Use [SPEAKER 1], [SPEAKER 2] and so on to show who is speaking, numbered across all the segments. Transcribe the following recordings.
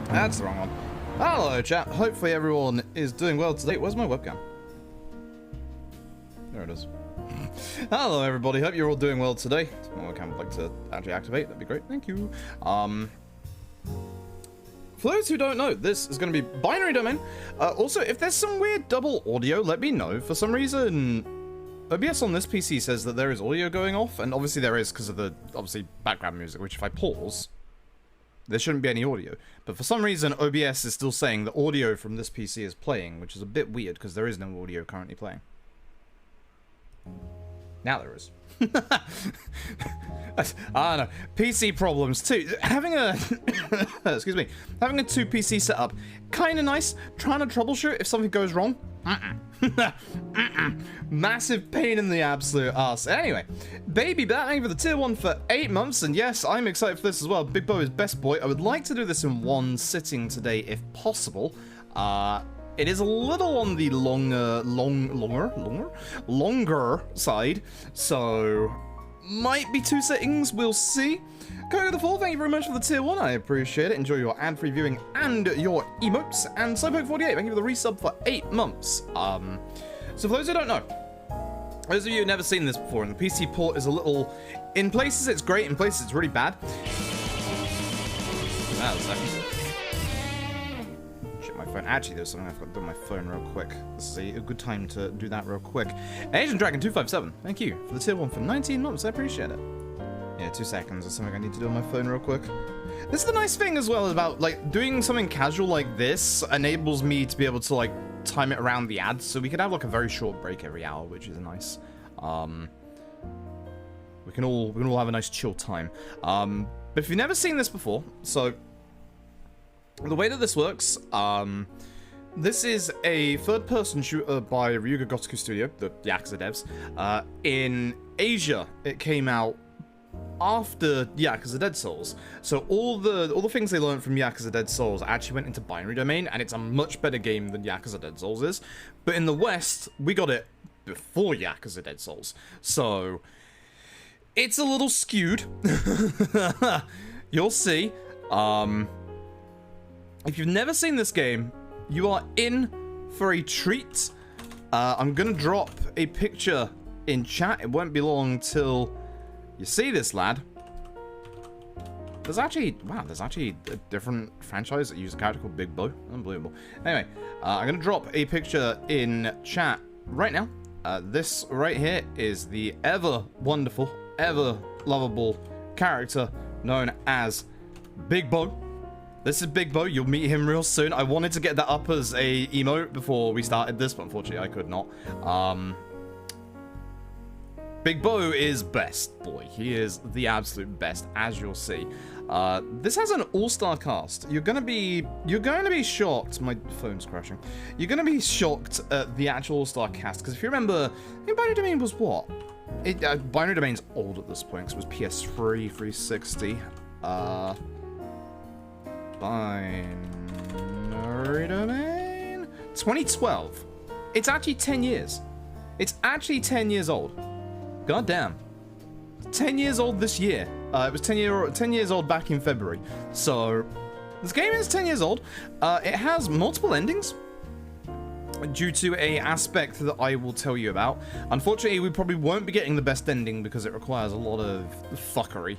[SPEAKER 1] That's the wrong one. Hello, chat. Hopefully everyone is doing well today. Where's my webcam? There it is. Hello, everybody. Hope you're all doing well today. My webcam would like to actually activate. That'd be great. Thank you. For those who don't know, this is going to be binary domain. Also, if there's some weird double audio, let me know. For some reason, OBS on this PC says that there is audio going off, and obviously there is because of the, background music, which if I pause, there shouldn't be any audio. But for some reason, OBS is still saying the audio from this PC is playing, which is a bit weird because there is no audio currently playing. Now there is. I don't know. PC problems too. Having a excuse me, having a 2 PC setup, kind of nice. Trying to troubleshoot if something goes wrong. Massive pain in the absolute ass. Anyway, baby batting for the tier 1 for 8 months, and yes, I'm excited for this as well. Big Bo is best boy. I would like to do this in one sitting today if possible. It is a little on the longer side, so might be 2 sittings, we'll see. Gotoku the 4, thank you very much for the tier 1, I appreciate it. Enjoy your ad-free viewing and your emotes. And Socio-political, thank you for the resub for 8 months. So for those who don't know, those of you who've never seen this before, and the PC port is a little, in places it's great, in places it's really bad. That was a second. My phone. Actually, there's something I've got to do on my phone real quick. This is a good time to do that real quick. Asian Dragon 257, thank you for the tier 1 for 19 months. I appreciate it. Yeah, 2 seconds is something I need to do on my phone real quick. This is the nice thing as well about like doing something casual like this enables me to be able to like time it around the ads, so we could have like a very short break every hour, which is nice. We can all have a nice chill time. But if you've never seen this before, so. The way that this works, this is a third-person shooter by Ryuga Gotoku Studio, the Yakuza devs. In Asia, it came out after Yakuza Dead Souls. So all the things they learned from Yakuza Dead Souls actually went into binary domain, and it's a much better game than Yakuza Dead Souls is. But in the West, we got it before Yakuza Dead Souls. So it's a little skewed. You'll see. If you've never seen this game, you are in for a treat. I'm gonna drop a picture in chat. It won't be long till you see this lad. There's actually a different franchise that uses a character called Big Bo. Unbelievable. Anyway, I'm gonna drop a picture in chat right now. This right here is the ever wonderful, ever lovable character known as Big Bo. This is Big Bo. You'll meet him real soon. I wanted to get that up as a emote before we started this, but unfortunately I could not. Big Bo is best boy. He is the absolute best, as you'll see. This has an all-star cast. You're gonna be shocked. My phone's crashing. You're gonna be shocked at the actual all-star cast, because if you remember, I think Binary Domain was what? Binary Domain's old at this point, because it was PS3, 360. Binary Domain? 2012. It's actually 10 years. It's actually 10 years old. God damn. 10 years old this year. It was 10 years old back in February. So, this game is 10 years old. It has multiple endings due to a aspect that I will tell you about. Unfortunately, we probably won't be getting the best ending because it requires a lot of fuckery.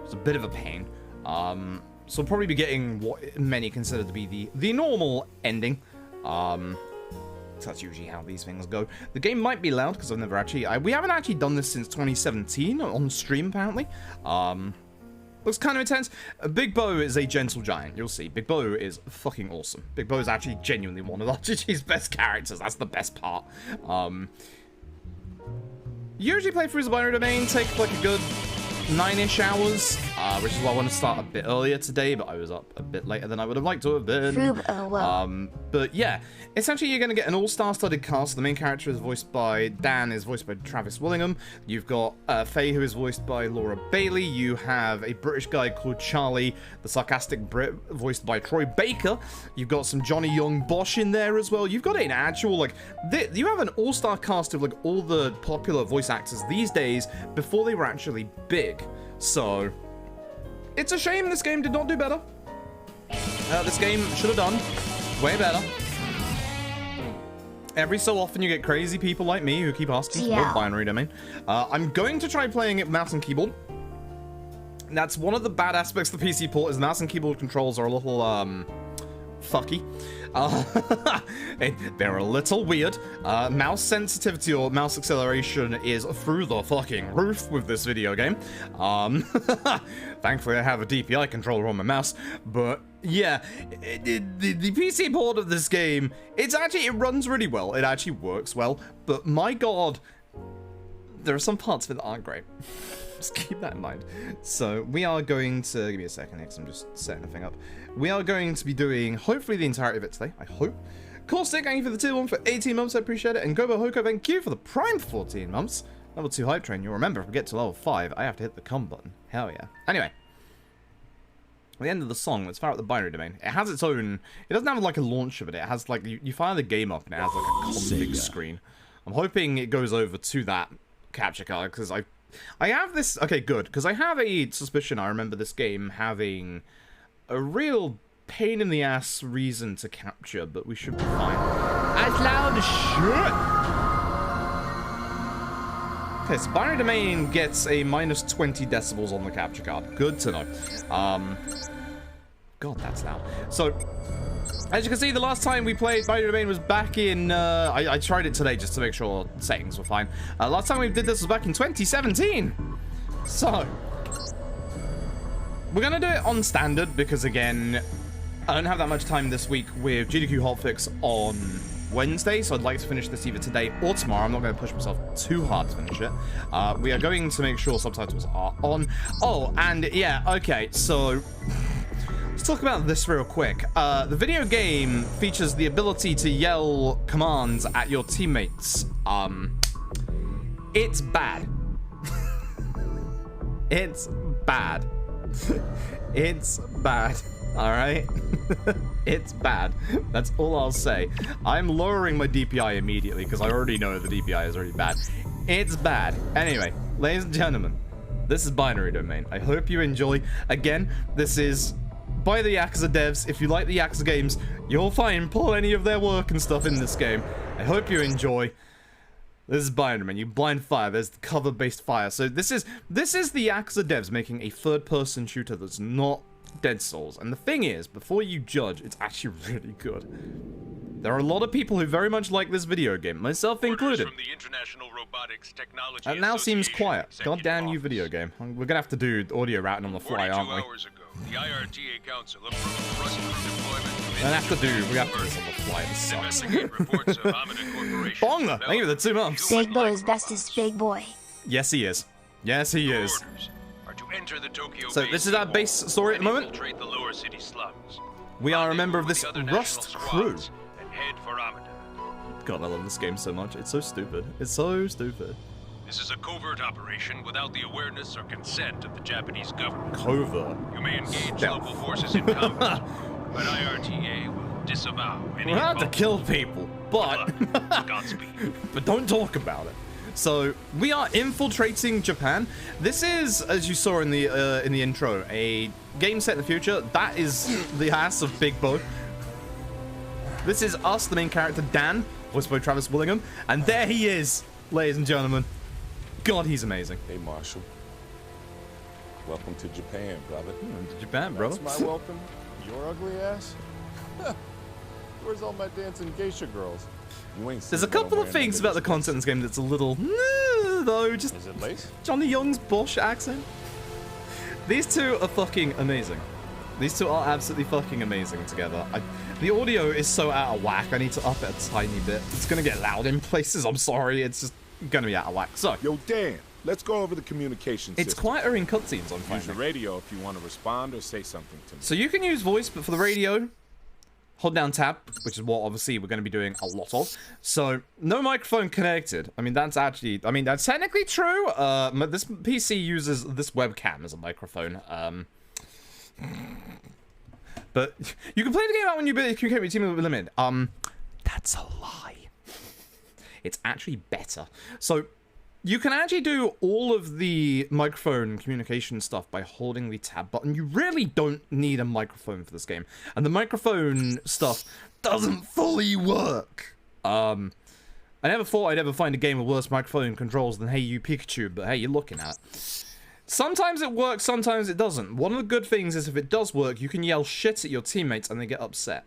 [SPEAKER 1] It's a bit of a pain. So we'll probably be getting what many consider to be the normal ending. So that's usually how these things go. The game might be loud because I've never actually... we haven't actually done this since 2017 on stream, apparently. Looks kind of intense. Big Bo is a gentle giant. You'll see. Big Bo is fucking awesome. Big Bo is actually genuinely one of RGG's best characters. That's the best part. Usually play through the binary domain, take like a good 9-ish hours, which is why I want to start a bit earlier today, but I was up a bit later than I would have liked to have been. But yeah, essentially you're going to get an all-star studded cast. The main character is voiced by Dan, is voiced by Travis Willingham. You've got Faye, who is voiced by Laura Bailey. You have a British guy called Charlie, the sarcastic Brit, voiced by Troy Baker. You've got some Johnny Young Bosch in there as well. You've got an actual, like, you have an all-star cast of, like, all the popular voice actors these days before they were actually big. So, it's a shame this game did not do better. This game should have done way better. Every so often you get crazy people like me who keep asking for a binary domain. I'm going to try playing it with mouse and keyboard. That's one of the bad aspects of the PC port, is mouse and keyboard controls are a little, fucky. They're a little weird. Mouse sensitivity or mouse acceleration is through the fucking roof with this video game. Thankfully I have a DPI controller on my mouse, but yeah, the PC port of this game, it runs really well. It actually works well, but my god, there are some parts of it that aren't great. Just keep that in mind. So we are going to, give me a second here because I'm just setting the thing up. We are going to be doing, hopefully, the entirety of it today, I hope. Caustic, thank you for the tier 1 for 18 months, I appreciate it. And Gobo Hoko, thank you for the prime 14 months. Level 2 hype train, you'll remember, if we get to level 5, I have to hit the come button. Hell yeah. Anyway. At the end of the song, let's fire up the binary domain. It has its own, it doesn't have like a launcher, but it has like, you fire the game up and it has like a config screen. I'm hoping it goes over to that capture card, because I have this, okay, good, because I have a suspicion I remember this game having a real pain in the ass reason to capture, but we should be fine. As loud as shit! Okay, so binary domain gets a minus 20 decibels on the capture card. Good to know. God, that's loud. So, as you can see, the last time we played binary domain was back in, I tried it today just to make sure settings were fine. Last time we did this was back in 2017. So, we're gonna do it on standard because, again, I don't have that much time this week with GDQ hotfix on Wednesday, so I'd like to finish this either today or tomorrow. I'm not going to push myself too hard to finish it. We are going to make sure subtitles are on. Oh, and yeah, okay, so let's talk about this real quick. The video game features the ability to yell commands at your teammates. It's bad. It's bad. It's bad. Alright? It's bad. That's all I'll say. I'm lowering my DPI immediately because I already know the DPI is already bad. It's bad. Anyway, ladies and gentlemen, this is Binary Domain. I hope you enjoy. Again, this is by the Yakuza devs. If you like the Yakuza games, you'll find plenty of their work and stuff in this game. I hope you enjoy. This is Binary Domain. You blind fire. There's the cover-based fire. So this is the Yakuza devs making a third-person shooter that's not Dead Souls. And the thing is, before you judge, it's actually really good. There are a lot of people who very much like this video game, myself included.
[SPEAKER 2] From the International Robotics Technology
[SPEAKER 1] it now seems quiet. God damn you,
[SPEAKER 2] office.
[SPEAKER 1] video game. We're gonna have to do audio routing on the fly, aren't we?
[SPEAKER 2] 42 hours ago, the IRTA Council approved Russian deployment of
[SPEAKER 1] We have to do this on the fly. This sucks.
[SPEAKER 2] investigate reports of Amida Corporation.
[SPEAKER 1] Bonga! Thank you for the 2 months.
[SPEAKER 3] Big Bo is bestest big boy.
[SPEAKER 1] Yes, he is. Yes, he is.
[SPEAKER 2] Orders are to enter the Tokyo
[SPEAKER 1] So this is our base story at the moment.
[SPEAKER 2] infiltrate the lower city slums.
[SPEAKER 1] We are a member of this
[SPEAKER 2] Rendezvous with the other
[SPEAKER 1] Rust
[SPEAKER 2] national
[SPEAKER 1] crew.
[SPEAKER 2] squads and head for Amida.
[SPEAKER 1] God, I love this game so much. It's so stupid. It's so stupid.
[SPEAKER 2] This is a covert operation without the awareness or consent of the Japanese government.
[SPEAKER 1] Covert.
[SPEAKER 2] You may engage
[SPEAKER 1] Stealth.
[SPEAKER 2] local forces in combat, but IRTA will disavow any
[SPEAKER 1] We're allowed to
[SPEAKER 2] involvement.
[SPEAKER 1] kill people, but
[SPEAKER 2] Godspeed.
[SPEAKER 1] but don't talk about it. So we are infiltrating Japan. This is, as you saw in the intro, a game set in the future. That is the ass of Big Bo. This is us, the main character, Dan, voiced by Travis Willingham, and there he is, ladies and gentlemen. God, he's amazing.
[SPEAKER 4] Hey, Marshall. Welcome to Japan, brother.
[SPEAKER 1] To Japan, bro.
[SPEAKER 4] That's my welcome. Your ugly ass? Where's all my dancing geisha girls? You ain't
[SPEAKER 1] There's
[SPEAKER 4] seen
[SPEAKER 1] a couple
[SPEAKER 4] what
[SPEAKER 1] of
[SPEAKER 4] I'm wearing
[SPEAKER 1] things
[SPEAKER 4] under
[SPEAKER 1] about the
[SPEAKER 4] this
[SPEAKER 1] content in this game that's a little, though, just
[SPEAKER 4] Is it lace?
[SPEAKER 1] Johnny Young's Bosch accent. These two are fucking amazing. These two are absolutely fucking amazing together. The audio is so out of whack, I need to up it a tiny bit. It's gonna get loud in places, I'm sorry, it's just gonna be out of whack. So,
[SPEAKER 4] Yo, Dan, let's go over the communication
[SPEAKER 1] it's
[SPEAKER 4] system.
[SPEAKER 1] quieter in cutscenes, I'm
[SPEAKER 4] Use
[SPEAKER 1] finding.
[SPEAKER 4] the radio if you want to respond or say something to me.
[SPEAKER 1] So you can use voice, but for the radio, hold down tab, which is what obviously we're going to be doing a lot of. So no microphone connected. I mean, that's technically true. This PC uses this webcam as a microphone. But you can play the game out when you communicate with your team with limited. That's a lie. It's actually better. So You can actually do all of the microphone communication stuff by holding the tab button. You really don't need a microphone for this game. And the microphone stuff doesn't fully work. I never thought I'd ever find a game with worse microphone controls than Hey You Pikachu, but hey, you're looking at it. Sometimes it works, sometimes it doesn't. One of the good things is if it does work, you can yell shit at your teammates and they get upset.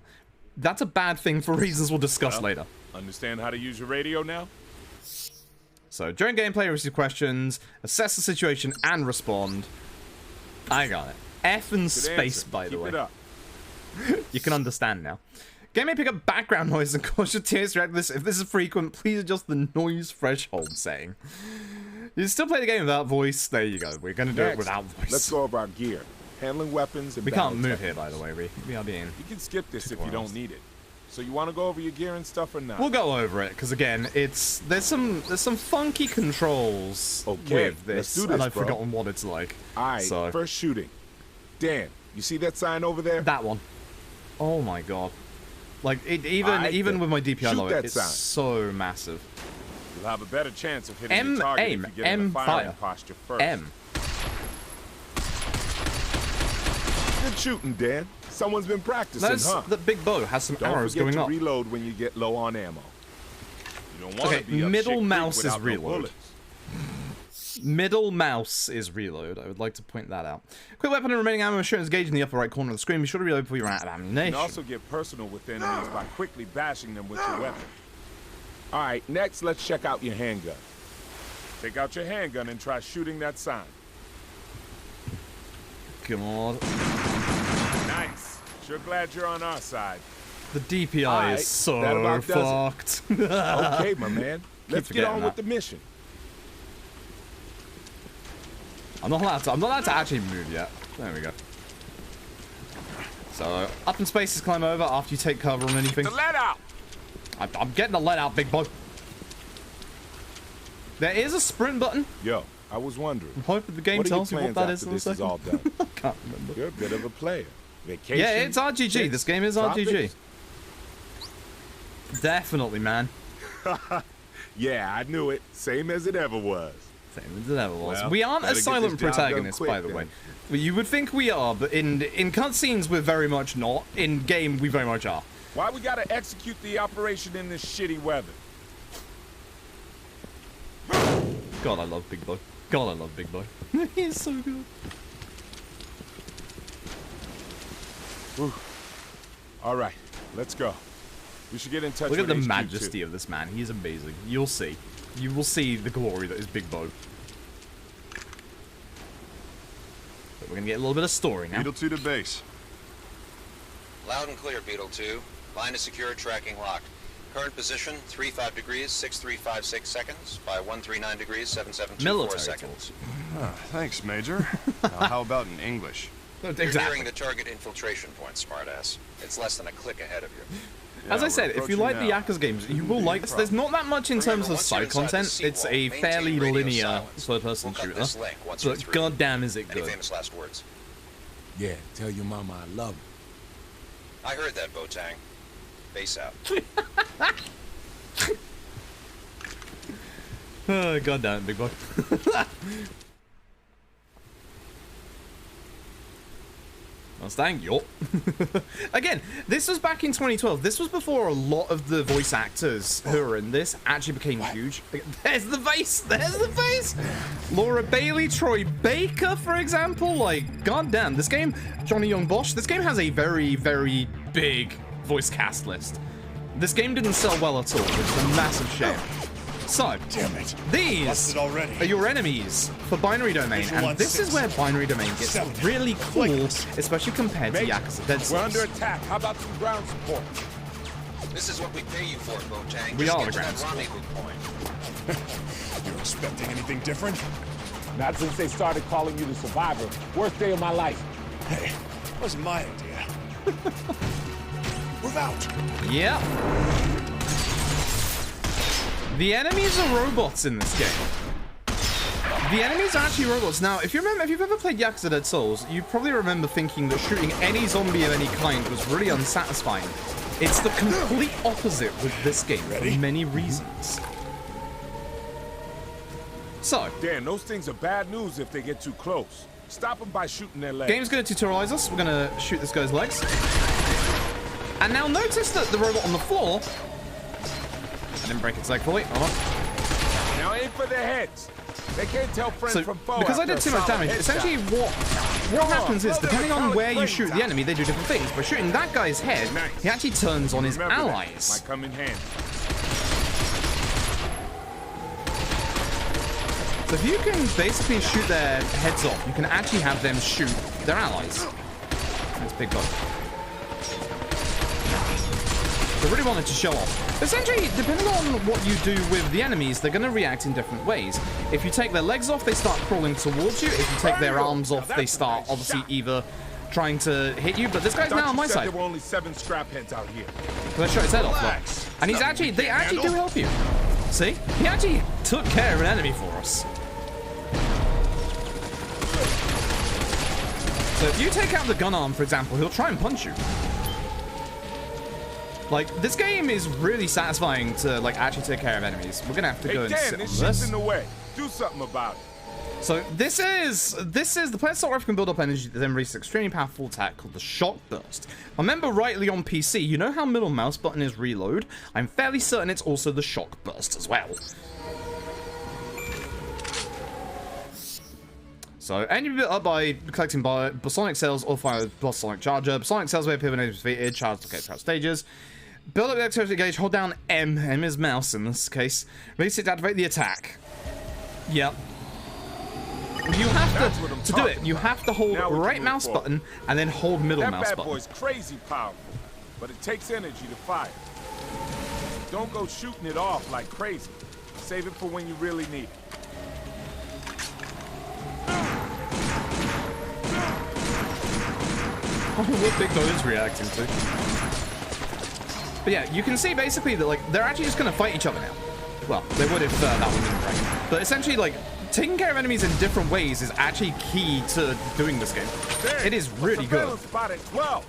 [SPEAKER 1] That's a bad thing for reasons we'll discuss later.
[SPEAKER 4] Understand how to use your radio now?
[SPEAKER 1] So, during gameplay, receive questions, assess the situation, and respond. I got it. F and space, by the way. You can understand now. Game may pick up background noise and cause your tears to react to this. If this is frequent, please adjust the noise threshold setting. You can still play the game without voice. There you go. We're going to do it without voice.
[SPEAKER 4] Let's go over our gear. Handling weapons and
[SPEAKER 1] we can't move here, by the way. We are being...
[SPEAKER 4] You can skip this if you don't need it. So you want to go over your gear and stuff or not?
[SPEAKER 1] We'll go over it, because again, there's some funky controls with this, and I've forgotten what it's like.
[SPEAKER 4] Alright,
[SPEAKER 1] so.
[SPEAKER 4] First shooting. Dan, you see that sign over there?
[SPEAKER 1] That one. Oh my god. Like, even with my DPI lower, it's so massive.
[SPEAKER 4] You'll have a better chance of hitting the target if you get in the firing posture first.
[SPEAKER 1] M.
[SPEAKER 4] Good shooting, Dan. Someone's been practicing, huh?
[SPEAKER 1] The big bow has some arrows going up.
[SPEAKER 4] Don't forget to reload when you get low on ammo. You don't want to be up
[SPEAKER 1] middle
[SPEAKER 4] shit
[SPEAKER 1] mouse is
[SPEAKER 4] no
[SPEAKER 1] reload. Middle mouse is reload. I would like to point that out. Quick weapon and remaining ammo shown is gauged in the upper right corner of the screen. Be sure to reload before you run out of ammunition.
[SPEAKER 4] You can also get personal with enemies by quickly bashing them with your weapon. Alright, next let's check out your handgun. Take out your handgun and try shooting that sign.
[SPEAKER 1] God.
[SPEAKER 4] Nice. Sure glad you're on our side.
[SPEAKER 1] The DPI is so fucked.
[SPEAKER 4] Okay, my man. Let's get on with the mission.
[SPEAKER 1] I'm not allowed to actually move yet. There we go. So, up in space is climb over after you take cover on anything.
[SPEAKER 4] Get the let out!
[SPEAKER 1] I'm getting the let out, big boy. There is a sprint button.
[SPEAKER 4] Yo, I was wondering.
[SPEAKER 1] I'm hoping the game tells you what that is in a second.
[SPEAKER 4] This is all done?
[SPEAKER 1] I can't remember.
[SPEAKER 4] You're a bit of a player. Vacation.
[SPEAKER 1] Yeah, it's RGG. This game is RGG. Definitely, man.
[SPEAKER 4] Yeah, I knew it. Same as it ever was.
[SPEAKER 1] Same as it ever was.
[SPEAKER 4] Well,
[SPEAKER 1] we aren't a silent protagonist, by the way. Well, you would think we are, but in cutscenes we're very much not. In game, we very much are.
[SPEAKER 4] Why we gotta execute the operation in this shitty weather?
[SPEAKER 1] God, I love Big Boy. God, I love Big Boy. He's so good.
[SPEAKER 4] All right, let's go. We should get in touch with
[SPEAKER 1] Look at the
[SPEAKER 4] HQ
[SPEAKER 1] majesty of this man. He's amazing. You'll see. You will see the glory that is Big Bo. But we're gonna get a little bit of story now.
[SPEAKER 5] Beetle 2 to base.
[SPEAKER 6] Loud and clear, Beetle 2. Line is secure, tracking locked. Current position, 35 degrees, 6356 seconds, by 139 degrees, 7724 seconds.
[SPEAKER 5] Oh, thanks, Major. How about in English?
[SPEAKER 6] Exactly. You're nearing the target infiltration point, smartass. It's less than a click ahead of you.
[SPEAKER 1] Yeah, as I said, if you like the Yakuza games, you will like this. There's not that much in terms of side content. It's a fairly linear third-person shooter. But goddamn is it good.
[SPEAKER 6] Any famous last words?
[SPEAKER 7] Yeah, tell your mama I love her.
[SPEAKER 6] I heard that, Botang. Face out.
[SPEAKER 1] Oh, goddamn, Big Boy. Mustang, yup. Again, this was back in 2012. This was before a lot of the voice actors who are in this actually became huge. There's the face! There's the face! Laura Bailey, Troy Baker, for example. Like, goddamn, this game, Johnny Young Bosch, this game has a very, very big voice cast list. This game didn't sell well at all, which is a massive shame. So, these are your enemies for Binary Domain, and this is where Binary Domain gets really cool, especially compared to Yakuza Dead Cells.
[SPEAKER 4] We're under attack. How about some ground support?
[SPEAKER 6] This is what we pay you for, Botang.
[SPEAKER 1] We
[SPEAKER 6] Just
[SPEAKER 1] are
[SPEAKER 6] get
[SPEAKER 1] the
[SPEAKER 6] to
[SPEAKER 1] ground
[SPEAKER 6] that rendezvous point.
[SPEAKER 7] You're expecting anything different?
[SPEAKER 4] Not since they started calling you the survivor. Worst day of my life.
[SPEAKER 7] Hey, wasn't my idea. Move out.
[SPEAKER 1] Yeah. The enemies are robots in this game. The enemies are actually robots. Now, if you've ever played Yakuza Dead Souls, you probably remember thinking that shooting any zombie of any kind was really unsatisfying. It's the complete opposite with this game for many reasons. So,
[SPEAKER 4] Dan, those things are bad news if they get too close. Stop them by shooting their legs.
[SPEAKER 1] game's going to tutorialize us. We're going to shoot this guy's legs. And now notice that the robot on the floor... I didn't break its leg fully. Hold on.
[SPEAKER 4] Now aim for their heads. They can't tell friends
[SPEAKER 1] So,
[SPEAKER 4] from foe.
[SPEAKER 1] because I
[SPEAKER 4] after
[SPEAKER 1] did
[SPEAKER 4] a
[SPEAKER 1] too much
[SPEAKER 4] solid
[SPEAKER 1] damage,
[SPEAKER 4] headshot.
[SPEAKER 1] essentially what happens is, depending on where you shoot the enemy, they do different things. By shooting that guy's head,
[SPEAKER 4] Nice.
[SPEAKER 1] he actually turns on his
[SPEAKER 4] Remember that.
[SPEAKER 1] allies.
[SPEAKER 4] Might come in handy.
[SPEAKER 1] So if you can basically shoot their heads off, you can actually have them shoot their allies. That's big bug. I really wanted to show off. Essentially, depending on what you do with the enemies, they're going to react in different ways. If you take their legs off, they start crawling towards you. If you take their arms off, they start obviously either trying to hit you. But this guy's now on my side.
[SPEAKER 4] There were only 7 scrap heads out here.
[SPEAKER 1] Let's shot his head off. Look. And he's actually, they actually do help you. See? He actually took care of an enemy for us. So if you take out the gun arm, for example, he'll try and punch you. Like, this game is really satisfying to, like, actually take care of enemies. We're gonna have to go and sit on
[SPEAKER 4] this shit's
[SPEAKER 1] this.
[SPEAKER 4] in the way. Do something about it.
[SPEAKER 1] So this is the player assault rifle can build up energy that then releases an extremely powerful attack called the shock burst. Remember rightly on PC, you know how middle mouse button is reload? I'm fairly certain it's also the shock burst as well. So, energy built up by collecting sonic cells or fire with sonic charger. Sonic cells where people are defeated, charge to throughout stages. Build up the electricity gauge, hold down M is mouse in this case. Release it to activate the attack. Yep. You have to do it, you have to hold right mouse button and then hold middle mouse button.
[SPEAKER 4] That bad boy's crazy powerful, but it takes energy to fire. Don't go shooting it off like crazy. Save it for when you really need it.
[SPEAKER 1] What Big Bo is reacting to. But yeah, you can see basically that like they're actually just gonna fight each other now. Well, they would if that one didn't break. But essentially, like taking care of enemies in different ways is actually key to doing this game. It is really good.
[SPEAKER 4] Spot at 12.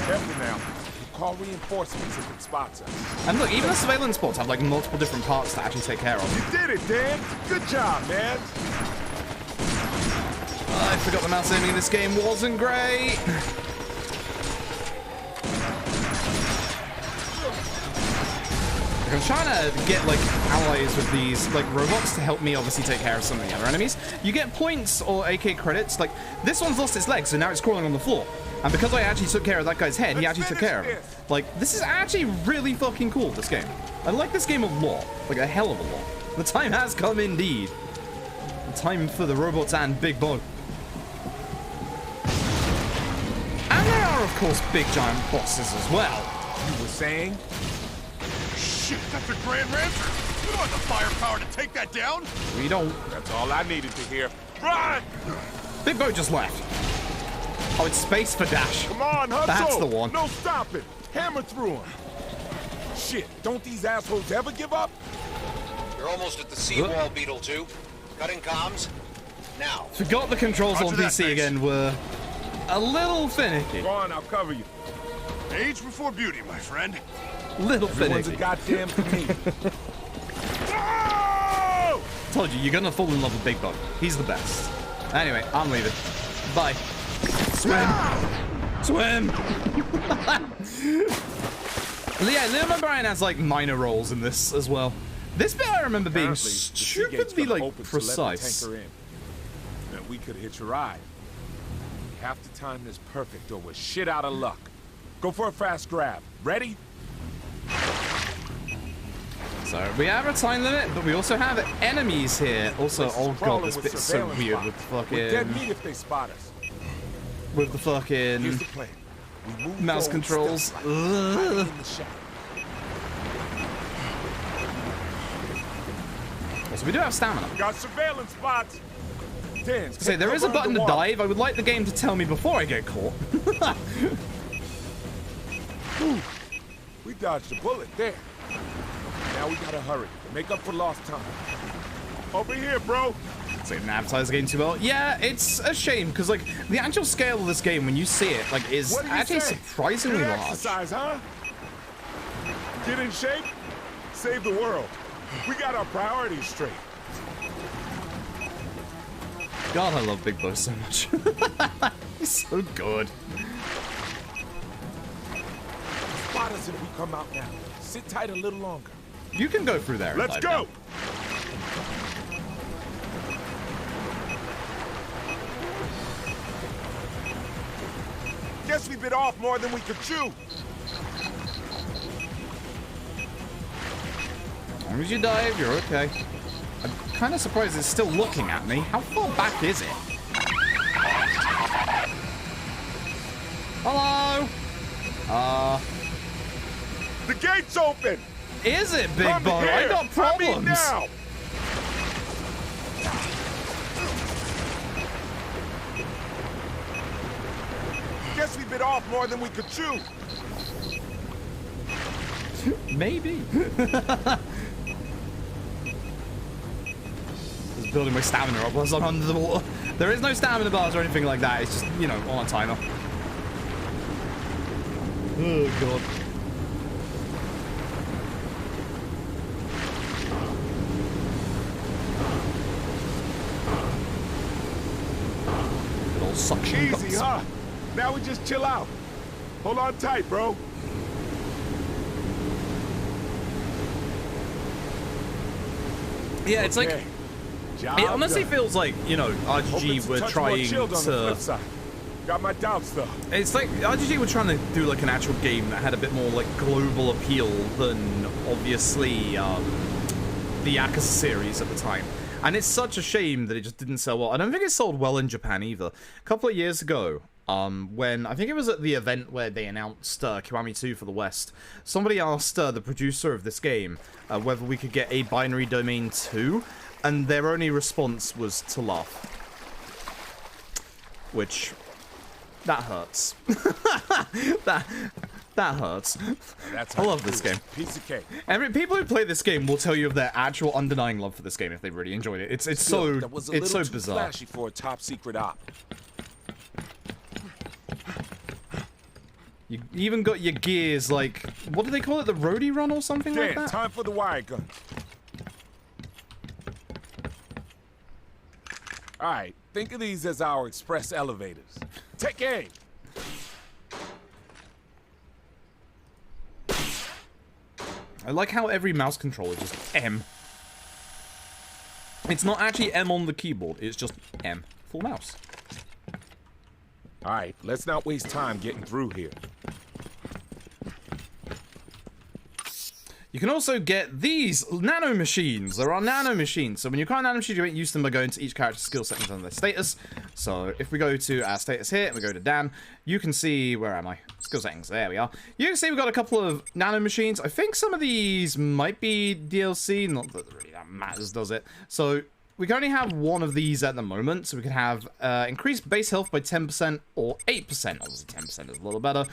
[SPEAKER 4] Careful now. You call reinforcements if it spots us.
[SPEAKER 1] And look, even the surveillance spots have like multiple different parts to actually take care of.
[SPEAKER 4] You did it, Dan. Good job, man.
[SPEAKER 1] I forgot the mouse aiming in this game wasn't great. I'm trying to get like allies with these like robots to help me obviously take care of some of the other enemies. You get points or AK credits. Like this one's lost its legs, so now it's crawling on the floor. And because I actually took care of that guy's head, he actually took care of it. Like this is actually really fucking cool. This game. I like this game a lot, like a hell of a lot. The time has come indeed. The time for the robots and Big Bo. And there are, of course, big giant bosses as well.
[SPEAKER 4] You were saying?
[SPEAKER 5] Shit, that's a Grand Rancher. You don't have the firepower to take that down.
[SPEAKER 1] We don't.
[SPEAKER 4] That's all I needed to hear. Run!
[SPEAKER 1] Big Bo just left. Oh, it's space for dash.
[SPEAKER 4] Come on, hustle!
[SPEAKER 1] That's the one.
[SPEAKER 4] No stopping. Hammer through him. Shit, don't these assholes ever give up?
[SPEAKER 6] You're almost at the seawall, Beetle 2. Cutting comms. Now.
[SPEAKER 1] Forgot the controls on
[SPEAKER 5] Roger that,
[SPEAKER 1] PC
[SPEAKER 5] thanks.
[SPEAKER 1] again were a little finicky.
[SPEAKER 4] Go on, I'll cover you.
[SPEAKER 5] Age before beauty, my friend.
[SPEAKER 1] Little
[SPEAKER 4] Everyone's a
[SPEAKER 1] finicky.
[SPEAKER 4] goddamn comedian. Whoa!
[SPEAKER 1] Told you, you're gonna fall in love with Big Bo. He's the best. Anyway, I'm leaving. Bye. Swim. Swim. Yeah, Lil Brian has like minor roles in this as well. This bit I remember being
[SPEAKER 4] Apparently, the sea gate's
[SPEAKER 1] stupidly
[SPEAKER 4] gonna
[SPEAKER 1] like
[SPEAKER 4] open to let the
[SPEAKER 1] precise.
[SPEAKER 4] tanker in. And we could hitch a ride. We have to time this perfect or we're shit out of luck. Go for a fast grab. Ready?
[SPEAKER 1] So we have a time limit, but we also have enemies here. Also, oh god, this bit's so weird with the
[SPEAKER 4] We're dead
[SPEAKER 1] fucking
[SPEAKER 4] meat if they spot us.
[SPEAKER 1] with the
[SPEAKER 4] Here's
[SPEAKER 1] fucking
[SPEAKER 4] the plan. We move
[SPEAKER 1] mouse
[SPEAKER 4] forward
[SPEAKER 1] controls.
[SPEAKER 4] step by step, hiding in the shadow.
[SPEAKER 1] So we do have stamina.
[SPEAKER 4] Got surveillance spots. Dan's,
[SPEAKER 1] Say there is a
[SPEAKER 4] cover
[SPEAKER 1] button to
[SPEAKER 4] underwater.
[SPEAKER 1] dive. I would like the game to tell me before I get caught.
[SPEAKER 4] We dodged a bullet there. Now we gotta hurry. Make up for lost time. Over here, bro.
[SPEAKER 1] So didn't advertise the game too well. Yeah, it's a shame because like the actual scale of this game when you see it like is
[SPEAKER 4] What do you
[SPEAKER 1] actually
[SPEAKER 4] say?
[SPEAKER 1] surprisingly
[SPEAKER 4] Good
[SPEAKER 1] large.
[SPEAKER 4] exercise, huh? Get in shape. Save the world. We got our priorities straight.
[SPEAKER 1] God, I love Big Bo so much. He's so good.
[SPEAKER 4] Spot us if we come out now. Sit tight a little longer.
[SPEAKER 1] You can go through there.
[SPEAKER 4] Let's go! Guess we bit off more than we could chew.
[SPEAKER 1] As long as you dive, you're okay. I'm kind of surprised it's still looking at me. How far back is it? Hello?
[SPEAKER 4] The gate's open!
[SPEAKER 1] Is it, Big
[SPEAKER 4] Come
[SPEAKER 1] Bo?
[SPEAKER 4] here.
[SPEAKER 1] I got problems.
[SPEAKER 4] I mean now. Guess we bit off more than we could chew.
[SPEAKER 1] Maybe. Just building my stamina up whilst I'm under the water. There is no stamina bars or anything like that. It's just, you know, on a timer. Oh, God. Good old suction
[SPEAKER 4] Easy,
[SPEAKER 1] cups.
[SPEAKER 4] huh? Now we just chill out. Hold on tight, bro.
[SPEAKER 1] Yeah, it's like...
[SPEAKER 4] Okay. Job
[SPEAKER 1] It honestly
[SPEAKER 4] done.
[SPEAKER 1] feels like, you know,
[SPEAKER 4] Hope
[SPEAKER 1] RGG
[SPEAKER 4] it's a
[SPEAKER 1] were
[SPEAKER 4] touch more
[SPEAKER 1] trying
[SPEAKER 4] chilled on the flip
[SPEAKER 1] to...
[SPEAKER 4] side. Got my doubts, though.
[SPEAKER 1] It's like RGG were trying to do like an actual game that had a bit more like global appeal than obviously the Yakuza series at the time. And it's such a shame that it just didn't sell well. I don't think it sold well in Japan either. A couple of years ago, when I think it was at the event where they announced Kiwami 2 for the West, somebody asked the producer of this game whether we could get a binary domain 2, and their only response was to laugh. Which... that hurts. that hurts.
[SPEAKER 4] That's
[SPEAKER 1] I love this game.
[SPEAKER 4] Piece of cake.
[SPEAKER 1] People who play this game will tell you of their actual undenying love for this game if they really enjoyed it. It's so
[SPEAKER 4] That was a
[SPEAKER 1] it's so
[SPEAKER 4] little too
[SPEAKER 1] bizarre.
[SPEAKER 4] flashy for a top secret op.
[SPEAKER 1] You even got your gears like, what do they call it? The roadie run or something like
[SPEAKER 4] Dan,
[SPEAKER 1] that?
[SPEAKER 4] time for the wire gun. All right, think of these as our express elevators. Take aim.
[SPEAKER 1] I like how every mouse controller is just M. It's not actually M on the keyboard, it's just M. Full mouse.
[SPEAKER 4] All right, let's not waste time getting through here.
[SPEAKER 1] You can also get these nano machines. There are nano machines. So when you call nano machines, you make use of them by going to each character's skill settings and their status. So if we go to our status here and we go to Dan, you can see, where am I? Skill settings, there we are. You can see we've got a couple of nano machines. I think some of these might be DLC, not that really that matters, does it? So we can only have one of these at the moment, so we can have increased base health by 10% or 8%. Obviously 10% is a little better.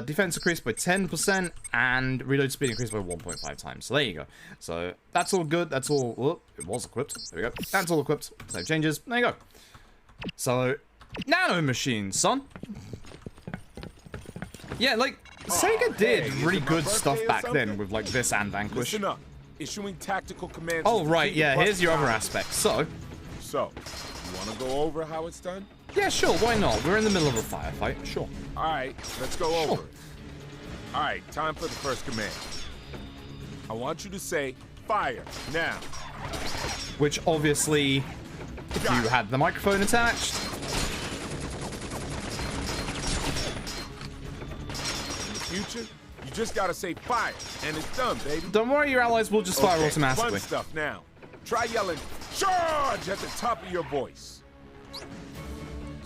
[SPEAKER 1] Defense increased by 10% and reload speed increased by 1.5 times. So there you go. So that's all good. That's all... Oh, it was equipped. There we go. That's all equipped. Save changes. There you go. So, nano machines, son. Yeah, like, Sega did
[SPEAKER 4] hey,
[SPEAKER 1] really
[SPEAKER 4] is it my
[SPEAKER 1] good stuff
[SPEAKER 4] birthday or
[SPEAKER 1] back
[SPEAKER 4] something?
[SPEAKER 1] then with, like, this and Vanquish.
[SPEAKER 4] Listen up. Issuing tactical commands.
[SPEAKER 1] Oh,
[SPEAKER 4] is the
[SPEAKER 1] right,
[SPEAKER 4] key to
[SPEAKER 1] yeah, here's
[SPEAKER 4] busting
[SPEAKER 1] your other
[SPEAKER 4] out.
[SPEAKER 1] aspect. So,
[SPEAKER 4] you want to go over how it's done?
[SPEAKER 1] yeah, sure, why not? We're in the middle of a firefight, sure.
[SPEAKER 4] All right, let's go over it. All right, time for the first command. I want you to say, fire, now.
[SPEAKER 1] Which, obviously, if you had the microphone attached...
[SPEAKER 4] In the future, you just gotta say fire, and it's done, baby.
[SPEAKER 1] Don't worry, your allies will just fire
[SPEAKER 4] Okay,
[SPEAKER 1] automatically.
[SPEAKER 4] Fun stuff now. Try yelling, charge, at the top of your voice.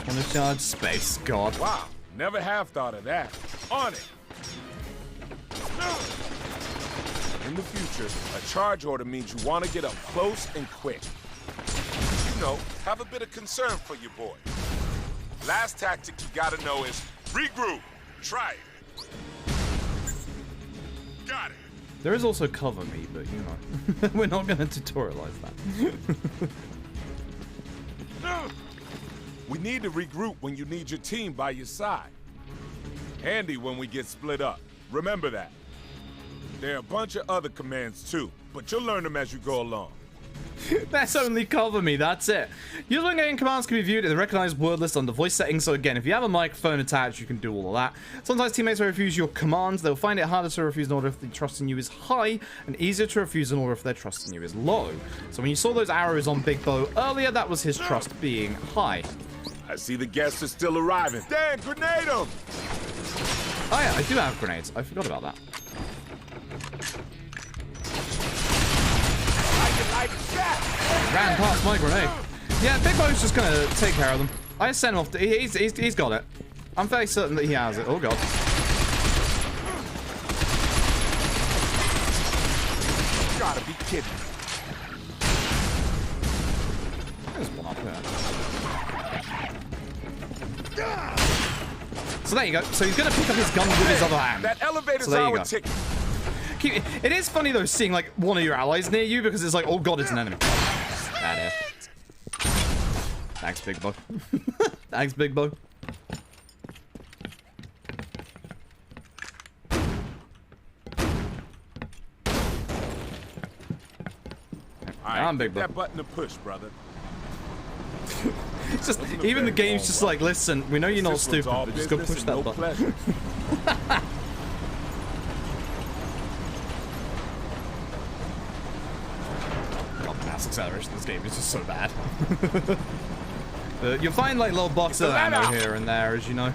[SPEAKER 1] On the charge space, God.
[SPEAKER 4] Wow, never have thought of that. On it. In the future, a charge order means you want to get up close and quick. You know, have a bit of concern for your boy. Last tactic you gotta know is regroup. Try it. Got it.
[SPEAKER 1] There is also cover me, but you know, we're not going to tutorialize that.
[SPEAKER 4] We need to regroup when you need your team by your side. Handy when we get split up. Remember that. There are a bunch of other commands too, but you'll learn them as you go along.
[SPEAKER 1] That's only cover me, that's it. Use when getting commands can be viewed in the recognized word list under voice settings. So again, if you have a microphone attached, you can do all of that. Sometimes teammates will refuse your commands. They'll find it harder to refuse in order if the trust in you is high, and easier to refuse in order if their trust in you is low. So when you saw those arrows on Big Bo earlier, that was his trust being high.
[SPEAKER 4] I see the guests are still arriving. Dan, grenade them!
[SPEAKER 1] Oh yeah, I do have grenades. I forgot about that. Ran past my grenade. Yeah, Big Bo's just gonna take care of them. I sent him off. He's got it. I'm fairly certain that he has it. Oh god.
[SPEAKER 4] You gotta be kidding me.
[SPEAKER 1] There's one up there. So there you go. So he's gonna pick up his gun with his other hand.
[SPEAKER 4] That elevator's
[SPEAKER 1] so there you
[SPEAKER 4] our
[SPEAKER 1] go.
[SPEAKER 4] ticket.
[SPEAKER 1] It is funny though seeing like one of your allies near you because it's like, oh god, it's an enemy. That is. Thanks, Big Bo. Thanks, Big Bo. I'm Big Bo.
[SPEAKER 4] That button to push, brother.
[SPEAKER 1] It's just even the game's just like, listen, we know you're not stupid, but just go push that button. Mass acceleration in this game is just so bad. You'll find like little boxes of ammo here and there, as you know.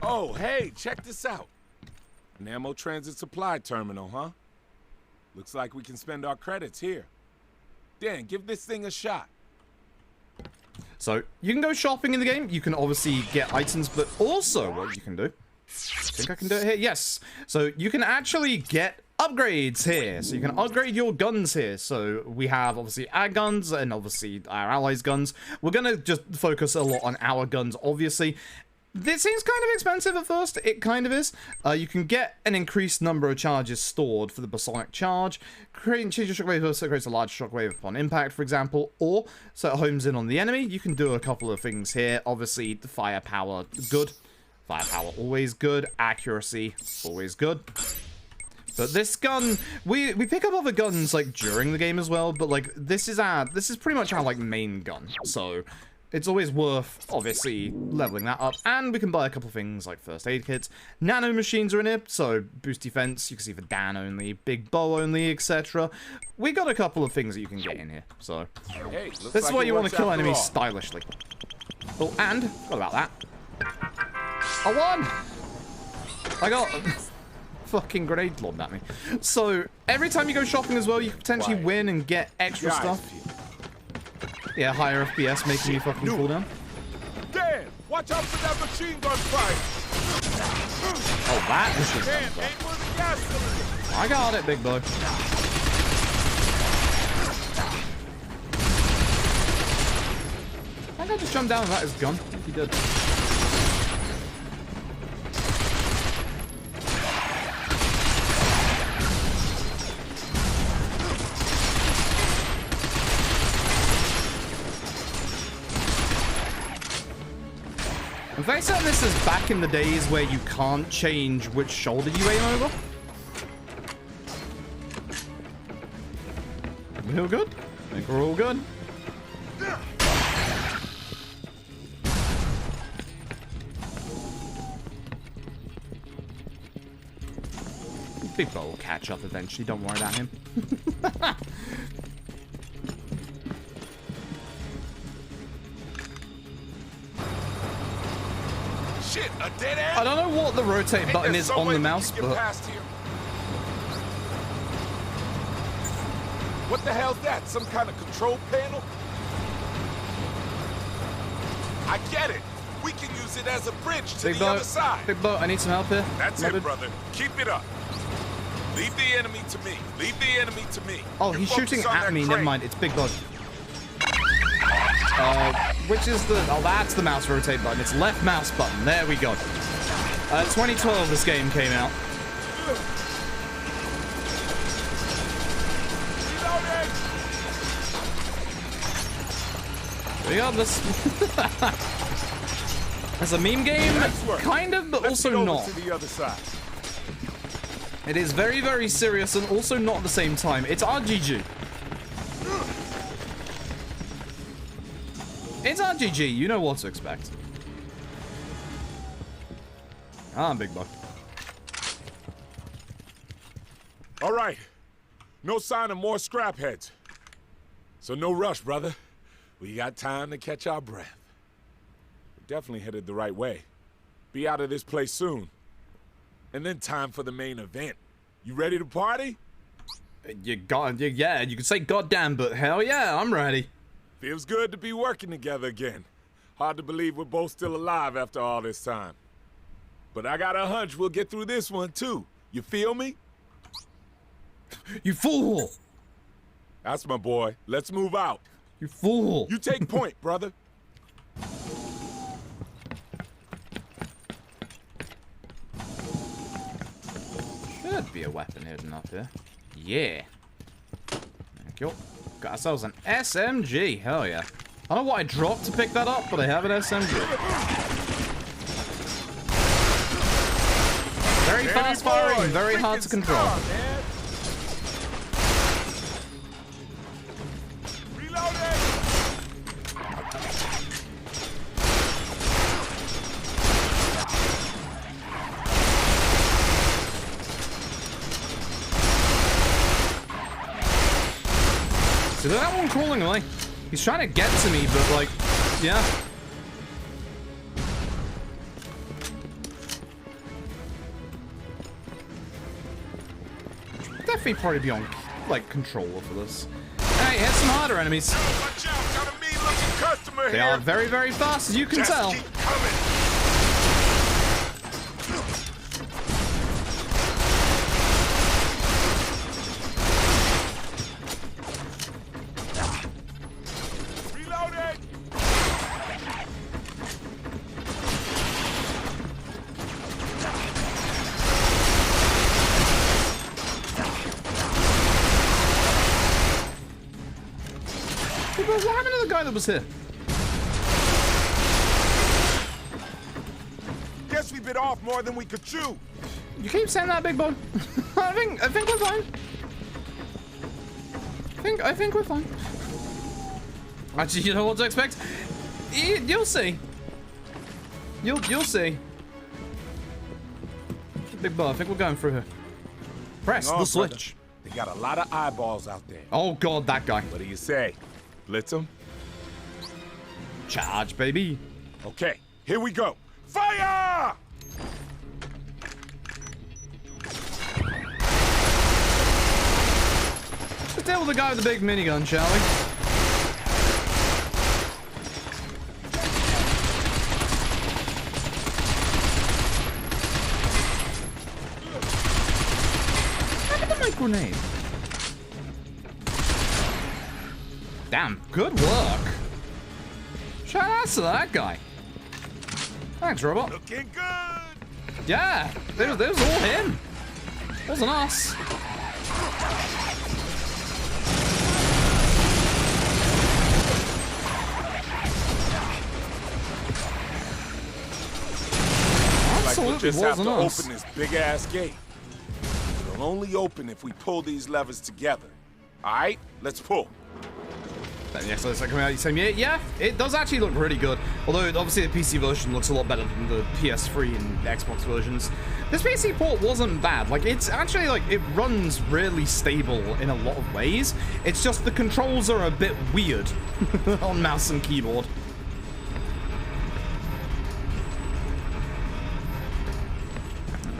[SPEAKER 4] Oh, hey, check this out. An ammo transit supply terminal, huh? Looks like we can spend our credits here. Dan, give this thing a shot.
[SPEAKER 1] So, you can go shopping in the game. You can obviously get items, but also what you can do. I think I can do it here. Yes. So, you can actually get upgrades here. So, you can upgrade your guns here. So, we have obviously our guns and obviously our allies' guns. We're going to just focus a lot on our guns, obviously. This seems kind of expensive at first. It kind of is. You can get an increased number of charges stored for the basonic charge. Change your shockwave so it creates a large shockwave upon impact, for example. Or, so it homes in on the enemy. You can do a couple of things here. Obviously, the firepower, good. Firepower, always good. Accuracy, always good. But this gun, we pick up other guns, like, during the game as well. But, like, this is pretty much our, like, main gun. So it's always worth, obviously, leveling that up. And we can buy a couple things like first aid kits. Nano machines are in it, so boost defense. You can see for Dan only, Big Bo only, etc. We got a couple of things that you can get in here. So
[SPEAKER 4] Hey,
[SPEAKER 1] this is why you want to kill enemies stylishly. Oh, and, what about that? I won! I got fucking grenade lobbed at me. So every time you go shopping as well, you can potentially win and get extra stuff. Yeah, higher FPS making you fucking cool down.
[SPEAKER 4] Dan, watch out for that machine gun fire.
[SPEAKER 1] Oh, that machine gun
[SPEAKER 4] Dan,
[SPEAKER 1] fire.
[SPEAKER 4] aim for the gas cylinder.
[SPEAKER 1] I got it, Big Bo. I think I just jumped down and that is gun. He did. I'm very certain this is back in the days where you can't change which shoulder you aim over. We all good? I think we're all good. Big Bo will catch up eventually, don't worry about him.
[SPEAKER 4] Shit, a dead end?
[SPEAKER 1] I don't know what the rotate button is on the mouse, but
[SPEAKER 4] what the hell's that? Some kind of control panel? I get it. We can use it as a bridge to the other side.
[SPEAKER 1] Big Bo, I need some help here.
[SPEAKER 4] That's it, brother. Keep it up. Leave the enemy to me. Leave the enemy to me.
[SPEAKER 1] Oh, he's shooting at me. Never mind. It's Big Bo. Which is the... Oh, that's the mouse rotate button. It's left mouse button. There we go. 2012 this game came out. Regardless. It's a meme game, kind of, but also not.
[SPEAKER 4] To the other side.
[SPEAKER 1] It is very, very serious and also not at the same time. It's RGG. GG, you know what to expect. Ah, big boy.
[SPEAKER 4] All right. No sign of more scrap heads. So no rush, brother. We got time to catch our breath. We're definitely headed the right way. Be out of this place soon. And then time for the main event. You ready to party?
[SPEAKER 1] Yeah, you can say goddamn, but hell yeah, I'm ready.
[SPEAKER 4] Feels good to be working together again. Hard to believe we're both still alive after all this time. But I got a hunch we'll get through this one too. You feel me?
[SPEAKER 1] You fool!
[SPEAKER 4] That's my boy. Let's move out.
[SPEAKER 1] You fool!
[SPEAKER 4] You take point, brother.
[SPEAKER 1] Should be a weapon hidden up here. Yeah. Thank you. Got ourselves an SMG. Hell yeah. I don't know what I dropped to pick that up, but I have an SMG. Very fast firing, very hard to control. So that one crawling away. He's trying to get to me, but like, yeah. Definitely probably be on like controller for this. Hey, here's some harder enemies.
[SPEAKER 4] Watch out, got a mean-looking customer
[SPEAKER 1] They
[SPEAKER 4] here.
[SPEAKER 1] are very, very fast, as you can tell.
[SPEAKER 4] Keep coming.
[SPEAKER 1] What happened to the guy that was here?
[SPEAKER 4] Guess we bit off more than we could chew.
[SPEAKER 1] You keep saying that, big boy. I think we're fine. I think we're fine. Actually, you know what to expect? You'll see. You'll see. Big boy, I think we're going through here. Press the switch.
[SPEAKER 4] They got a lot of eyeballs out there.
[SPEAKER 1] Oh god, that guy.
[SPEAKER 4] What do you say? Blitz them?
[SPEAKER 1] Charge, baby.
[SPEAKER 4] Okay, here we go. Fire!
[SPEAKER 1] Let's deal with the guy with the big minigun, shall we? What happened to my grenade? Damn, good work. Shout out to that guy. Thanks, robot.
[SPEAKER 4] Looking good.
[SPEAKER 1] Yeah, it was all him. It wasn't us.
[SPEAKER 4] We'll
[SPEAKER 1] Absolutely
[SPEAKER 4] just have to
[SPEAKER 1] wasn't us.
[SPEAKER 4] open this big-ass gate. It'll only open if we pull these levers together. All right, let's pull.
[SPEAKER 1] Yes, looks like coming out the same year. Yeah, it does actually look really good. Although, obviously, the PC version looks a lot better than the PS3 and Xbox versions. This PC port wasn't bad. Like, it's actually, like, it runs really stable in a lot of ways. It's just the controls are a bit weird on mouse and keyboard.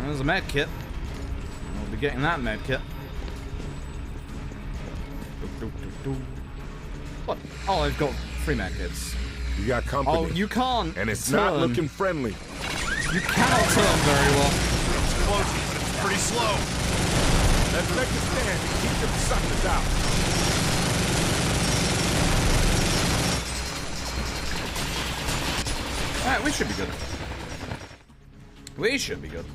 [SPEAKER 1] There's a med kit. We'll be getting that med kit. What? Oh, I've got 3 med kits.
[SPEAKER 4] You got company.
[SPEAKER 1] Oh, you can't
[SPEAKER 4] And it's
[SPEAKER 1] turn.
[SPEAKER 4] not looking friendly.
[SPEAKER 1] You cannot turn very well.
[SPEAKER 5] It's close, but it's pretty slow.
[SPEAKER 4] Let's make a stand and keep them suckers out.
[SPEAKER 1] Alright, we should be good. We should be good.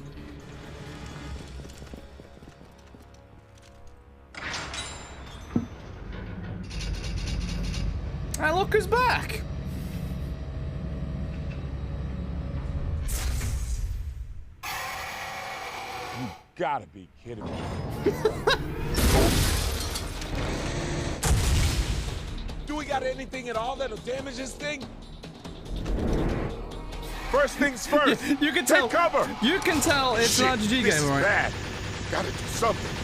[SPEAKER 1] Hey, look who's back!
[SPEAKER 4] You gotta be kidding me. Do we got anything at all that'll damage this thing? First things first.
[SPEAKER 1] You can tell.
[SPEAKER 4] Take cover.
[SPEAKER 1] You can tell it's
[SPEAKER 4] Shit,
[SPEAKER 1] an RPG
[SPEAKER 4] this
[SPEAKER 1] game,
[SPEAKER 4] is
[SPEAKER 1] right?
[SPEAKER 4] bad. Gotta do something.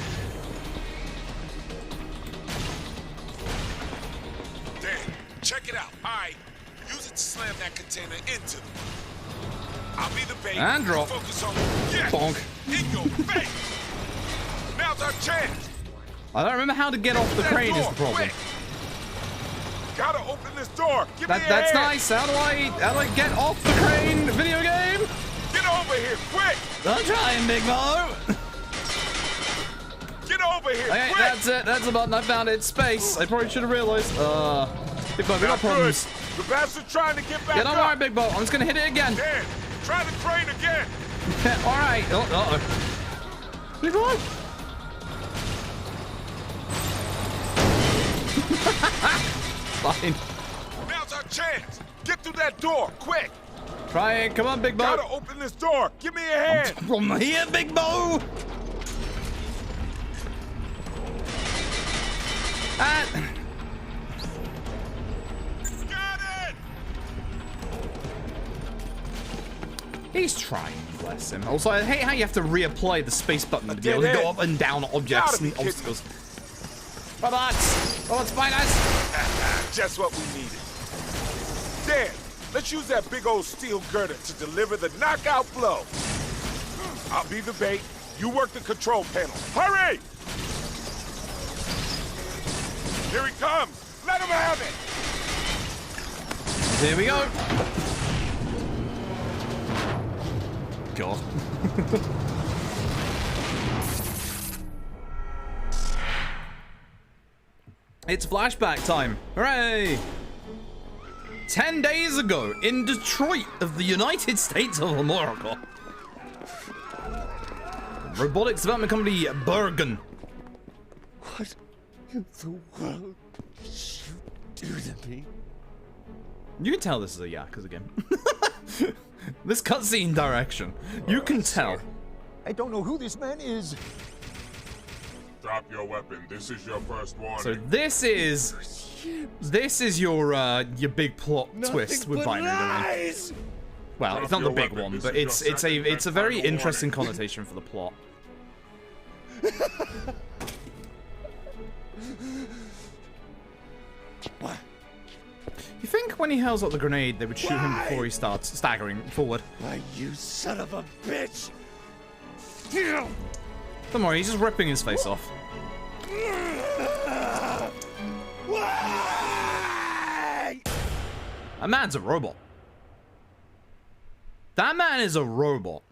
[SPEAKER 4] Dan, check it out. All right, use it to slam that container into them. I'll be the bait.
[SPEAKER 1] And drop.
[SPEAKER 4] Focus on yes.
[SPEAKER 1] Bonk.
[SPEAKER 4] In your face. Now's our chance.
[SPEAKER 1] I don't remember how to get off the crane is the problem.
[SPEAKER 4] Quick. Gotta open this door. Give me a
[SPEAKER 1] That's
[SPEAKER 4] hand.
[SPEAKER 1] nice. How do I get off the crane? Video game?
[SPEAKER 4] Get over here, quick.
[SPEAKER 1] I'm trying, Big Mo.
[SPEAKER 4] Get over here,
[SPEAKER 1] Okay,
[SPEAKER 4] quick.
[SPEAKER 1] that's it. That's the button. I found it. Space. I probably should have realized. Big Bo, we got
[SPEAKER 4] Not
[SPEAKER 1] problems.
[SPEAKER 4] good. The bastard's trying to get back
[SPEAKER 1] Yeah, don't
[SPEAKER 4] up.
[SPEAKER 1] worry, Big Bo. I'm just gonna hit it again.
[SPEAKER 4] Dan, try the crane again.
[SPEAKER 1] All right. Uh-oh. Big Bo. Fine.
[SPEAKER 4] Now's our chance. Get through that door, quick.
[SPEAKER 1] Try it. Come on, Big Bo.
[SPEAKER 4] Gotta open this door. Give me a hand.
[SPEAKER 1] From here, Big Bo.
[SPEAKER 4] Got it.
[SPEAKER 1] He's trying, bless him. Also, I hate how you have to reapply the space button to be able to go up and down objects
[SPEAKER 4] Gotta be
[SPEAKER 1] and
[SPEAKER 4] kidding
[SPEAKER 1] obstacles. Robots! Robots, find us!
[SPEAKER 4] Just what we needed. Dan, let's use that big old steel girder to deliver the knockout blow. I'll be the bait. You work the control panel. Hurry! Here he comes. Let him have it.
[SPEAKER 1] Here we go. God. It's flashback time. Hooray! 10 days ago in Detroit of the United States of America. Robotics development company Bergen.
[SPEAKER 5] What in the world did you do to me?
[SPEAKER 1] You can tell this is a Yakuza game. This cutscene direction. You can tell.
[SPEAKER 5] I don't know who this man is.
[SPEAKER 4] Drop your weapon. This is your first warning.
[SPEAKER 1] So this is your big plot twist with binary domain. Well, it's not the big one, but it's a very interesting connotation for the plot.
[SPEAKER 5] What?
[SPEAKER 1] You think when he hurls up the grenade, they would shoot him before he starts staggering forward?
[SPEAKER 5] Why, you son of a bitch!
[SPEAKER 1] Don't worry, he's just ripping his face off.
[SPEAKER 5] Why?
[SPEAKER 1] That man's a robot. That man is a robot.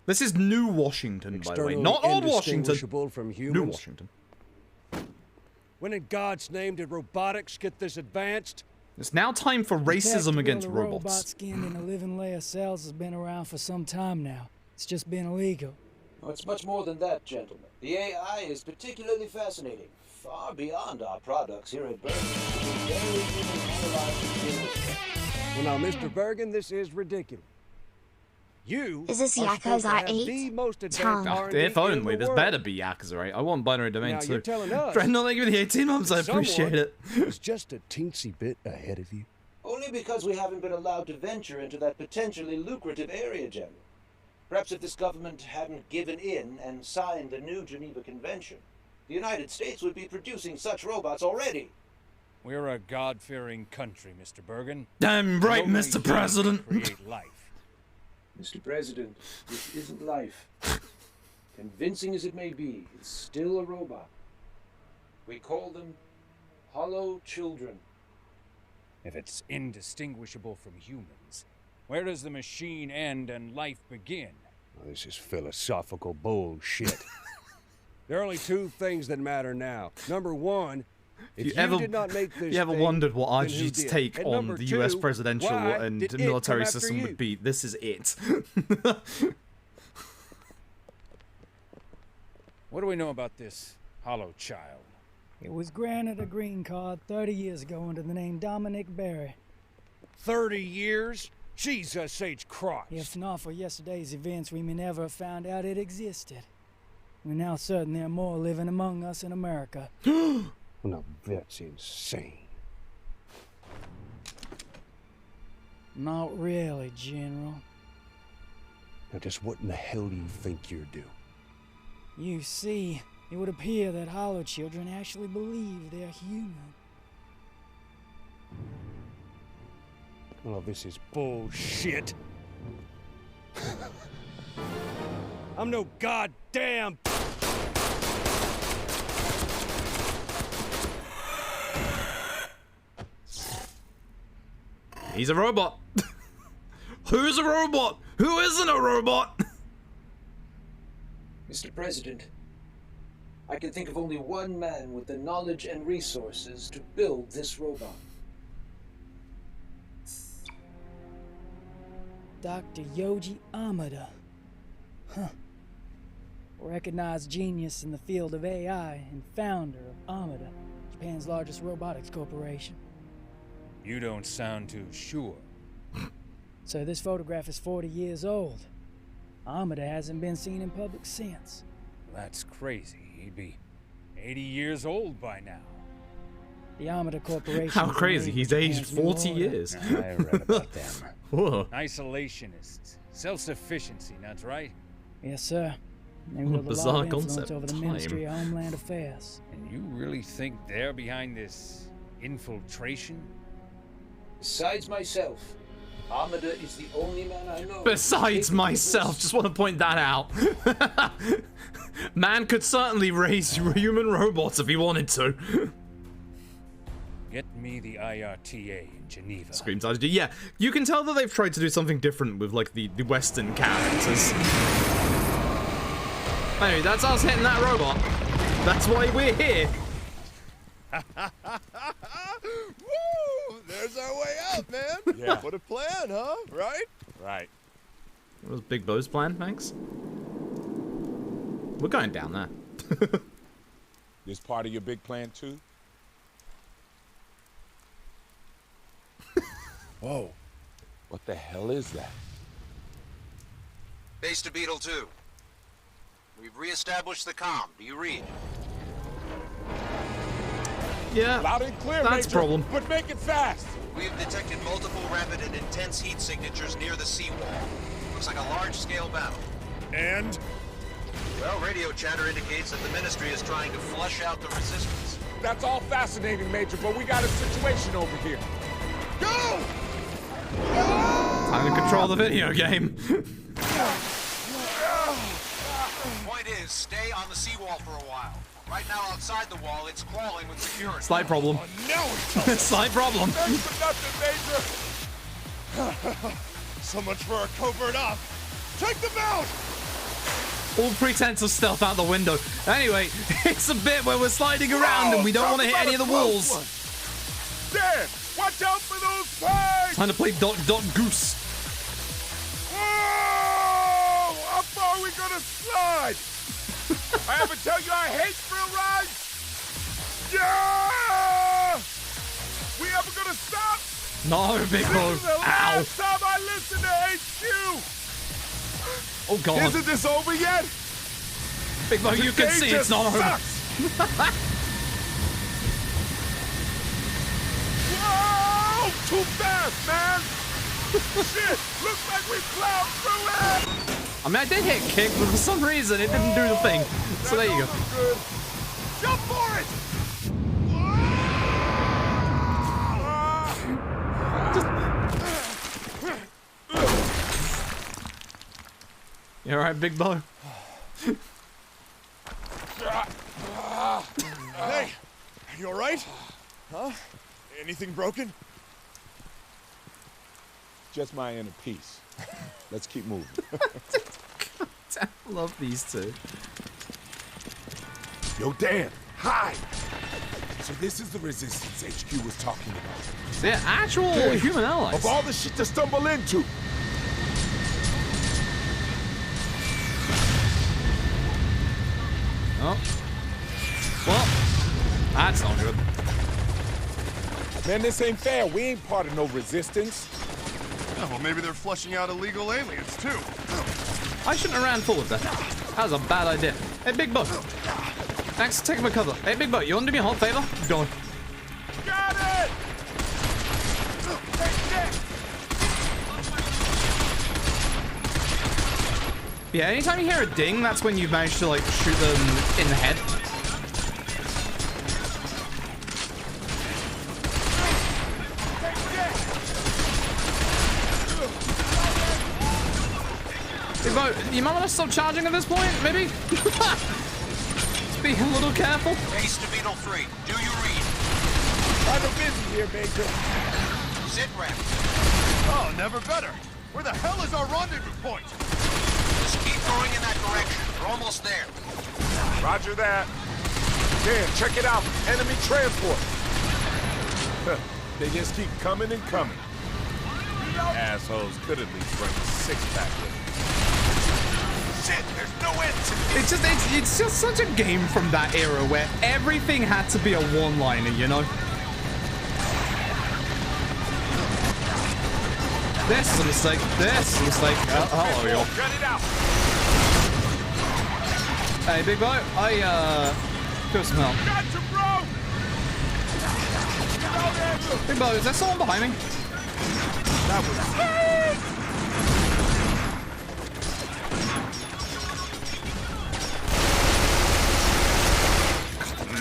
[SPEAKER 1] This is New Washington, by the way. Not Old Washington.
[SPEAKER 8] From
[SPEAKER 1] New
[SPEAKER 8] humans.
[SPEAKER 1] Washington.
[SPEAKER 8] When in God's name did robotics get this advanced?
[SPEAKER 1] It's now time for racism against robots.
[SPEAKER 9] Robot skinned in a living layer of cells has been around for some time now. It's just been illegal.
[SPEAKER 10] Oh, it's much more than that, gentlemen. The AI is particularly fascinating, far beyond our products here at Bergen.
[SPEAKER 8] Well, now, Mr. Bergen, this is ridiculous. You
[SPEAKER 3] Is this
[SPEAKER 8] are supposed to
[SPEAKER 3] Yakuza
[SPEAKER 8] have
[SPEAKER 3] 8?
[SPEAKER 8] the most advanced
[SPEAKER 3] Tom.
[SPEAKER 8] R&D
[SPEAKER 1] If
[SPEAKER 8] in
[SPEAKER 1] only.
[SPEAKER 8] the
[SPEAKER 1] There's
[SPEAKER 8] world.
[SPEAKER 1] better be Yakuza, right? I want binary domain
[SPEAKER 8] Now,
[SPEAKER 1] too.
[SPEAKER 8] you're telling us
[SPEAKER 1] Friend, not give me the 18 months, I appreciate it.
[SPEAKER 8] It's just a teensy bit ahead of you.
[SPEAKER 10] Only because we haven't been allowed to venture into that potentially lucrative area, General. Perhaps if this government hadn't given in and signed the new Geneva Convention, the United States would be producing such robots already.
[SPEAKER 11] We're a God-fearing country, Mr. Bergen.
[SPEAKER 1] Damn right,
[SPEAKER 11] Only
[SPEAKER 1] Mr.
[SPEAKER 11] you
[SPEAKER 1] President.
[SPEAKER 11] Create life.
[SPEAKER 10] Mr. President, this isn't life. Convincing as it may be, it's still a robot. We call them hollow children.
[SPEAKER 11] If it's indistinguishable from humans, where does the machine end and life begin?
[SPEAKER 8] Well, this is philosophical bullshit. There are only two things that matter now. Number one, if you
[SPEAKER 1] ever,
[SPEAKER 8] did not make this
[SPEAKER 1] you ever
[SPEAKER 8] thing,
[SPEAKER 1] wondered what
[SPEAKER 8] then who
[SPEAKER 1] RG's
[SPEAKER 8] did?
[SPEAKER 1] take
[SPEAKER 8] And
[SPEAKER 1] on
[SPEAKER 8] number
[SPEAKER 1] the
[SPEAKER 8] two,
[SPEAKER 1] US presidential
[SPEAKER 8] why
[SPEAKER 1] and
[SPEAKER 8] did it
[SPEAKER 1] military
[SPEAKER 8] come after
[SPEAKER 1] system
[SPEAKER 8] you?
[SPEAKER 1] would be? This is it.
[SPEAKER 11] What do we know about this hollow child?
[SPEAKER 9] It was granted a green card 30 years ago under the name Dominic Berry.
[SPEAKER 8] 30 years? Jesus H. Christ.
[SPEAKER 9] If not for yesterday's events, we may never have found out it existed. We're now certain there are more living among us in America.
[SPEAKER 8] Well, now, that's insane.
[SPEAKER 9] Not really, General.
[SPEAKER 8] Now just what in the hell do you think you're doing?
[SPEAKER 9] You see, it would appear that Hollow children actually believe they're human.
[SPEAKER 8] Oh, this is bullshit. I'm no goddamn...
[SPEAKER 1] He's a robot. Who's a robot? Who isn't a robot?
[SPEAKER 10] Mr. President, I can think of only one man with the knowledge and resources to build this robot.
[SPEAKER 9] Dr. Yoji Amada. Huh. Recognized genius in the field of AI and founder of Amada, Japan's largest robotics corporation.
[SPEAKER 11] You don't sound too sure.
[SPEAKER 9] So this photograph is 40 years old. Amada hasn't been seen in public since.
[SPEAKER 11] That's crazy. He'd be 80 years old by now.
[SPEAKER 9] The Amada Corporation...
[SPEAKER 1] How crazy, he's aged 40 years.
[SPEAKER 11] I read about them.
[SPEAKER 1] Whoa.
[SPEAKER 11] Isolationists. Self-sufficiency, that's right?
[SPEAKER 9] Yes, sir. They
[SPEAKER 1] What a
[SPEAKER 9] wield a
[SPEAKER 1] bizarre
[SPEAKER 9] lot of influence
[SPEAKER 1] concept.
[SPEAKER 9] over the
[SPEAKER 1] Time.
[SPEAKER 9] Ministry of Homeland Affairs.
[SPEAKER 11] And you really think they're behind this infiltration?
[SPEAKER 10] Besides myself, Amada is the only man I know.
[SPEAKER 1] Besides myself, just want to point that out. Man could certainly raise human robots if he wanted to.
[SPEAKER 11] Get me the IRTA in Geneva.
[SPEAKER 1] Screams IRTA. Yeah, you can tell that they've tried to do something different with like the Western characters. Anyway, that's us hitting that robot. That's why we're here.
[SPEAKER 5] Woo! There's our way out, man.
[SPEAKER 7] Yeah.
[SPEAKER 5] What a plan, huh? Right?
[SPEAKER 7] Right.
[SPEAKER 1] What was Big Bo's plan, thanks? We're going down there.
[SPEAKER 4] This part of your big plan too?
[SPEAKER 7] Whoa.
[SPEAKER 4] What the hell is that?
[SPEAKER 6] Base to Beetle 2. We've reestablished the comm. Do you read?
[SPEAKER 1] Yeah,
[SPEAKER 4] Loud and clear,
[SPEAKER 1] that's a
[SPEAKER 4] Major,
[SPEAKER 1] problem.
[SPEAKER 4] but make it fast.
[SPEAKER 6] We've detected multiple rapid and intense heat signatures near the seawall. Looks like a large-scale battle.
[SPEAKER 5] And?
[SPEAKER 6] Well, radio chatter indicates that the Ministry is trying to flush out the resistance.
[SPEAKER 4] That's all fascinating, Major, but we got a situation over here.
[SPEAKER 5] Go!
[SPEAKER 1] Time to control the video game.
[SPEAKER 6] Point is, stay on the seawall for a while. Right now, outside the wall, it's crawling with security.
[SPEAKER 1] Slight problem. Slight problem.
[SPEAKER 4] Thanks for nothing, Major.
[SPEAKER 5] So much for our covert op. Take them out!
[SPEAKER 1] All pretense of stealth out the window. Anyway, it's a bit where we're sliding around and we don't want to hit any of the walls.
[SPEAKER 4] Dan, watch out for those pigs!
[SPEAKER 1] Time to play Dot Goose.
[SPEAKER 4] Whoa! How far are we gonna slide? I ever tell you I hate thrill rides? Yeah! We ever gonna stop?
[SPEAKER 1] No, Big Bo.
[SPEAKER 4] This is the
[SPEAKER 1] Ow.
[SPEAKER 4] last time I listen to HQ!
[SPEAKER 1] Oh, God.
[SPEAKER 4] Isn't this over yet?
[SPEAKER 1] Big Bo, you can see it's not over.
[SPEAKER 4] Whoa! Too fast, man! Shit! Looks like we plowed through it!
[SPEAKER 1] I mean, I did hit kick, but for some reason it didn't do the thing. So there you go.
[SPEAKER 4] Good. Jump for it!
[SPEAKER 1] You alright, Big Bo?
[SPEAKER 5] Hey, you alright? Huh? Anything broken?
[SPEAKER 4] Just my inner peace. Let's keep moving.
[SPEAKER 1] I love these two.
[SPEAKER 4] Yo, Dan, hide! So this is the resistance HQ was talking about.
[SPEAKER 1] They're actual human allies.
[SPEAKER 4] Of all the shit to stumble into.
[SPEAKER 1] Oh. Well, that's not good.
[SPEAKER 4] Man, this ain't fair. We ain't part of no resistance.
[SPEAKER 5] Yeah, well, maybe they're flushing out illegal aliens, too.
[SPEAKER 1] I shouldn't have ran forward there. That was a bad idea. Hey, Big Bo. Thanks for taking my cover. Hey, Big Bo, you want to do me a hot favor? Keep going.
[SPEAKER 4] Got it! Take that!
[SPEAKER 1] Yeah, anytime you hear a ding, that's when you've managed to, like, shoot them in the head. You might want to stop charging at this point, maybe? Just be a little careful.
[SPEAKER 6] Base to Beetle 3. Do you read?
[SPEAKER 5] I'm busy here, Major.
[SPEAKER 6] Sit rep.
[SPEAKER 12] Oh, never better. Where the hell is our rendezvous point?
[SPEAKER 6] Just keep going in that direction. We're almost there.
[SPEAKER 4] Roger that. Dan, check it out. Enemy transport. They just keep coming and coming. Assholes could at least bring a six-pack with them.
[SPEAKER 12] Shit, there's no end to
[SPEAKER 1] It's just such a game from that era where everything had to be a one-liner, you know? This is a mistake. This is a mistake. Hello, y'all.
[SPEAKER 4] Cut it out.
[SPEAKER 1] Hey, big boy. Feel some help.
[SPEAKER 4] Gotcha, bro.
[SPEAKER 1] Big boy, is there someone behind me?
[SPEAKER 4] That was...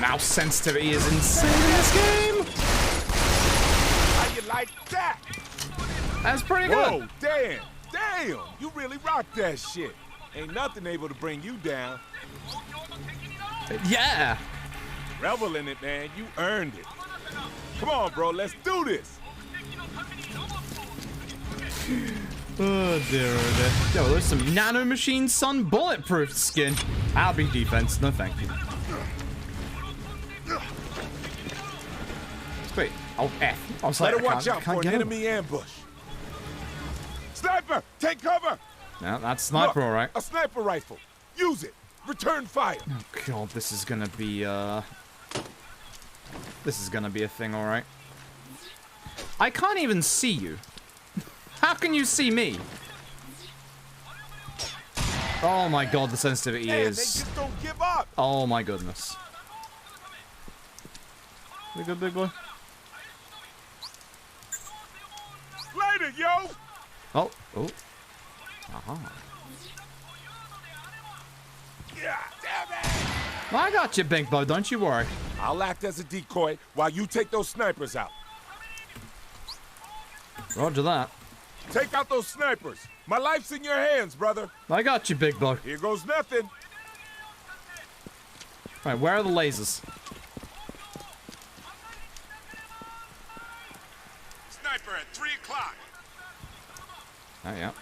[SPEAKER 1] Mouse sensitivity is insane in this game.
[SPEAKER 4] How you like that?
[SPEAKER 1] That's pretty good.
[SPEAKER 4] Whoa, damn, you really rocked that shit. Ain't nothing able to bring you down.
[SPEAKER 1] Yeah.
[SPEAKER 4] Revel in it, man. You earned it. Come on, bro. Let's do this.
[SPEAKER 1] Oh dear, oh dear. Yo, there's some nanomachine sun bulletproof skin. I'll be defense. No, thank you. Wait. Oh, F. I was like,
[SPEAKER 4] better watch out for an enemy ambush. Sniper, take cover.
[SPEAKER 1] No, that's sniper,
[SPEAKER 4] Look,
[SPEAKER 1] all right.
[SPEAKER 4] A sniper rifle. Use it. Return fire.
[SPEAKER 1] Oh god, this is gonna be this is gonna be a thing, all right. I can't even see you. How can you see me? Oh my god, the sensitivity
[SPEAKER 4] Man,
[SPEAKER 1] is.
[SPEAKER 4] they just don't give up.
[SPEAKER 1] Oh my goodness. We good, big boy?
[SPEAKER 4] Later, yo.
[SPEAKER 1] Oh, oh. Aha.
[SPEAKER 4] Yeah, damn it.
[SPEAKER 1] I got you, big boy. Don't you worry.
[SPEAKER 4] I'll act as a decoy while you take those snipers out.
[SPEAKER 1] Roger that.
[SPEAKER 4] Take out those snipers. My life's in your hands, brother.
[SPEAKER 1] I got you, big boy.
[SPEAKER 4] Here goes nothing.
[SPEAKER 1] Right, where are the lasers?
[SPEAKER 4] Sniper at 3 o'clock.
[SPEAKER 1] Oh, yeah.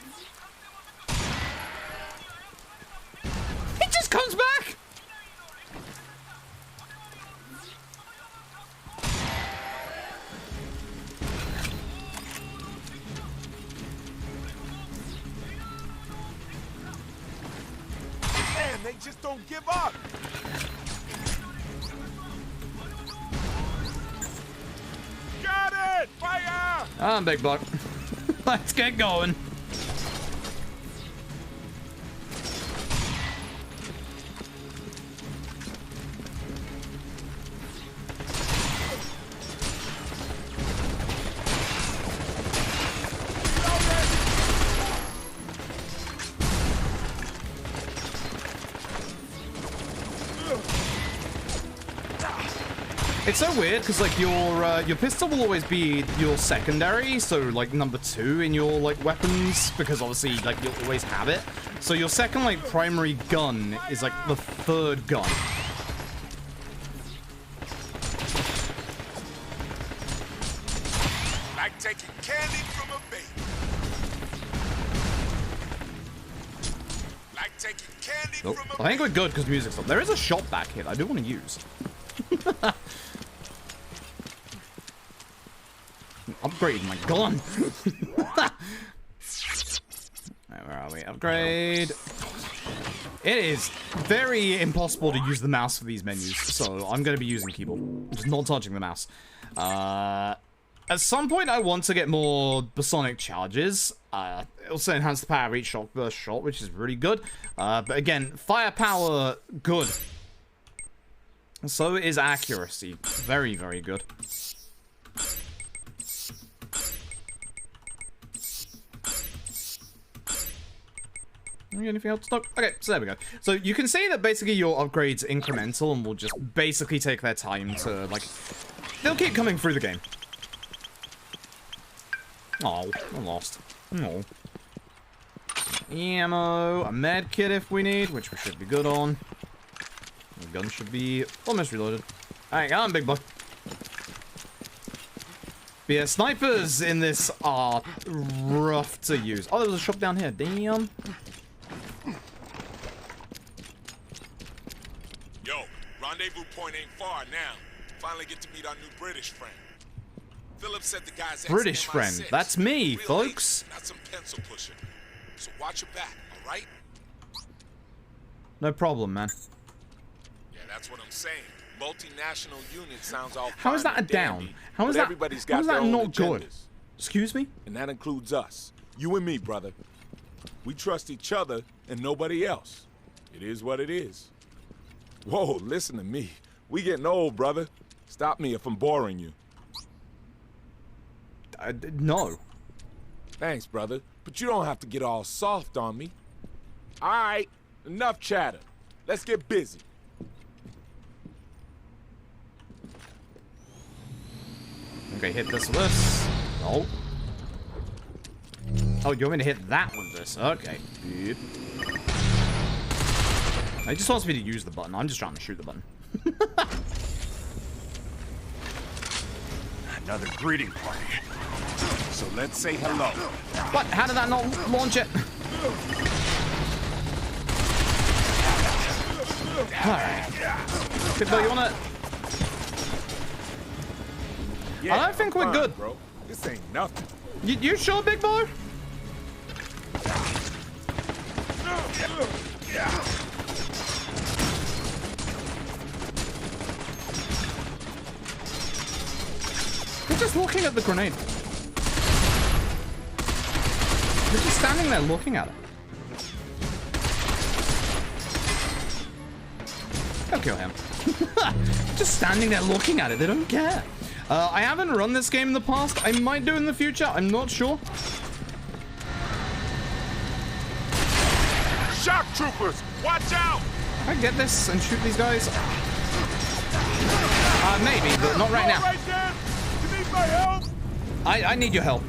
[SPEAKER 1] He just comes back!
[SPEAKER 4] Man, they just don't give up. Got it! Fire!
[SPEAKER 1] Ah, big buck. Let's get going. It's so weird because like your pistol will always be your secondary, so like number 2 in your like weapons, because obviously like you'll always have it. So your second like primary gun is like the 3rd gun.
[SPEAKER 4] Like taking candy from a baby. Like taking candy
[SPEAKER 1] Nope.
[SPEAKER 4] from a
[SPEAKER 1] I think we're good because music's up. There is a shot back here that I do want to use. Upgrading my gun. Right, where are we? Upgrade. It is very impossible to use the mouse for these menus, so I'm going to be using keyboard. I'm just not touching the mouse. At some point, I want to get more Basonic charges. It also enhance the power of each shot burst shot, which is really good. But again, firepower, good. So is accuracy. Very, very good. Anything else? Stock? Okay, so there we go. So you can see that basically your upgrades incremental and will just basically take their time to, like, they'll keep coming through the game. Oh, I lost. Oh. Ammo, a med kit if we need, which we should be good on. The gun should be almost reloaded. Alright, come on, big boy. But yeah, snipers in this are rough to use. Oh, there was a shop down here. Damn.
[SPEAKER 4] Yo, rendezvous point ain't far now. Finally get to meet our new British friend. Philip said the guy's
[SPEAKER 1] British friend. That's me, folks.
[SPEAKER 4] Not some pencil pusher. So watch your back, all right?
[SPEAKER 1] No problem, man.
[SPEAKER 4] Yeah, that's what I'm saying. Multinational unit sounds all
[SPEAKER 1] How is that a down? How is that?
[SPEAKER 4] Everybody's
[SPEAKER 1] How
[SPEAKER 4] got
[SPEAKER 1] is
[SPEAKER 4] their
[SPEAKER 1] that
[SPEAKER 4] own
[SPEAKER 1] not good?
[SPEAKER 4] agendas.
[SPEAKER 1] Excuse me?
[SPEAKER 4] And that includes us. You and me, brother. We trust each other and nobody else. It is what it is. Whoa, listen to me. We getting old, brother. Stop me if I'm boring you.
[SPEAKER 1] No.
[SPEAKER 4] Thanks, brother. But you don't have to get all soft on me. All right, enough chatter. Let's get busy.
[SPEAKER 1] Okay, hit this with this. No. Oh, you want me to hit that with this? Okay. Yep. He just wants me to use the button. I'm just trying to shoot the button.
[SPEAKER 12] Another greeting party. So let's say hello.
[SPEAKER 1] What? How did that not launch it? Alright. Big boy, you wanna...
[SPEAKER 4] Yeah,
[SPEAKER 1] I don't think we're
[SPEAKER 4] fine,
[SPEAKER 1] good.
[SPEAKER 4] Bro. This ain't nothing.
[SPEAKER 1] You sure, big boy? They're just looking at the grenade. They're just standing there looking at it. Don't kill him. Just standing there looking at it. They don't care. I haven't run this game in the past. I might do in the future. I'm not sure.
[SPEAKER 4] Shock troopers, watch out!
[SPEAKER 1] Can I get this and shoot these guys? Maybe, but not right now.
[SPEAKER 4] Right there. You need my help?
[SPEAKER 1] I need your help.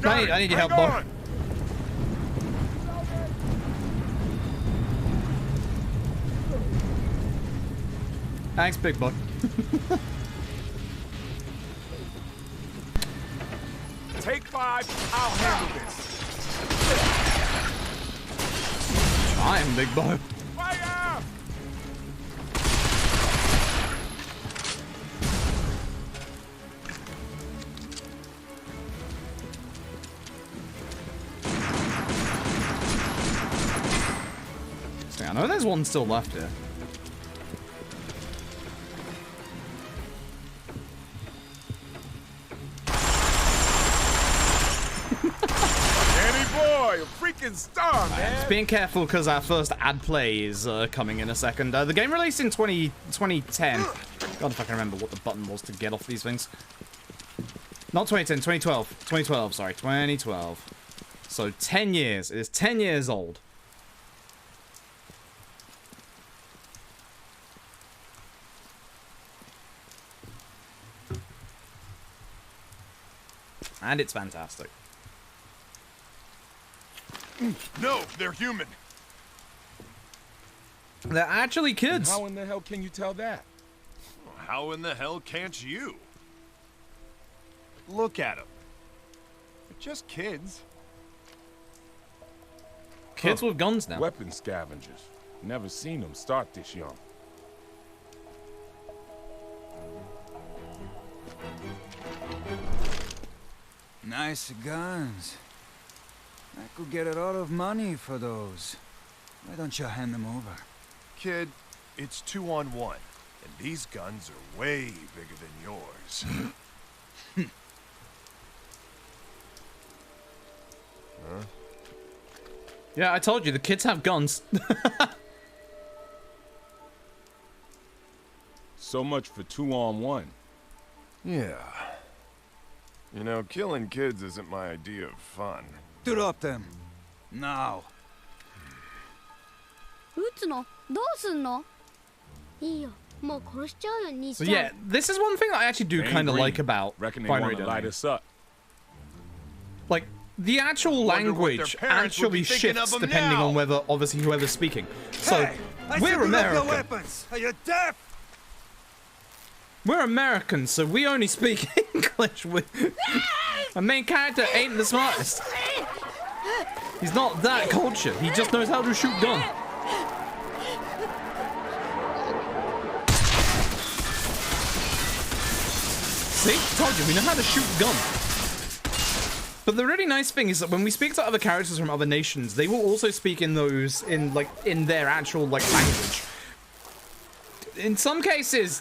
[SPEAKER 1] I need your help, boy. Thanks, big boy.
[SPEAKER 4] Take 5, I'll handle this.
[SPEAKER 1] I am big boy.
[SPEAKER 4] Fire!
[SPEAKER 1] See, I know there's one still left here.
[SPEAKER 4] Boy, a freaking star, man.
[SPEAKER 1] Just being careful because our first ad play is coming in a second. The game released in 2010. God, if I can remember what the button was to get off these things. Not 2010, 2012. 2012, sorry. 2012. So 10 years. It is 10 years old. And it's fantastic.
[SPEAKER 12] No, they're human.
[SPEAKER 1] They're actually kids.
[SPEAKER 4] How in the hell can you tell that?
[SPEAKER 12] How in the hell can't you? Look at them. They're just kids.
[SPEAKER 1] Kids with guns now.
[SPEAKER 4] Weapon scavengers. Never seen them start this young.
[SPEAKER 13] Nice guns. I could get a lot of money for those. Why don't you hand them over?
[SPEAKER 12] Kid, it's 2-on-1, and these guns are way bigger than yours.
[SPEAKER 4] Huh?
[SPEAKER 1] Yeah, I told you, the kids have guns.
[SPEAKER 4] So much for 2-on-1.
[SPEAKER 12] Yeah. You know, killing kids isn't my idea of fun.
[SPEAKER 13] Drop them. Now.
[SPEAKER 1] So yeah, this is one thing that I actually do kind of like about binary domain. Like, the actual language actually shifts depending on whether, obviously, whoever's speaking. So, we're American.
[SPEAKER 13] Are you deaf?
[SPEAKER 1] We're Americans, so we only speak English. Our main character ain't the smartest. He's not that cultured. He just knows how to shoot gun. See? Told you, we know how to shoot gun. But the really nice thing is that when we speak to other characters from other nations, they will also speak in those, in their actual, language. In some cases,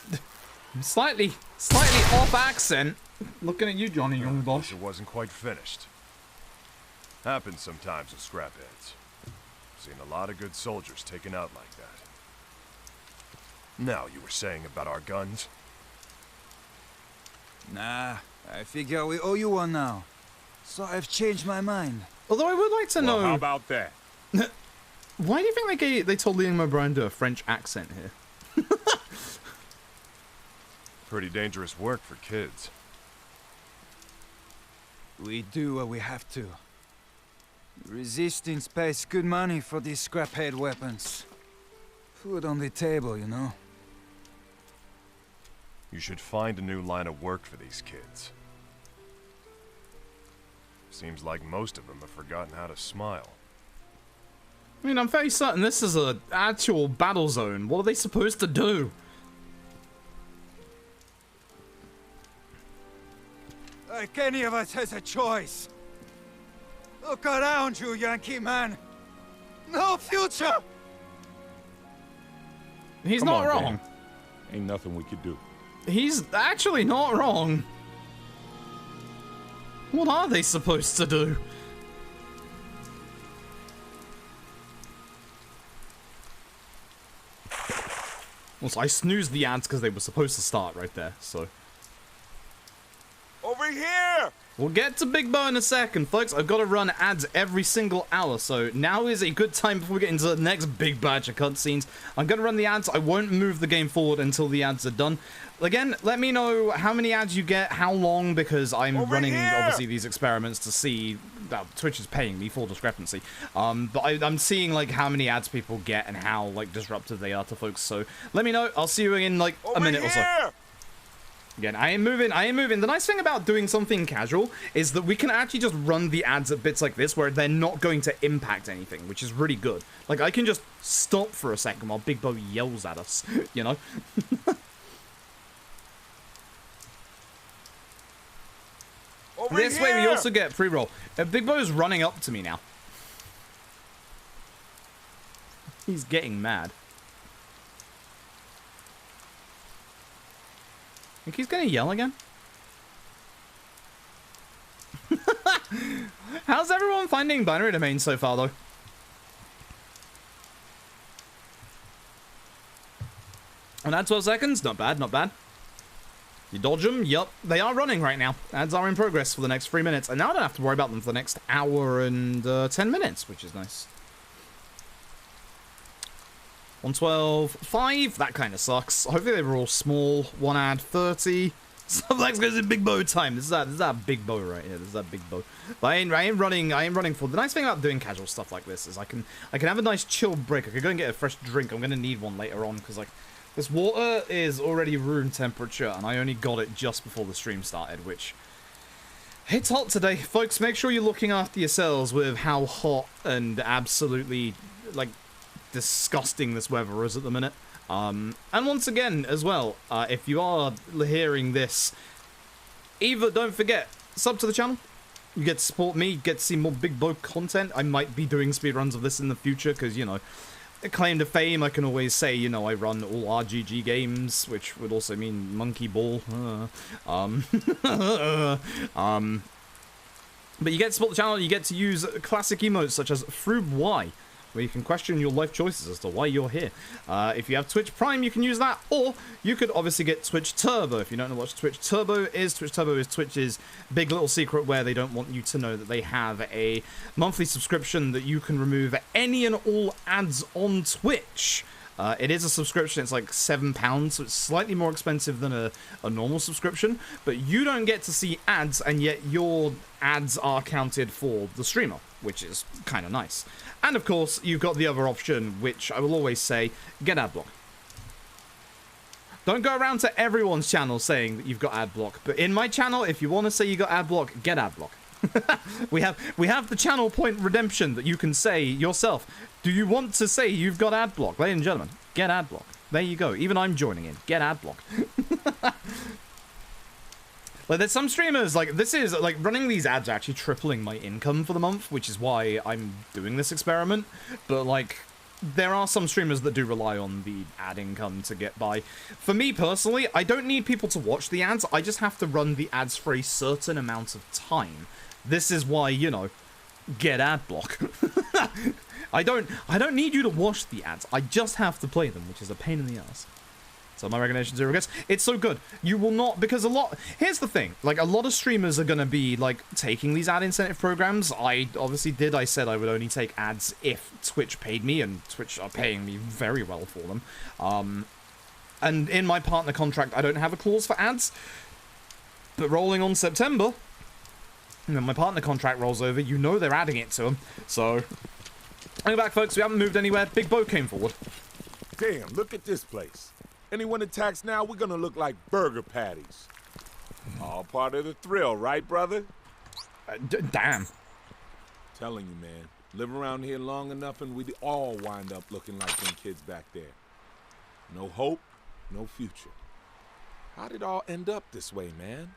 [SPEAKER 1] slightly off accent. Looking at you, Johnny, young boss.
[SPEAKER 12] It wasn't quite finished. Happens sometimes with scrapheads. Seen a lot of good soldiers taken out like that. Now, you were saying about our guns?
[SPEAKER 13] Nah, I figure we owe you one now. So I've changed my mind.
[SPEAKER 1] Although I would like to know...
[SPEAKER 12] how about that?
[SPEAKER 1] Why do you think they told Liam O'Brien to do a French accent here?
[SPEAKER 12] Pretty dangerous work for kids.
[SPEAKER 13] We do what we have to. Resistance pays good money for these scraphead weapons. Food on the table, you know.
[SPEAKER 12] You should find a new line of work for these kids. Seems like most of them have forgotten how to smile.
[SPEAKER 1] I mean, I'm fairly certain this is an actual battle zone. What are they supposed to do?
[SPEAKER 13] Like any of us has a choice. Look around you, Yankee man. No future.
[SPEAKER 1] He's not wrong.
[SPEAKER 14] Ain't nothing we could do.
[SPEAKER 1] He's actually not wrong. What are they supposed to do? Also, I snoozed the ads because they were supposed to start right there, so...
[SPEAKER 4] Over here!
[SPEAKER 1] We'll get to Big Bo in a second, folks. I've got to run ads every single hour, so now is a good time before we get into the next big batch of cutscenes. I'm going to run the ads. I won't move the game forward until the ads are done. Again, let me know how many ads you get, how long, because I'm running, obviously, these experiments to see... Twitch is paying me, full discrepancy. But I'm seeing, how many ads people get and how, disruptive they are to folks. So let me know. I'll see you in, a minute or so. Again, I am moving. The nice thing about doing something casual is that we can actually just run the ads at bits like this where they're not going to impact anything, which is really good. I can just stop for a second while Big Bo yells at us, you know? This way we also get pre-roll. Big Bo's running up to me now. He's getting mad. Think he's gonna yell again? How's everyone finding binary domain so far, though? And at 12 seconds, not bad, not bad. You dodge them? Yup, they are running right now. Ads are in progress for the next 3 minutes, and now I don't have to worry about them for the next hour and 10 minutes, which is nice. 112, 5, that kind of sucks. Hopefully they were all small. 1 ad, 30. Sometimes goes in Big Bo time. This is that Big Bo right here. This is that Big Bo. But I ain't running for. The nice thing about doing casual stuff like this is I can have a nice chill break. I could go and get a fresh drink. I'm gonna need one later on because this water is already room temperature and I only got it just before the stream started, which it's hot today, folks. Make sure you're looking after yourselves with how hot and absolutely disgusting this weather is at the minute. And once again as well, if you are hearing this, either don't forget, sub to the channel. You get to support me, get to see more Big Bo content. I might be doing speedruns of this in the future because, you know, claim to fame, I can always say, you know, I run all RGG games, which would also mean Monkey Ball. But you get to support the channel, you get to use classic emotes such as Froob Y, where you can question your life choices as to why you're here. If you have Twitch Prime, you can use that, or you could obviously get Twitch Turbo. If you don't know what Twitch Turbo is Twitch's big little secret where they don't want you to know that they have a monthly subscription that you can remove any and all ads on Twitch. It is a subscription. It's like £7, so it's slightly more expensive than a normal subscription, but you don't get to see ads, and yet your ads are counted for the streamer, which is kind of nice. And of course, you've got the other option, which I will always say, get ad block. Don't go around to everyone's channel saying that you've got ad block, but in my channel, if you want to say you got ad block, get ad block. we have the channel point redemption that you can say yourself. Do you want to say you've got ad block? Ladies and gentlemen, get ad block. There you go. Even I'm joining in. Get ad block. Like, there's some streamers, like, this is, like, running these ads are actually tripling my income for the month, which is why I'm doing this experiment. But, like, there are some streamers that do rely on the ad income to get by. For me, personally, I don't need people to watch the ads. I just have to run the ads for a certain amount of time. This is why, you know, get ad block. I don't need you to watch the ads. I just have to play them, which is a pain in the ass. So my recommendation, zero guess. It's so good. You will not, because here's the thing, like, a lot of streamers are going to be, like, taking these ad incentive programs. I obviously did. I said I would only take ads if Twitch paid me, and Twitch are paying me very well for them. And in my partner contract, I don't have a clause for ads. But rolling on September, and then my partner contract rolls over, you know they're adding it to them. So, hang back, folks. We haven't moved anywhere. Big Bo came forward.
[SPEAKER 4] Damn, look at this place. Anyone attacks now, we're gonna look like burger patties. All part of the thrill, right, brother?
[SPEAKER 1] Damn.
[SPEAKER 4] Telling you, man. Live around here long enough and we'd all wind up looking like them kids back there. No hope, no future. How'd it all end up this way, man?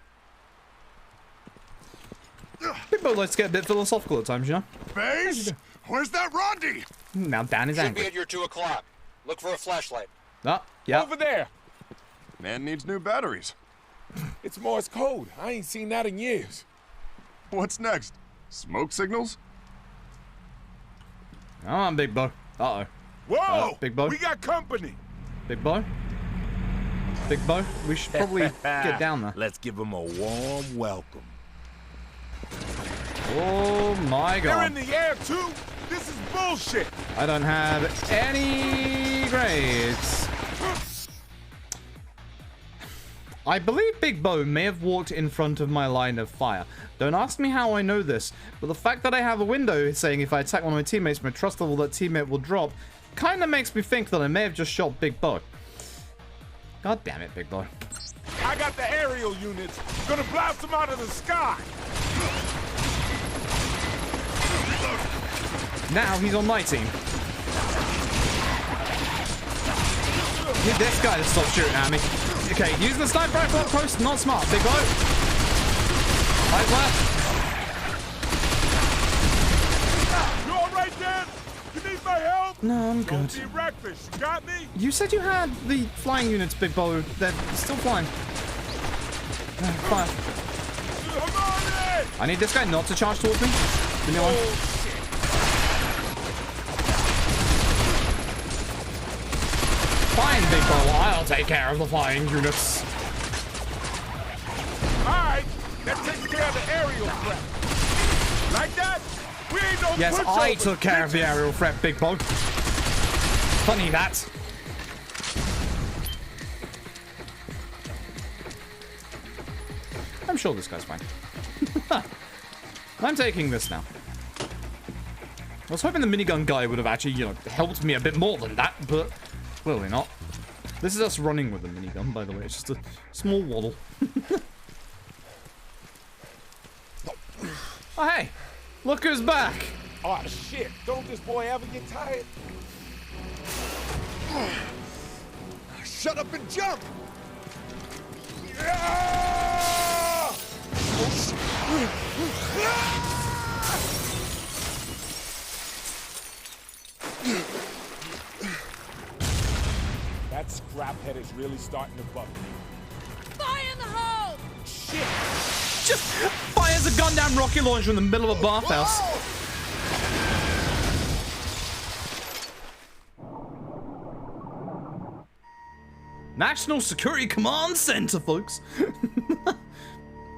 [SPEAKER 1] Big Bo likes to get a bit philosophical at times, you know?
[SPEAKER 15] Base? Where's that Rondi?
[SPEAKER 1] Now Dan is
[SPEAKER 6] Should
[SPEAKER 1] angry.
[SPEAKER 6] be at your 2 o'clock. Look for a flashlight.
[SPEAKER 1] Oh, yeah.
[SPEAKER 4] Over there.
[SPEAKER 12] Man needs new batteries.
[SPEAKER 4] It's Morse code. I ain't seen that in years.
[SPEAKER 12] What's next? Smoke signals?
[SPEAKER 1] Come on, Big Bo. Uh-oh.
[SPEAKER 4] Whoa!
[SPEAKER 1] Big Bo.
[SPEAKER 4] We got company.
[SPEAKER 1] Big Bo. Big Bo. We should probably get down there.
[SPEAKER 4] Let's give them a warm welcome.
[SPEAKER 1] Oh my God.
[SPEAKER 4] They're in the air too. This is bullshit.
[SPEAKER 1] I don't have any grades. I believe Big Bo may have walked in front of my line of fire. Don't ask me how I know this, but the fact that I have a window saying if I attack one of my teammates, my trust level that teammate will drop, kind of makes me think that I may have just shot Big Bo. God damn it, Big Bo.
[SPEAKER 4] I got the aerial units. Gonna blast them out of the sky.
[SPEAKER 1] Now he's on my team. Need this guy to stop shooting at me. Okay, using the sniper rifle up close, not smart. Big Bo. Right left.
[SPEAKER 4] You all right, Dan? You need my help?
[SPEAKER 1] No, I'm good.
[SPEAKER 4] Don't be reckless. You got me?
[SPEAKER 1] You said you had the flying units, Big Bo. They're still flying. Fire. I need this guy not to charge towards me. Give me one. Fine, Big Bo. I'll take care of the flying units.
[SPEAKER 4] Alright, that takes care of the aerial threat. Like that? We ain't no
[SPEAKER 1] Yes,
[SPEAKER 4] pushover.
[SPEAKER 1] I took care of the aerial threat, Big Bo. Funny that. I'm sure this guy's fine. I'm taking this now. I was hoping the minigun guy would have actually, you know, helped me a bit more than that, but clearly not. This is us running with the minigun, by the way. It's just a small waddle. Oh, hey! Look who's back!
[SPEAKER 4] Oh, shit. Don't this boy ever get tired?
[SPEAKER 15] Shut up and jump!
[SPEAKER 4] That scraphead is really starting to bug me.
[SPEAKER 16] Fire in the hole!
[SPEAKER 4] Shit!
[SPEAKER 1] Just fires a gun down rocket launcher in the middle of a bathhouse. National Security Command Center, folks.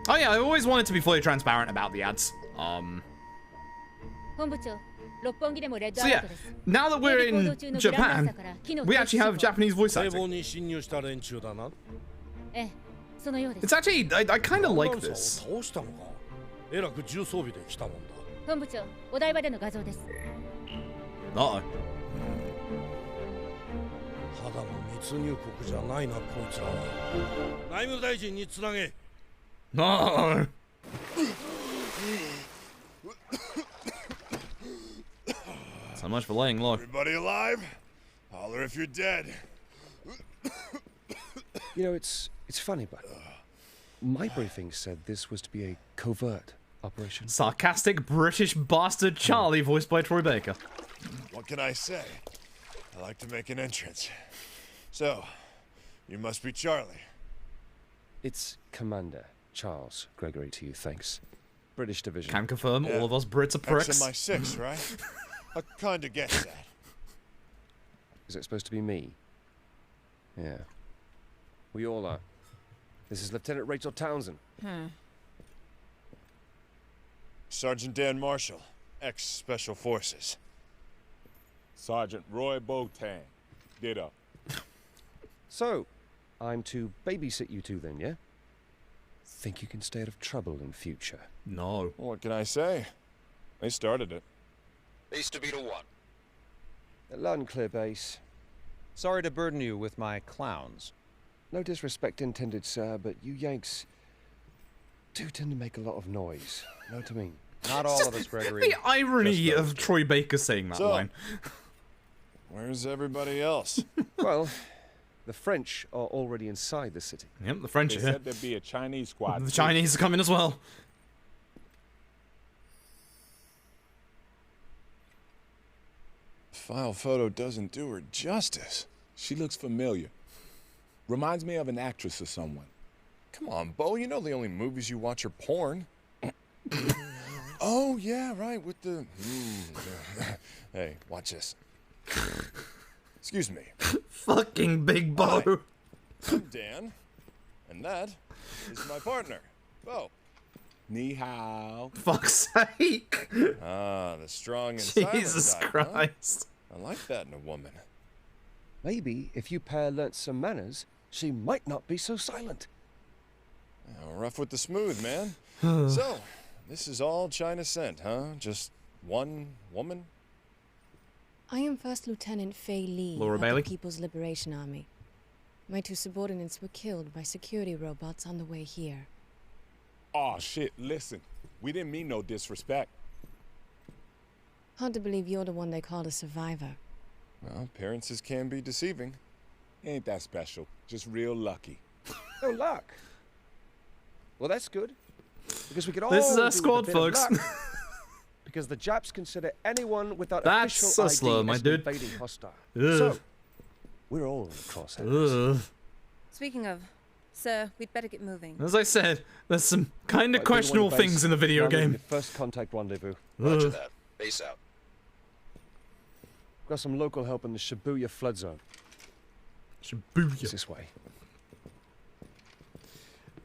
[SPEAKER 1] Oh yeah, I always wanted to be fully transparent about the ads. So yeah, now that we're in Japan, we actually have Japanese voice acting. It's actually, I kind of like this.
[SPEAKER 17] えらく重装備で来たもんだ。
[SPEAKER 16] 本部長、お台場での画像です。
[SPEAKER 1] Uh-oh.
[SPEAKER 17] ただの密入国じゃないな、こいつらは。内務大臣につなげ。
[SPEAKER 1] No. So much for laying low.
[SPEAKER 12] Everybody alive? Holler if you're dead.
[SPEAKER 8] You know, it's funny, but my briefing said this was to be a covert operation.
[SPEAKER 1] Sarcastic British bastard Charlie, voiced by Troy Baker.
[SPEAKER 12] What can I say? I like to make an entrance. So, you must be Charlie.
[SPEAKER 8] It's Commander Charles Gregory to you, thanks. British division.
[SPEAKER 1] Can confirm, all of us Brits are pricks.
[SPEAKER 12] XMI6, right? I kinda guessed that.
[SPEAKER 8] Is it supposed to be me? Yeah. We all are. This is Lieutenant Rachel Townsend.
[SPEAKER 12] Sergeant Dan Marshall, ex-Special Forces.
[SPEAKER 14] Sergeant Roy Boateng. Ditto.
[SPEAKER 8] So, I'm to babysit you two then, yeah? Think you can stay out of trouble in future?
[SPEAKER 1] No.
[SPEAKER 12] What can I say? They started it.
[SPEAKER 6] Base to Beetle 1.
[SPEAKER 8] Loud and clear, base.
[SPEAKER 18] Sorry to burden you with my clowns.
[SPEAKER 8] No disrespect intended, sir, but you Yanks do tend to make a lot of noise. Know what I mean?
[SPEAKER 18] Not all of us, Gregory.
[SPEAKER 1] The irony of Troy Baker saying that line.
[SPEAKER 12] Where's everybody else?
[SPEAKER 8] Well, the French are already inside the city.
[SPEAKER 1] Yep, the French
[SPEAKER 14] They
[SPEAKER 1] are here.
[SPEAKER 14] said there'd be a Chinese squad.
[SPEAKER 1] The Chinese are coming as well.
[SPEAKER 12] File photo doesn't do her justice.
[SPEAKER 14] She looks familiar. Reminds me of an actress or someone.
[SPEAKER 12] Come on, Bo, you know the only movies you watch are porn. Oh, yeah, right, with the... Hey, watch this. Excuse me.
[SPEAKER 1] Fucking Big Bo.
[SPEAKER 12] Hi, I'm Dan, and that is my partner, Bo.
[SPEAKER 14] Ni hao.
[SPEAKER 1] Fuck's sake.
[SPEAKER 12] Ah, the strong and silent
[SPEAKER 1] Jesus
[SPEAKER 12] type,
[SPEAKER 1] Christ.
[SPEAKER 12] Huh? I like that in a woman.
[SPEAKER 8] Maybe if you pair learnt some manners, she might not be so silent.
[SPEAKER 12] Rough with the smooth, man. So, this is all China sent, huh? Just one woman?
[SPEAKER 19] I am First Lieutenant Fei Li
[SPEAKER 1] Laura
[SPEAKER 19] of
[SPEAKER 1] Bailey?
[SPEAKER 19] the People's Liberation Army. My two subordinates were killed by security robots on the way here.
[SPEAKER 14] Aw, shit, listen. We didn't mean no disrespect.
[SPEAKER 19] Hard to believe you're the one they called a survivor.
[SPEAKER 12] Well, appearances can be deceiving.
[SPEAKER 14] Ain't that special. Just real lucky.
[SPEAKER 8] No luck. Well, that's good. Because we could all
[SPEAKER 1] This is
[SPEAKER 8] do
[SPEAKER 1] our
[SPEAKER 8] with a
[SPEAKER 1] squad,
[SPEAKER 8] bit of
[SPEAKER 1] folks.
[SPEAKER 8] luck. Because the Japs consider anyone without
[SPEAKER 1] That's
[SPEAKER 8] official
[SPEAKER 1] so slow,
[SPEAKER 8] ID
[SPEAKER 1] my
[SPEAKER 8] as
[SPEAKER 1] dude.
[SPEAKER 8] invading hostile.
[SPEAKER 1] Ugh.
[SPEAKER 8] So, we're all in the crosshairs.
[SPEAKER 1] Ugh.
[SPEAKER 20] Speaking of, sir, we'd better get moving.
[SPEAKER 1] As I said, there's some kind of
[SPEAKER 8] Right,
[SPEAKER 1] questionable
[SPEAKER 8] Big One
[SPEAKER 1] things
[SPEAKER 8] base,
[SPEAKER 1] in the video
[SPEAKER 8] landing
[SPEAKER 1] game.
[SPEAKER 8] the first contact rendezvous.
[SPEAKER 6] Roger that. Base out.
[SPEAKER 8] Got some local help in the Shibuya flood zone.
[SPEAKER 1] Shibuya.
[SPEAKER 8] It's this way.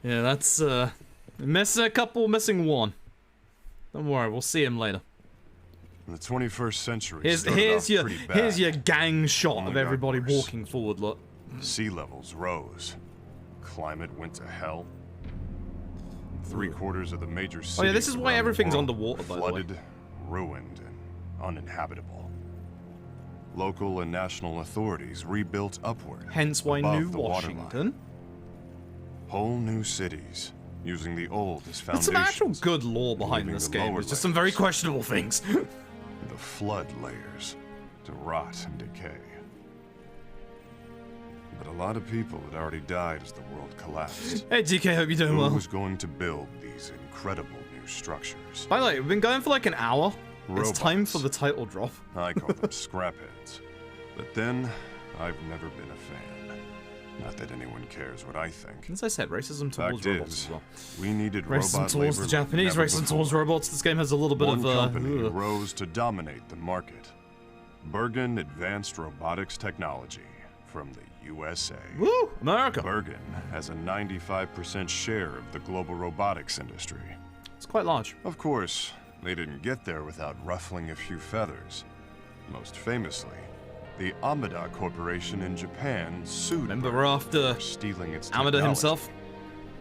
[SPEAKER 1] Yeah, that's missing a couple, missing one. Don't worry, we'll see him later.
[SPEAKER 12] In the 21st century,
[SPEAKER 1] Here's your gang shot of
[SPEAKER 12] Only got
[SPEAKER 1] everybody
[SPEAKER 12] worse.
[SPEAKER 1] walking forward. Look.
[SPEAKER 12] Sea levels rose. Climate went to hell. 3/4 of the major cities
[SPEAKER 1] Oh yeah, this is why
[SPEAKER 12] around the
[SPEAKER 1] everything's
[SPEAKER 12] world
[SPEAKER 1] underwater, by the way.
[SPEAKER 12] flooded, ruined, and uninhabitable. Local and national authorities rebuilt upward.
[SPEAKER 1] Hence why
[SPEAKER 12] above
[SPEAKER 1] New
[SPEAKER 12] the waterline.
[SPEAKER 1] Washington.
[SPEAKER 12] Whole new cities, using the old as
[SPEAKER 1] There's
[SPEAKER 12] foundations.
[SPEAKER 1] some actual good lore behind
[SPEAKER 12] leaving
[SPEAKER 1] this
[SPEAKER 12] the
[SPEAKER 1] game.
[SPEAKER 12] lower
[SPEAKER 1] It's just some very
[SPEAKER 12] layers.
[SPEAKER 1] questionable things.
[SPEAKER 12] The flood layers to rot and decay. But a lot of people had already died as the world collapsed.
[SPEAKER 1] Hey GK, hope you're doing
[SPEAKER 12] Who
[SPEAKER 1] well.
[SPEAKER 12] was going to build these incredible new structures?
[SPEAKER 1] By the way, we've been going for like an hour.
[SPEAKER 12] Robots.
[SPEAKER 1] It's time for the title drop.
[SPEAKER 12] I call them scrapheads. But then, I've never been a fan. Not that anyone cares what I think.
[SPEAKER 1] As I said, racism towards
[SPEAKER 12] Fact
[SPEAKER 1] robots
[SPEAKER 12] is,
[SPEAKER 1] as well.
[SPEAKER 12] we needed
[SPEAKER 1] Racism
[SPEAKER 12] robot
[SPEAKER 1] towards
[SPEAKER 12] labor
[SPEAKER 1] the Japanese,
[SPEAKER 12] like
[SPEAKER 1] racism
[SPEAKER 12] never
[SPEAKER 1] towards
[SPEAKER 12] before.
[SPEAKER 1] robots. This game has a little bit
[SPEAKER 12] One
[SPEAKER 1] of
[SPEAKER 12] company rose to dominate the market. Bergen Advanced Robotics Technology, from the USA.
[SPEAKER 1] Woo! America!
[SPEAKER 12] Bergen has a 95% share of the global robotics industry.
[SPEAKER 1] It's quite large.
[SPEAKER 12] Of course, they didn't get there without ruffling a few feathers. Most famously, the Amada Corporation in Japan sued
[SPEAKER 1] Remember
[SPEAKER 12] Bergen
[SPEAKER 1] after
[SPEAKER 12] for stealing its
[SPEAKER 1] Amada
[SPEAKER 12] technology.
[SPEAKER 1] himself?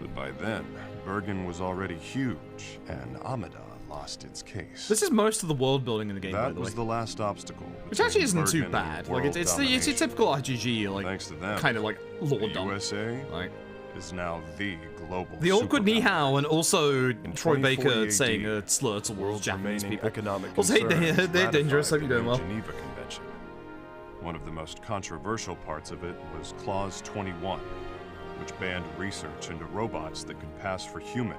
[SPEAKER 12] But by then, Bergen was already huge, and Amada lost its case.
[SPEAKER 1] This is most of the world building in the game, by
[SPEAKER 12] That
[SPEAKER 1] the
[SPEAKER 12] was
[SPEAKER 1] way.
[SPEAKER 12] the last obstacle.
[SPEAKER 1] Which actually isn't too
[SPEAKER 12] Bergen
[SPEAKER 1] bad.
[SPEAKER 12] and
[SPEAKER 1] Like
[SPEAKER 12] world
[SPEAKER 1] it's your
[SPEAKER 12] domination.
[SPEAKER 1] typical RPG, like
[SPEAKER 12] Thanks to them,
[SPEAKER 1] kind of like lore
[SPEAKER 12] the
[SPEAKER 1] dump.
[SPEAKER 12] USA
[SPEAKER 1] Like
[SPEAKER 12] is now the global.
[SPEAKER 1] the awkward
[SPEAKER 12] superpower.
[SPEAKER 1] ni hao, and also Troy Baker
[SPEAKER 12] 2040
[SPEAKER 1] saying
[SPEAKER 12] AD,
[SPEAKER 1] a slur towards Japanese
[SPEAKER 12] remaining
[SPEAKER 1] people.
[SPEAKER 12] economic
[SPEAKER 1] Also, hey,
[SPEAKER 12] concerns
[SPEAKER 1] they're dangerous. Hope
[SPEAKER 12] ratified
[SPEAKER 1] you're doing
[SPEAKER 12] the
[SPEAKER 1] well.
[SPEAKER 12] Geneva Convention. One of the most controversial parts of it was Clause 21, which banned research into robots that could pass for human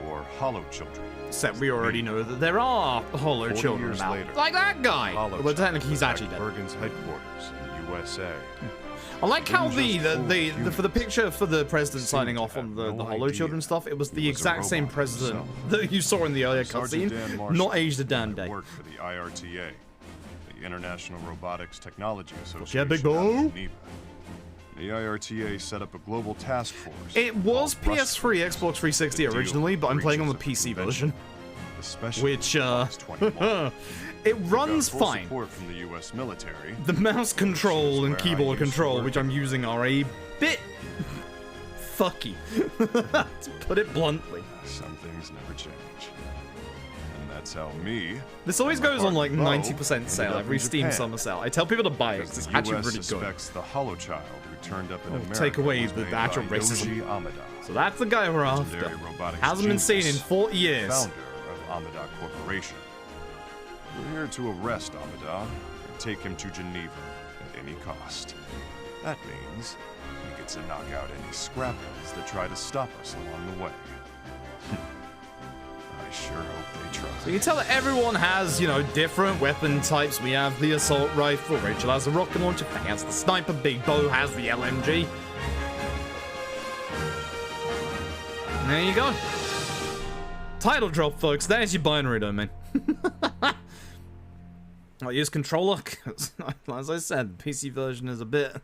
[SPEAKER 12] or hollow children.
[SPEAKER 1] Except we already know that there are hollow
[SPEAKER 12] 40
[SPEAKER 1] children
[SPEAKER 12] years
[SPEAKER 1] about.
[SPEAKER 12] later,
[SPEAKER 1] Like that guy!
[SPEAKER 12] Hollow
[SPEAKER 1] Well, technically he's
[SPEAKER 12] Child
[SPEAKER 1] actually dead.
[SPEAKER 12] Bergen's headquarters in the USA.
[SPEAKER 1] I like how
[SPEAKER 12] Didn't
[SPEAKER 1] the
[SPEAKER 12] just
[SPEAKER 1] for the picture for the president
[SPEAKER 12] Seemed
[SPEAKER 1] signing
[SPEAKER 12] to
[SPEAKER 1] off on
[SPEAKER 12] have
[SPEAKER 1] the
[SPEAKER 12] no
[SPEAKER 1] hollow
[SPEAKER 12] idea
[SPEAKER 1] children stuff, it was the
[SPEAKER 12] he was a
[SPEAKER 1] exact same
[SPEAKER 12] robot
[SPEAKER 1] president
[SPEAKER 12] himself.
[SPEAKER 1] that you saw in the earlier
[SPEAKER 12] Sergeant
[SPEAKER 1] cutscene,
[SPEAKER 12] Dan Marshall
[SPEAKER 1] not aged a damn day.
[SPEAKER 12] worked for the IRTA, the International Robotics Technology Association.
[SPEAKER 1] Yeah, big
[SPEAKER 12] out
[SPEAKER 1] boy.
[SPEAKER 12] of Geneva. The IRTA set up a global task force.
[SPEAKER 1] It was
[SPEAKER 12] called
[SPEAKER 1] PS3, Xbox 360
[SPEAKER 12] to deal
[SPEAKER 1] originally,
[SPEAKER 12] with
[SPEAKER 1] but I'm playing on the
[SPEAKER 12] breaches of
[SPEAKER 1] PC
[SPEAKER 12] convention,
[SPEAKER 1] version,
[SPEAKER 12] especially
[SPEAKER 1] which
[SPEAKER 12] Clause 21.
[SPEAKER 1] it
[SPEAKER 12] We got
[SPEAKER 1] runs
[SPEAKER 12] full
[SPEAKER 1] fine.
[SPEAKER 12] support from the US military.
[SPEAKER 1] The mouse control and
[SPEAKER 12] where I
[SPEAKER 1] keyboard
[SPEAKER 12] used to
[SPEAKER 1] control,
[SPEAKER 12] work.
[SPEAKER 1] which I'm using, are a bit fucky, to put it bluntly.
[SPEAKER 12] Some things never change. And that's how me.
[SPEAKER 1] This always
[SPEAKER 12] and my
[SPEAKER 1] goes on like
[SPEAKER 12] partner Bo
[SPEAKER 1] 90%
[SPEAKER 12] ended
[SPEAKER 1] sale
[SPEAKER 12] up
[SPEAKER 1] every
[SPEAKER 12] in
[SPEAKER 1] Steam
[SPEAKER 12] Japan,
[SPEAKER 1] summer sale. I tell people to buy it
[SPEAKER 12] because
[SPEAKER 1] because it's
[SPEAKER 12] the
[SPEAKER 1] actually
[SPEAKER 12] US
[SPEAKER 1] really good.
[SPEAKER 12] suspects the hollow child who turned up in
[SPEAKER 1] It'll
[SPEAKER 12] America
[SPEAKER 1] take away
[SPEAKER 12] was
[SPEAKER 1] the
[SPEAKER 12] made
[SPEAKER 1] actual
[SPEAKER 12] by
[SPEAKER 1] racism.
[SPEAKER 12] Yoji Amada,
[SPEAKER 1] So that's the guy we're after.
[SPEAKER 12] legendary robotics
[SPEAKER 1] Hasn't been seen in
[SPEAKER 12] genius,
[SPEAKER 1] 40 years.
[SPEAKER 12] founder of Amada Corporation. We're here to arrest Amada and take him to Geneva at any cost. That means we get to knock out any scrapheads that try to stop us along the way. I sure hope they try.
[SPEAKER 1] So you can tell that everyone has, you know, different weapon types. We have the assault rifle, Rachel has the rocket launcher, Faye has the sniper, Big Bo has the LMG. And there you go. Title drop, folks. There's your binary domain. I'll use controller, because, as I said, the PC version is a bit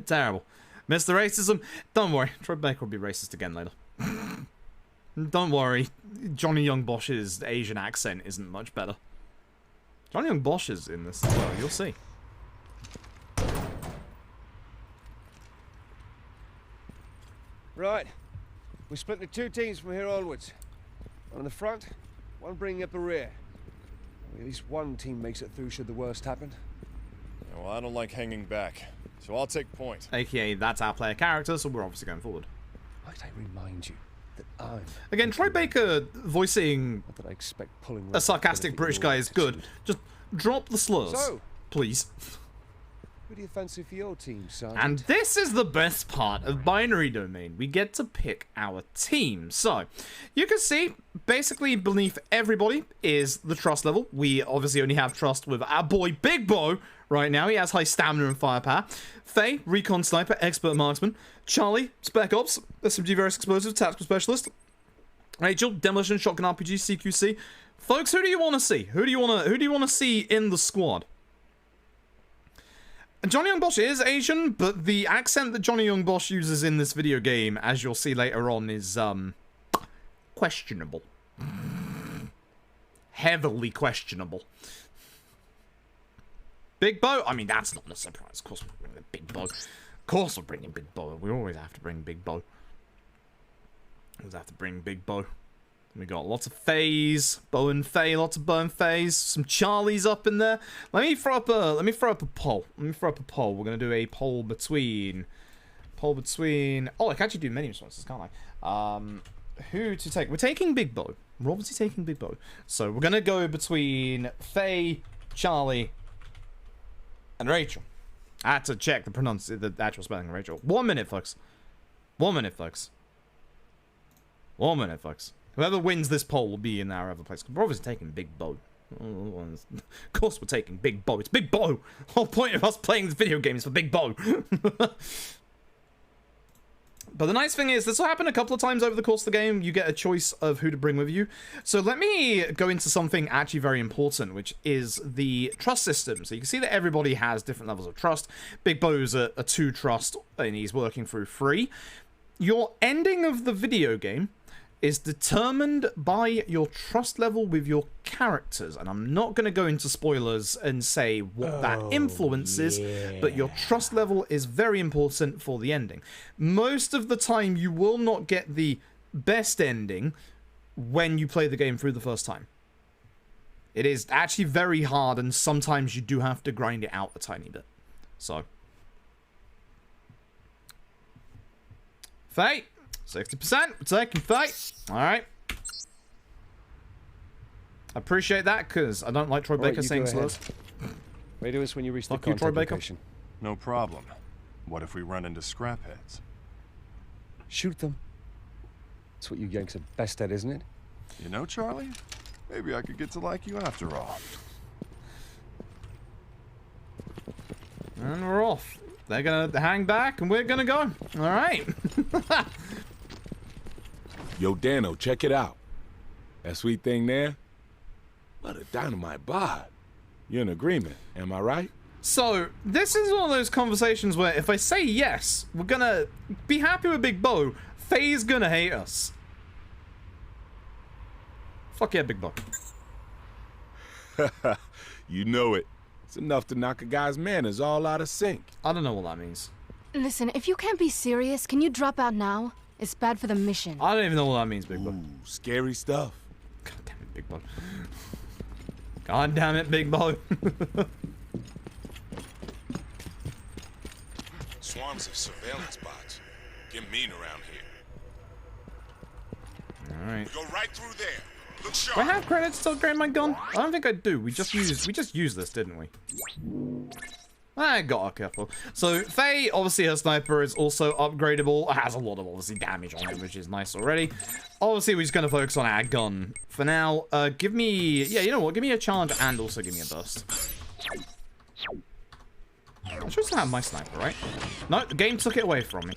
[SPEAKER 1] terrible. Mr. Racism, don't worry. Troy Baker will be racist again later. Don't worry. Johnny Young Bosch's Asian accent isn't much better. Johnny Young Bosch is in this as well, you'll see.
[SPEAKER 8] Right. We split into two teams from here onwards. One in the front, one bringing up the rear. At least one team makes it through should the worst happen.
[SPEAKER 12] Yeah, well, I don't like hanging back, so I'll take point.
[SPEAKER 1] AKA, that's our player character, so we're obviously going forward.
[SPEAKER 8] Might I remind you that I'm...
[SPEAKER 1] Again, Troy Baker voicing
[SPEAKER 8] Not that I expect pulling
[SPEAKER 1] a sarcastic British guy is good. Just drop the slurs,
[SPEAKER 8] So-
[SPEAKER 1] please.
[SPEAKER 8] Who do you fancy for your team, Sergeant?
[SPEAKER 1] And this is the best part of Binary Domain. We get to pick our team. So, you can see, basically beneath everybody is the trust level. We obviously only have trust with our boy Big Bo right now. He has high stamina and firepower. Faye, Recon Sniper, Expert Marksman. Charlie, Spec Ops, SMG Various Explosives, Tactical Specialist. Rachel, Demolition, Shotgun RPG, CQC. Folks, who do you want to see? Who do you want to see in the squad? Johnny Young Bosch is Asian, but the accent that Johnny Young Bosch uses in this video game, as you'll see later on, is, questionable. Heavily questionable. Big Bo? I mean, that's not a surprise. Of course we're bringing Big Bo. Of course we're bringing Big Bo. We always have to bring Big Bo. Always have to bring Big Bo. We got lots of Fays, Bo and Faye, lots of Bo and Fays, some Charlies up in there. Let me throw up a poll. We're gonna do a poll between. Oh, I can actually do many responses, can't I? Who to take? We're taking Big Bo. We're obviously taking Big Bo. So we're gonna go between Faye, Charlie, and Rachel. I had to check the actual spelling of Rachel. 1 minute, folks. 1 minute, folks. 1 minute, folks. Whoever wins this poll will be in our other place. We're obviously taking Big Bo. Of course we're taking Big Bo. It's Big Bo! The whole point of us playing this video game is for Big Bo. But the nice thing is, this will happen a couple of times over the course of the game. You get a choice of who to bring with you. So let me go into something actually very important, which is the trust system. So you can see that everybody has different levels of trust. Big Bo's a 2 trust, and he's working through 3. Your ending of the video game is determined by your trust level with your characters. And I'm not going to go into spoilers and say what that influences, but your trust level is very important for the ending. Most of the time, you will not get the best ending when you play the game through the first time. It is actually very hard, and sometimes you do have to grind it out a tiny bit. So. Fate. 60%, we're taking Fate. Alright. I appreciate that, because I don't like Troy Baker saying slurs.
[SPEAKER 8] Radio us when you reach the
[SPEAKER 1] Fuck you, Troy
[SPEAKER 8] contact
[SPEAKER 1] Baker.
[SPEAKER 8] location.
[SPEAKER 12] No problem. What if we run into scrapheads?
[SPEAKER 8] Shoot them. That's what you Yanks are best at, isn't it?
[SPEAKER 12] You know, Charlie? Maybe I could get to like you after all.
[SPEAKER 1] And we're off. They're gonna hang back, and we're gonna go. Alright.
[SPEAKER 4] Yo, Dano, check it out. That sweet thing there? What a dynamite bod. You're in agreement, am I right?
[SPEAKER 1] So, this is one of those conversations where if I say yes, we're gonna be happy with Big Bo. Faye's gonna hate us. Fuck yeah, Big Bo.
[SPEAKER 4] You know it. It's enough to knock a guy's manners all out of sync.
[SPEAKER 1] I don't know what that means.
[SPEAKER 21] Listen, if you can't be serious, can you drop out now? It's bad for the mission.
[SPEAKER 1] I don't even know what that means, Big Bo.
[SPEAKER 4] Ooh, scary stuff.
[SPEAKER 1] God damn it, Big Bo. God damn it, Big Bo.
[SPEAKER 4] Swarms of surveillance bots. Get mean around here.
[SPEAKER 1] Alright.
[SPEAKER 4] Go right through there. Look sharp.
[SPEAKER 1] Do I have credits to upgrade my gun? I don't think I do. We just used this, didn't we? I got a couple. So, Faye, obviously her sniper is also upgradable. It has a lot of, obviously, damage on it, which is nice already. Obviously, we're just going to focus on our gun for now. Give me... Yeah, you know what? Give me a charge and also give me a burst. I should have my sniper, right? No, the game took it away from me.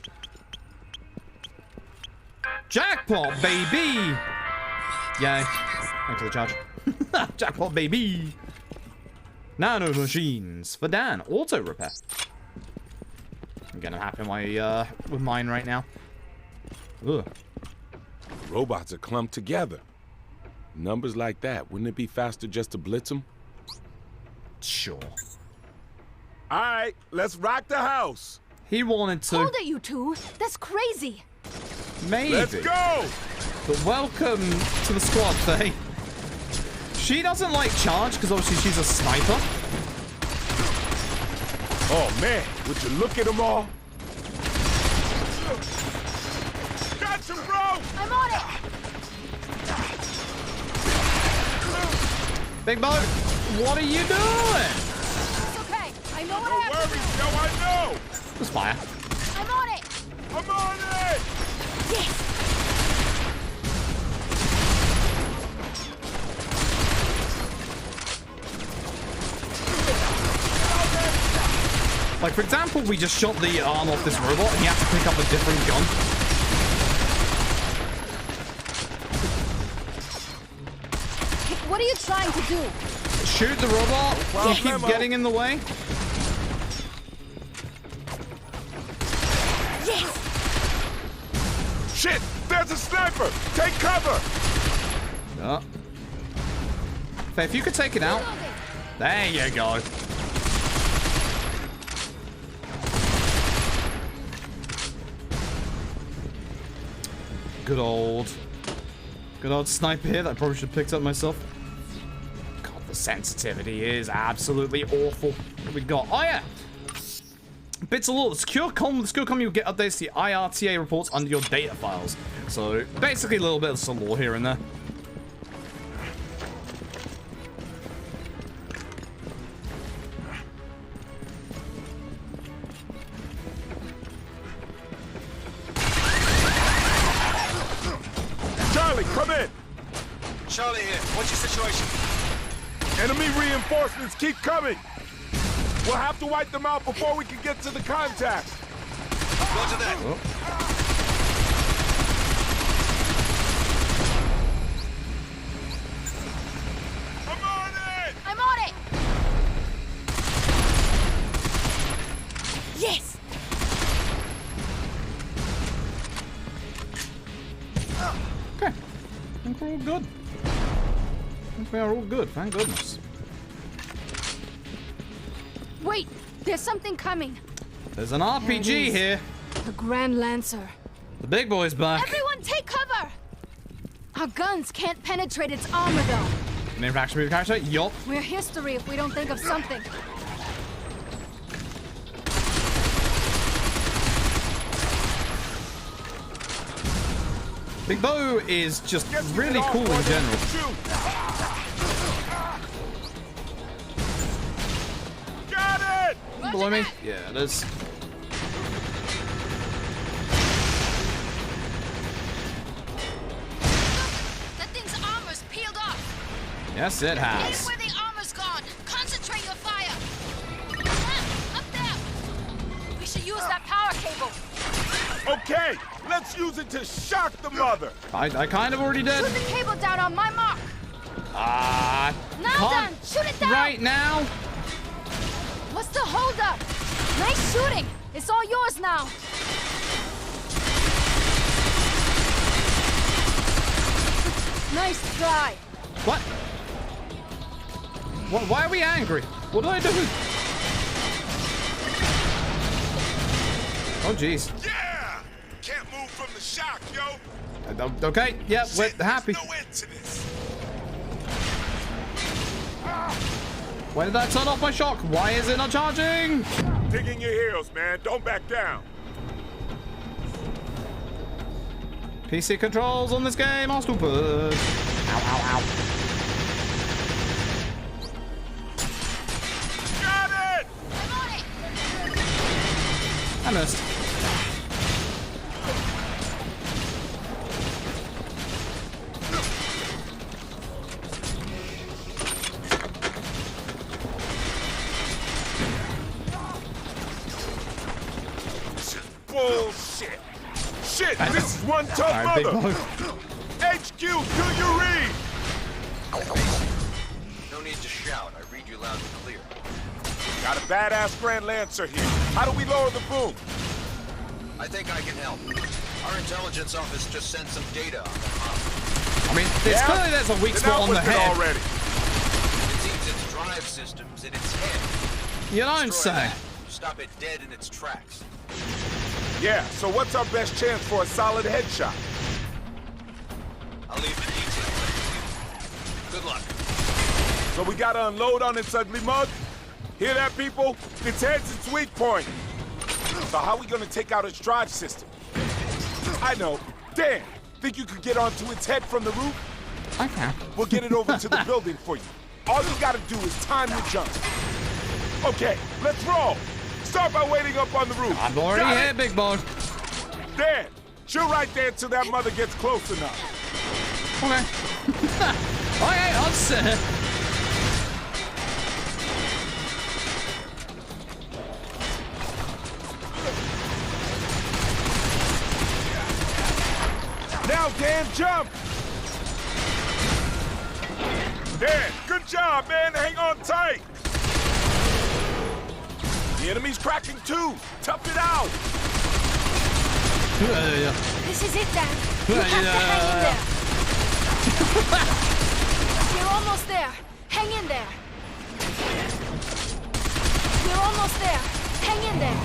[SPEAKER 1] Jackpot, baby! Yay. Thanks for the charge. Jackpot, baby! Nano machines for Dan. Auto repair. Again, I'm happy with mine right now. Ugh.
[SPEAKER 4] Robots are clumped together. Numbers like that, wouldn't it be faster just to blitz them?
[SPEAKER 1] Sure.
[SPEAKER 4] All right, let's rock the house.
[SPEAKER 1] He wanted to.
[SPEAKER 21] Hold it, you two. That's crazy.
[SPEAKER 1] Maybe.
[SPEAKER 4] Let's go.
[SPEAKER 1] But welcome to the squad, Faye. She doesn't like charge because obviously she's a sniper.
[SPEAKER 4] Oh man, would you look at them all? Got you, bro!
[SPEAKER 21] I'm on it!
[SPEAKER 1] Big Bo, what are you doing?
[SPEAKER 21] It's okay. I know what
[SPEAKER 4] No
[SPEAKER 21] I have
[SPEAKER 4] worries,
[SPEAKER 21] to do.
[SPEAKER 4] yo, I know!
[SPEAKER 1] Just fire.
[SPEAKER 21] I'm on it!
[SPEAKER 4] I'm on it!
[SPEAKER 21] Yes!
[SPEAKER 1] Like, for example, we just shot the arm off this robot and he had to pick up a different gun.
[SPEAKER 21] What are you trying to do?
[SPEAKER 1] Shoot the robot. You keep getting in the way.
[SPEAKER 21] Yes!
[SPEAKER 4] Shit! There's a sniper! Take cover!
[SPEAKER 1] Yeah. Faye, if you could take it out. There you go. Good old sniper here that I probably should have picked up myself. God, the sensitivity is absolutely awful. What we got? Oh yeah! Bits of law. The secure comm you'll get updates to the IRTA reports under your data files. So basically a little bit of some law here and there.
[SPEAKER 4] Charlie, come in!
[SPEAKER 6] Charlie here. What's your situation?
[SPEAKER 4] Enemy reinforcements keep coming! We'll have to wipe them out before we can get to the contact!
[SPEAKER 6] Roger that.
[SPEAKER 20] Yes!
[SPEAKER 1] Okay. I think we're all good. I think we are all good, thank goodness.
[SPEAKER 21] Wait, there's something coming.
[SPEAKER 1] There's an RPG here.
[SPEAKER 21] The Grand Lancer.
[SPEAKER 1] The big boy's back.
[SPEAKER 21] Everyone take cover! Our guns can't penetrate its armor though.
[SPEAKER 1] Main character? Yup.
[SPEAKER 21] We're history if we don't think of something.
[SPEAKER 1] Big Bo is just really cool in general.
[SPEAKER 4] Got it!
[SPEAKER 1] Below me? Yeah, it is.
[SPEAKER 21] That thing's armor's peeled off.
[SPEAKER 1] Yes, it
[SPEAKER 21] Aim
[SPEAKER 1] has.
[SPEAKER 21] where the armor's gone. Concentrate your fire. Ah, up there. We should use that power cable.
[SPEAKER 4] Okay, let's use it to shock the mother.
[SPEAKER 1] I kind of already did.
[SPEAKER 21] Shoot the cable down on my mark.
[SPEAKER 1] Ah,
[SPEAKER 21] Now done. Shoot it down.
[SPEAKER 1] right now.
[SPEAKER 21] What's the holdup? Nice shooting. It's all yours now. Nice try.
[SPEAKER 1] What? Why are we angry? What did I do? Oh, jeez.
[SPEAKER 4] Yeah! Can't move from the shock, yo.
[SPEAKER 1] Okay, yeah, we're happy.
[SPEAKER 4] No end to this.
[SPEAKER 1] When did I turn off my shock? Why is it not charging?
[SPEAKER 4] Dig in your heels, man. Don't back down.
[SPEAKER 1] PC controls on this game are stupid. Ow, ow, ow.
[SPEAKER 4] Got it!
[SPEAKER 21] I'm on it.
[SPEAKER 1] I missed.
[SPEAKER 4] Bullshit. Shit, this is one tough
[SPEAKER 1] Alright,
[SPEAKER 4] mother. HQ, do you read?
[SPEAKER 6] No need to shout. I read you loud and clear.
[SPEAKER 4] Got a badass Grand Lancer here. How do we lower the boom?
[SPEAKER 6] I think I can help. Our intelligence office just sent some data on the problem.
[SPEAKER 1] I mean, it's clearly there's a weak spot on the head.
[SPEAKER 6] Already. It seems its drive system's in its head.
[SPEAKER 1] You don't
[SPEAKER 6] Destroy
[SPEAKER 1] say.
[SPEAKER 6] that. Stop it dead in its tracks.
[SPEAKER 4] Yeah, so what's our best chance for a solid headshot?
[SPEAKER 6] I'll leave the details up to you. Good luck.
[SPEAKER 4] So we gotta unload on its ugly mug? Hear that, people? Its head's its weak point. So how are we gonna take out its drive system? I know. Dan, think you could get onto its head from the roof?
[SPEAKER 1] I can.
[SPEAKER 4] We'll get it over to the building for you. All you gotta do is time the jump. Okay, let's roll. Start by waiting up on the roof.
[SPEAKER 1] I'm already here, big boy.
[SPEAKER 4] Dan, chill right there until that mother gets close enough.
[SPEAKER 1] Okay. Okay, I'll sit.
[SPEAKER 4] Now, Dan, jump! Dan, good job, man. Hang on tight. The enemy's cracking too. Tough it out.
[SPEAKER 21] This is it, Dan. You have to hang in there. We're almost there. Hang in there. We're almost there. Hang in there.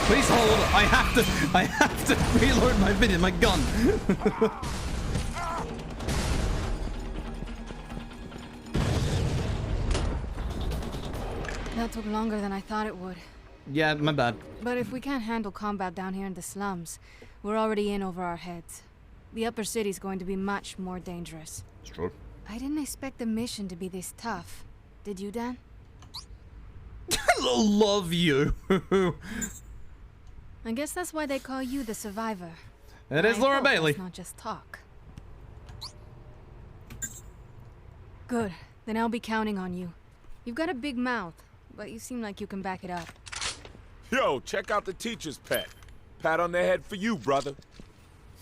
[SPEAKER 1] Please hold. I have to reload my gun.
[SPEAKER 21] That took longer than I thought it would.
[SPEAKER 1] Yeah, my bad.
[SPEAKER 21] But if we can't handle combat down here in the slums, we're already in over our heads. The upper city's going to be much more dangerous.
[SPEAKER 1] It's true.
[SPEAKER 21] I didn't expect the mission to be this tough. Did you, Dan?
[SPEAKER 1] I love you.
[SPEAKER 21] I guess that's why they call you the survivor.
[SPEAKER 1] It is Laura Bailey.
[SPEAKER 21] It's not just talk. Good. Then I'll be counting on you. You've got a big mouth, but you seem like you can back it up.
[SPEAKER 4] Yo, check out the teacher's pet. Pat on the head for you, brother.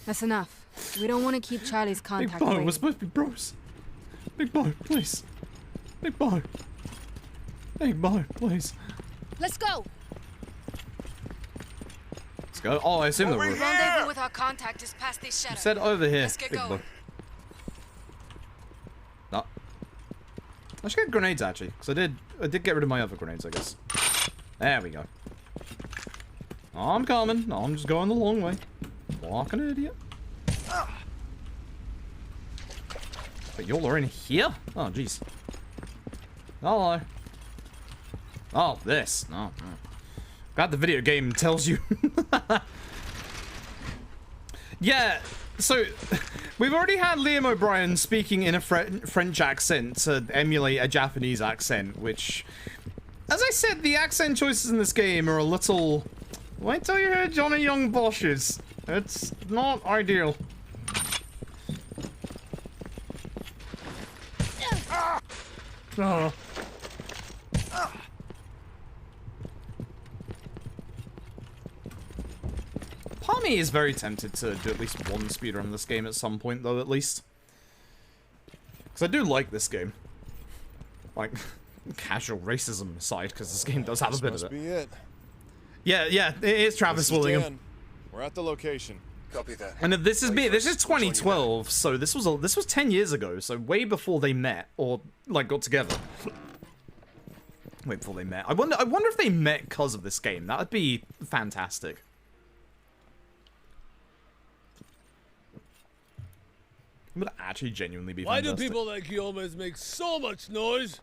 [SPEAKER 21] That's enough. We don't want to keep Charlie's contact
[SPEAKER 1] Big boy,
[SPEAKER 21] waiting.
[SPEAKER 1] we're supposed to be bros. Big boy, please. Big boy. Big boy, please.
[SPEAKER 20] Let's go.
[SPEAKER 1] Let's go. Oh, I assume the roof.
[SPEAKER 21] Rendezvous with our contact is past this shadow.
[SPEAKER 1] Said over here.
[SPEAKER 21] Let's get
[SPEAKER 1] Big
[SPEAKER 21] going.
[SPEAKER 1] boy. No. I should get grenades actually, because I did get rid of my other grenades, I guess. There we go. Oh, I'm coming. No, I'm just going the long way. Like an idiot. But y'all are in here? Oh, jeez. Hello. Oh, this. No. Glad the video game tells you. Yeah, so we've already had Liam O'Brien speaking in a French accent to emulate a Japanese accent, which, as I said, the accent choices in this game are a little... Wait till you hear Johnny Young Bosch's. It's not ideal. Oh. Part of me is very tempted to do at least one speedrun of this game at some point, though, at least. Because I do like this game. Like, casual racism aside, because this game does have a bit of it.
[SPEAKER 12] Must be it.
[SPEAKER 1] Yeah, it is Travis Willingham.
[SPEAKER 12] Dan. We're at the location.
[SPEAKER 6] Copy that.
[SPEAKER 1] And this is this is 2012, so this was 10 years ago, so way before they met or like got together. Way before they met. I wonder if they met because of this game. That would be fantastic. It would actually genuinely be fantastic.
[SPEAKER 17] Why do people like you always make so much noise?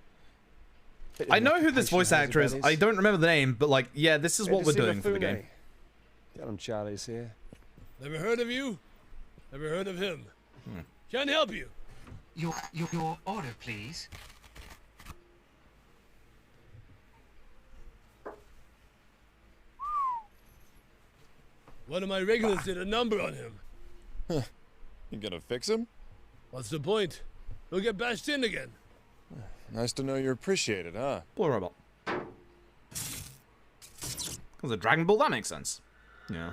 [SPEAKER 1] I know who this voice actor is. I don't remember the name, but like, yeah, this is what we're doing for the game.
[SPEAKER 8] Tell him Charlie's here.
[SPEAKER 17] Never heard of you? Never heard of him? Can't help you.
[SPEAKER 2] Your order, please.
[SPEAKER 17] One of my regulars did a number on him.
[SPEAKER 12] Huh. You gonna fix him?
[SPEAKER 17] What's the point? He'll get bashed in again.
[SPEAKER 12] Nice to know you're appreciated, huh?
[SPEAKER 1] Poor robot. Was a Dragon Ball? That makes sense. Yeah.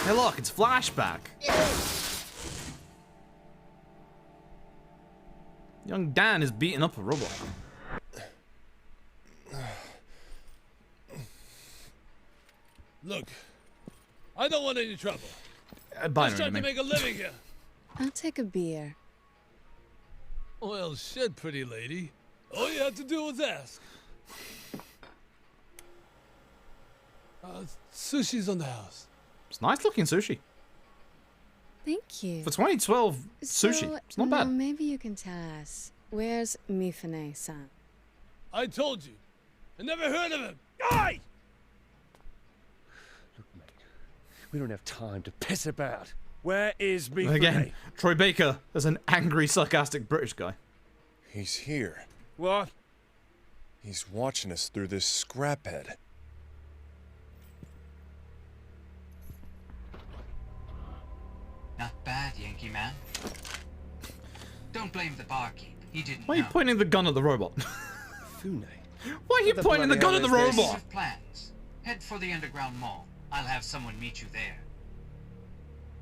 [SPEAKER 1] Hey, look, it's flashback. Young Dan is beating up a robot.
[SPEAKER 17] Look, I don't want any trouble.
[SPEAKER 1] Binary,
[SPEAKER 17] Just trying to make a living here.
[SPEAKER 19] I'll take a beer.
[SPEAKER 17] Well, shit, pretty lady. All you had to do was ask. Sushi's on the house.
[SPEAKER 1] It's nice looking sushi.
[SPEAKER 19] Thank you.
[SPEAKER 1] For 2012 sushi,
[SPEAKER 19] So,
[SPEAKER 1] it's not bad.
[SPEAKER 19] now maybe you can tell us, where's Mifune-san?
[SPEAKER 17] I told you. I never heard of him. Die!
[SPEAKER 8] We don't have time to piss about. Where is me?
[SPEAKER 1] Again, Troy Baker as an angry, sarcastic British guy.
[SPEAKER 12] He's here.
[SPEAKER 8] What?
[SPEAKER 12] He's watching us through this scraphead.
[SPEAKER 2] Not bad, Yankee man. Don't blame the barkeep. He didn't
[SPEAKER 1] Why are you
[SPEAKER 2] know.
[SPEAKER 1] pointing the gun at the robot?
[SPEAKER 8] Fune.
[SPEAKER 1] Why are you pointing the gun at the robot?
[SPEAKER 2] Plans. Head for the underground mall. I'll have someone meet you there.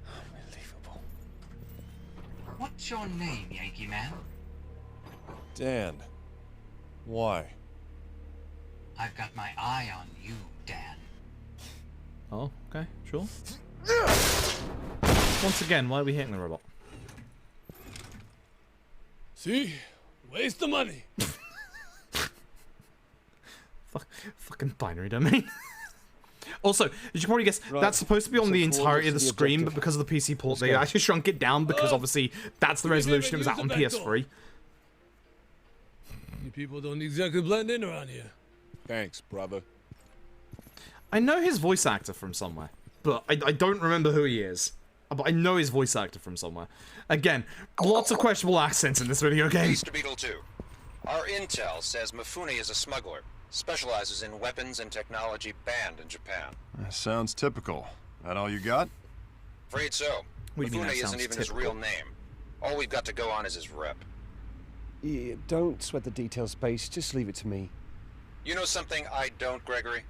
[SPEAKER 8] Unbelievable.
[SPEAKER 2] What's your name, Yankee man?
[SPEAKER 12] Dan. Why?
[SPEAKER 2] I've got my eye on you, Dan.
[SPEAKER 1] Oh, okay, sure. Once again, why are we hitting the robot?
[SPEAKER 17] See? Waste the money.
[SPEAKER 1] Fucking binary domain. Also, as you can probably guess, that's supposed to be on the entirety of the screen, but because of the PC port, they actually shrunk it down because obviously that's the resolution it was at on PS3.
[SPEAKER 17] You people don't exactly blend in around here.
[SPEAKER 12] Thanks, brother.
[SPEAKER 1] I know his voice actor from somewhere, but I don't remember who he is. But I know his voice actor from somewhere. Again, lots of questionable accents in this video game.
[SPEAKER 6] Mr. Beetle 2. Our intel says Mifune is a smuggler. Specializes in weapons and technology banned in Japan.
[SPEAKER 12] Sounds typical. That all you got?
[SPEAKER 6] Afraid so.
[SPEAKER 1] What do you mean that
[SPEAKER 6] Mifune
[SPEAKER 1] sounds
[SPEAKER 6] isn't even his
[SPEAKER 1] typical?
[SPEAKER 6] real name. All we've got to go on is his rep.
[SPEAKER 8] Yeah, don't sweat the details, Space. Just leave it to me.
[SPEAKER 6] You know something I don't, Gregory?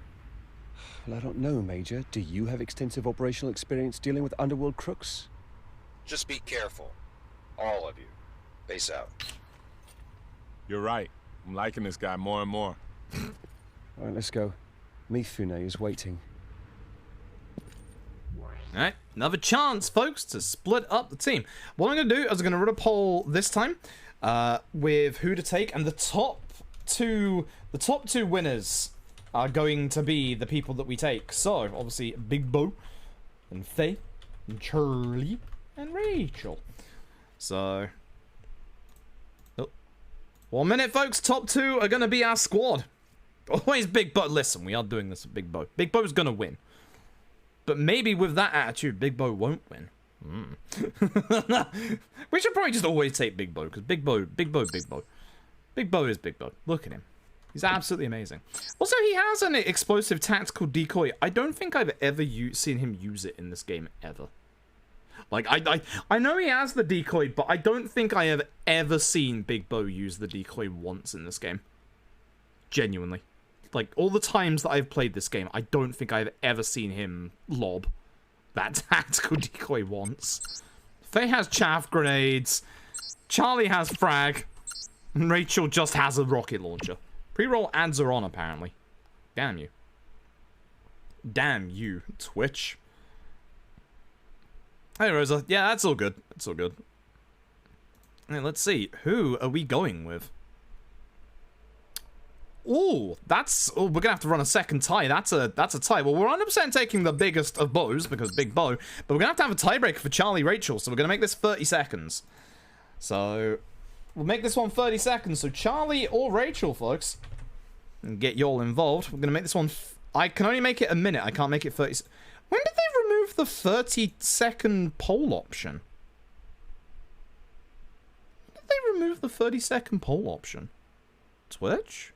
[SPEAKER 8] Well, I don't know, Major. Do you have extensive operational experience dealing with underworld crooks?
[SPEAKER 6] Just be careful. All of you. Base out.
[SPEAKER 14] You're right. I'm liking this guy more and more.
[SPEAKER 8] All right, let's go. Mifune is waiting.
[SPEAKER 1] Alright, another chance, folks, to split up the team. What I'm going to do is I'm going to run a poll this time with who to take, and the top two winners are going to be the people that we take. So, obviously, Big Bo, and Faye, and Charlie, and Rachel. So, 1 minute, folks. Top 2 are going to be our squad. Always Big Bo. Listen, we are doing this with Big Bo. Big Bo's going to win. But maybe with that attitude, Big Bo won't win. We should probably just always take Big Bo, because Big Bo. Big Bo is Big Bo. Look at him. He's absolutely amazing. Also, he has an explosive tactical decoy. I don't think I've ever seen him use it in this game, ever. Like, I know he has the decoy, but I don't think I have ever seen Big Bo use the decoy once in this game. Genuinely. Like, all the times that I've played this game, I don't think I've ever seen him lob that tactical decoy once. Faye has chaff grenades, Charlie has frag, and Rachel just has a rocket launcher. Pre-roll ads are on, apparently. Damn you. Damn you, Twitch. Hey, Rosa. Yeah, that's all good. That's all good. Hey, let's see. Who are we going with? Ooh, we're gonna have to run a second tie. That's a tie. Well, we're 100% taking the biggest of bows because Big Bo, but we're gonna have a tiebreaker for Charlie Rachel. So we're gonna make this 30 seconds. So we'll make this one 30 seconds. So Charlie or Rachel, folks, and get y'all involved. We're gonna make this one. I can only make it a minute. I can't make it 30. When did they remove the 30-second poll option? When did they remove the 30-second poll option? Twitch?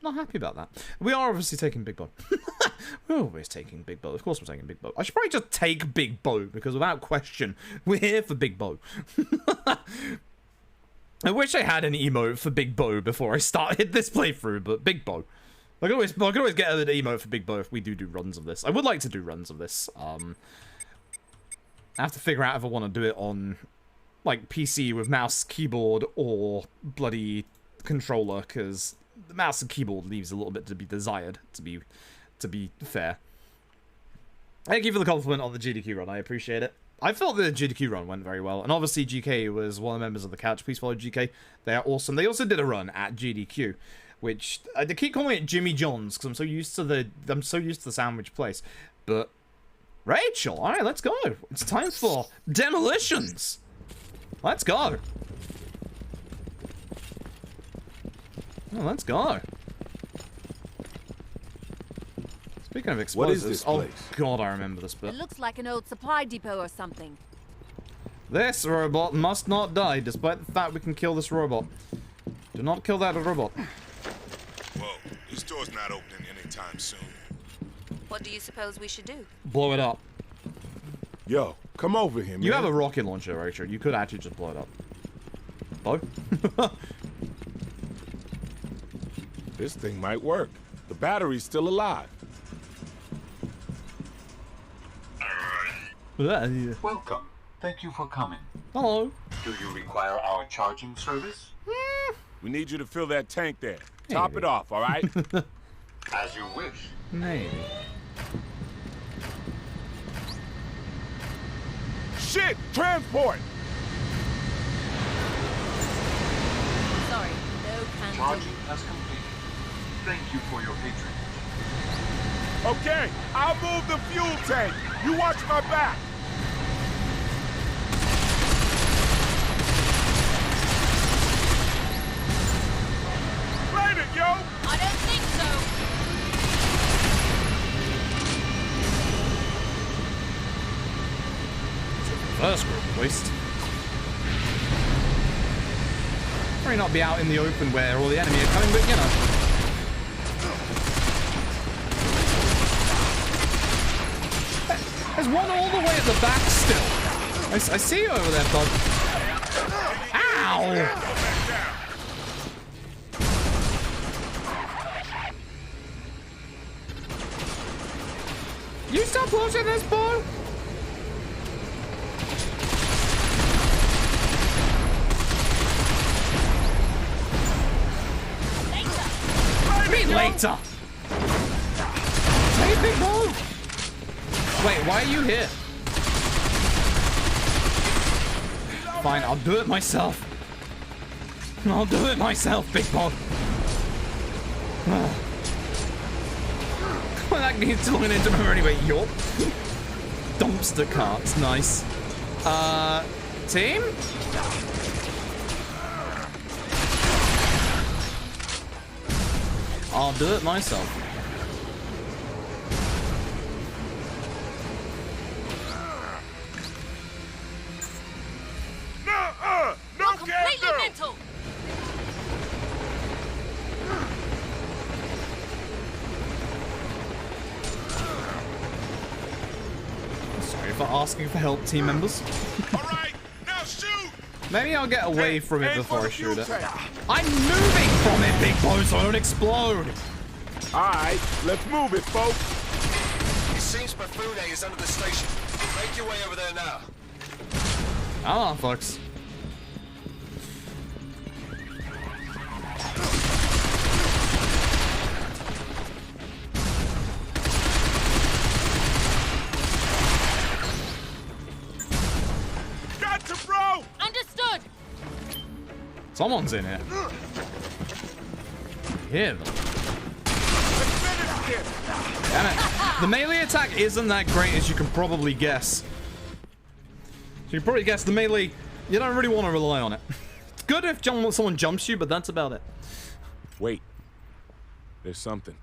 [SPEAKER 1] Not happy about that. We are obviously taking Big Bo. We're always taking Big Bo. Of course we're taking Big Bo. I should probably just take Big Bo, because without question, we're here for Big Bo. I wish I had an emote for Big Bo before I started this playthrough, but Big Bo. I can always get an emote for Big Bo if we do runs of this. I would like to do runs of this. I have to figure out if I want to do it on, like, PC with mouse, keyboard, or bloody controller, because the mouse and keyboard leaves a little bit to be desired, to be fair. Thank you for the compliment on the GDQ run, I appreciate it. I felt the GDQ run went very well, and obviously GK was one of the members of the couch. Please follow GK, they are awesome. They also did a run at GDQ, which, they keep calling it Jimmy John's, because I'm so used to the sandwich place. But, Rachel, alright, let's go. It's time for demolitions. Let's go. Oh, let's go. Speaking of explosives,
[SPEAKER 4] what is this place?
[SPEAKER 1] Oh god, I remember this bit.
[SPEAKER 3] It looks like an old supply depot or something.
[SPEAKER 1] This robot must not die, despite the fact we can kill this robot. Do not kill that robot.
[SPEAKER 4] Whoa, this door's not opening anytime soon.
[SPEAKER 3] What do you suppose we should do?
[SPEAKER 1] Blow it up.
[SPEAKER 4] Yo, come over here, man.
[SPEAKER 1] You have a rocket launcher, Rachel. You could actually just blow it up. Blow?
[SPEAKER 4] This thing might work. The battery's still alive.
[SPEAKER 22] Welcome. Thank you for coming.
[SPEAKER 1] Hello.
[SPEAKER 22] Do you require our charging service?
[SPEAKER 4] We need you to fill that tank there. Top it off, all right?
[SPEAKER 22] As you wish.
[SPEAKER 1] Maybe.
[SPEAKER 4] Shit! Transport!
[SPEAKER 3] Sorry, no can do.
[SPEAKER 22] Charging has completed. Thank you for your patronage.
[SPEAKER 4] Okay, I'll move the fuel tank. You watch my back. Light it, yo!
[SPEAKER 3] I don't think so.
[SPEAKER 1] First group, at least. Probably not be out in the open where all the enemy are coming, but you know. There's one all the way at the back still. I see you over there, bud. Ow! You stop pushing this, boy! Later! Take big move! Wait, why are you here? Fine, I'll do it myself. I'll do it myself, Big Bob. Well, that needs to look into her anyway. Yup. Dumpster carts, nice. Team? I'll do it myself.
[SPEAKER 4] No,
[SPEAKER 3] completely mental.
[SPEAKER 1] Sorry for asking for help, team members.
[SPEAKER 4] Alright, now shoot!
[SPEAKER 1] Maybe I'll get away from it before I shoot it. I'm moving from it, Big Bo, so I don't explode.
[SPEAKER 4] Alright, let's move it, folks.
[SPEAKER 6] It seems Mifune is under the station. Make your way over there now.
[SPEAKER 1] Come on, folks.
[SPEAKER 4] Gotcha, bro!
[SPEAKER 3] Understood.
[SPEAKER 1] Someone's in here. Him. Damn it. The melee attack isn't that great, as you can probably guess. So you can probably guess the melee, you don't really want to rely on it. It's good if someone jumps you, but that's about it.
[SPEAKER 4] Wait. There's something.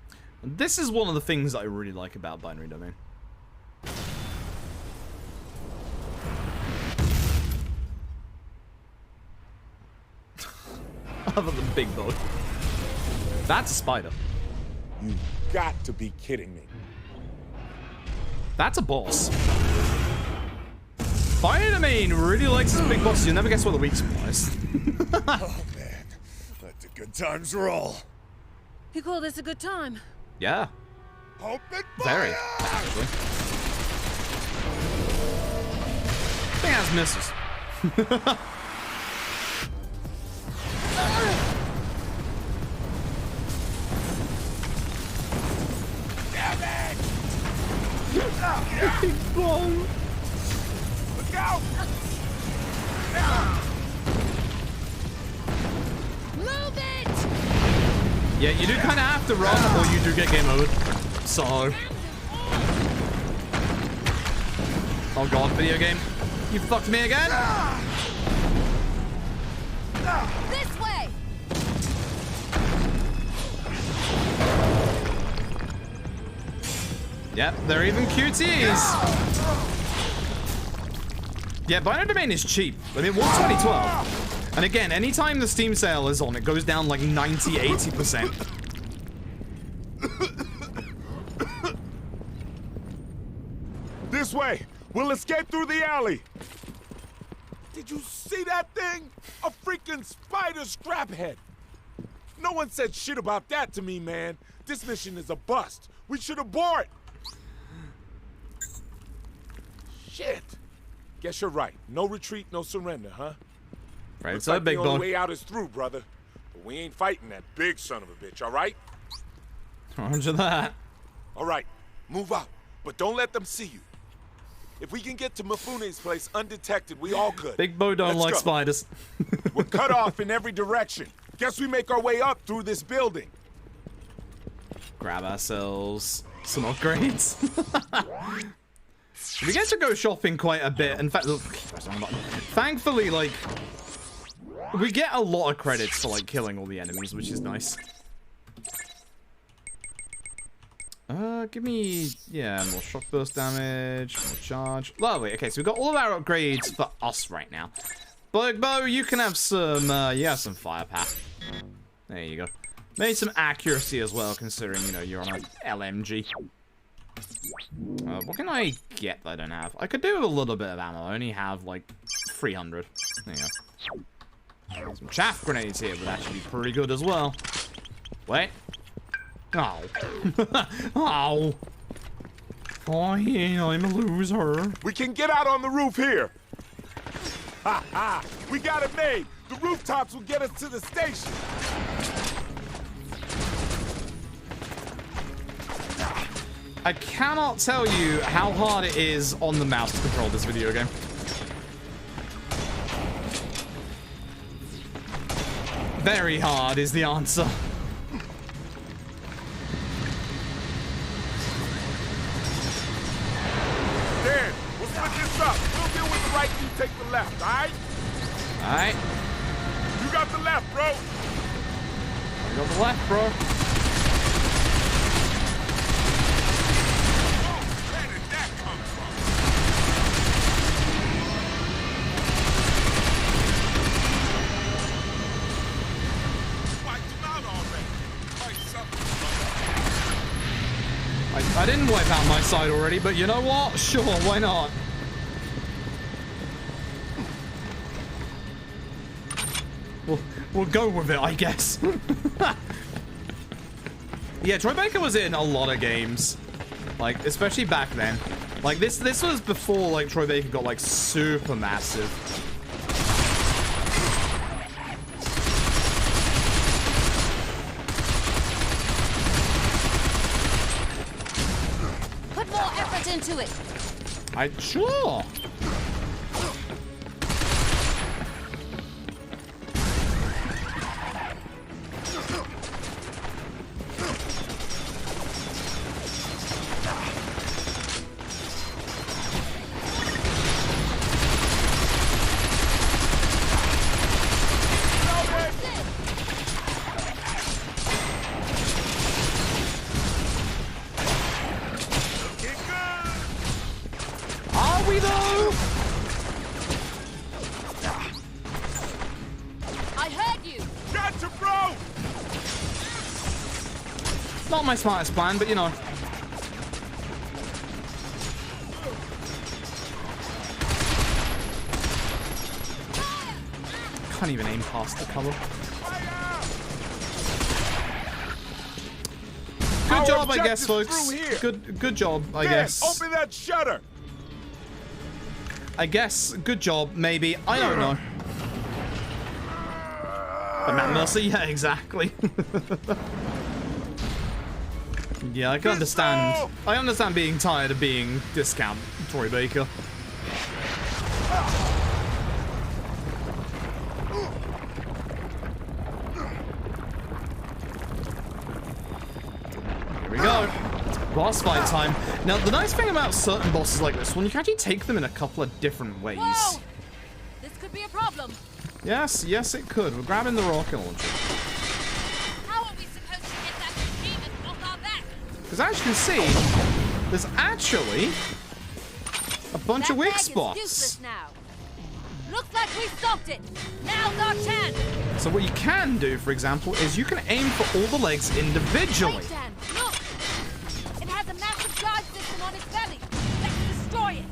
[SPEAKER 1] And this is one of the things that I really like about Binary Domain. Other than Big Boy. That's a spider.
[SPEAKER 4] You got to be kidding me.
[SPEAKER 1] That's a boss. Binary Domain really likes his big bosses. You'll never guess what the weak spot is.
[SPEAKER 15] Oh man, let the good times roll.
[SPEAKER 20] You call this a good time?
[SPEAKER 1] Yeah.
[SPEAKER 15] Open
[SPEAKER 1] Very, actually. Thing has misses.
[SPEAKER 4] Look out!
[SPEAKER 3] Move it!
[SPEAKER 1] Yeah, you do kind of have to run, or you do get game over. So. Oh god, video game. You fucked me again?
[SPEAKER 3] This way!
[SPEAKER 1] Yep, they're even QTs. Yeah, Binary Domain is cheap. I mean, what's 2012? And again, anytime the Steam sale is on, it goes down like 90–80%.
[SPEAKER 4] This way! We'll escape through the alley! Did you see that thing? A freaking spider scraphead! No one said shit about that to me, man. This mission is a bust. We should abort! Shit! Guess you're right. No retreat, no surrender, huh?
[SPEAKER 1] Right,
[SPEAKER 4] Looks
[SPEAKER 1] so
[SPEAKER 4] like
[SPEAKER 1] big
[SPEAKER 4] the only
[SPEAKER 1] boy.
[SPEAKER 4] way out is through, brother. But we ain't fighting that big son of a bitch, all right?
[SPEAKER 1] Roger that.
[SPEAKER 4] All right, move out, but don't let them see you. If we can get to Mifune's place undetected, we all could.
[SPEAKER 1] Big Bo don't
[SPEAKER 4] Let's
[SPEAKER 1] like
[SPEAKER 4] go.
[SPEAKER 1] spiders.
[SPEAKER 4] We're cut off in every direction. Guess we make our way up through this building.
[SPEAKER 1] Grab ourselves some upgrades. We get to go shopping quite a bit. In fact, look, thankfully, like, we get a lot of credits for, like, killing all the enemies, which is nice. Give me, yeah, more shock burst damage, more charge. Lovely. Okay, so we've got all of our upgrades for us right now. But, Bo, you can have some, some firepower. There you go. Maybe some accuracy as well, considering, you know, you're on an LMG. What can I get that I don't have? I could do a little bit of ammo. I only have, like, 300. There you go. Some chaff grenades here would actually be pretty good as well. Wait. Oh. Oh. Fine, I'm a loser.
[SPEAKER 4] We can get out on the roof here. Ha ha! We got it made. The rooftops will get us to the station.
[SPEAKER 1] I cannot tell you how hard it is on the mouse to control this video game. Very hard is the answer.
[SPEAKER 4] Dan, we'll split this up. We'll deal with the right, you take the left, alright?
[SPEAKER 1] Alright.
[SPEAKER 4] You got the left, bro.
[SPEAKER 1] I got the left, bro.
[SPEAKER 4] Where did that come from? Wiped him out already. Quite something,
[SPEAKER 1] I didn't wipe out my side already, but you know what? Sure, why not? We'll go with it, I guess. Yeah, Troy Baker was in a lot of games. Like, especially back then. Like, this was before, like, Troy Baker got, like, super massive.
[SPEAKER 3] Put more effort into it.
[SPEAKER 1] Sure. My smartest plan, but you know. Can't even aim past the cover. Good job, I guess, folks. Good job, I guess.
[SPEAKER 4] Open that shutter.
[SPEAKER 1] I guess. Good job, maybe. I don't know. But Matt Mercer, yeah, exactly. Yeah, I can understand. I understand being tired of being discount Troy Baker. Here we go. Boss fight time. Now, the nice thing about certain bosses like this one, you can actually take them in a couple of different ways.
[SPEAKER 3] Whoa! This could be a problem.
[SPEAKER 1] Yes, it could. We're grabbing the rocket launcher. Because as you can see, there's actually a bunch of weak spots.
[SPEAKER 3] Now. Looks like we stopped it. Now's our chance.
[SPEAKER 1] So what you can do, for example, is you can aim for all the legs individually.
[SPEAKER 3] Wait, Dan, look! It has a massive guard system on its belly. Let's destroy it.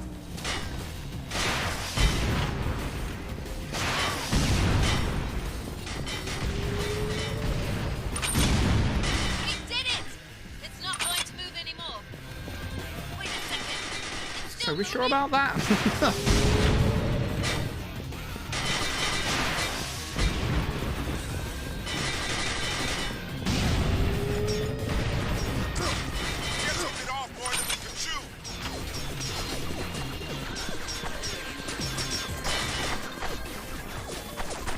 [SPEAKER 1] Are we sure about that?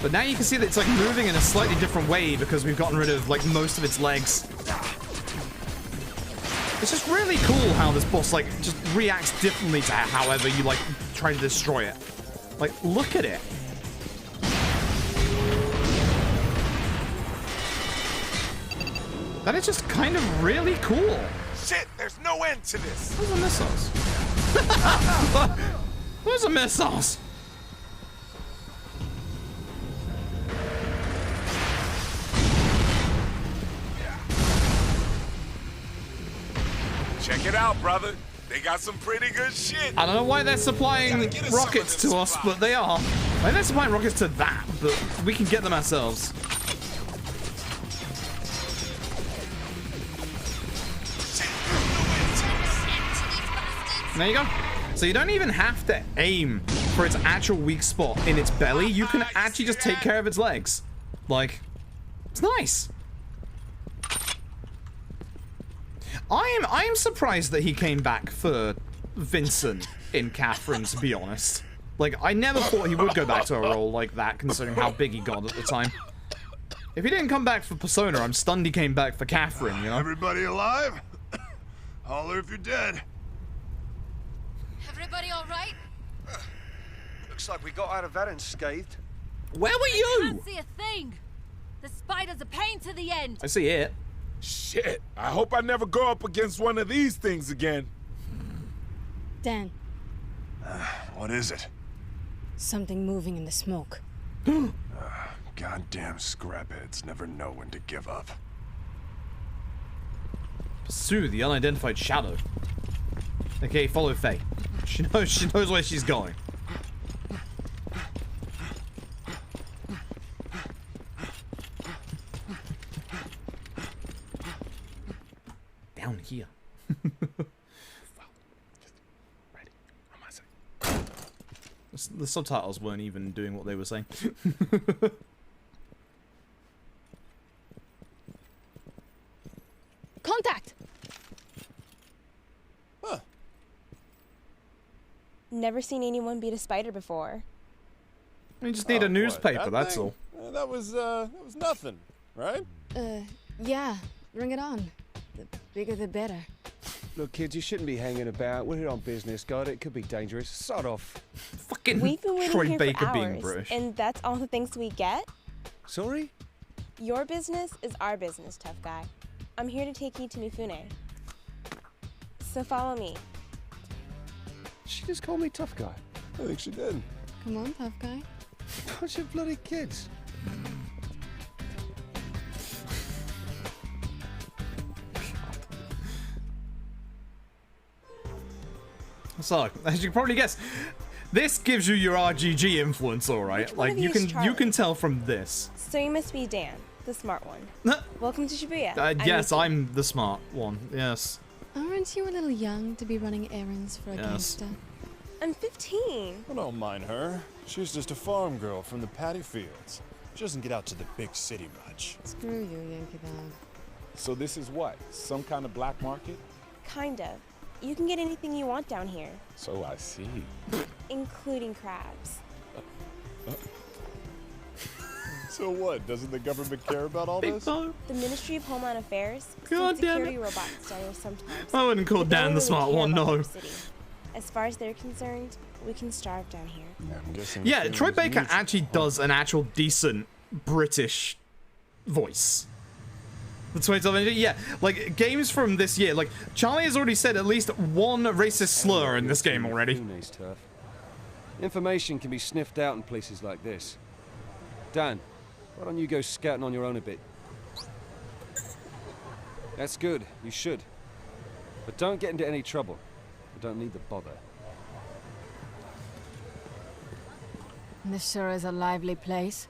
[SPEAKER 1] But now you can see that it's like moving in a slightly different way because we've gotten rid of like most of its legs. It's just really cool how this boss, like, just reacts differently to however you, like, try to destroy it. Like, look at it. That is just kind of really cool.
[SPEAKER 4] Shit, there's no end to this.
[SPEAKER 1] Those are missiles. Those are missiles.
[SPEAKER 4] Check it out, brother. They got some pretty good shit.
[SPEAKER 1] I don't know why they're supplying rockets to us, but they are. Why they're supplying rockets to that, but we can get them ourselves. There you go. So you don't even have to aim for its actual weak spot in its belly. You can actually just take care of its legs. Like, it's nice. I am surprised that he came back for Vincent in Catherine, to be honest. Like, I never thought he would go back to a role like that, considering how big he got at the time. If he didn't come back for Persona, I'm stunned he came back for Catherine, you know?
[SPEAKER 12] Everybody alive? Holler if you're dead.
[SPEAKER 3] Everybody all right?
[SPEAKER 8] Looks like we got out of that unscathed.
[SPEAKER 1] Where were
[SPEAKER 3] I
[SPEAKER 1] you?
[SPEAKER 3] can't see a thing. The spider's a pain to the end.
[SPEAKER 1] I see it.
[SPEAKER 4] Shit, I hope I never go up against one of these things again.
[SPEAKER 19] Dan,
[SPEAKER 12] What is it?
[SPEAKER 19] something moving in the smoke.
[SPEAKER 12] Goddamn scrapheads never know when to give up.
[SPEAKER 1] Pursue the unidentified shadow. Okay, follow Faye. She knows where she's going. Down here. The subtitles weren't even doing what they were saying.
[SPEAKER 19] Contact!
[SPEAKER 9] Huh. Never seen anyone beat a spider before.
[SPEAKER 1] We just need a newspaper, that's all.
[SPEAKER 15] That was nothing, right?
[SPEAKER 19] Yeah, bring it on. The bigger the better.
[SPEAKER 8] Look, kids, you shouldn't be hanging about. We're here on business, God. It could be dangerous. Sod off.
[SPEAKER 1] Fucking
[SPEAKER 9] We've been waiting
[SPEAKER 1] Troy
[SPEAKER 9] here
[SPEAKER 1] Baker
[SPEAKER 9] for
[SPEAKER 1] being
[SPEAKER 9] hours,
[SPEAKER 1] British.
[SPEAKER 9] and that's all the things we get?
[SPEAKER 8] Sorry?
[SPEAKER 9] Your business is our business, tough guy. I'm here to take you to Mifune. So follow me.
[SPEAKER 8] She just called me tough guy.
[SPEAKER 15] I think she did.
[SPEAKER 19] Come on, tough guy.
[SPEAKER 8] Bunch of bloody kids.
[SPEAKER 1] So, as you can probably guess, this gives you your RGG influence, all right?
[SPEAKER 9] Which one
[SPEAKER 1] Like
[SPEAKER 9] of
[SPEAKER 1] you
[SPEAKER 9] you is
[SPEAKER 1] can
[SPEAKER 9] Charlie?
[SPEAKER 1] tell from this.
[SPEAKER 9] So you must be Dan, the smart one. Welcome to Shibuya.
[SPEAKER 1] Yes, I'm the smart one. Yes.
[SPEAKER 19] Aren't you a little young to be running errands for a gangster?
[SPEAKER 9] I'm 15.
[SPEAKER 15] Well, don't mind her. She's just a farm girl from the paddy fields. She doesn't get out to the big city much.
[SPEAKER 19] Screw you, Yankee Dog.
[SPEAKER 14] So this is what? Some kind of black market?
[SPEAKER 9] Kind of. You can get anything you want down here,
[SPEAKER 14] So I see.
[SPEAKER 9] including crabs.
[SPEAKER 15] So what? Doesn't the government care about all this?
[SPEAKER 9] The Ministry of Homeland Affairs
[SPEAKER 1] God
[SPEAKER 9] sends
[SPEAKER 1] damn
[SPEAKER 9] security robots down here sometimes.
[SPEAKER 1] I wouldn't call
[SPEAKER 9] but they
[SPEAKER 1] Dan
[SPEAKER 9] don't
[SPEAKER 1] the
[SPEAKER 9] really
[SPEAKER 1] smart
[SPEAKER 9] care
[SPEAKER 1] one,
[SPEAKER 9] about
[SPEAKER 1] no.
[SPEAKER 9] our city. As far as they're concerned, we can starve down here.
[SPEAKER 15] I'm guessing
[SPEAKER 1] Yeah, Troy Baker actually does an actual decent British voice. The 2012, yeah, like games from this year, like Charlie has already said at least one racist slur in this game already.
[SPEAKER 8] Mifune's tough. Information can be sniffed out in places like this. Dan, why don't you go scouting on your own a bit? That's good, you should. But don't get into any trouble. I don't need the bother.
[SPEAKER 21] This sure is a lively place,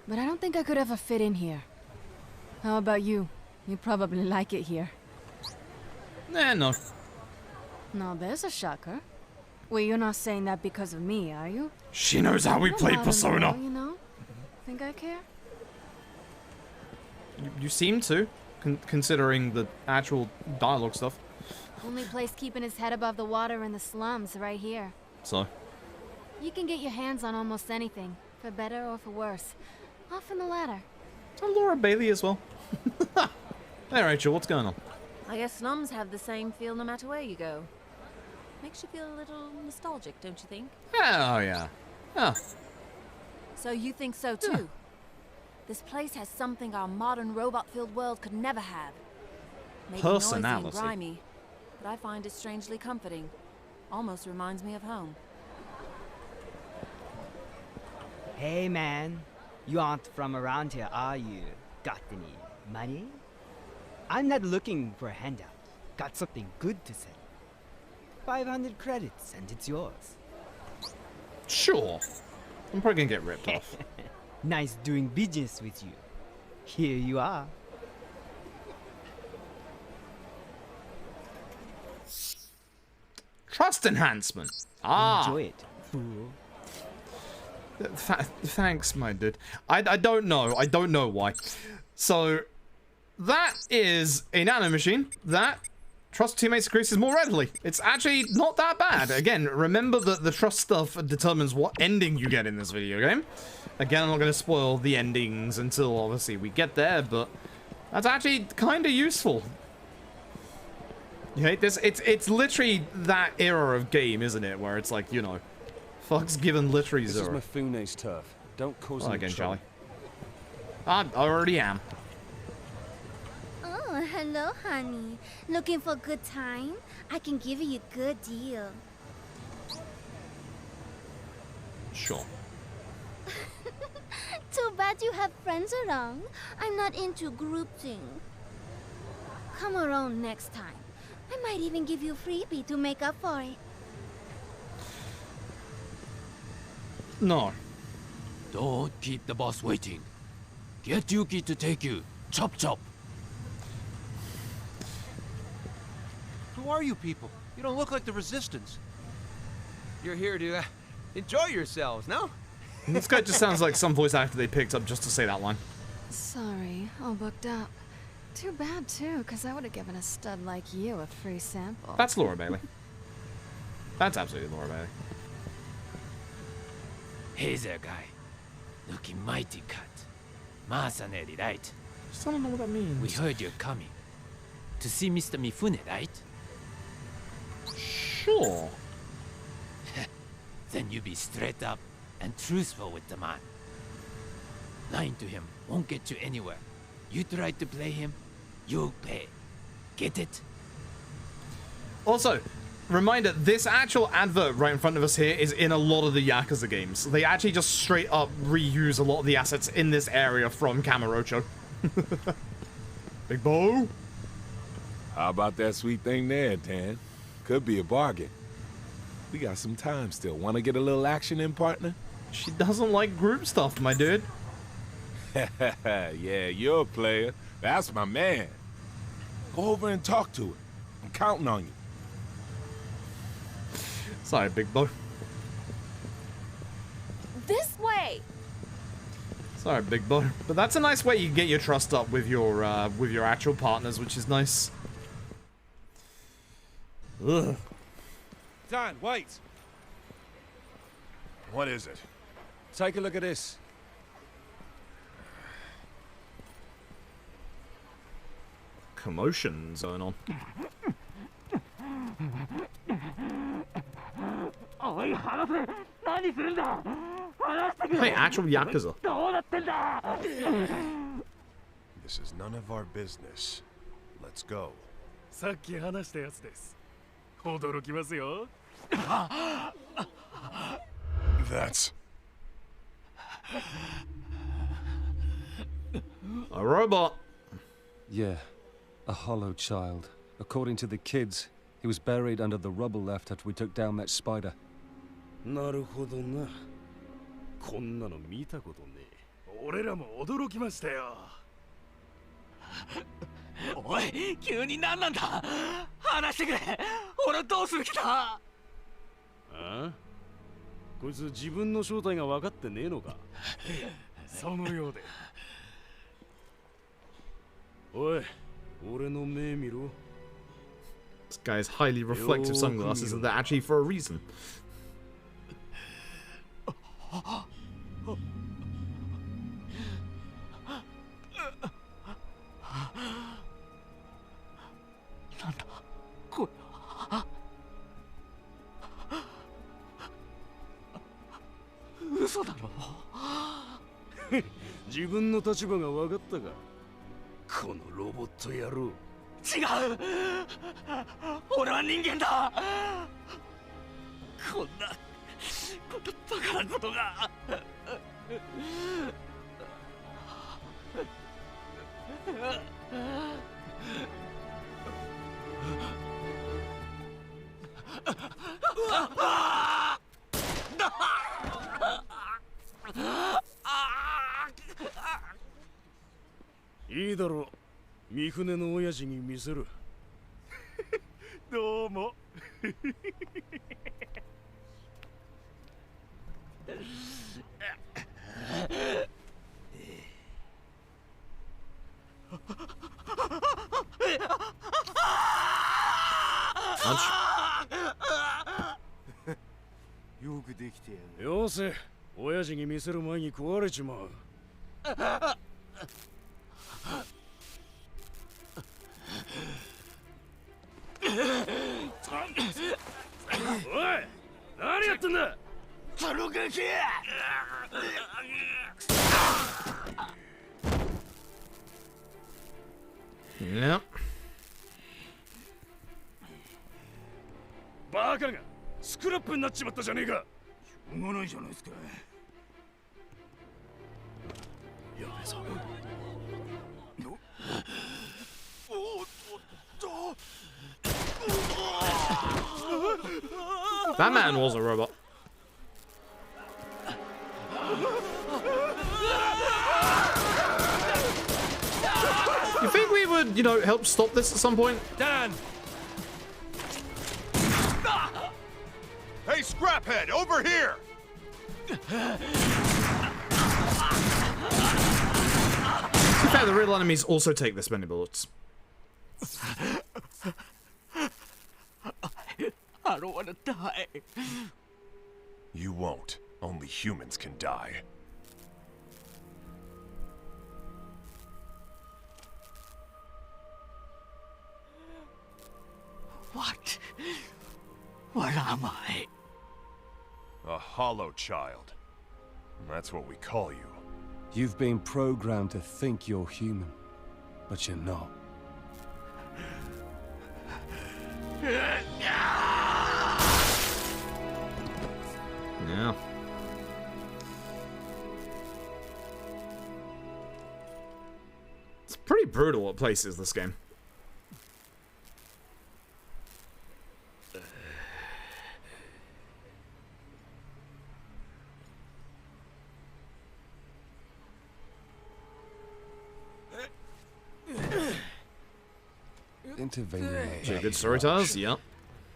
[SPEAKER 21] but I don't think I could ever fit in here. How about you? You probably like it here.
[SPEAKER 1] No.
[SPEAKER 21] No, there's a shocker. Well, you're not saying that because of me, are you?
[SPEAKER 1] She knows how we
[SPEAKER 21] You're
[SPEAKER 1] play
[SPEAKER 21] not
[SPEAKER 1] Persona.
[SPEAKER 21] alone, you know? Think I care?
[SPEAKER 1] You seem to, considering the actual dialogue stuff.
[SPEAKER 21] Only place keeping his head above the water in the slums, right here.
[SPEAKER 1] So,
[SPEAKER 21] You can get your hands on almost anything, for better or for worse. Often the latter.
[SPEAKER 1] I'm Laura Bailey as well. Hey Rachel, what's going on?
[SPEAKER 20] I guess slums have the same feel no matter where you go. Makes you feel a little nostalgic, don't you think?
[SPEAKER 1] Oh yeah. Oh.
[SPEAKER 20] So you think so too? This place has something our modern robot-filled world could never have. Maybe noisy and
[SPEAKER 1] Personality.
[SPEAKER 20] grimy, but I find it strangely comforting. Almost reminds me of home.
[SPEAKER 10] Hey man, you aren't from around here, are you? Got any money? I'm not looking for a handout. Got something good to sell. 500 credits and it's yours.
[SPEAKER 1] Sure. I'm probably gonna get ripped off.
[SPEAKER 10] Nice doing business with you. Here you are.
[SPEAKER 1] Trust enhancement. Ah.
[SPEAKER 10] Enjoy it, fool.
[SPEAKER 1] Thanks, my dude. I don't know. I don't know why. So, that is a nanomachine. That Trust teammates increases more readily. It's actually not that bad. Again, remember that the trust stuff determines what ending you get in this video game. Again, I'm not going to spoil the endings until, obviously, we get there, but that's actually kind of useful. You hate this? It's literally that era of game, isn't it? Where it's like, you know, fuck's given literally zero.
[SPEAKER 8] This is Mifune's turf. Don't cause
[SPEAKER 1] again, Charlie. I already am.
[SPEAKER 7] Oh, hello, honey. Looking for a good time? I can give you a good deal.
[SPEAKER 1] Sure.
[SPEAKER 7] Too bad you have friends around. I'm not into group thing. Come around next time. I might even give you a freebie to make up for it.
[SPEAKER 1] No.
[SPEAKER 11] Don't keep the boss waiting. Get Yuki to take you. Chop chop.
[SPEAKER 23] Who are you people? You don't look like the Resistance. You're here to enjoy yourselves, no?
[SPEAKER 1] This guy just sounds like some voice actor they picked up just to say that line.
[SPEAKER 21] Sorry, all booked up. Too bad, too, because I would have given a stud like you a free sample.
[SPEAKER 1] That's Laura Bailey. That's absolutely Laura Bailey.
[SPEAKER 11] Hey there, guy. Looking mighty cut. Masaneri, right?
[SPEAKER 1] Just don't know what that means.
[SPEAKER 11] We heard you're coming. To see Mr. Mifune, right?
[SPEAKER 1] Sure.
[SPEAKER 11] Then you be straight up and truthful with the man. Lying to him won't get you anywhere. You try to play him, you'll pay. Get it?
[SPEAKER 1] Also, reminder, this actual advert right in front of us here is in a lot of the Yakuza games. They actually just straight up reuse a lot of the assets in this area from Kamurocho. Big Bo?
[SPEAKER 4] How about that sweet thing there, Tan? Could be a bargain. We got some time still. Want to get a little action in, partner?
[SPEAKER 1] She doesn't like group stuff, my dude.
[SPEAKER 4] Yeah, you're a player. That's my man. Go over and talk to her. I'm counting on you.
[SPEAKER 1] Sorry, Big Bo.
[SPEAKER 3] This way!
[SPEAKER 1] Sorry, Big Bo. But that's a nice way you get your trust up with your actual partners, which is nice. Ugh.
[SPEAKER 8] Dan, wait!
[SPEAKER 12] What is it?
[SPEAKER 8] Take a look at this.
[SPEAKER 1] Commotions going on. Hey, actual Yakuza.
[SPEAKER 12] This is none of our business. Let's go.
[SPEAKER 24] さっき話したやつです。驚きますよ。
[SPEAKER 12] That's
[SPEAKER 1] a robot.
[SPEAKER 25] Yeah, a hollow child. According to the kids, he was buried under the rubble left after we took down that spider.
[SPEAKER 17] なるほどな。こんなの見たことねえ。俺らも驚きましたよ。
[SPEAKER 11] おい、急に何なんだ。話してくれ。俺どうする気だ。
[SPEAKER 17] ああ？こいつ自分の正体が分かってねえのか。そのようで。おい、俺の目見ろ。
[SPEAKER 1] This guy's highly reflective sunglasses, and they're actually for a reason.
[SPEAKER 11] What? 嘘だろ。
[SPEAKER 17] 自分の立場が分かったか。このロボット野郎。
[SPEAKER 11] 違う。俺は人間だ。こんなバカなことが。
[SPEAKER 17] いいだろう。三船の親父に見せる。どうも。
[SPEAKER 1] Punch.
[SPEAKER 17] よくできてやる。よせ、親父に見せる前に壊れちまう。おい、何やってんだ。タロガキ。
[SPEAKER 1] Yep.
[SPEAKER 17] バカがスクラップになっちまったじゃねえか。しょうがないじゃないですか。やべえぞ。
[SPEAKER 1] That man was a robot. You think we would, help stop this at some point?
[SPEAKER 17] Dan!
[SPEAKER 12] Hey, Scraphead, over here!
[SPEAKER 1] To be fair, the real enemies also take this many bullets.
[SPEAKER 11] I don't want to die.
[SPEAKER 12] You won't. Only humans can die.
[SPEAKER 11] What? What am I?
[SPEAKER 12] A hollow child. That's what we call you.
[SPEAKER 25] You've been programmed to think you're human, but you're not.
[SPEAKER 1] Yeah. It's pretty brutal at places, this game.
[SPEAKER 25] Intervening.
[SPEAKER 1] Yeah, good storytellers, yep.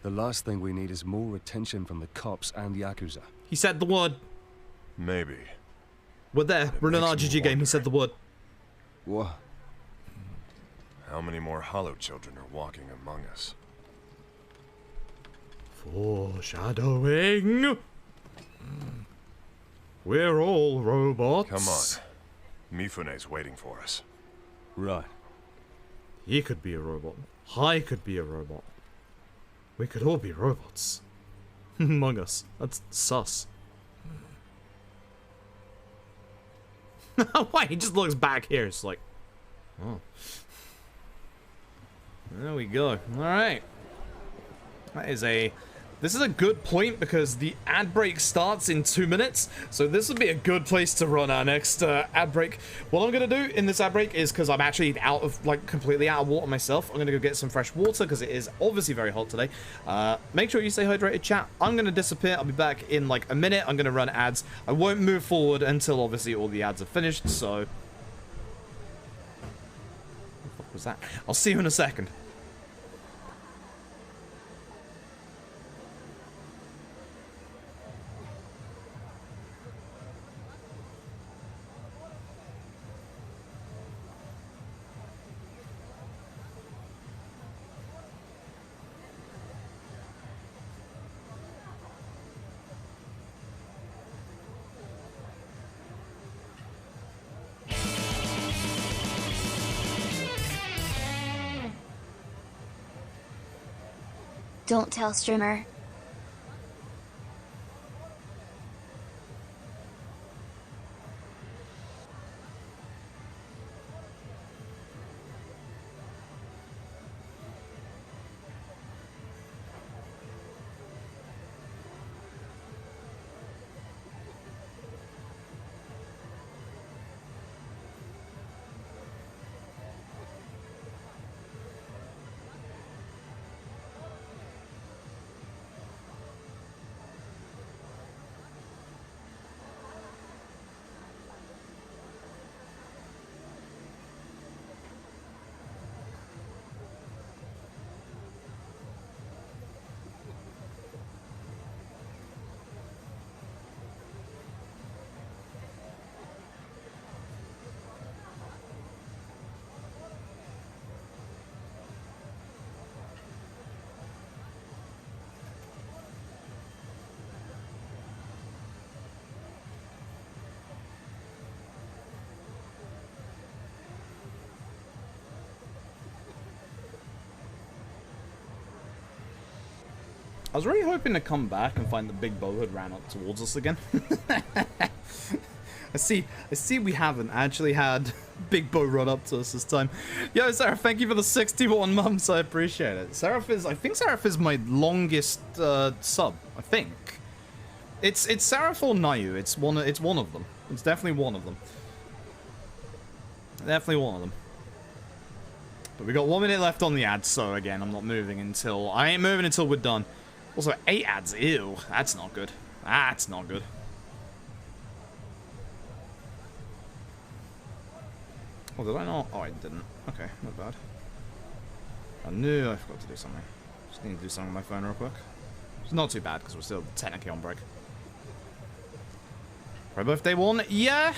[SPEAKER 25] The last thing we need is more attention from the cops and Yakuza.
[SPEAKER 1] He said the word.
[SPEAKER 12] Maybe.
[SPEAKER 1] We're there. We're in an RGG game. He said the word.
[SPEAKER 25] What?
[SPEAKER 12] How many more hollow children are walking among us?
[SPEAKER 1] Foreshadowing. We're all robots.
[SPEAKER 12] Come on. Mifune's waiting for us.
[SPEAKER 25] Right.
[SPEAKER 1] He could be a robot. I could be a robot. We could all be robots. Among us. That's sus. Why? He just looks back here. It's like, oh. There we go. Alright. This is a good point because the ad break starts in 2 minutes. So this would be a good place to run our next ad break. What I'm going to do in this ad break is, because I'm actually completely out of water myself, I'm going to go get some fresh water because it is obviously very hot today. Make sure you stay hydrated, chat. I'm going to disappear. I'll be back in like a minute. I'm going to run ads. I won't move forward until obviously all the ads are finished. So, what the fuck was that? I'll see you in a second.
[SPEAKER 2] Don't tell streamer.
[SPEAKER 1] I was really hoping to come back and find the big bow had ran up towards us again. I see we haven't actually had Big Bow run up to us this time. Yo, Sarah, thank you for the 61 months. I appreciate it. I think Seraph is my longest sub, I think. It's Seraph or Nayu. It's one of them. It's definitely one of them. Definitely one of them. But we got 1 minute left on the ads, so again, I ain't moving until we're done. Also, 8 ads, ew, that's not good. That's not good. Oh, did I not? Oh, I didn't. Okay, not bad. I knew I forgot to do something. Just need to do something with my phone real quick. It's not too bad, because we're still technically on break. My birthday one? Yeah,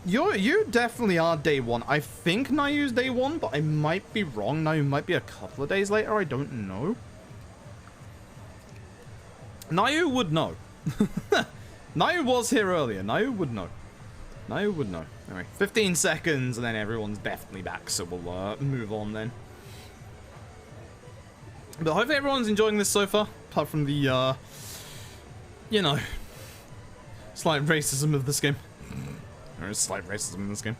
[SPEAKER 1] you definitely are day one. I think Nayu's day one, but I might be wrong. Nayu might be a couple of days later. I don't know. Nayu would know. Nayu was here earlier. Nayu would know. Nayu would know. Anyway, 15 seconds, and then everyone's definitely back, so we'll move on then. But hopefully everyone's enjoying this so far, apart from the, you know, slight racism of this game. There is slight racism in this game.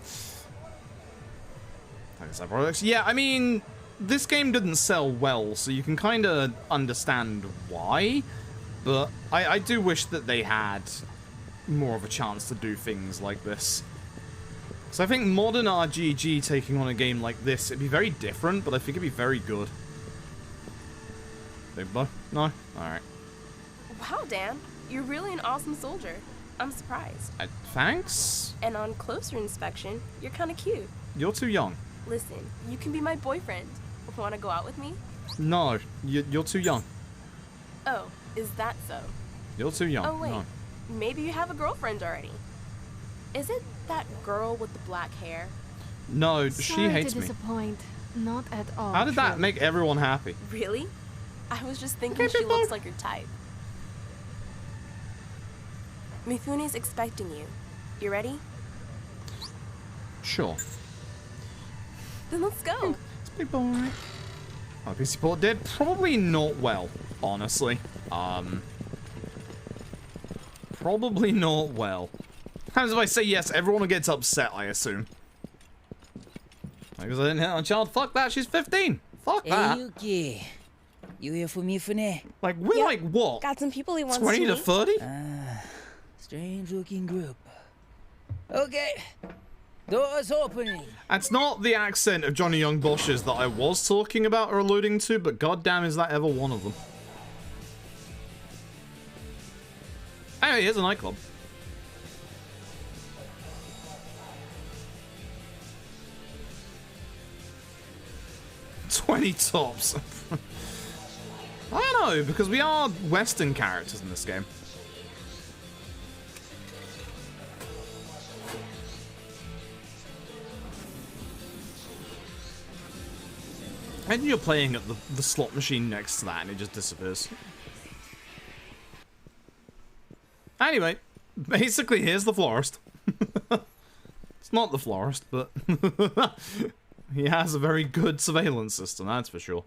[SPEAKER 1] Yeah, I mean, this game didn't sell well, so you can kind of understand why. But I do wish that they had more of a chance to do things like this. So I think modern RGG taking on a game like this, it'd be very different, but I think it'd be very good. Big boy? No? Alright.
[SPEAKER 9] Wow, Dan. You're really an awesome soldier. I'm surprised.
[SPEAKER 1] Thanks?
[SPEAKER 9] And on closer inspection, you're kind of cute.
[SPEAKER 1] You're too young.
[SPEAKER 9] Listen, you can be my boyfriend. Want to go out with me?
[SPEAKER 1] No, you're too young.
[SPEAKER 9] Oh, is that so?
[SPEAKER 1] You're too young.
[SPEAKER 9] Oh, wait.
[SPEAKER 1] No.
[SPEAKER 9] Maybe you have a girlfriend already. Is it that girl with the black hair?
[SPEAKER 1] No, she hates me.
[SPEAKER 21] Disappoint. Not at all.
[SPEAKER 1] How did that make everyone happy?
[SPEAKER 9] Really? I was just thinking she looks like your type. Mifune's expecting you. You ready?
[SPEAKER 1] Sure.
[SPEAKER 9] Then let's go.
[SPEAKER 1] It's big boy. Oh, PC Port did probably not well, honestly. Probably not well. As if I say yes, everyone gets upset, I assume. Because I didn't hit on a child. Fuck that, she's 15. Fuck that.
[SPEAKER 5] Hey, Yuki. You here for Mifune?
[SPEAKER 1] Like, we're like, what?
[SPEAKER 9] Got some people he wants
[SPEAKER 1] 20 to 30?
[SPEAKER 5] Strange looking group. Okay. Doors opening.
[SPEAKER 1] That's not the accent of Johnny Young Bosch's that I was talking about or alluding to, but goddamn is that ever one of them. Anyway, here's a nightclub. $20 tops. I don't know, because we are Western characters in this game. And you're playing at the slot machine next to that and it just disappears. Anyway, basically here's the florist. It's not the florist, but he has a very good surveillance system, that's for sure.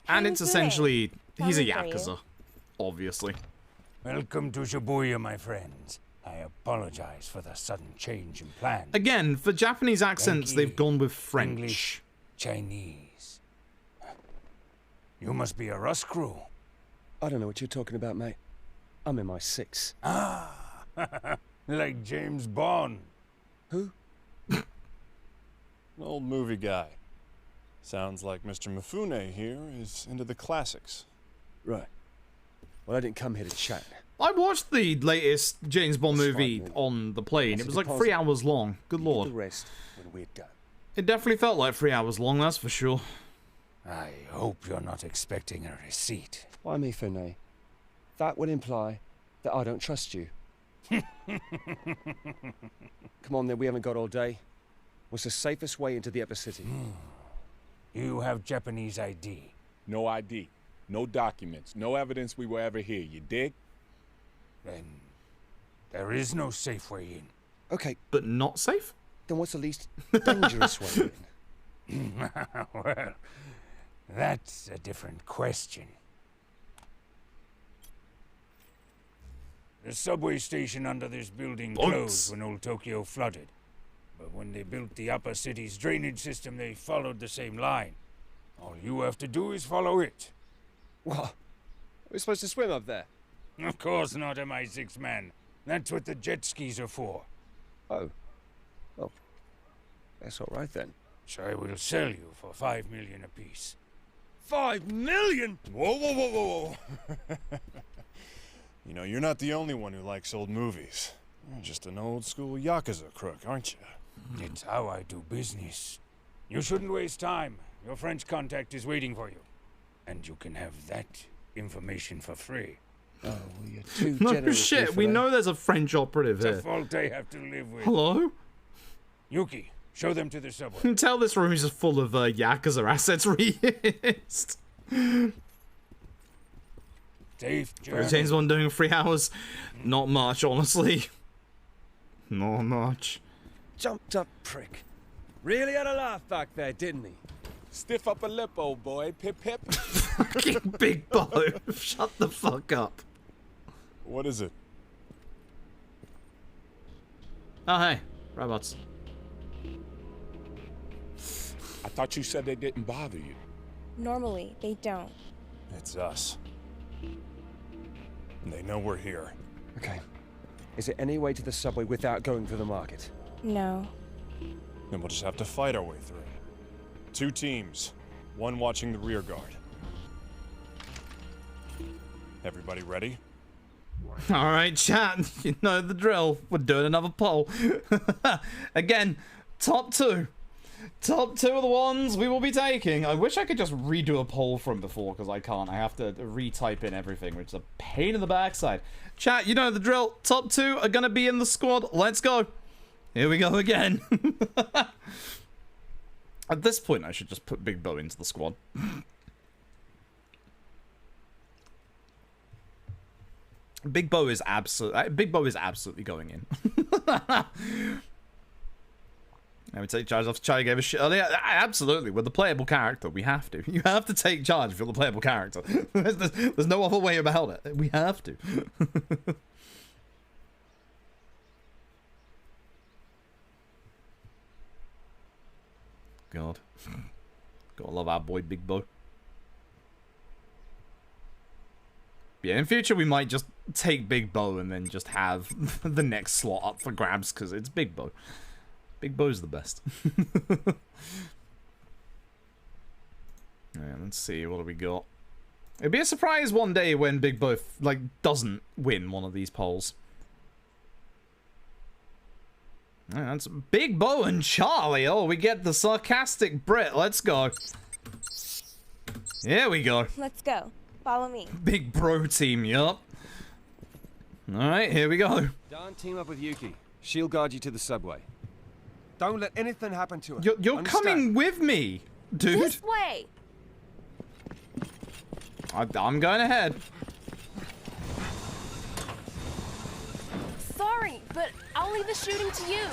[SPEAKER 1] And it's essentially, he's a Yakuza, obviously.
[SPEAKER 13] Welcome to Shibuya, my friends. I apologize for the sudden change in plans.
[SPEAKER 1] Again, for Japanese accents, they've gone with French.
[SPEAKER 13] English, Chinese. You must be a Rust crew.
[SPEAKER 8] I don't know what you're talking about, mate. I'm in my 6.
[SPEAKER 13] Ah, like James Bond.
[SPEAKER 8] Who?
[SPEAKER 15] An old movie guy. Sounds like Mr. Mifune here is into the classics.
[SPEAKER 8] Right. Well, I didn't come here to chat.
[SPEAKER 1] I watched the latest James Bond movie on the plane. It was like 3 hours long. Good lord.
[SPEAKER 8] The rest when we're done.
[SPEAKER 1] It definitely felt like 3 hours long, that's for sure.
[SPEAKER 13] I hope you're not expecting a receipt.
[SPEAKER 8] Why me, Fune? That would imply that I don't trust you. Come on then, we haven't got all day. What's the safest way into the upper city?
[SPEAKER 13] You have Japanese ID.
[SPEAKER 14] No ID. No documents. No evidence we were ever here. You dig?
[SPEAKER 13] Then there is no safe way in.
[SPEAKER 8] Okay.
[SPEAKER 1] But not safe?
[SPEAKER 8] Then what's the least dangerous way in?
[SPEAKER 13] Well, that's a different question. The subway station under this building closed when old Tokyo flooded. But when they built the upper city's drainage system, they followed the same line. All you have to do is follow it.
[SPEAKER 8] What? Are we supposed to swim up there?
[SPEAKER 13] Of course not, MI6 man. That's what the jet skis are for.
[SPEAKER 8] Oh. Well, that's all right then.
[SPEAKER 13] So I will sell you for 5 million apiece.
[SPEAKER 8] 5 million?
[SPEAKER 15] Whoa, whoa, whoa, whoa, whoa. You know, you're not the only one who likes old movies. You're just an old-school Yakuza crook, aren't you?
[SPEAKER 13] It's how I do business. You shouldn't waste time. Your French contact is waiting for you. And you can have that information for free.
[SPEAKER 8] Oh, well, you're too
[SPEAKER 1] No
[SPEAKER 8] generous.
[SPEAKER 1] shit, we know there's a French operative
[SPEAKER 13] It's
[SPEAKER 1] here.
[SPEAKER 13] a fault I have to live with.
[SPEAKER 1] Hello?
[SPEAKER 13] Yuki, show them to the subway.
[SPEAKER 1] You can tell this room is just full of Yakuza assets reused.
[SPEAKER 13] Safe
[SPEAKER 1] For
[SPEAKER 13] journey.
[SPEAKER 1] James Bond doing 3 hours? Not much, honestly. Not much.
[SPEAKER 8] Jumped up prick. Really had a laugh back there, didn't he?
[SPEAKER 14] Stiff upper lip, old boy. Pip pip.
[SPEAKER 1] Fucking Big Bo. Shut the fuck up.
[SPEAKER 15] What is it?
[SPEAKER 1] Oh, hey. Robots.
[SPEAKER 14] I thought you said they didn't bother you.
[SPEAKER 9] Normally, they don't.
[SPEAKER 15] It's us. And they know we're here.
[SPEAKER 8] Okay. Is there any way to the subway without going through the market?
[SPEAKER 9] No.
[SPEAKER 15] Then we'll just have to fight our way through. 2 teams. 1 watching the rear guard. Everybody ready?
[SPEAKER 1] Alright, chat. You know the drill. We're doing another poll. Again, top 2. Top 2 are the ones we will be taking. I wish I could just redo a poll from before, because I can't. I have to retype in everything, which is a pain in the backside. Chat, you know the drill. Top 2 are going to be in the squad. Let's go. Here we go again. At this point, I should just put Big Bo into the squad. Big Bo is absolutely going in. I would take charge after Charlie gave a shit earlier. Absolutely, with the playable character, we have to. You have to take charge if you're the playable character. There's no other way about it. We have to. God. Gotta love our boy Big Bo. Yeah, in future we might just take Big Bo and then just have the next slot up for grabs because it's Big Bo. Big Bo's the best. Yeah, let's see, what do we got? It'd be a surprise one day when Big Bo doesn't win one of these polls. Yeah, that's Big Bo and Charlie. Oh, we get the sarcastic Brit. Let's go. Here we go.
[SPEAKER 9] Let's go. Follow me.
[SPEAKER 1] Big bro team, yup. Alright, here we go.
[SPEAKER 8] Don, team up with Yuki. She'll guard you to the subway. Don't let anything happen to her.
[SPEAKER 1] You're coming with me, dude.
[SPEAKER 9] This way.
[SPEAKER 1] I'm going ahead.
[SPEAKER 9] Sorry, but I'll leave the shooting to you.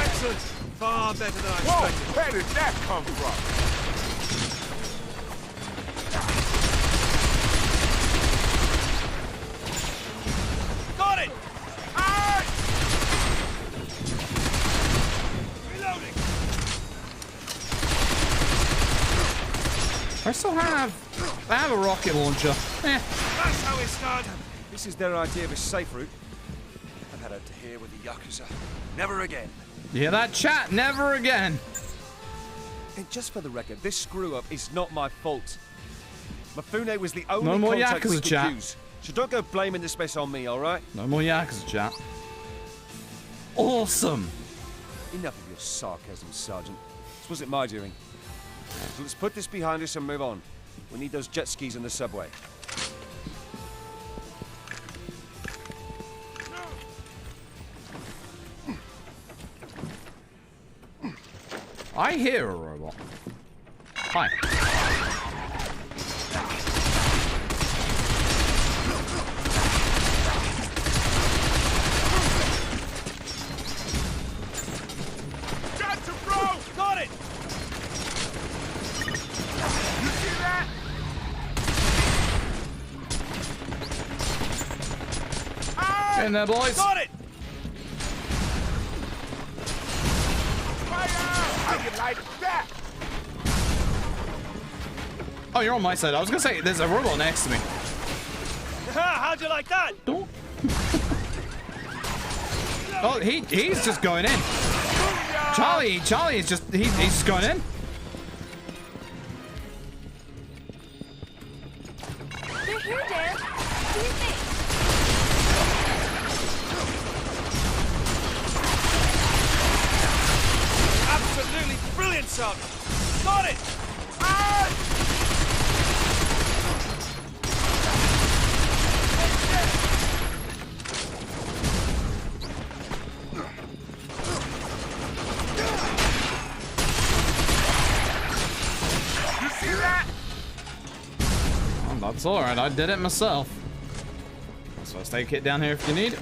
[SPEAKER 8] Excellent. Far better than I
[SPEAKER 4] Whoa,
[SPEAKER 8] expected.
[SPEAKER 4] where did that come from?
[SPEAKER 8] Got it!
[SPEAKER 4] Aye!
[SPEAKER 8] Reloading!
[SPEAKER 1] I have a rocket launcher.
[SPEAKER 8] That's how it started. This is their idea of a safe route. I've had it to here with the Yakuza. Never again.
[SPEAKER 1] You hear that, chat? Never again.
[SPEAKER 8] And just for the record, this screw-up is not my fault. Mifune was the only
[SPEAKER 1] No more
[SPEAKER 8] contact we
[SPEAKER 1] Yakuza,
[SPEAKER 8] could
[SPEAKER 1] chat.
[SPEAKER 8] use. So don't go blaming this mess on me, alright?
[SPEAKER 1] No more Yakuza, chat. Awesome.
[SPEAKER 8] Enough of your sarcasm, Sergeant. This wasn't my doing. So let's put this behind us and move on. We need those jet skis in the subway.
[SPEAKER 1] I hear a robot. Hi.
[SPEAKER 4] Gotcha, bro!
[SPEAKER 8] Got it!
[SPEAKER 4] You see that?
[SPEAKER 1] In there, boys.
[SPEAKER 23] Got it!
[SPEAKER 4] Fire! How you like that?
[SPEAKER 1] Oh, you're on my side. I was gonna say, there's a robot next to me.
[SPEAKER 23] How'd you like that?
[SPEAKER 1] Oh, he's just going in. Charlie is just, he's just going in.
[SPEAKER 3] They're here, Dan. What do you think?
[SPEAKER 23] Absolutely brilliant, son. Got it!
[SPEAKER 4] You see that?
[SPEAKER 1] Oh, that's alright, I did it myself. So I stay kit down here if you need it.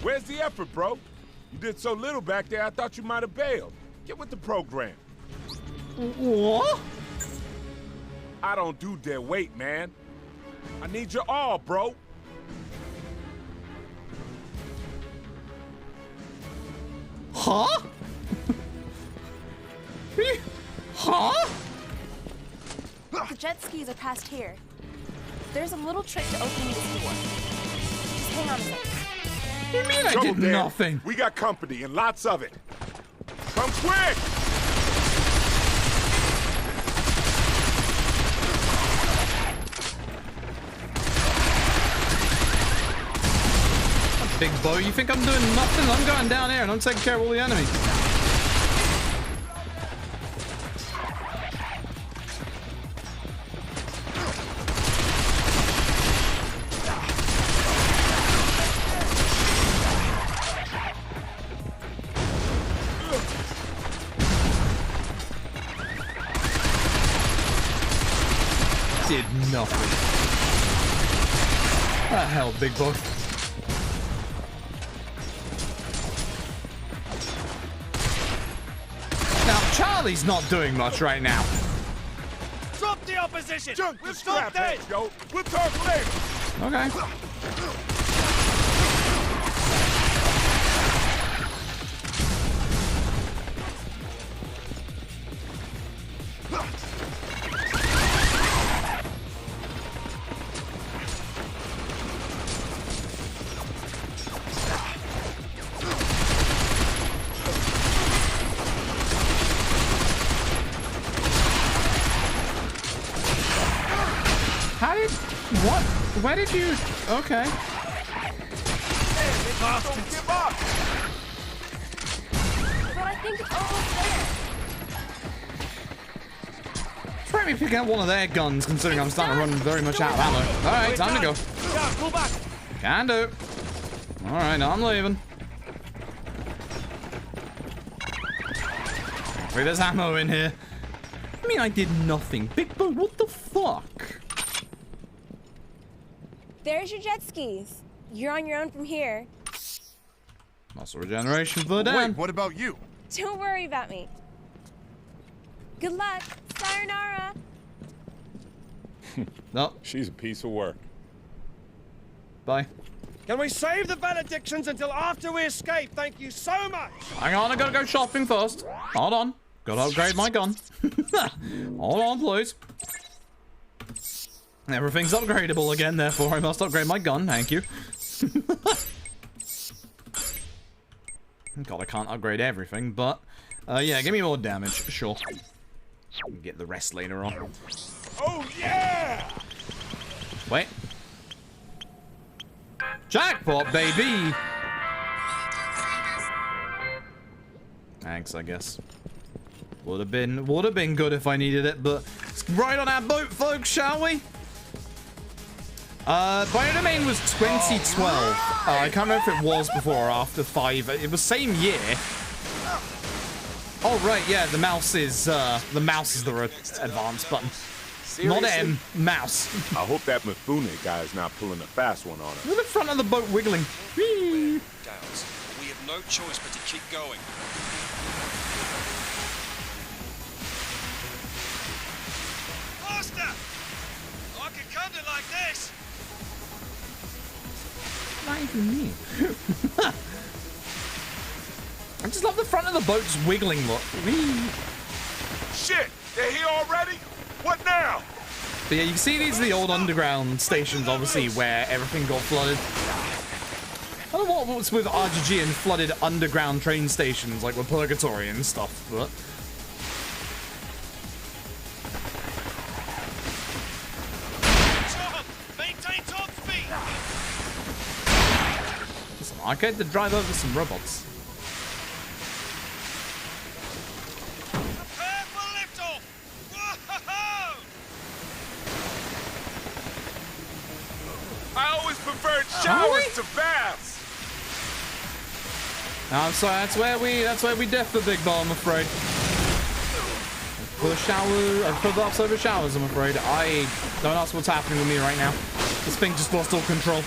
[SPEAKER 4] Where's the effort, bro? You did so little back there, I thought you might have bailed. Get with the program.
[SPEAKER 1] What?
[SPEAKER 4] I don't do dead weight, man. I need your all, bro.
[SPEAKER 1] Huh? Huh?
[SPEAKER 9] The jet skis are past here. There's a little trick to opening this door. Just hang on a second.
[SPEAKER 1] What do you mean I
[SPEAKER 4] Trouble,
[SPEAKER 1] did
[SPEAKER 4] Dan.
[SPEAKER 1] nothing?
[SPEAKER 4] We got company and lots of it. Come quick!
[SPEAKER 1] Big bow, you think I'm doing nothing? I'm going down here and I'm taking care of all the enemies. Did nothing. What the hell, big boy? Now, Charlie's not doing much right now.
[SPEAKER 23] Drop the opposition!
[SPEAKER 4] Junk,
[SPEAKER 23] We'll
[SPEAKER 4] the
[SPEAKER 23] stop
[SPEAKER 4] scrap
[SPEAKER 23] there!
[SPEAKER 4] heads, yo. We'll talk later.
[SPEAKER 1] Okay. How did... What? Where did you... Okay.
[SPEAKER 4] Don't give up.
[SPEAKER 9] But I think it's almost there.
[SPEAKER 1] Try me picking up one of their guns, considering I'm starting to run very much out of ammo. Alright, time to go.
[SPEAKER 23] Yeah, pull back!
[SPEAKER 1] Can do. Alright, now I'm leaving. Hopefully there's ammo in here. I mean, I did nothing. Big Bo, what the fuck?
[SPEAKER 9] There's your jet skis. You're on your own from here.
[SPEAKER 1] Muscle regeneration for Dan.
[SPEAKER 12] Wait, what about you?
[SPEAKER 9] Don't worry about me. Good luck. Sayonara.
[SPEAKER 1] No.
[SPEAKER 14] She's a piece of work.
[SPEAKER 1] Bye.
[SPEAKER 8] Can we save the valedictions until after we escape? Thank you so much.
[SPEAKER 1] Hang on, I gotta go shopping first. Hold on. Gotta upgrade my gun. Hold on, please. Everything's upgradable again, therefore I must upgrade my gun. Thank you. God, I can't upgrade everything, but... yeah, give me more damage, sure. Get the rest later on.
[SPEAKER 4] Oh, yeah!
[SPEAKER 1] Wait. Jackpot, baby! Thanks, I guess. Would have been good if I needed it, but let's ride on our boat, folks, shall we? Biodomain was 2012. I can't remember if it was before or after 5. It was same year. Oh right, yeah, the mouse is the advanced button.
[SPEAKER 4] Seriously?
[SPEAKER 1] Not M, mouse.
[SPEAKER 4] I hope that Mifune guy is not pulling a fast one on us.
[SPEAKER 1] Look at the front of the boat wiggling. Whee!
[SPEAKER 6] Downs. We have no choice but to keep going.
[SPEAKER 23] Faster! I can come to like this!
[SPEAKER 1] What does that even mean? I just love the front of the boat's wiggling look. Whee!
[SPEAKER 4] Shit! They're here already? What now?
[SPEAKER 1] But yeah, you can see these are the old underground stations, obviously, where everything got flooded. I don't know what's with RGG and flooded underground train stations, like with Purgatory and stuff, but...
[SPEAKER 6] Maintain top speed!
[SPEAKER 1] Listen, I get to drive over some robots.
[SPEAKER 6] Prepare for liftoff! Whoa!
[SPEAKER 4] I always preferred showers to baths.
[SPEAKER 1] I'm sorry, that's where we differ, Big Ball, I'm afraid. For the ups over showers, I'm afraid. I don't ask what's happening with me right now. This thing just lost all control.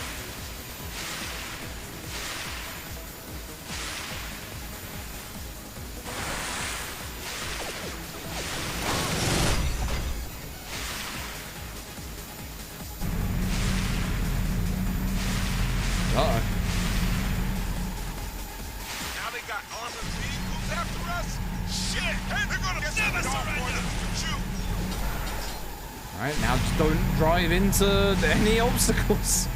[SPEAKER 1] Uh-oh.
[SPEAKER 4] Now they got armored vehicles after us? Shit! Hey, they're gonna never surrender!
[SPEAKER 1] Alright, now just don't drive into any obstacles.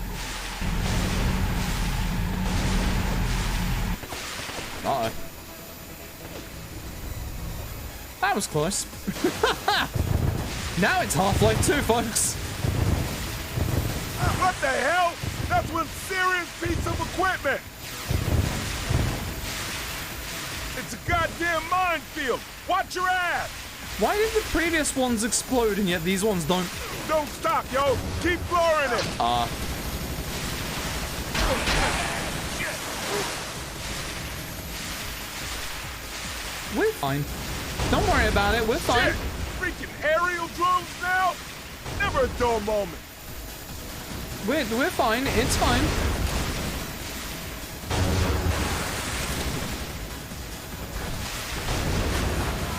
[SPEAKER 1] Uh-oh. That was close. Now it's Half-Life 2, folks.
[SPEAKER 4] What the hell? That's one serious piece of equipment! It's a goddamn minefield! Watch your ass!
[SPEAKER 1] Why did the previous ones explode and yet these ones don't?
[SPEAKER 4] Don't stop, yo! Keep flooring it!
[SPEAKER 1] We're fine. Don't worry about it, we're fine.
[SPEAKER 4] Shit. Freaking aerial drones now? Never a dull moment.
[SPEAKER 1] We're fine, it's fine.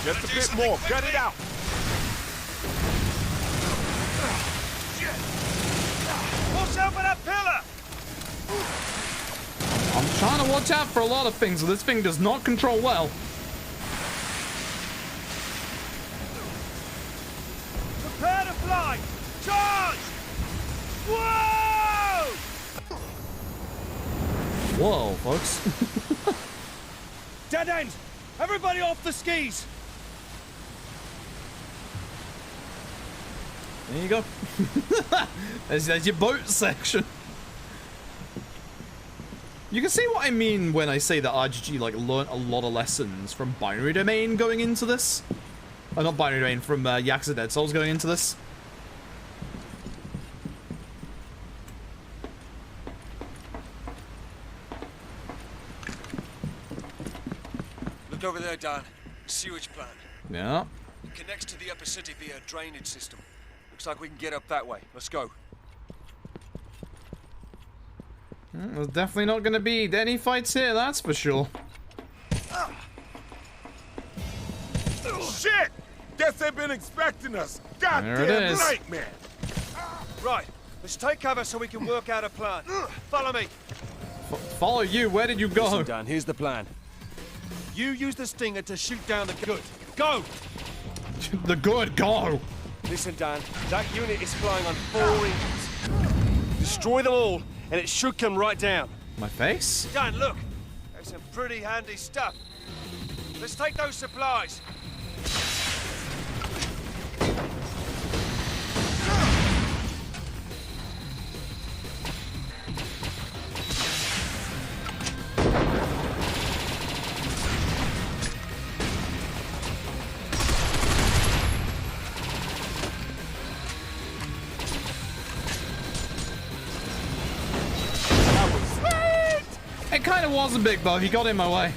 [SPEAKER 4] Just a bit more, gut it out.
[SPEAKER 6] Watch out for that pillar!
[SPEAKER 1] I'm trying to watch out for a lot of things, but this thing does not control well.
[SPEAKER 6] Prepare to fly! Charge! Whoa!
[SPEAKER 1] Whoa, folks.
[SPEAKER 6] Dead end! Everybody off the skis!
[SPEAKER 1] There you go. there's your boat section. You can see what I mean when I say that RGG like learned a lot of lessons from Binary Domain going into this. Oh, not Binary Domain, from Yakuza Dead Souls going into this.
[SPEAKER 23] Look over there, Dan. Sewage plant.
[SPEAKER 1] Yeah.
[SPEAKER 23] It connects to the upper city via a drainage system. Looks like we can get up that way. Let's go.
[SPEAKER 1] There's definitely not going to be any fights here, that's for sure.
[SPEAKER 4] Shit! Guess they've been expecting us. Goddamn nightmare.
[SPEAKER 23] Right. Let's take cover so we can work out a plan. Follow me.
[SPEAKER 1] Follow you? Where did you go?
[SPEAKER 23] Listen, Dan, here's the plan. You use the stinger to shoot down the good. Go!
[SPEAKER 1] The good, go!
[SPEAKER 23] Listen, Dan, that unit is flying on 4 engines. Destroy them all, and it should come right down.
[SPEAKER 1] My face?
[SPEAKER 23] Dan, look! There's some pretty handy stuff. Let's take those supplies.
[SPEAKER 1] It kind of was a big bow. He got in my way.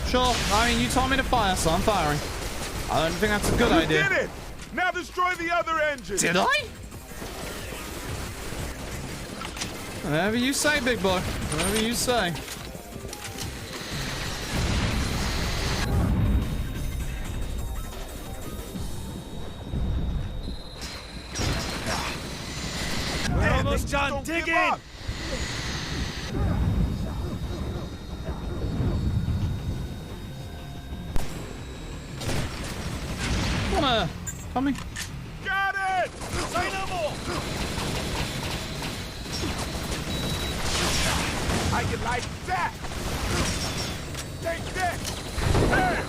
[SPEAKER 1] Sure. I mean, you told me to fire, so I'm firing. I don't think that's a good idea.
[SPEAKER 4] You did it! Now destroy the other engine!
[SPEAKER 1] Did I? Whatever you say, big boy. Whatever you say.
[SPEAKER 6] John,
[SPEAKER 4] Don't
[SPEAKER 6] dig
[SPEAKER 4] give
[SPEAKER 6] in!
[SPEAKER 4] up.
[SPEAKER 1] Wanna help me?
[SPEAKER 4] Got it!
[SPEAKER 6] Say no more!
[SPEAKER 4] How you like that? Take this! Damn!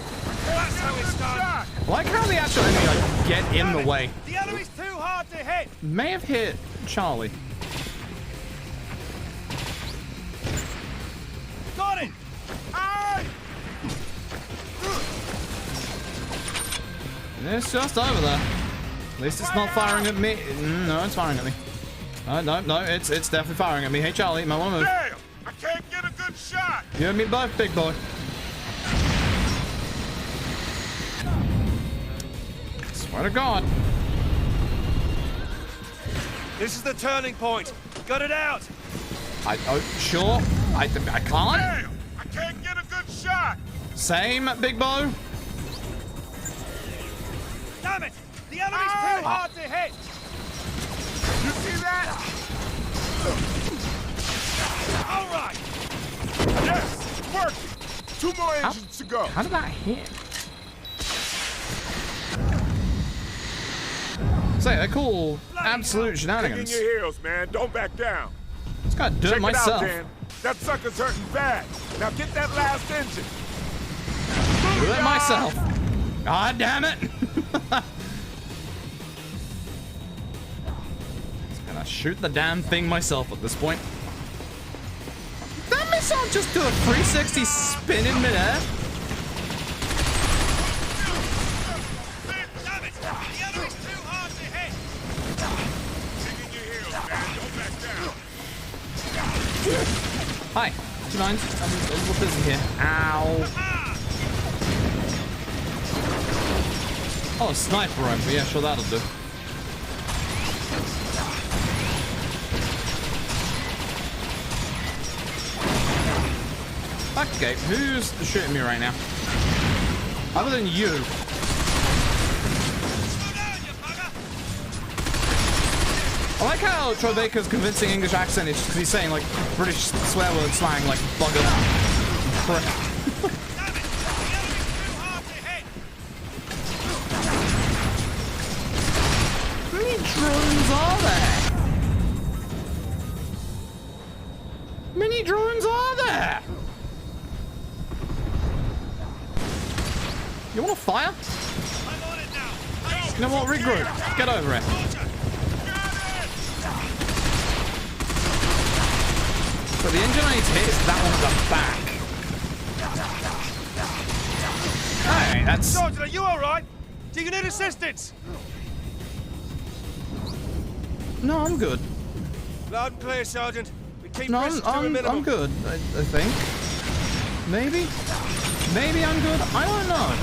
[SPEAKER 6] That's how it's done!
[SPEAKER 1] I like how the actual enemy like get in the way.
[SPEAKER 6] The enemy's too hard to hit!
[SPEAKER 1] May have hit Charlie.
[SPEAKER 6] Got it!
[SPEAKER 4] Aye!
[SPEAKER 1] It's just over there. At least it's not firing at me. No, it's firing at me. No, it's definitely firing at me. Hey, Charlie, my one move.
[SPEAKER 4] Damn! I can't get a good shot!
[SPEAKER 1] You and me both, big boy. Swear to God.
[SPEAKER 6] This is the turning point. Got it out.
[SPEAKER 1] Sure. I can't.
[SPEAKER 4] Damn! I can't get a good shot!
[SPEAKER 1] Same, big boy.
[SPEAKER 6] Damn it! The enemy's too hard to hit.
[SPEAKER 4] You see that?
[SPEAKER 6] All right.
[SPEAKER 4] Yes, it's working. 2 more engines to go.
[SPEAKER 1] How did that hit? Say, they're cool. Absolute shenanigans.
[SPEAKER 4] Dig in your heels, man. Don't back down.
[SPEAKER 1] Just gotta do it
[SPEAKER 4] Check
[SPEAKER 1] myself.
[SPEAKER 4] it out, Dan. That sucker's hurting bad. Now get that last engine.
[SPEAKER 1] Do it myself. God damn it. Just gonna shoot the damn thing myself at this point. That missile just do a 360 spin in midair.
[SPEAKER 6] Damn it! The enemy's too hard to hit.
[SPEAKER 4] Dig in your heels, man. Don't back down.
[SPEAKER 1] Hi. Do you mind? I'm a little busy here. Ow. Oh, a sniper rifle. Yeah, sure, that'll do. Okay, who's shooting me right now? Other than you. I like how Troy Baker's convincing English accent is because he's saying like British swear word slang like bugger. Prick. How many drones are there? How many drones are there? You want to fire? You know what? Regroup. Get over it. So the engine I need to hit is that one at the back. Alright, that's...
[SPEAKER 6] Sergeant, are you alright? Do you need assistance?
[SPEAKER 1] No, I'm good.
[SPEAKER 6] Loud and clear, Sergeant. We keep
[SPEAKER 1] No,
[SPEAKER 6] risks to a minimum.
[SPEAKER 1] I'm good, I think. Maybe? Maybe I'm good? I don't know.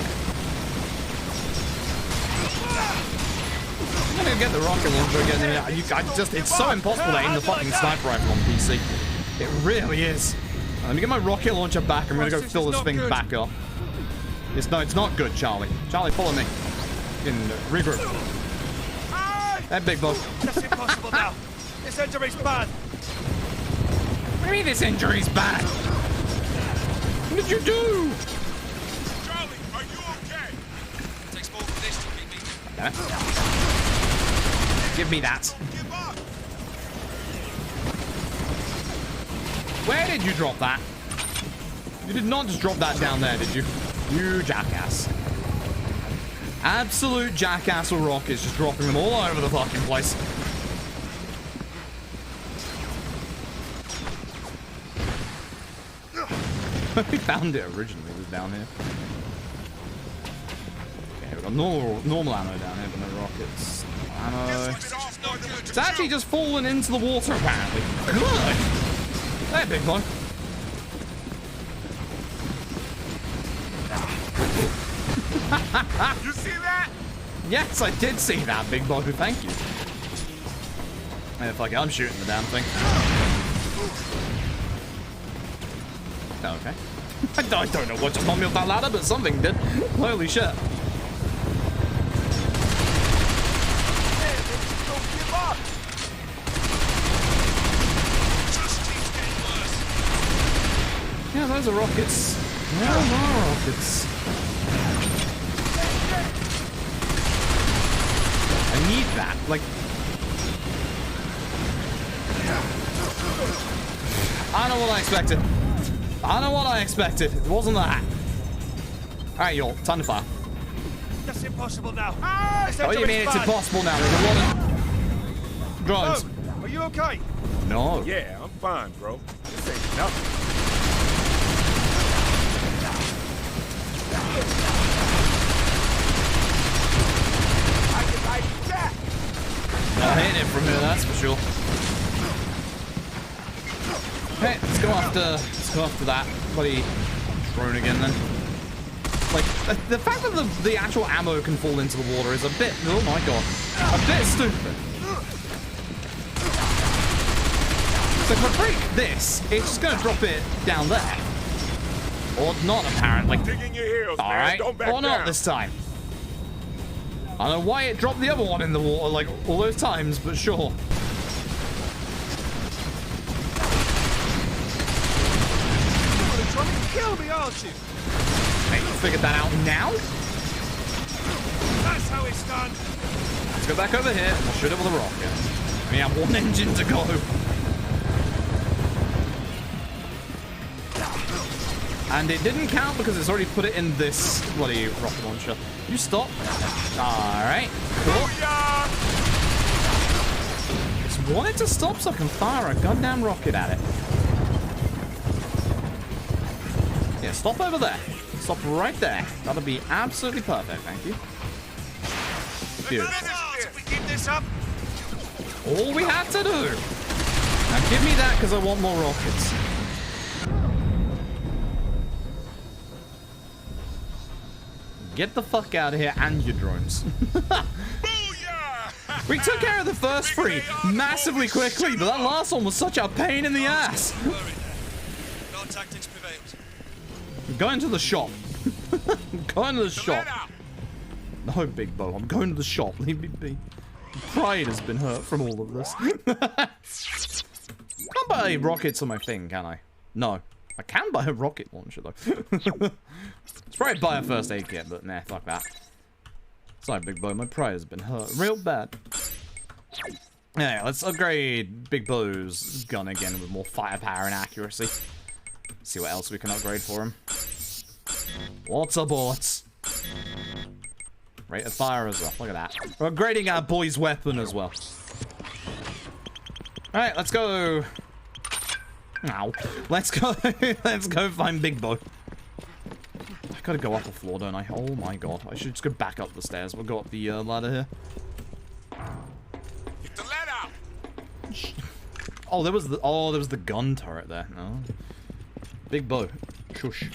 [SPEAKER 1] I'm gonna get the rocket launcher again. It's so impossible to aim the fucking sniper rifle on PC. It really is. Let me get my rocket launcher back. I'm gonna go fill this thing back up. It's not good, Charlie. Charlie, follow me. In regroup. That big boy.
[SPEAKER 6] That's impossible now. This injury's bad.
[SPEAKER 1] What do you mean this injury's bad? What did you do?
[SPEAKER 4] Charlie, are you okay?
[SPEAKER 6] Takes more than this to beat me.
[SPEAKER 1] Damn it. Give me that. Where did you drop that? You did not just drop that down there, did you? You jackass. Absolute jackass with rockets, just dropping them all over the fucking place. We found it originally, it was down here. Okay, we've got normal ammo down here, but no rockets. Ammo. It's actually just fallen into the water, apparently. Good! There, big boy.
[SPEAKER 4] You see that?
[SPEAKER 1] Yes, I did see that, big boy. Thank you. And fuck it, I'm shooting the damn thing. Oh, okay. I don't know what just knocked me off that ladder, but something did. Holy shit.
[SPEAKER 4] Don't give up.
[SPEAKER 1] those are rockets. Where are more rockets? I need that. Like, I know what I expected. I know what I expected. It wasn't that. Alright, y'all. Time to fire.
[SPEAKER 8] That's impossible now.
[SPEAKER 1] What do you mean it's impossible now? There's a lot of drones.
[SPEAKER 8] Oh, are you okay?
[SPEAKER 1] No.
[SPEAKER 4] Yeah, I'm fine, bro. This ain't nothing.
[SPEAKER 1] Not hitting it from here, that's for sure. Hey, let's go after that bloody drone again then. Like, the fact that the actual ammo can fall into the water is a bit, oh my god, a bit stupid. So if I break this, it's just gonna drop it down there. Or not, apparently. Alright, or not this time. I don't know why it dropped the other one in the water, like, all those times, but sure.
[SPEAKER 8] You're trying to kill me, aren't you?
[SPEAKER 1] Hey, you figured that out now?
[SPEAKER 8] That's how it's done.
[SPEAKER 1] Let's go back over here. We'll shoot it with a rocket. We have one engine to go. And it didn't count because it's already put it in this bloody rocket launcher. You stop. Alright. Cool. Just wanted to stop so I can fire a goddamn rocket at it. Yeah, stop over there. Stop right there. That'll be absolutely perfect, thank you. Beautiful.
[SPEAKER 8] If we keep this up.
[SPEAKER 1] All we had to do. Now give me that because I want more rockets. Get the fuck out of here and your drones. We took care of the first three massively quickly, but that last one was such a pain in the ass.
[SPEAKER 8] Our tactics prevailed.
[SPEAKER 1] Going to the shop. Going to the shop. No, Big Bo, I'm going to the shop. Leave me be. Pride has been hurt from all of this. Can't buy rockets on my thing, can I? No. I can buy a rocket launcher, though. Let's probably buy a first aid kit, but nah, fuck that. Sorry, Big Bo, my pride has been hurt real bad. Yeah, let's upgrade Big Bo's gun again with more firepower and accuracy. See what else we can upgrade for him. Lots of bullets. Rate of fire as well. Look at that. We're upgrading our boy's weapon as well. Alright, let's go. Ow. Let's go. Let's go find Big Bo. I gotta go up a floor, don't I? Oh my god. I should just go back up the stairs. We'll go up the ladder here.
[SPEAKER 4] Get the ladder.
[SPEAKER 1] Oh, there was the gun turret there. No. Big Bo. Shush.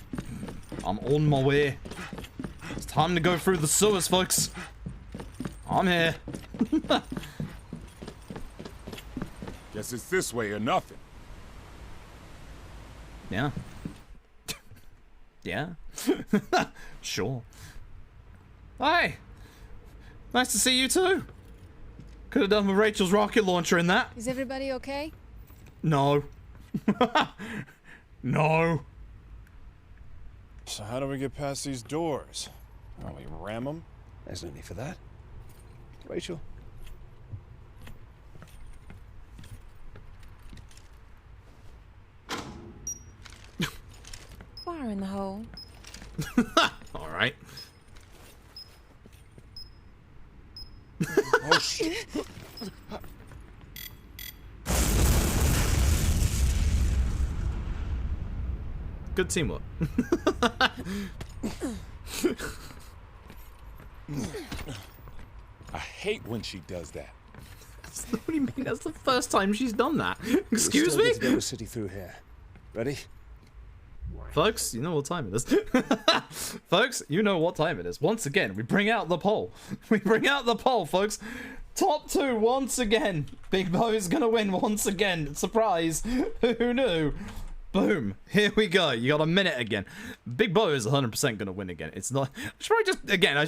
[SPEAKER 1] I'm on my way. It's time to go through the sewers, folks. I'm here.
[SPEAKER 4] Guess it's this way or nothing.
[SPEAKER 1] Yeah. Yeah. Sure. Hi. Nice to see you too. Could have done with Rachel's rocket launcher in that.
[SPEAKER 21] Is everybody okay?
[SPEAKER 1] No. No.
[SPEAKER 15] So how do we get past these doors? Oh, we ram them?
[SPEAKER 8] There's no need for that. Rachel.
[SPEAKER 9] Fire in the hole.
[SPEAKER 1] All right.
[SPEAKER 8] Oh shit.
[SPEAKER 1] Good teamwork.
[SPEAKER 4] I hate when she does that.
[SPEAKER 1] What do you mean? That's the first time she's done that. Excuse me?
[SPEAKER 8] Get the city through here. Ready?
[SPEAKER 1] Folks, you know what time it is. Folks, you know what time it is. Once again, we bring out the poll. We bring out the poll, folks. Top 2 once again. Big Bo is gonna win once again. Surprise. Who knew? Boom. Here we go. You got a minute again. Big Bo is 100% gonna win again. It's not. I should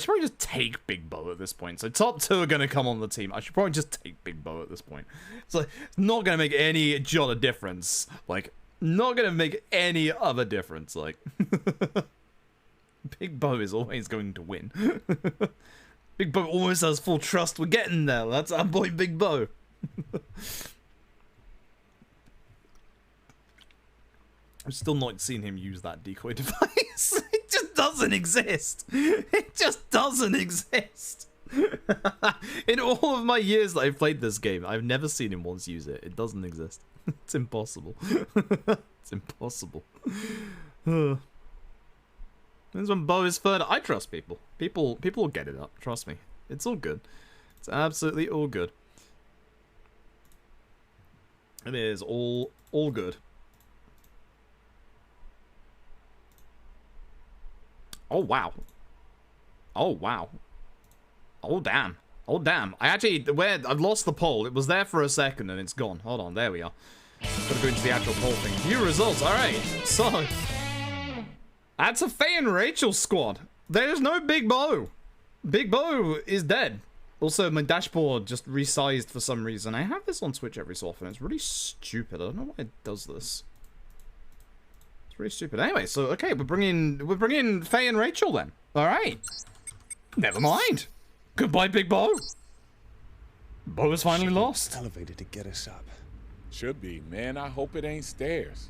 [SPEAKER 1] probably just take Big Bo at this point. So top 2 are gonna come on the team. I should probably just take Big Bo at this point. So it's not gonna make any jot of difference. Like, Not gonna make any other difference. Like, Big Bo is always going to win. Big Bo always has full trust. We're getting there. That's our boy, Big Bo. I've still not seen him use that decoy device. It just doesn't exist. It just doesn't exist. In all of my years that I've played this game, I've never seen him once use it. It doesn't exist. It's impossible. It's impossible. This is when Bo is third. I trust people. People will get it up. Trust me. It's all good. It's absolutely all good. It is all good. Oh wow. Oh wow. Oh damn. Oh damn. I've lost the poll. It was there for a second and it's gone. Hold on, there we are. Gotta go into the actual poll thing. View results, alright. So that's a Faye and Rachel squad. There's no Big Bo. Big Bo is dead. Also, my dashboard just resized for some reason. I have this on Twitch every so often. It's really stupid. I don't know why it does this. It's really stupid. Anyway, so okay, we're bringing Faye and Rachel then. All right. Never mind. Goodbye, Big Bo. Bo is finally lost.
[SPEAKER 8] Elevator to get us up.
[SPEAKER 14] Should be, man. I hope it ain't stairs.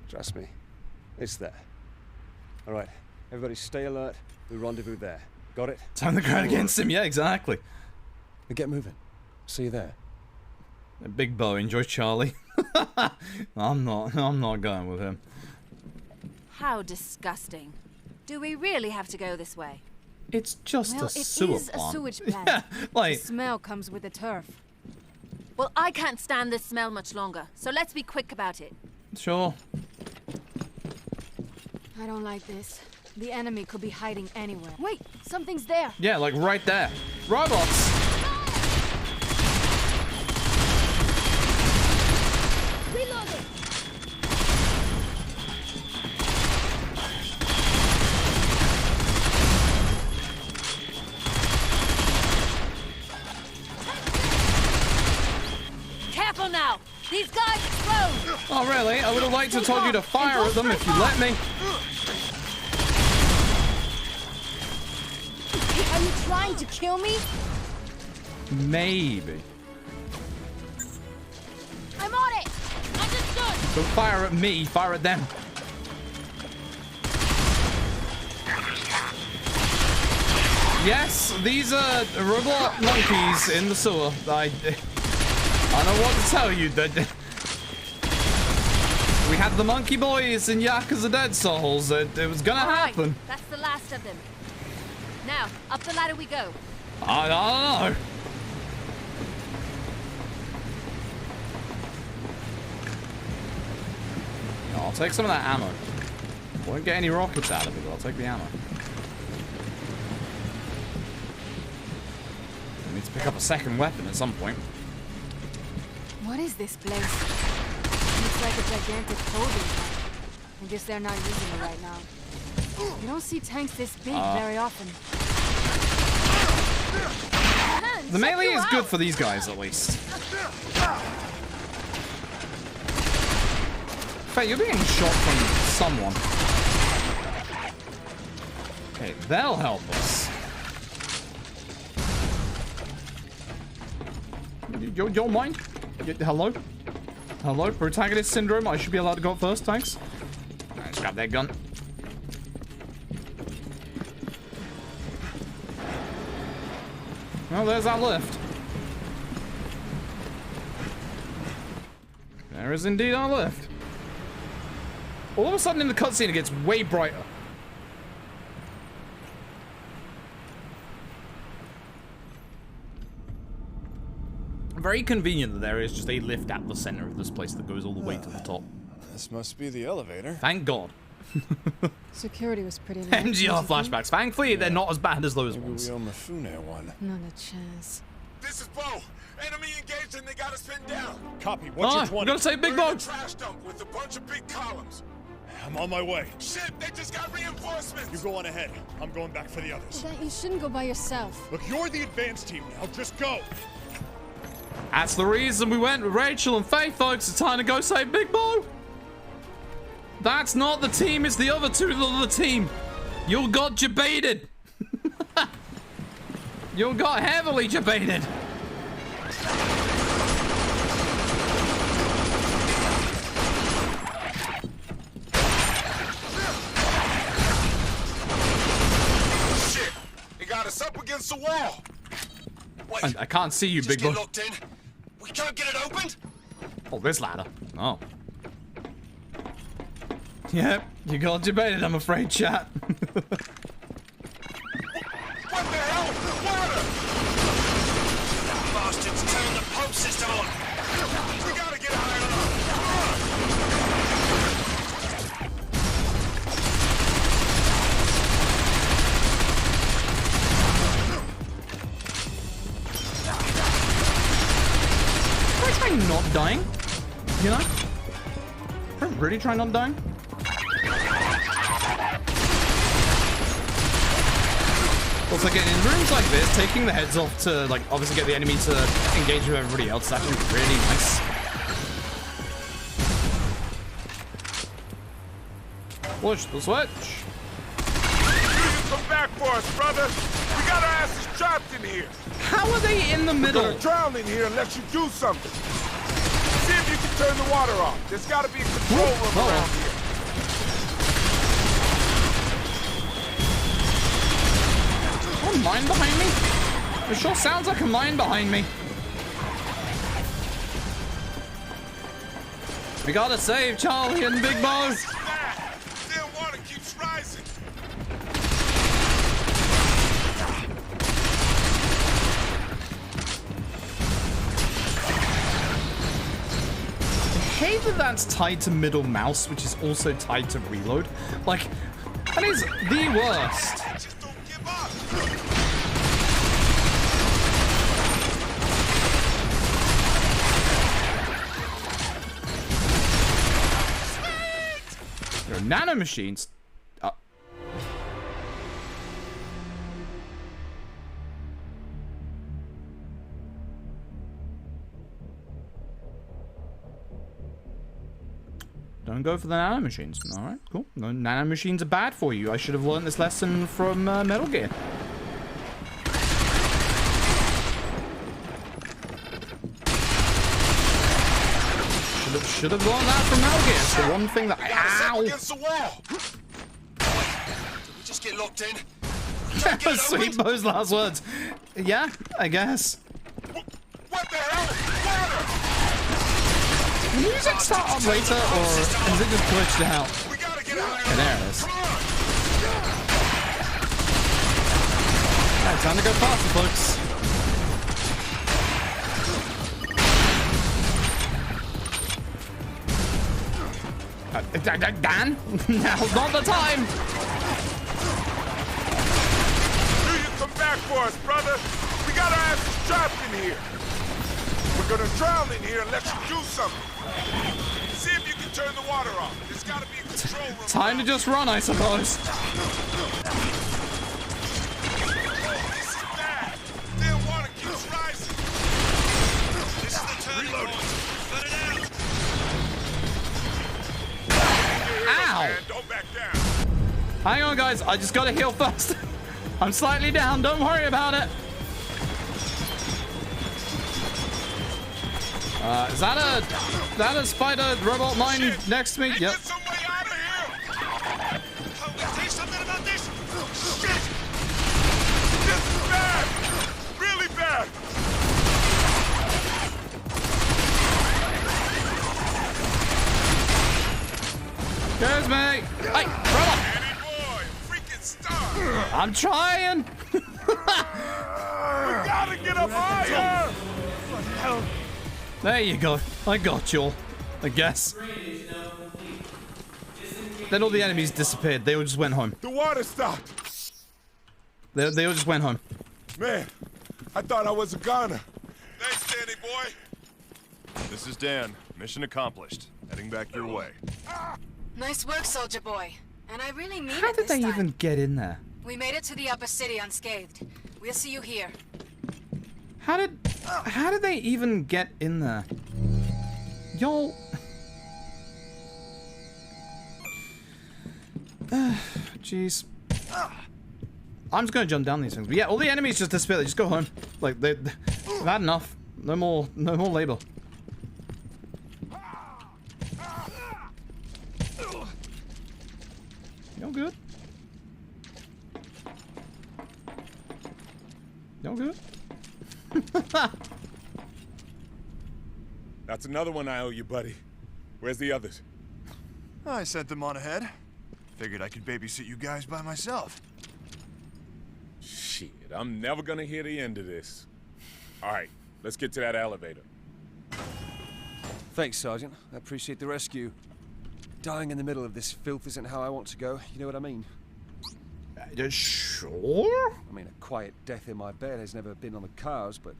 [SPEAKER 8] Trust me, it's there. All right, everybody, stay alert. We rendezvous there. Got it?
[SPEAKER 1] Turn the crowd against him. Yeah, exactly.
[SPEAKER 8] Get moving. See you there.
[SPEAKER 1] Big Bo, enjoy Charlie. I'm not going with him.
[SPEAKER 3] How disgusting. Do we really have to go this way?
[SPEAKER 1] It's just a sewer
[SPEAKER 21] It is a sewage plant.
[SPEAKER 1] Yeah, like...
[SPEAKER 21] The smell comes with the turf.
[SPEAKER 3] Well, I can't stand this smell much longer, so let's be quick about it.
[SPEAKER 1] Sure.
[SPEAKER 21] I don't like this. The enemy could be hiding anywhere. Wait, something's there.
[SPEAKER 1] Yeah, like right there. Robots!
[SPEAKER 7] Reloading!
[SPEAKER 3] Careful now! These guys explode!
[SPEAKER 1] Oh, really? I would have liked to have told you to fire at them if you let me.
[SPEAKER 21] Are you trying to kill me?
[SPEAKER 1] Maybe.
[SPEAKER 3] I'm on it! Understood!
[SPEAKER 1] Don't fire at me, fire at them. Yes, these are robot monkeys in the sewer. I don't know what to tell you. We had the monkey boys in Yakuza Dead Souls. It was gonna happen.
[SPEAKER 3] Right, that's the last of them. Now, up the ladder we go.
[SPEAKER 1] I don't know. I'll take some of that ammo. Won't get any rockets out of it, but I'll take the ammo. I need to pick up a second weapon at some point.
[SPEAKER 21] What is this place? Looks like a gigantic holding tank. I guess they're not using it right now. You don't see tanks this big very often.
[SPEAKER 1] The melee is good for these guys, at least. Faye, you're being shot from someone. Okay, they'll help us. You don't mind? Hello? Hello? Protagonist syndrome? I should be allowed to go up first, thanks. Alright, let's grab that gun. Well, there's our lift. There is indeed our lift. All of a sudden in the cutscene it gets way brighter. Very convenient that there is just a lift at the center of this place that goes all the way to the top.
[SPEAKER 15] This must be the elevator.
[SPEAKER 1] Thank God.
[SPEAKER 21] Security was pretty low.
[SPEAKER 1] MGR flashbacks. Thankfully, they're not as bad as those
[SPEAKER 15] Maybe
[SPEAKER 1] ones.
[SPEAKER 15] we owe Mifune one.
[SPEAKER 21] Not a chance.
[SPEAKER 4] This is Bo. Enemy engaged and they got us pinned down.
[SPEAKER 15] Copy. What's your 20?
[SPEAKER 1] I'm gonna say Big
[SPEAKER 4] We're
[SPEAKER 1] Bo.
[SPEAKER 4] in a trash dump with a bunch of big columns.
[SPEAKER 15] I'm on my way.
[SPEAKER 4] Shit, they just got reinforcements.
[SPEAKER 15] You go on ahead. I'm going back for the others.
[SPEAKER 21] You shouldn't go by yourself.
[SPEAKER 15] Look, you're the advanced team now. Just go.
[SPEAKER 1] That's the reason we went with Rachel and Faith, folks. It's time to go save Big Bo. That's not the team, it's the other two of the team. You got debated. You got heavily debated.
[SPEAKER 4] Shit! It got us up against the wall. Wait,
[SPEAKER 1] I can't see you, Big Bo.
[SPEAKER 4] locked in. We can't get it opened.
[SPEAKER 1] Oh, this ladder. Oh. Yep, you got debated, I'm afraid, chat.
[SPEAKER 4] What the hell? Water! Bastards turned the pump system on. We gotta get higher
[SPEAKER 1] Can I try not dying? You know? Can I really try not dying? Also, again, in rooms like this, taking the heads off to, like, obviously get the enemy to engage with everybody else is actually really nice. Push the switch.
[SPEAKER 4] Come back for us, brother. We got our asses trapped in here.
[SPEAKER 1] How are they in the middle?
[SPEAKER 4] We're gonna drown in here unless you do something. See if you can turn the water off. There's gotta be a control room around here.
[SPEAKER 1] A mine behind me? It sure sounds like a mine behind me. We gotta save Charlie and Big Bo.
[SPEAKER 4] Their water keeps rising.
[SPEAKER 1] I hate that that's tied to middle mouse, which is also tied to reload. Like, that is the worst. There are nanomachines. Don't go for the nanomachines. Alright, cool. No, nanomachines are bad for you. I should have learned this lesson from Metal Gear. Should have learned that from Metal Gear. It's the one thing that ow!
[SPEAKER 4] Against the wall. Did we just get locked in?
[SPEAKER 1] Sweet Bo's last words. Yeah, I guess.
[SPEAKER 4] What the hell? Water!
[SPEAKER 1] Can the music start up later, or is it just glitched out? Yeah, there it is. Alright, time to go faster, folks. Dan? Now's not the time!
[SPEAKER 4] Do you come back for us, brother? We got our asses trapped in here. We're gonna drown in here unless you do something. See if you can turn the water off. There's gotta be a control room.
[SPEAKER 1] Time to just run, I suppose.
[SPEAKER 4] This is bad. Their water keeps rising. This is the turning point. Let it out.
[SPEAKER 1] Ow!
[SPEAKER 4] Man, don't back down.
[SPEAKER 1] Hang on, guys. I just gotta heal first. I'm slightly down. Don't worry about it. Is that a spider robot mine next to me? Yep.
[SPEAKER 4] Really bad.
[SPEAKER 1] There's me. Hey, brother.
[SPEAKER 4] Boy, freaking star.
[SPEAKER 1] I'm trying.
[SPEAKER 4] We gotta get up higher. What the hell?
[SPEAKER 1] There you go. I got you all, I guess. Then all the enemies disappeared. They all just went home.
[SPEAKER 4] The water stopped.
[SPEAKER 1] They all just went home.
[SPEAKER 4] Man, I thought I was a goner. Thanks, Danny boy.
[SPEAKER 15] This is Dan. Mission accomplished. Heading back your way.
[SPEAKER 21] Nice work, soldier boy. And I really mean
[SPEAKER 1] How
[SPEAKER 21] it
[SPEAKER 1] did
[SPEAKER 21] this
[SPEAKER 1] they
[SPEAKER 21] time.
[SPEAKER 1] even get in there?
[SPEAKER 21] We made it to the upper city unscathed. We'll see you here.
[SPEAKER 1] How did they even get in there? Yo. Jeez. I'm just gonna jump down these things. But yeah, all the enemies just disappear. They just go home. Like they've had enough. No more labor. Y'all good? Y'all good?
[SPEAKER 4] That's another one I owe you, buddy. Where's the others?
[SPEAKER 15] I sent them on ahead. Figured I could babysit you guys by myself.
[SPEAKER 4] Shit, I'm never gonna hear the end of this. All right, let's get to that elevator.
[SPEAKER 8] Thanks, Sergeant. I appreciate the rescue. Dying in the middle of this filth isn't how I want to go. You know what I mean?
[SPEAKER 1] Sure?
[SPEAKER 8] I mean, a quiet death in my bed has never been on the cards, but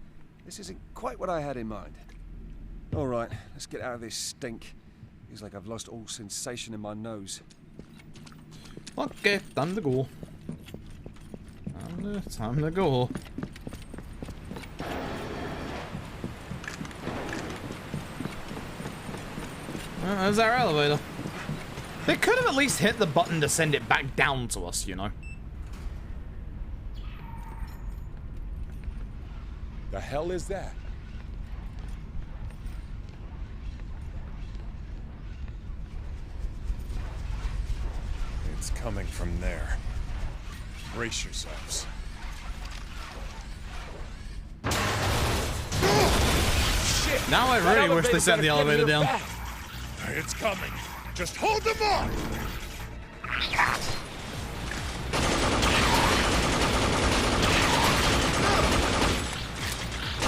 [SPEAKER 8] this isn't quite what I had in mind. All right, let's get out of this stink. Feels like I've lost all sensation in my nose.
[SPEAKER 1] Okay, time to go. Time to go. Well, there's our elevator. They could have at least hit the button to send it back down to us, you know.
[SPEAKER 4] The hell is that?
[SPEAKER 15] It's coming from there. Brace yourselves.
[SPEAKER 4] Shit!
[SPEAKER 1] Now I really wish they set the elevator down.
[SPEAKER 15] It's coming. Just hold them off!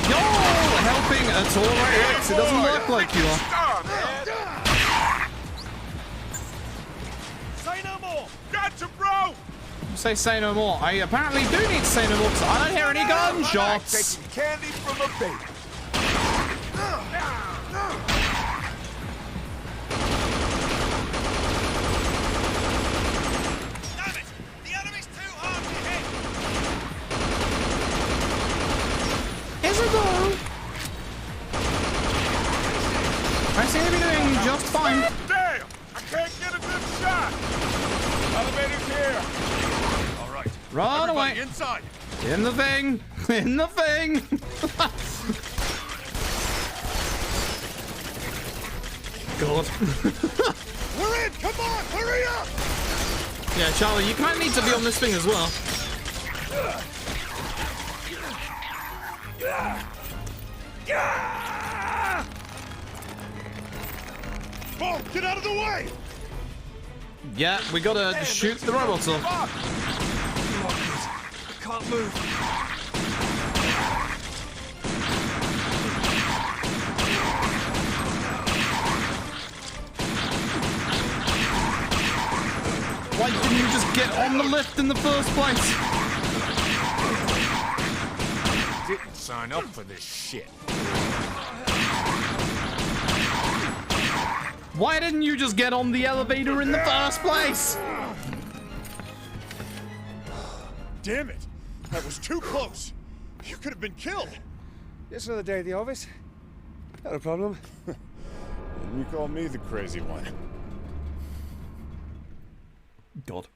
[SPEAKER 1] You're helping at all right, Rex. It doesn't look like you are.
[SPEAKER 6] Say no more!
[SPEAKER 4] Gotcha, bro!
[SPEAKER 1] You say no more. I apparently do need to say no more because I don't hear any gunshots.
[SPEAKER 4] Taking candy from a baby.
[SPEAKER 1] Is it though? I seem to be doing just fine.
[SPEAKER 4] Damn! I can't get a good shot! Elevator's here!
[SPEAKER 15] Alright.
[SPEAKER 1] Run
[SPEAKER 15] Everybody
[SPEAKER 1] away!
[SPEAKER 15] Inside!
[SPEAKER 1] In the thing! In the thing! God.
[SPEAKER 15] We're in! Come on! Hurry up!
[SPEAKER 1] Yeah, Charlie, you kind of need to be on this thing as well.
[SPEAKER 15] Paul, get out of the way!
[SPEAKER 1] Yeah, we gotta shoot the robots off.
[SPEAKER 8] I can't move.
[SPEAKER 1] Why didn't you just get on the lift in the first place?
[SPEAKER 4] Didn't sign up for this shit.
[SPEAKER 1] Why didn't you just get on the elevator in the first place?
[SPEAKER 15] Damn it! That was too close. You could have been killed.
[SPEAKER 8] Just another day at the office. Not a problem.
[SPEAKER 15] You call me the crazy one.
[SPEAKER 1] God.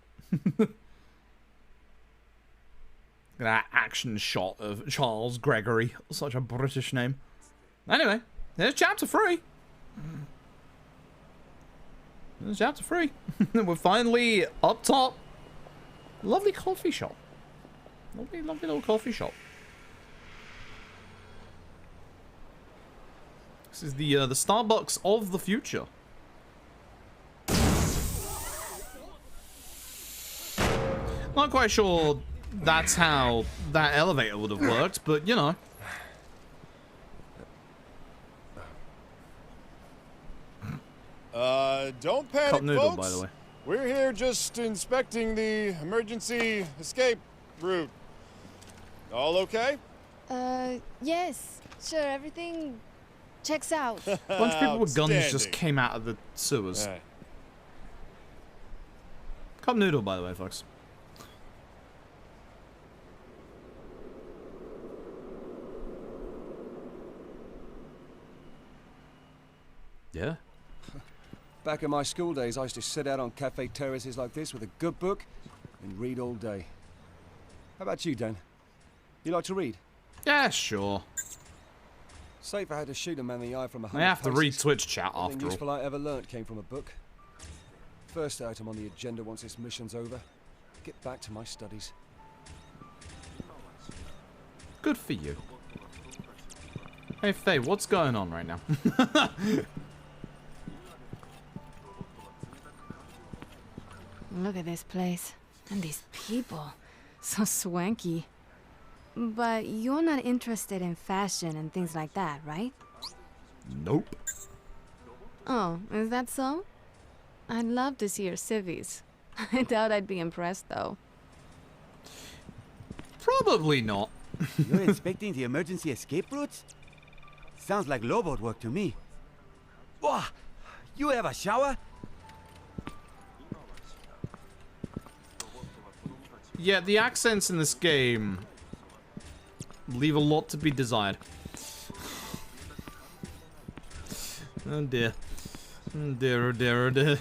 [SPEAKER 1] That action shot of Charles Gregory. Such a British name. Anyway, there's chapter 3. There's chapter 3. We're finally up top. Lovely coffee shop. Lovely little coffee shop. This is the Starbucks of the future. Not quite sure that's how that elevator would have worked, but you know.
[SPEAKER 15] Don't panic,
[SPEAKER 1] Cup noodle,
[SPEAKER 15] folks.
[SPEAKER 1] by the way.
[SPEAKER 15] We're here just inspecting the emergency escape route. All okay?
[SPEAKER 21] Yes. Sure, everything checks out.
[SPEAKER 1] A bunch of people with guns just
[SPEAKER 15] Outstanding.
[SPEAKER 1] came out of the sewers.
[SPEAKER 15] All right.
[SPEAKER 1] Cup noodle, by the way, folks. Yeah.
[SPEAKER 8] Back in my school days, I used to sit out on cafe terraces like this with a good book and read all day. How about you, Dan? You like to read?
[SPEAKER 1] Yeah, sure.
[SPEAKER 8] Say if I had to shoot a man in the eye from 100
[SPEAKER 1] I have to read
[SPEAKER 8] paces,
[SPEAKER 1] Twitch chat
[SPEAKER 8] nothing
[SPEAKER 1] after all.
[SPEAKER 8] useful I ever learnt came from a book. First item on the agenda once this mission's over. Get back to my studies.
[SPEAKER 1] Good for you. Hey, Faye, what's going on right now?
[SPEAKER 21] Look at this place. And these people. So swanky. But you're not interested in fashion and things like that, right?
[SPEAKER 1] Nope.
[SPEAKER 21] Oh, is that so? I'd love to see your civvies. I doubt I'd be impressed, though.
[SPEAKER 1] Probably not.
[SPEAKER 16] You're inspecting the emergency escape routes? Sounds like lowboat work to me. Wow, you have a shower?
[SPEAKER 1] Yeah, the accents in this game leave a lot to be desired. Oh dear. Oh dear, oh dear, oh dear.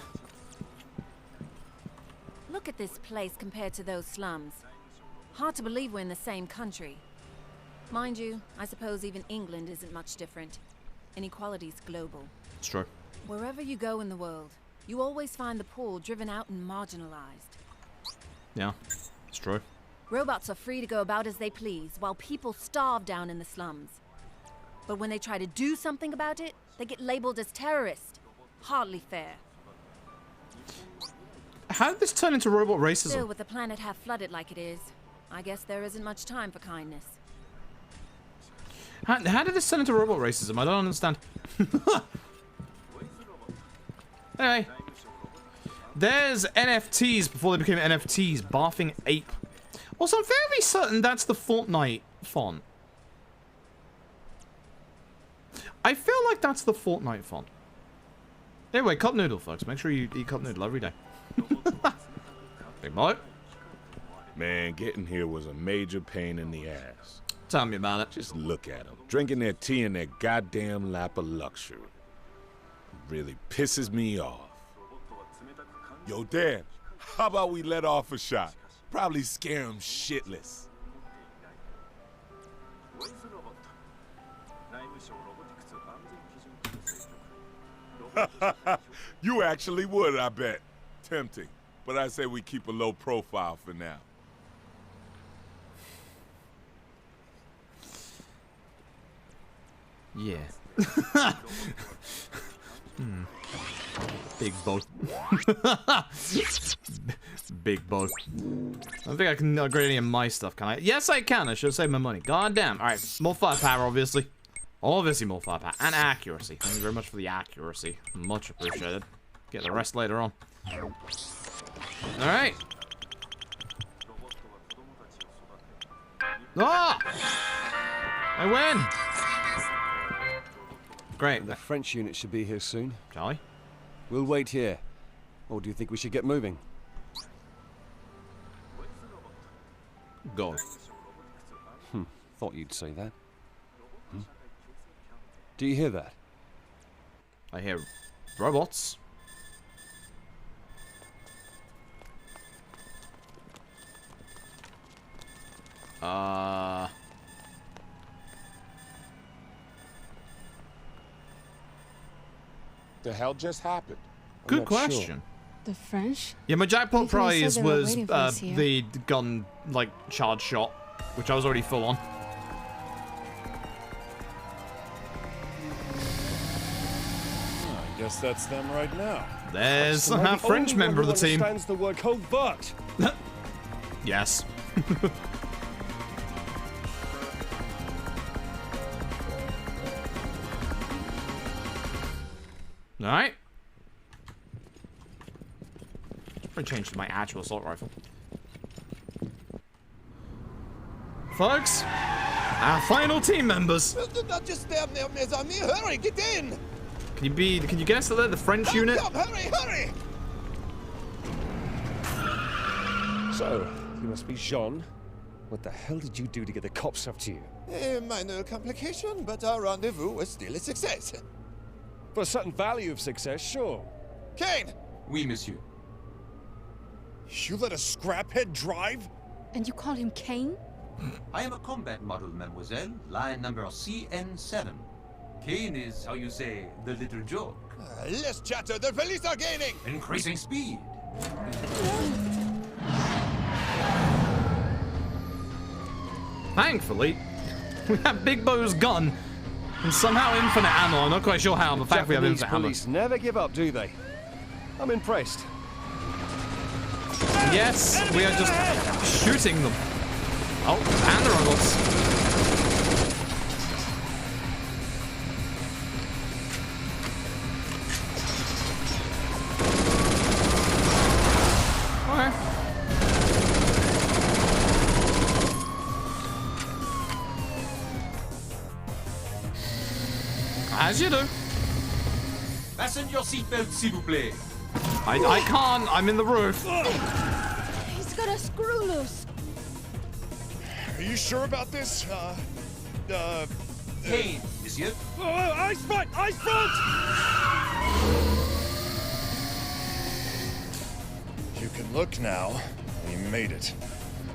[SPEAKER 3] Look at this place compared to those slums. Hard to believe we're in the same country. Mind you, I suppose even England isn't much different. Inequality's global.
[SPEAKER 1] It's true.
[SPEAKER 3] Wherever you go in the world, you always find the poor driven out and marginalized.
[SPEAKER 1] Yeah, it's true.
[SPEAKER 3] Robots are free to go about as they please, while people starve down in the slums. But when they try to do something about it, they get labeled as terrorists. Hardly fair.
[SPEAKER 1] How did this turn into robot racism?
[SPEAKER 3] Still, with the planet half flooded like it is, I guess there isn't much time for kindness.
[SPEAKER 1] How did this turn into robot racism? I don't understand. Anyway. There's NFTs before they became NFTs. Barfing Ape. Also, I'm fairly certain that's the Fortnite font. I feel like that's the Fortnite font. Anyway, cup noodle, folks. Make sure you eat cup noodle every day. Big boy.
[SPEAKER 4] Man, getting here was a major pain in the ass.
[SPEAKER 1] Tell me about it.
[SPEAKER 4] Just look at them, drinking their tea in their goddamn lap of luxury. It really pisses me off. Yo, Dan, how about we let off a shot? Probably scare them shitless. You actually would, I bet. Tempting, but I say we keep a low profile for now.
[SPEAKER 1] Yeah. Big boat. Big boat. I don't think I can upgrade any of my stuff, can I? Yes, I can. I should save my money. God damn. Alright, more firepower, obviously. Obviously more firepower. And accuracy. Thank you very much for the accuracy. Much appreciated. Get the rest later on. Alright. Ah! I win! Great.
[SPEAKER 8] The French unit should be here soon.
[SPEAKER 1] Shall we?
[SPEAKER 8] We'll wait here. Or do you think we should get moving?
[SPEAKER 1] Go.
[SPEAKER 8] Thought you'd say that. Do you hear that?
[SPEAKER 1] I hear robots.
[SPEAKER 4] The hell just happened?
[SPEAKER 1] Good question.
[SPEAKER 21] The French?
[SPEAKER 1] Yeah, my jackpot
[SPEAKER 21] They
[SPEAKER 1] prize
[SPEAKER 21] said they were
[SPEAKER 1] was
[SPEAKER 21] waiting for us here.
[SPEAKER 1] the gun, like, charge shot, which I was already full on.
[SPEAKER 15] I guess that's them right now.
[SPEAKER 1] There's a French member of the team.
[SPEAKER 8] Understands the word covert.
[SPEAKER 1] Yes. Alright. Probably change to my actual assault rifle. Folks, our final team members.
[SPEAKER 18] Do not just stand there, mes amis. Hurry, get in.
[SPEAKER 1] Can you guess that the French unit?
[SPEAKER 18] Come, hurry, hurry.
[SPEAKER 8] So, you must be Jean. What the hell did you do to get the cops up to you?
[SPEAKER 18] A minor complication, but our rendezvous was still a success.
[SPEAKER 8] For a certain value of success, sure.
[SPEAKER 18] Kane!
[SPEAKER 10] Oui, monsieur.
[SPEAKER 15] You let a scraphead drive?
[SPEAKER 21] And you call him Kane?
[SPEAKER 10] I am a combat model, mademoiselle. Line number CN7. Kane is, how you say, the little joke.
[SPEAKER 18] Less chatter, the police are gaining!
[SPEAKER 10] Increasing speed.
[SPEAKER 1] Thankfully, we have Big Bo's gun and somehow infinite ammo. I'm not quite sure how, but the fact we have
[SPEAKER 8] Japanese
[SPEAKER 1] infinite ammo.
[SPEAKER 8] police never give up, do they? I'm impressed.
[SPEAKER 1] Yes, we are just shooting them. Oh, and the robots. Okay. As you do.
[SPEAKER 10] Fasten your seatbelt, s'il vous plaît.
[SPEAKER 1] I can't. I'm in the roof.
[SPEAKER 7] He's got a screw loose.
[SPEAKER 15] Are you sure about this?
[SPEAKER 10] Kane, monsieur.
[SPEAKER 6] Oh, ice front! Ice front!
[SPEAKER 15] You can look now. We made it.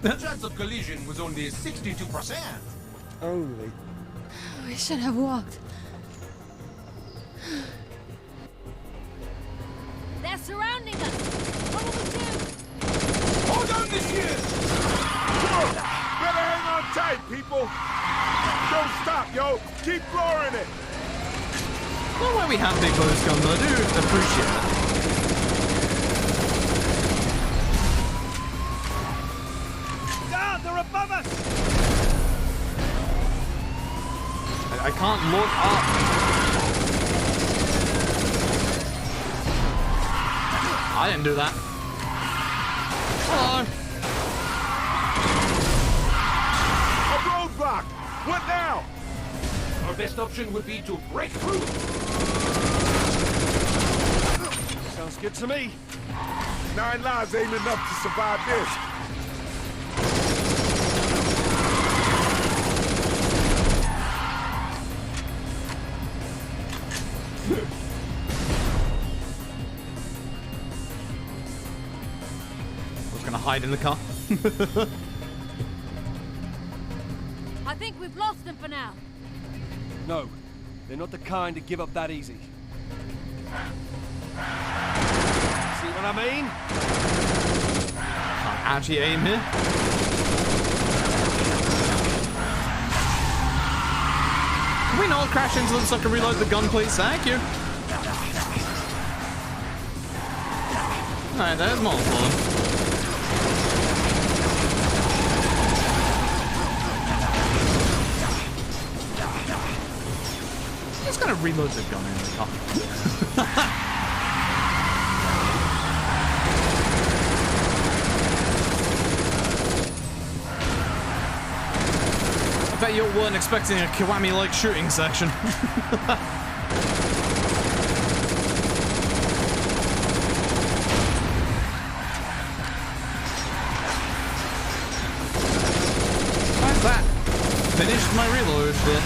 [SPEAKER 10] The chance of collision was only 62%.
[SPEAKER 8] Only.
[SPEAKER 21] We should have walked.
[SPEAKER 3] They're surrounding us. What will we do?
[SPEAKER 4] Hold on, monsieur! Whoa! Better hang on tight, people! Don't stop, yo! Keep lowering it!
[SPEAKER 1] Not why we have Big Bo's gun, but I do appreciate it.
[SPEAKER 6] Down! They're above us!
[SPEAKER 1] I can't look up. I didn't do that. Hello.
[SPEAKER 4] A roadblock! What now?
[SPEAKER 10] Our best option would be to break through.
[SPEAKER 8] Sounds good to me.
[SPEAKER 4] 9 lives ain't enough to survive this.
[SPEAKER 1] Hide in the car.
[SPEAKER 3] I think we've lost them for now.
[SPEAKER 8] No, they're not the kind to give up that easy. See what I mean?
[SPEAKER 1] Can't actually aim here. Can we not crash into them so I can reload the gun, please? Thank you. Alright, there's multiple of them. Just gonna reload the gun in the car. I bet you weren't expecting a Kiwami-like shooting section. How's that? Finished my reload bit.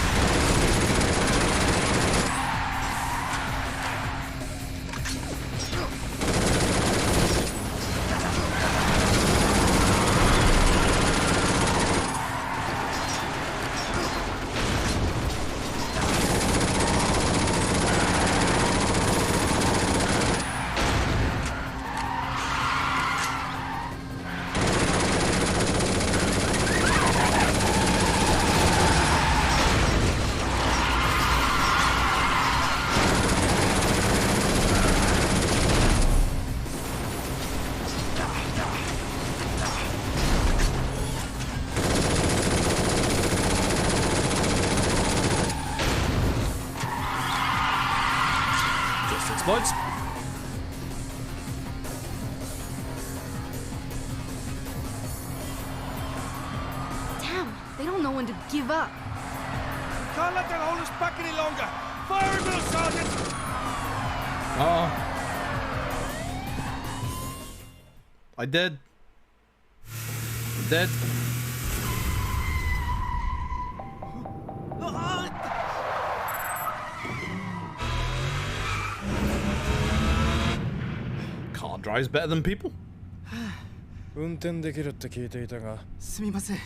[SPEAKER 1] Explodes.
[SPEAKER 21] Damn, they don't know when to give up.
[SPEAKER 6] We can't let them hold us back any longer! Fire a mill, Sergeant!
[SPEAKER 1] Oh. I did. Dead. car drives better than people.
[SPEAKER 15] 運転できるって聞いていたが。
[SPEAKER 16] すみません。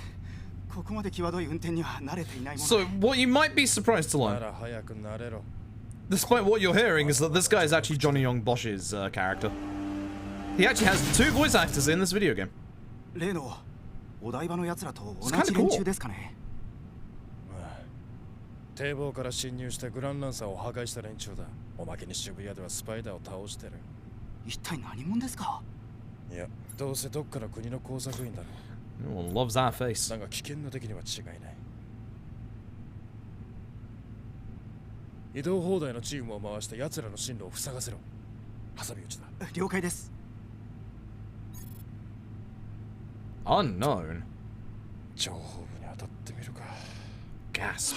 [SPEAKER 16] ここまで際どい運転には慣れていないもの。
[SPEAKER 1] So, what you might be surprised to learn,
[SPEAKER 15] なら早くなれろ。
[SPEAKER 1] despite what you're hearing, is that this guy is actually Johnny Young Bosch's character. He actually has 2 voice actors in this video game.
[SPEAKER 16] 例のお台場の奴らと同
[SPEAKER 1] It's
[SPEAKER 16] じ
[SPEAKER 1] kinda
[SPEAKER 16] 連
[SPEAKER 1] cool.
[SPEAKER 16] 中ですかね。
[SPEAKER 15] 堤防から侵入してグランランサーを破壊した連中だ。おまけに渋谷ではスパイダーを倒してる。
[SPEAKER 16] 一体何者ですか？
[SPEAKER 15] いや、どうせどっかの国の工作員だろう。
[SPEAKER 1] No one loves our face.
[SPEAKER 15] だが危険な敵には違いない。移動放題のチームを回して奴らの進路を塞がせろ。挟み撃ちだ。
[SPEAKER 16] 了解です。
[SPEAKER 1] Unknown.
[SPEAKER 15] 情報部に当たってみるか。
[SPEAKER 1] Gasp.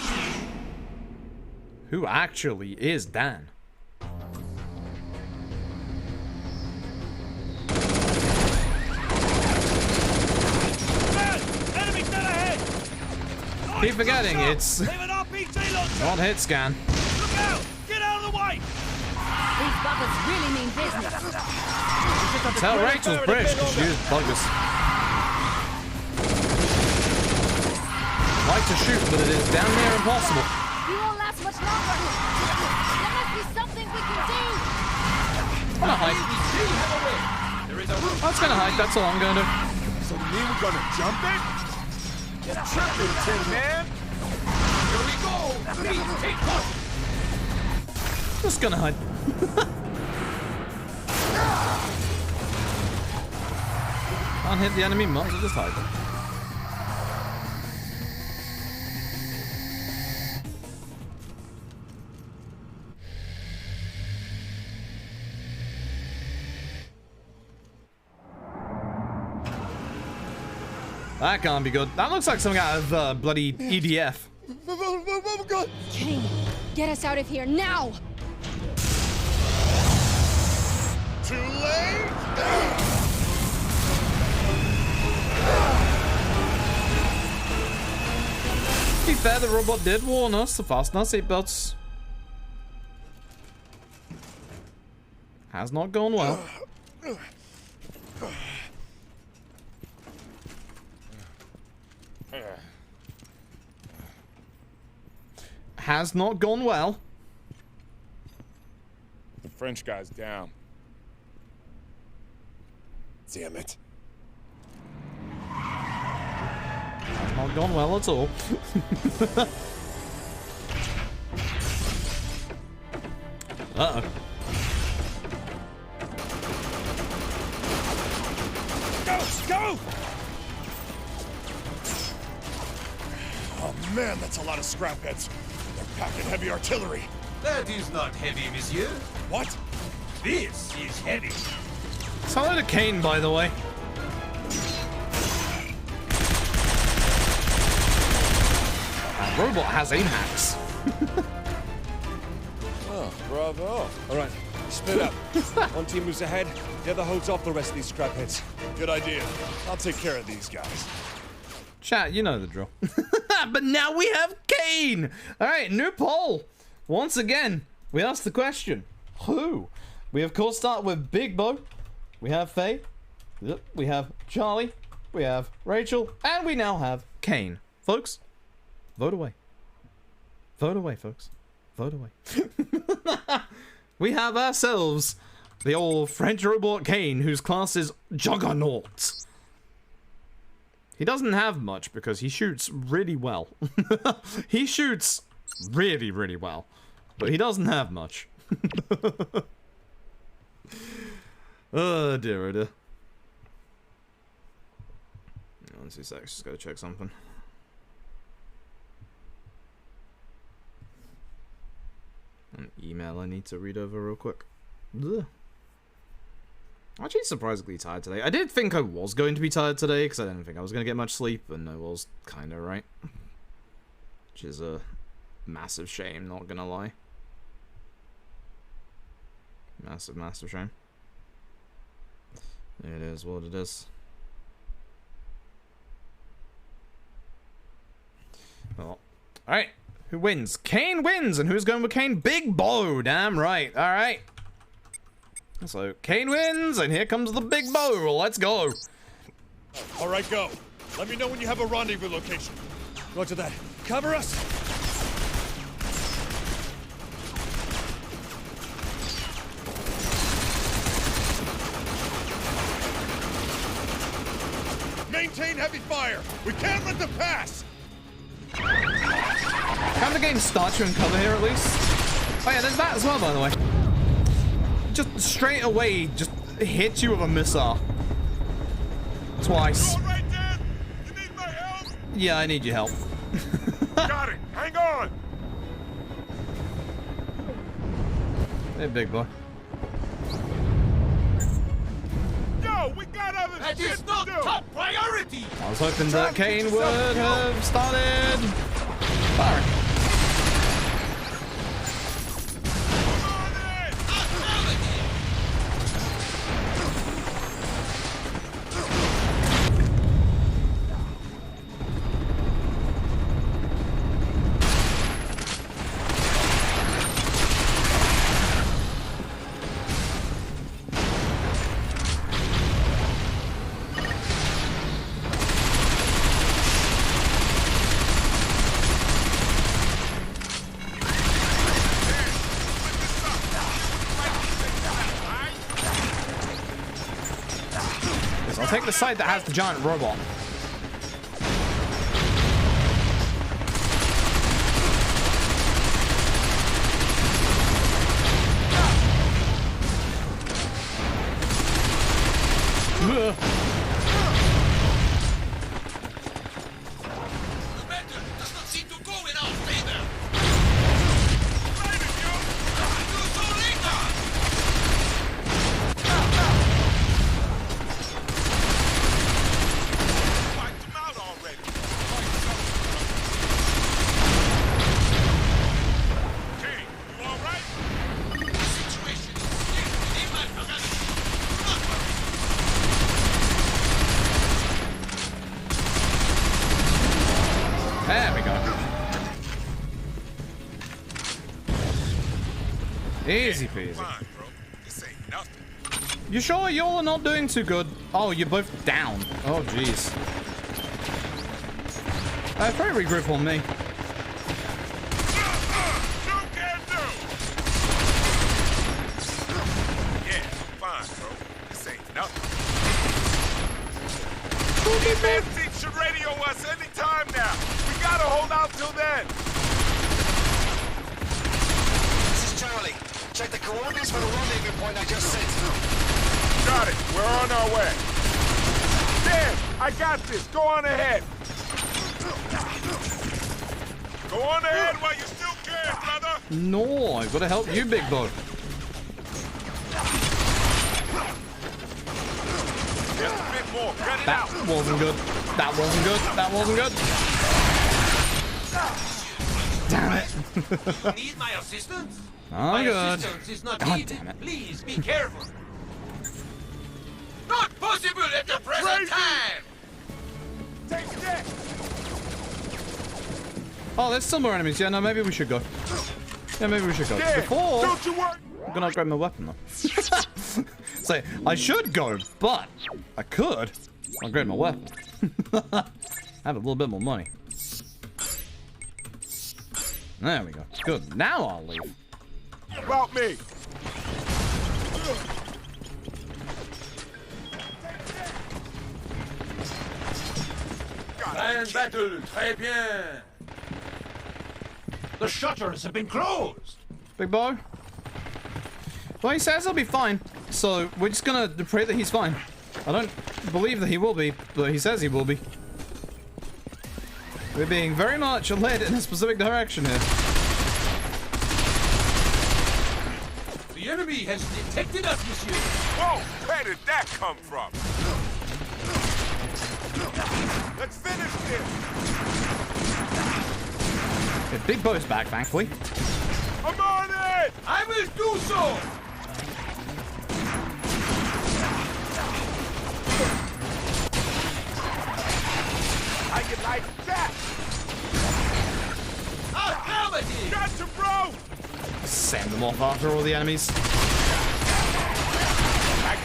[SPEAKER 1] Who actually is Dan? Keep forgetting it's not hit scan.
[SPEAKER 6] Look out! Get out of the way!
[SPEAKER 3] These buggers really mean business.
[SPEAKER 1] Tell Rachel's British because she is buggers. Like to shoot, but it is damn near impossible.
[SPEAKER 3] We won't last much longer. There must be something we can do.
[SPEAKER 1] Gonna hide. That's gonna hide. That's all I'm gonna do.
[SPEAKER 4] So me, we're gonna jump it? You're tripping, Tin Man. Here we go. Please take caution.
[SPEAKER 1] Just gonna hide. Can't hit the enemy much. I'll just hide. That can't be good. That looks like something out of bloody EDF.
[SPEAKER 21] Kane, get us out of here now!
[SPEAKER 18] Too late!
[SPEAKER 1] To be fair, the robot did warn us to fasten our seatbelts. Has not gone well. Has not gone well.
[SPEAKER 14] The French guy's down.
[SPEAKER 15] Damn it.
[SPEAKER 1] Has not gone well at all. Uh-oh.
[SPEAKER 6] Go!
[SPEAKER 15] Oh man, that's a lot of scrap heads. They're packing heavy artillery.
[SPEAKER 10] That is not heavy, monsieur.
[SPEAKER 15] What?
[SPEAKER 10] This is heavy.
[SPEAKER 1] Hello to Kane, by the way. That robot has aim hacks.
[SPEAKER 8] Oh, bravo. All right, split up. One team moves ahead, the other holds off the rest of these scrap heads.
[SPEAKER 15] Good idea. I'll take care of these guys.
[SPEAKER 1] Chat, you know the drill. But now we have Kane! Alright, new poll. Once again, we asked the question, who? We of course start with Big Bo. We have Faye. We have Charlie. We have Rachel. And we now have Kane. Folks, vote away. Vote away, folks. Vote away. We have ourselves the old French robot Kane, whose class is Juggernaut. He doesn't have much because he shoots really well. He shoots really, really well. But he doesn't have much. Oh dear, oh dear. 1 2 seconds, just gotta check something. An email I need to read over real quick. Ugh. Actually, surprisingly tired today. I did think I was going to be tired today because I didn't think I was going to get much sleep, and I was kind of right. Which is a massive shame, not gonna lie. Massive, massive shame. It is what it is. Well, alright. Who wins? Kane wins! And who's going with Kane? Big Bo! Damn right. Alright. So Kane wins, and here comes the big bow. Let's go.
[SPEAKER 15] All right, go. Let me know when you have a rendezvous location. Roger that. Cover us. Maintain heavy fire. We can't let them pass.
[SPEAKER 1] Can the game start you in cover here at least? Oh yeah, there's that as well, by the way. Just straight away, just hit you with a missile. Twice.
[SPEAKER 4] You all right, Dad? You need my help?
[SPEAKER 1] Yeah, I need your help.
[SPEAKER 4] Got it. Hang on.
[SPEAKER 1] Hey, big boy.
[SPEAKER 4] Yo, we got other
[SPEAKER 11] That
[SPEAKER 4] shit
[SPEAKER 11] is not
[SPEAKER 4] to do.
[SPEAKER 11] top priority!
[SPEAKER 1] I was hoping that Kane would have started firing. I'll take the side that has the giant robot. There we go. Easy peasy. You sure you're not doing too good? Oh, you're both down. Oh, jeez. Try to regroup on me.
[SPEAKER 4] Yeah, fine, bro. This ain't nothing.
[SPEAKER 1] These
[SPEAKER 4] teams should radio us anytime now. We gotta hold out till then.
[SPEAKER 17] This is Charlie. Check the coordinates for the rendezvous point I just sent.
[SPEAKER 4] Got it. We're on our way. Dan, I got this. Go on ahead. Go on ahead while you still can, brother.
[SPEAKER 1] No, I've got to help you, big boy.
[SPEAKER 4] Just a bit more. Cut it
[SPEAKER 1] That
[SPEAKER 4] out.
[SPEAKER 1] wasn't good. That wasn't good. That wasn't good. Damn it.
[SPEAKER 11] Need my assistance?
[SPEAKER 1] I'm
[SPEAKER 11] My
[SPEAKER 1] good.
[SPEAKER 11] assistance is not
[SPEAKER 1] God
[SPEAKER 11] needed.
[SPEAKER 1] damn it.
[SPEAKER 11] Please be careful. Not possible at the present time.
[SPEAKER 4] Take that.
[SPEAKER 1] Oh, there's still more enemies. Yeah, no, maybe we should go. Yeah, maybe we should go.
[SPEAKER 4] Yeah,
[SPEAKER 1] Before,
[SPEAKER 4] don't you worry.
[SPEAKER 1] I'm gonna upgrade my weapon though. So I should go, but I could upgrade my weapon. Have a little bit more money. There we go. Good. Now I'll leave.
[SPEAKER 4] About me.
[SPEAKER 11] Grand battle, très bien. The shutters have been closed.
[SPEAKER 1] Big boy. Well, he says he'll be fine, so we're just gonna pray that he's fine. I don't believe that he will be, but he says he will be. We're being very much led in a specific direction here.
[SPEAKER 11] The enemy has detected us, monsieur.
[SPEAKER 4] Whoa, where did that come from? Let's finish this.
[SPEAKER 1] Okay, Big Bo's back, thankfully.
[SPEAKER 4] I'm on it.
[SPEAKER 11] I will do so.
[SPEAKER 4] How you like that?
[SPEAKER 11] Affirmative.
[SPEAKER 4] Gotcha, bro.
[SPEAKER 1] Send them off after all the enemies.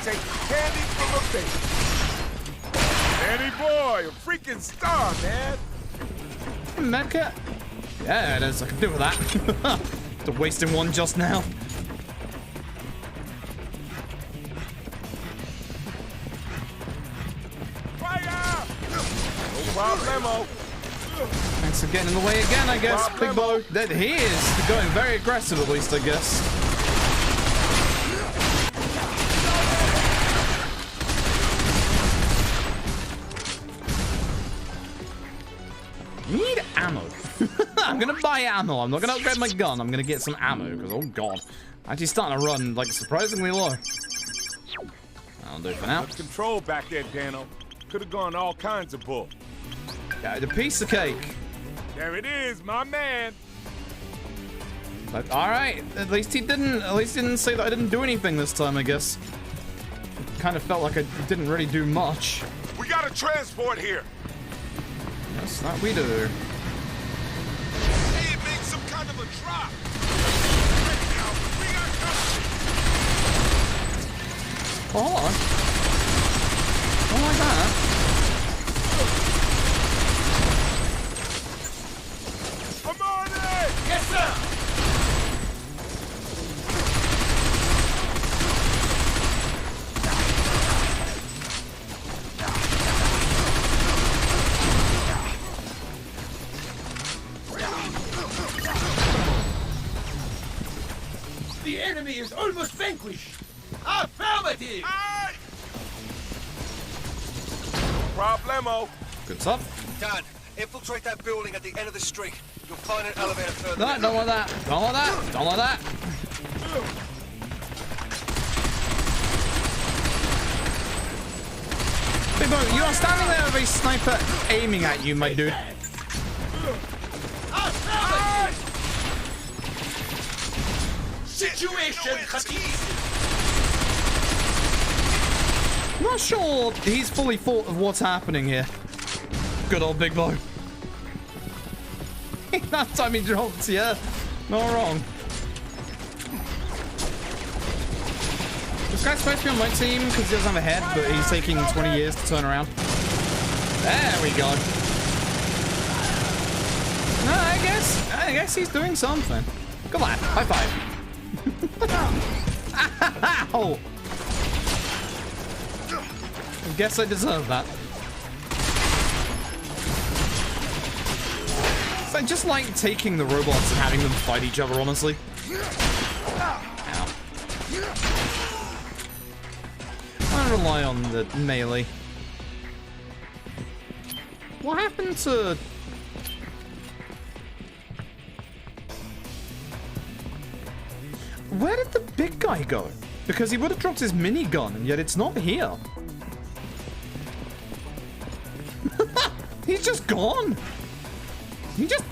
[SPEAKER 4] take candy from a baby. Danny boy, a freaking star, man.
[SPEAKER 1] Medkit? Yeah, it is. I can do with that. After wasting one just now.
[SPEAKER 4] Fire! No problemo.
[SPEAKER 1] Thanks for getting in the way again, I guess. Big Bo. That he is going very aggressive, at least, I guess. Need ammo. I'm gonna buy ammo. I'm not gonna upgrade my gun. I'm gonna get some ammo because, oh god, actually starting to run like surprisingly low. That'll do for now.
[SPEAKER 4] Control back there, Dano. Could have gone all kinds of bull.
[SPEAKER 1] Got a piece of cake.
[SPEAKER 4] There it is, my man.
[SPEAKER 1] But all right, at least he didn't say that I didn't do anything this time. I guess. It kind of felt like I didn't really do much.
[SPEAKER 4] We got a transport here.
[SPEAKER 1] Yes, that we do.
[SPEAKER 4] Hey, it made some kind of a drop. Right now, we got company.
[SPEAKER 1] Oh, hold on. Oh, like that.
[SPEAKER 4] I'm on it! Yes, sir!
[SPEAKER 11] The enemy is almost vanquished. Affirmative!
[SPEAKER 4] Problemo.
[SPEAKER 1] Good stuff.
[SPEAKER 17] Dan, infiltrate that building at the end of the street. You'll find an elevator further.
[SPEAKER 1] No, don't want that. Don't want that. Don't want that. Big Bo, you are standing there with a sniper aiming at you, my dude.
[SPEAKER 11] Situation critique.
[SPEAKER 1] I'm not sure he's fully thought of what's happening here. Good old Big Bo. That time he dropped, yeah. Not wrong. This guy's supposed to be on my team because he doesn't have a head, but he's taking 20 years to turn around. There we go. No, I guess he's doing something. Come on, high five. Ow! I guess I deserve that. So I just like taking the robots and having them fight each other, honestly. Ow. I rely on the melee. What happened to... Where did the big guy go? Because he would have dropped his minigun, and yet it's not here. He's just gone.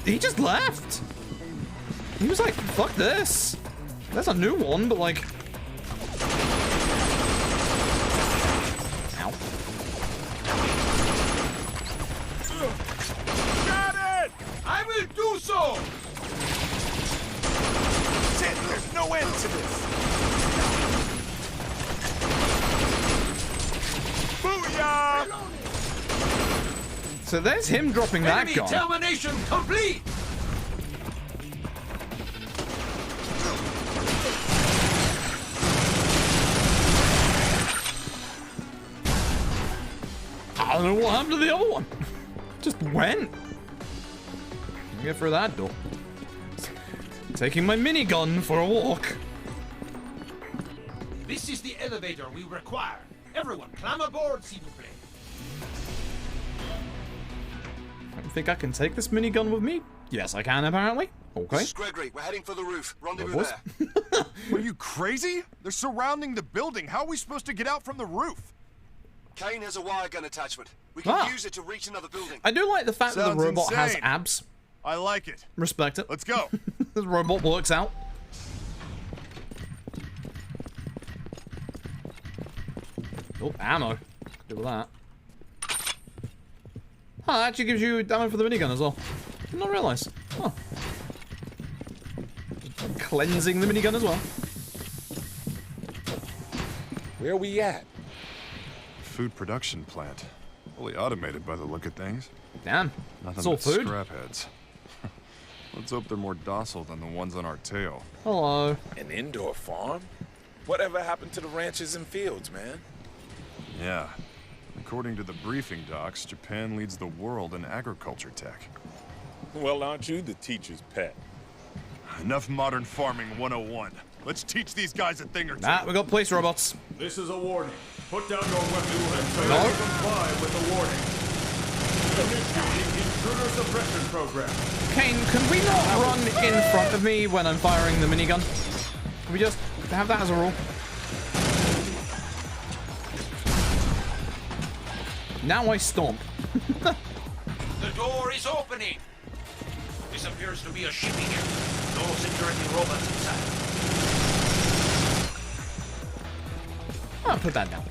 [SPEAKER 1] He just left. He was like, fuck this. That's a new one, but like... Ow.
[SPEAKER 4] Got it!
[SPEAKER 11] I will do so!
[SPEAKER 4] Shit, there's no end to this. Booyah!
[SPEAKER 1] So there's him dropping that
[SPEAKER 11] Enemy
[SPEAKER 1] gun.
[SPEAKER 11] termination complete!
[SPEAKER 1] I don't know what happened to the other one. Just went. Get through that door. Taking my minigun for a walk.
[SPEAKER 11] This is the elevator we require. Everyone, climb aboard, s'il vous plaît.
[SPEAKER 1] I think I can take this minigun with me? Yes, I can, apparently. Okay.
[SPEAKER 17] This is Gregory. We're heading for the roof. Rendezvous
[SPEAKER 1] boys.
[SPEAKER 17] there.
[SPEAKER 15] What, are you crazy? They're surrounding the building. How are we supposed to get out from the roof?
[SPEAKER 17] Kane has a wire gun attachment. We can use it to reach another building.
[SPEAKER 1] I do like the fact that the robot has
[SPEAKER 15] insane.
[SPEAKER 1] abs.
[SPEAKER 15] I like it.
[SPEAKER 1] Respect it.
[SPEAKER 15] Let's go.
[SPEAKER 1] This robot works out. Oh, ammo. Do with that. Oh, that actually gives you ammo for the minigun as well. Did not realize. Oh. Cleansing the minigun as well.
[SPEAKER 4] Where we at?
[SPEAKER 12] Food production plant. Fully automated by the look of things.
[SPEAKER 1] Damn.
[SPEAKER 12] Nothing
[SPEAKER 1] It's all
[SPEAKER 12] but
[SPEAKER 1] food.
[SPEAKER 12] scrapheads. Let's hope they're more docile than the ones on our tail.
[SPEAKER 1] Hello.
[SPEAKER 4] An indoor farm? Whatever happened to the ranches and fields, man?
[SPEAKER 12] Yeah. According to the briefing docs, Japan leads the world in agriculture tech.
[SPEAKER 14] Well, aren't you the teacher's pet?
[SPEAKER 12] Enough modern farming 101. Let's teach these guys a thing or two.
[SPEAKER 1] Nah, we got police robots.
[SPEAKER 19] This is a warning. Put down your weapon and fail to comply with the warning. Initiating intruder suppression program.
[SPEAKER 1] Kane, can we not run in front of me when I'm firing the minigun? Can we just have that as a rule? Now I stomp.
[SPEAKER 10] The door is opening. This appears to be a shipping area. No security robots inside.
[SPEAKER 1] I'll put that down.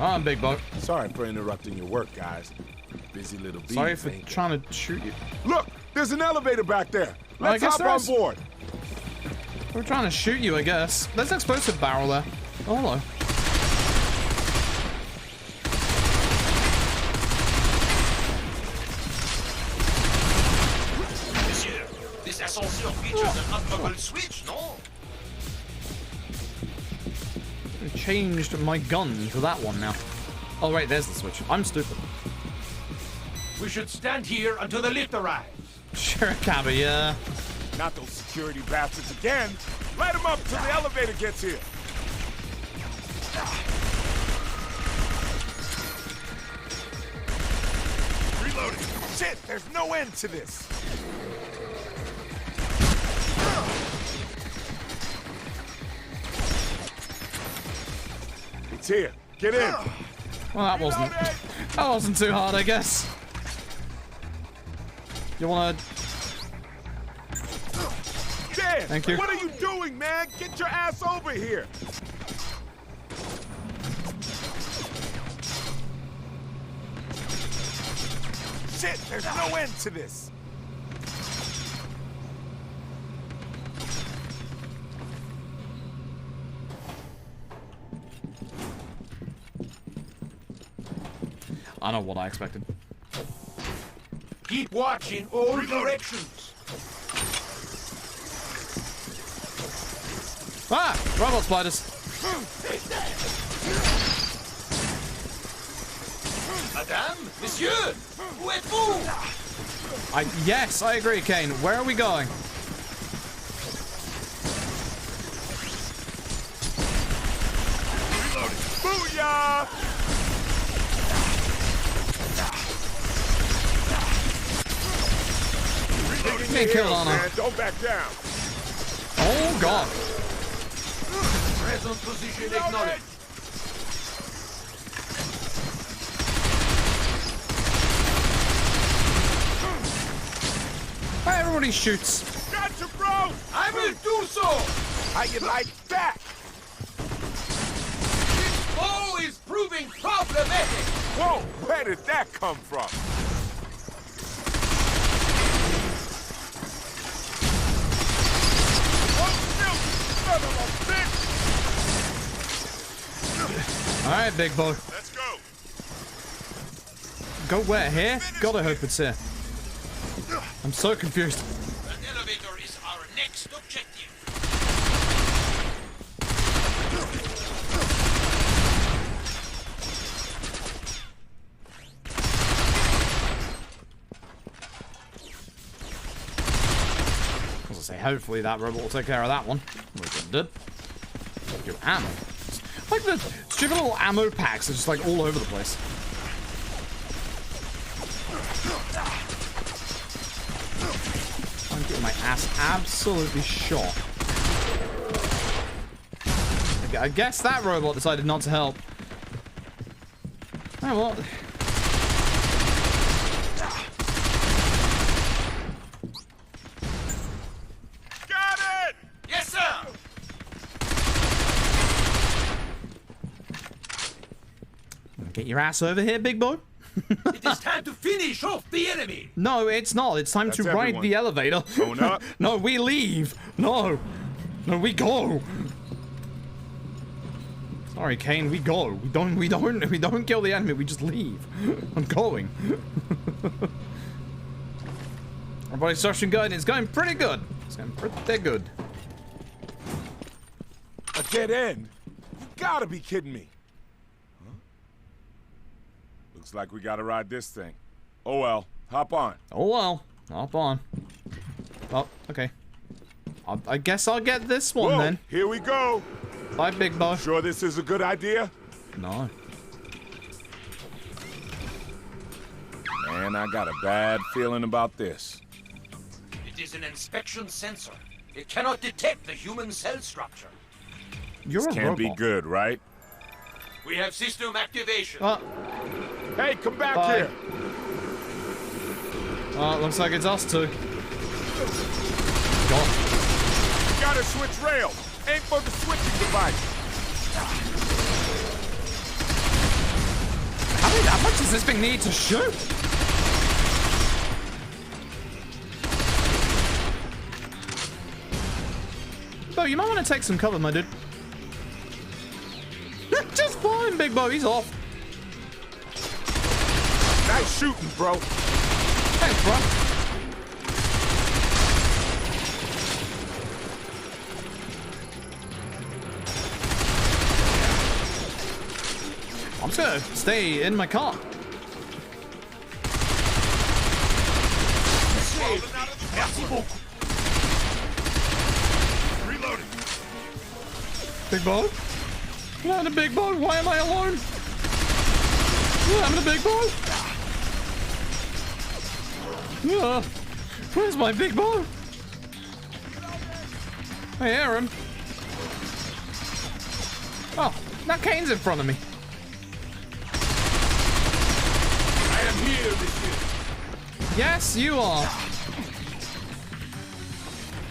[SPEAKER 1] Oh, big boat.
[SPEAKER 4] Sorry for interrupting your work, guys. Busy little bee.
[SPEAKER 1] Sorry for trying to shoot you.
[SPEAKER 4] Look, there's an elevator back there.
[SPEAKER 1] Well,
[SPEAKER 4] Let's hop on board.
[SPEAKER 1] We're trying to shoot you, I guess. There's an explosive barrel there. Oh, hello.
[SPEAKER 10] Monsieur, this ascenseur features an unbuckled switch, no?
[SPEAKER 1] I changed my gun to that one now. Oh, wait, there's the switch. I'm stupid.
[SPEAKER 10] We should stand here until the lift arrives.
[SPEAKER 1] Sure, cabby, yeah.
[SPEAKER 4] Not those security bastards again. Light them up till the elevator gets here. Reloading. Shit, there's no end to this. It's here. Get in.
[SPEAKER 1] Well, that wasn't too hard, I guess. You wanna?
[SPEAKER 4] Dan,
[SPEAKER 1] Thank you.
[SPEAKER 4] what are you doing, man? Get your ass over here. Shit, there's no end to this.
[SPEAKER 1] I know what I expected.
[SPEAKER 10] Keep watch in all directions.
[SPEAKER 1] Ah! Robot spiders.
[SPEAKER 10] Madame, monsieur, où êtes-vous?
[SPEAKER 1] Yes, I agree, Kane. Where are we going?
[SPEAKER 4] Booyah!
[SPEAKER 1] Get killed on her.
[SPEAKER 4] Don't back down.
[SPEAKER 1] Oh, God.
[SPEAKER 10] Present position acknowledged.
[SPEAKER 1] Everybody shoots.
[SPEAKER 4] Gotcha, bro!
[SPEAKER 10] I will do so!
[SPEAKER 4] How you like that?
[SPEAKER 10] This bow is proving problematic!
[SPEAKER 4] Whoa, where did that come from?
[SPEAKER 1] Alright, big boy.
[SPEAKER 4] Let's go.
[SPEAKER 1] Go where? Here? Gotta hope it's here. I'm so confused.
[SPEAKER 10] An elevator is our next objective.
[SPEAKER 1] As I say, hopefully that robot will take care of that one. Which it did. Your ammo. Like the stupid little ammo packs are just like all over the place. I'm getting my ass absolutely shot. I guess that robot decided not to help. Oh, well.
[SPEAKER 4] Got it!
[SPEAKER 10] Yes, sir!
[SPEAKER 1] Get your ass over here, big boy.
[SPEAKER 10] It is time to finish off the enemy!
[SPEAKER 1] No, it's not. It's time to ride
[SPEAKER 4] everyone.
[SPEAKER 1] the elevator.
[SPEAKER 4] Going up.
[SPEAKER 1] No, we leave. No. No, we go. Sorry, Kane, we go. We don't kill the enemy, we just leave. I'm going. Our body structure good, it's going pretty good. It's going pretty good.
[SPEAKER 4] A dead end? You gotta be kidding me. Huh? Looks like we gotta ride this thing. Oh well, hop on.
[SPEAKER 1] Oh well, hop on. Oh, okay. I guess I'll get this one.
[SPEAKER 4] Whoa,
[SPEAKER 1] then.
[SPEAKER 4] Here we go.
[SPEAKER 1] Bye, Big Bo.
[SPEAKER 4] Sure this is a good idea?
[SPEAKER 1] No.
[SPEAKER 4] Man, I got a bad feeling about this.
[SPEAKER 2] It is an inspection sensor. It cannot detect the human cell structure.
[SPEAKER 1] You're
[SPEAKER 4] this
[SPEAKER 1] a
[SPEAKER 4] can't
[SPEAKER 1] robot.
[SPEAKER 4] be good, right?
[SPEAKER 2] We have system activation.
[SPEAKER 4] Hey, come back
[SPEAKER 1] Bye.
[SPEAKER 4] here.
[SPEAKER 1] Looks like it's us two. Gone.
[SPEAKER 4] You gotta switch rails. Aim for the switching device.
[SPEAKER 1] How much does this thing need to shoot? Bo, you might want to take some cover, my dude. Just fine, Big Bo. He's off.
[SPEAKER 4] Nice shooting, bro.
[SPEAKER 1] Thanks, bro. I'm just gonna stay in my car.
[SPEAKER 4] Reloading.
[SPEAKER 1] Big Bo? What happened to Big Bo? Why am I alone? What happened to Big Bo? Where's my Big Bo? I hear him. Oh, now Kane's in front of me.
[SPEAKER 2] I am here, monsieur.
[SPEAKER 1] Yes, you are.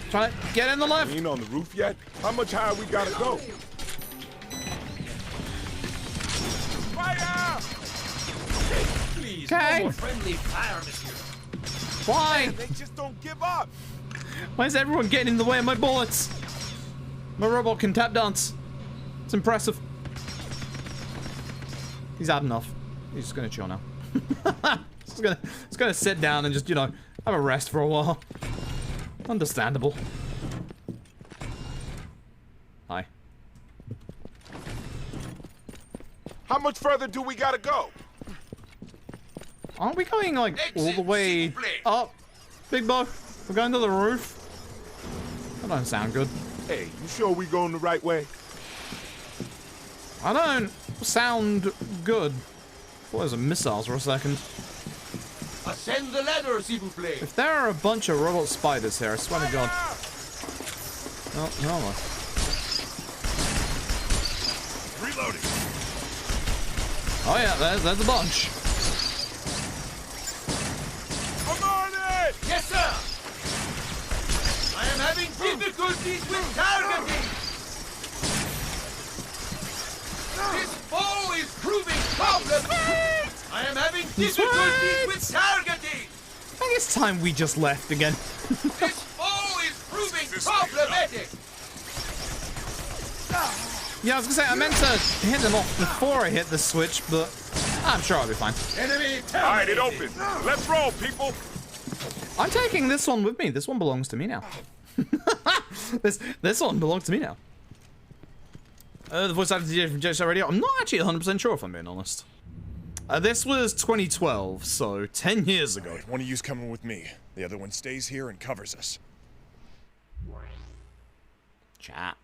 [SPEAKER 1] Try to get in the left.
[SPEAKER 4] Ain't on the roof yet? How much higher we gotta go? Fire!
[SPEAKER 2] Please,
[SPEAKER 1] Okay.
[SPEAKER 2] no more friendly fire, monsieur.
[SPEAKER 1] Why?
[SPEAKER 4] They just don't give up.
[SPEAKER 1] Why is everyone getting in the way of my bullets? My robot can tap dance. It's impressive. He's had enough. He's just gonna chill now. He's gonna sit down and just, you know, have a rest for a while. Understandable. Hi.
[SPEAKER 4] How much further do we gotta go?
[SPEAKER 1] Aren't we going, like, all the way up? Big Bo? We're going to the roof? That don't sound good.
[SPEAKER 4] Hey, you sure we going the right way?
[SPEAKER 1] I don't sound good. Thought there was missiles for a second.
[SPEAKER 2] Ascend the ladder, s'il vous plaît.
[SPEAKER 1] If there are a bunch of robot spiders here, I swear to God. Oh, no.
[SPEAKER 4] Reloading.
[SPEAKER 1] Oh yeah, there's a bunch.
[SPEAKER 4] I'm on it!
[SPEAKER 2] Yes, sir. I am having difficulties with targeting. This bow is proving problematic. I am having difficulties with targeting.
[SPEAKER 1] I think it's time we just left again.
[SPEAKER 2] This bow is proving problematic.
[SPEAKER 1] Yeah, I was gonna say, I meant to hit them off before I hit the switch, but I'm sure I'll be fine.
[SPEAKER 2] Enemy terminated.
[SPEAKER 4] All right, it opens. Let's roll, people.
[SPEAKER 1] I'm taking this one with me. This one belongs to me now. this one belongs to me now. The voice actor DJ from JSR Radio. I'm not actually 100% sure if I'm being honest. This was 2012, so 10 years ago.
[SPEAKER 15] Right, one of you's coming with me. The other one stays here and covers us.
[SPEAKER 1] Chat.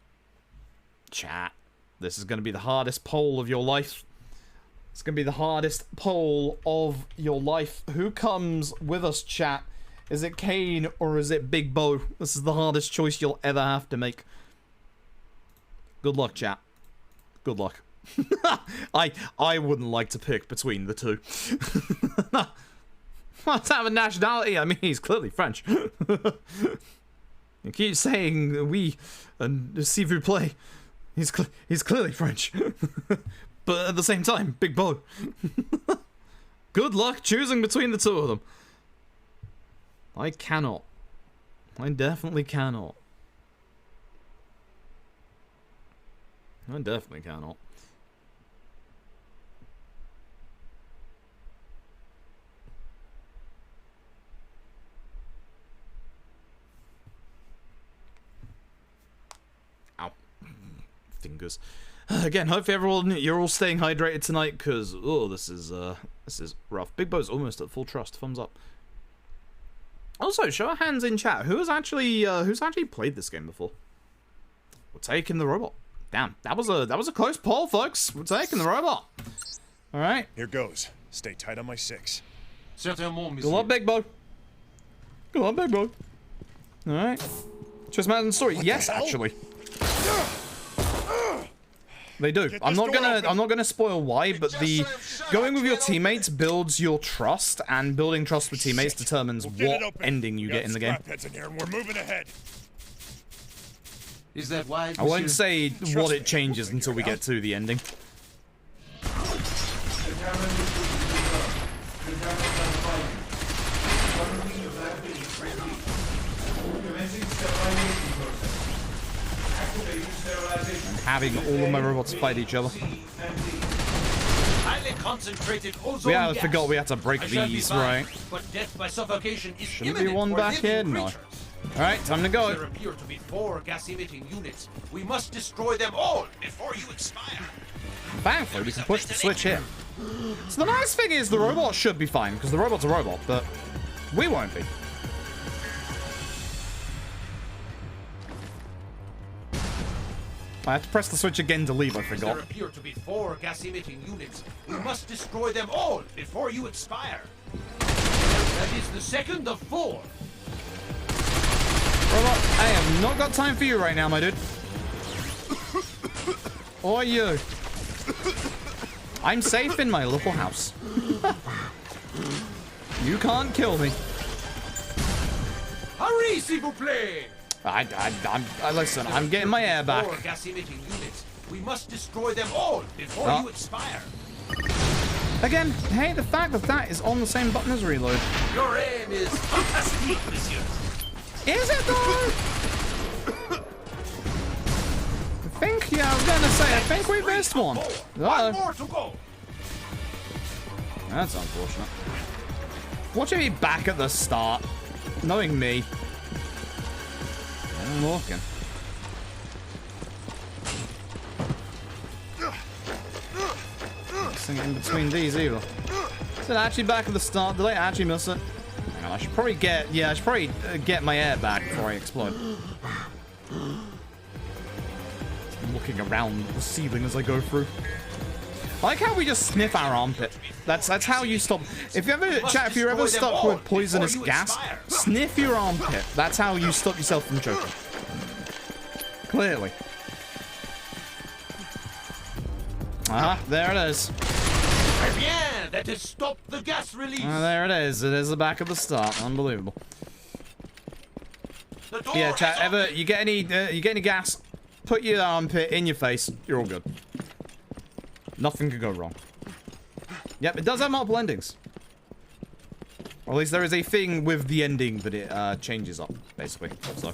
[SPEAKER 1] This is going to be the hardest poll of your life. It's going to be the hardest poll of your life. Who comes with us, chat? Is it Kane or is it Big Bo? This is the hardest choice you'll ever have to make. Good luck, chat. Good luck. I wouldn't like to pick between the two. What's have a nationality? I mean, he's clearly French. You keep saying we and see if we play. He's clearly French. But at the same time, Big Bo. Good luck choosing between the two of them. I cannot. I definitely cannot. I definitely cannot. Ow. Fingers. Again, hopefully everyone, you're all staying hydrated tonight, because, oh, this is rough. Big Bo's almost at full trust. Thumbs up. Also, show of hands in chat. Who's actually played this game before? We're taking the robot. Damn, that was a close poll, folks. We're taking the robot. All right.
[SPEAKER 15] Here goes. Stay tight on my 6.
[SPEAKER 1] Good luck, Big Bo. Good luck, Big Bo. All right. Just imagine the story. Yes, actually. They do. I'm not gonna spoil why, but the going with your teammates builds your trust, and building trust with teammates determines what ending you get in the game.
[SPEAKER 15] We're moving ahead.
[SPEAKER 23] Is that why?
[SPEAKER 1] I won't say what it changes until we get to the ending. And having all of my robots fight each other.
[SPEAKER 2] Highly concentrated ozone
[SPEAKER 1] Yeah, I
[SPEAKER 2] gas.
[SPEAKER 1] forgot we had to break
[SPEAKER 2] I shall be
[SPEAKER 1] these,
[SPEAKER 2] fine,
[SPEAKER 1] right?
[SPEAKER 2] But death by suffocation is
[SPEAKER 1] Shouldn't be
[SPEAKER 2] imminent
[SPEAKER 1] one
[SPEAKER 2] for
[SPEAKER 1] back here?
[SPEAKER 2] living
[SPEAKER 1] No.
[SPEAKER 2] creatures.
[SPEAKER 1] Alright, time to go.
[SPEAKER 2] There appear to be 4 gas-emitting units. We must destroy them all before you expire.
[SPEAKER 1] Thankfully, we can push the switch here. So the nice thing is the robot should be fine, because the robot's a robot, but we won't be. I have to press the switch again to leave, I forgot.
[SPEAKER 2] There appear to be 4 gas-emitting units. We must destroy them all before you expire. That is the second of 4.
[SPEAKER 1] Robot, I have not got time for you right now, my dude. Or you. I'm safe in my little house. You can't kill me.
[SPEAKER 2] Hurry, s'il vous plaît!
[SPEAKER 1] Listen, I'm getting my air back.
[SPEAKER 2] 4 gas-emitting units. We must destroy them all before you expire.
[SPEAKER 1] Again, hey, the fact that that is on the same button as reload.
[SPEAKER 2] Your aim is fantastic, monsieur.
[SPEAKER 1] Is it though? I think, yeah, I was gonna say, I think we missed one.
[SPEAKER 2] One more to go.
[SPEAKER 1] That's unfortunate. Watching me back at the start, knowing me. I'm walking. Missing in between these either. Is it actually back at the start? Did I actually miss it? Hang on, I should probably get, yeah, I should probably get my air back before I explode. I'm looking around the ceiling as I go through. I like how we just sniff our armpit. That's how you stop. If you ever, chat, if you're ever stuck with poisonous gas, sniff your armpit. That's how you stop yourself from choking. Clearly. Ah, there it is.
[SPEAKER 2] Très bien, that has stopped the gas release.
[SPEAKER 1] There it is. It is the back of the start. Unbelievable. Yeah, chat. Ever you get any gas? Put your armpit in your face. You're all good. Nothing could go wrong. Yep, it does have multiple endings. Or at least there is a thing with the ending that it changes up, basically. So,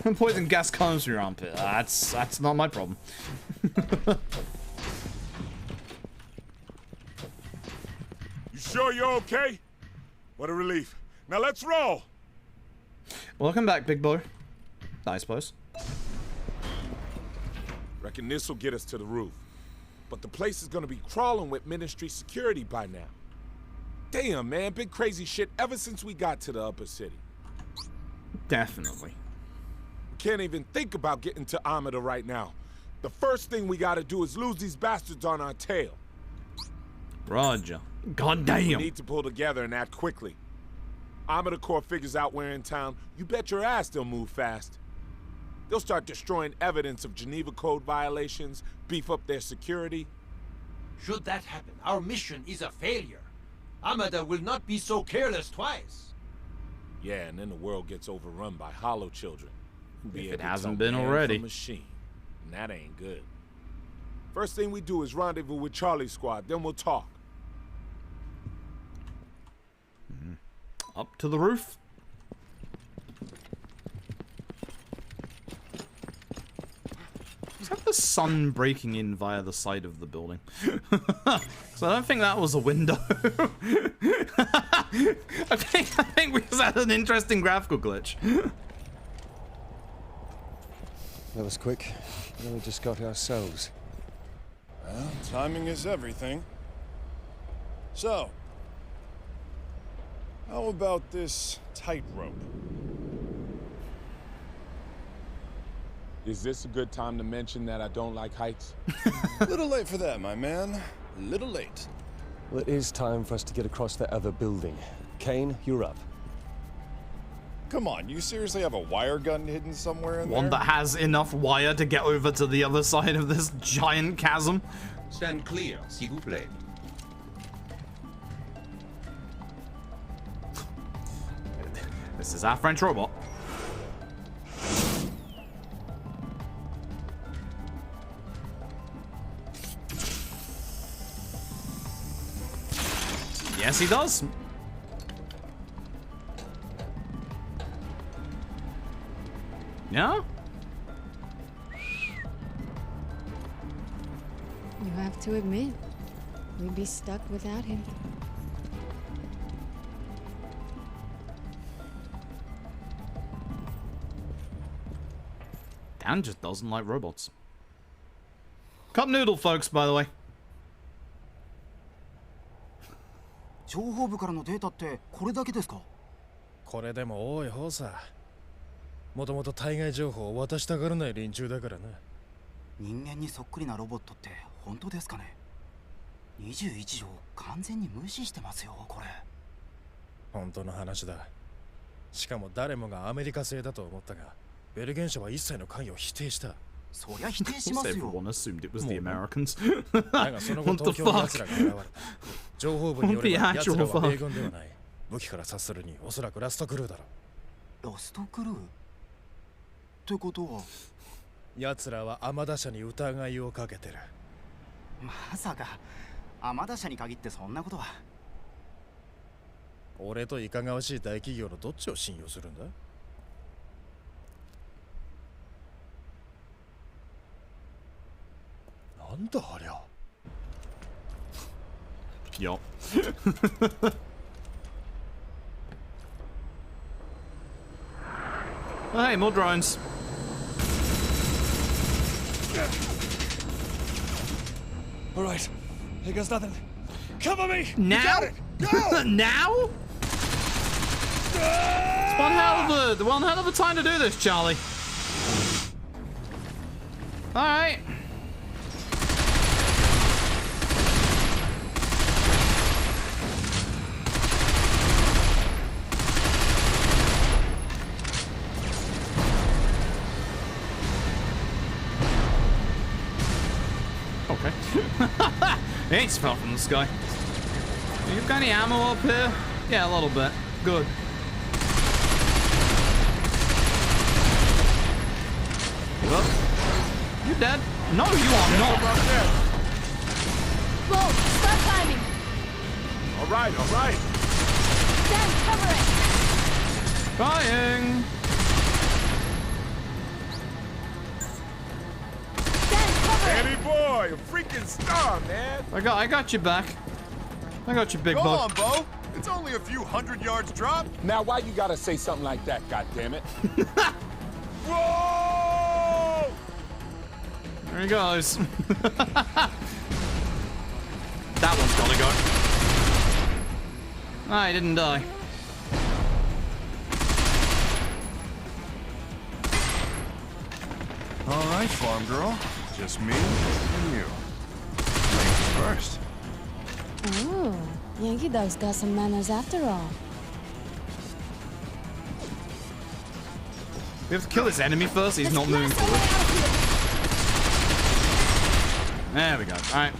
[SPEAKER 1] when poison gas comes from your armpit, that's not my problem.
[SPEAKER 4] You sure you're okay? What a relief. Now let's roll.
[SPEAKER 1] Welcome back, big boy. I suppose.
[SPEAKER 4] Reckon this'll get us to the roof. But the place is gonna be crawling with ministry security by now. Damn, man, been crazy shit ever since we got to the upper city.
[SPEAKER 1] Definitely.
[SPEAKER 4] We can't even think about getting to Amida right now. The first thing we gotta do is lose these bastards on our tail.
[SPEAKER 1] Roger. God damn.
[SPEAKER 4] We need to pull together and act quickly. Amida Corps figures out we're in town. You bet your ass they'll move fast. They'll start destroying evidence of Geneva Code violations, beef up their security.
[SPEAKER 2] Should that happen, our mission is a failure. Amida will not be so careless twice.
[SPEAKER 4] Yeah, and then the world gets overrun by hollow children.
[SPEAKER 1] If it hasn't been already.
[SPEAKER 4] Machine. And that ain't good. First thing we do is rendezvous with Charlie's squad, then we'll talk.
[SPEAKER 1] Up to the roof. Is that the sun breaking in via the side of the building? So I don't think that was a window. I think we just had an interesting graphical glitch.
[SPEAKER 8] That was quick. We only just got ourselves.
[SPEAKER 15] Well, timing is everything. So, how about this tightrope?
[SPEAKER 14] Is this a good time to mention that I don't like heights?
[SPEAKER 15] A little late for that, my man. A little late.
[SPEAKER 8] Well, it is time for us to get across that other building. Kane, you're up.
[SPEAKER 15] Come on, you seriously have a wire gun hidden somewhere in there?
[SPEAKER 1] One that has enough wire to get over to the other side of this giant chasm.
[SPEAKER 2] Stand clear, s'il vous plaît.
[SPEAKER 1] This is our French robot. Yes, he does. Yeah?
[SPEAKER 21] You have to admit, we'd be stuck without him.
[SPEAKER 1] Dan just doesn't like robots. Cup noodle, folks, by the way.
[SPEAKER 5] 情報部からのデータってこれだけですか？
[SPEAKER 15] これでも多い方さ。もともと対外情報を渡したがらない連中だからな。
[SPEAKER 5] 人間にそっくりなロボットって本当ですかね？21条完全に無視してますよ、これ。
[SPEAKER 15] 本当の話だ。しかも誰もがアメリカ製だと思ったが、ベルゲン社は一切の関与を否定した。
[SPEAKER 5] そりゃ否定しますよ。
[SPEAKER 1] Everyone assumed it was the Americans.
[SPEAKER 15] だがその後東京の奴らが現れた。情報部によれば奴らは米軍ではない。武器から察するにおそらくラストクルーだろ。
[SPEAKER 5] ラストクルー？ってことは
[SPEAKER 15] 奴らは天田社に疑いをかけてる。
[SPEAKER 5] まさか天田社に限ってそんなことは。
[SPEAKER 15] 俺といかがわしい大企業のどっちを信用するんだ？なんだありゃ。
[SPEAKER 1] Yup. Hey, more drones.
[SPEAKER 15] All right, here goes nothing. Cover me.
[SPEAKER 1] Now? Now? It's one hell of a time to do this, Charlie. All right. Okay. He ain't fell from the sky. You got any ammo up here? Yeah, a little bit. Good. Well, you dead? No, you are not.
[SPEAKER 21] Whoa! Stop climbing!
[SPEAKER 14] All right.
[SPEAKER 21] Dan, cover it!
[SPEAKER 1] Trying.
[SPEAKER 14] Danny boy, a freaking star, man.
[SPEAKER 1] I got you back. I got you, big
[SPEAKER 12] Go
[SPEAKER 1] bug.
[SPEAKER 12] on, Bo. It's only a few 100 yards drop.
[SPEAKER 14] Now, why you gotta say something like that, goddammit?
[SPEAKER 12] Whoa!
[SPEAKER 1] There he goes. That one's gotta go. Ah, he didn't die.
[SPEAKER 12] All right, farm girl. Just me and you. Ladies first.
[SPEAKER 21] Ooh, Yankee Dog's got some manners after all.
[SPEAKER 1] We have to kill this enemy first. He's not moving forward. There we go. All right.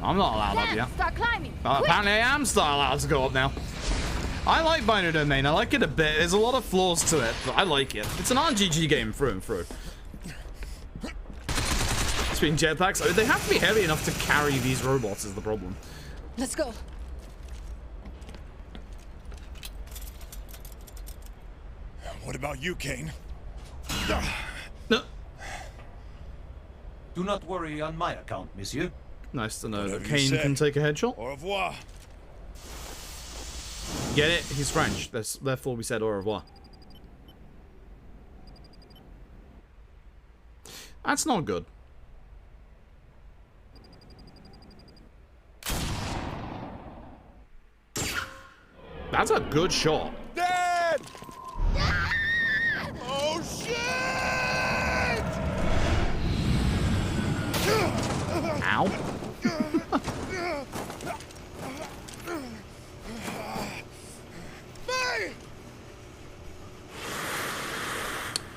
[SPEAKER 1] I'm not allowed up yet.
[SPEAKER 21] Start climbing.
[SPEAKER 1] Apparently I am still allowed to go up now. I like Binary Domain. I like it a bit. There's a lot of flaws to it, but I like it. It's an RGG game through and through. Speaking jetpacks, they have to be heavy enough to carry these robots is the problem.
[SPEAKER 21] Let's go.
[SPEAKER 15] What about you, Kane?
[SPEAKER 1] No.
[SPEAKER 2] Do not worry on my account, monsieur.
[SPEAKER 1] Nice to know
[SPEAKER 15] Whatever
[SPEAKER 1] that
[SPEAKER 15] you
[SPEAKER 1] Kane
[SPEAKER 15] say.
[SPEAKER 1] can take a headshot.
[SPEAKER 15] Au revoir.
[SPEAKER 1] Get it? He's French. Therefore we said au revoir. That's not good. That's a good shot.
[SPEAKER 15] Dad! Oh shit!
[SPEAKER 1] Ow.
[SPEAKER 15] May!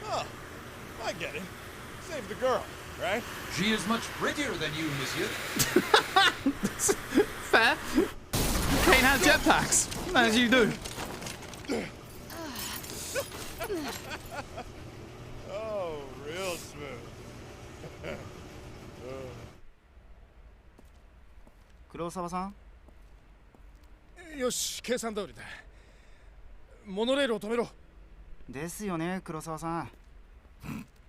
[SPEAKER 15] Oh, I get it. Save the girl, right?
[SPEAKER 2] She is much prettier than you, monsieur.
[SPEAKER 1] Fair. Kane has jetpacks, as you do.
[SPEAKER 15] Oh, real smooth.
[SPEAKER 5] 黒沢さん
[SPEAKER 6] よし、計算通りだ。モノレールを止めろ。
[SPEAKER 5] ですよね、黒沢さん。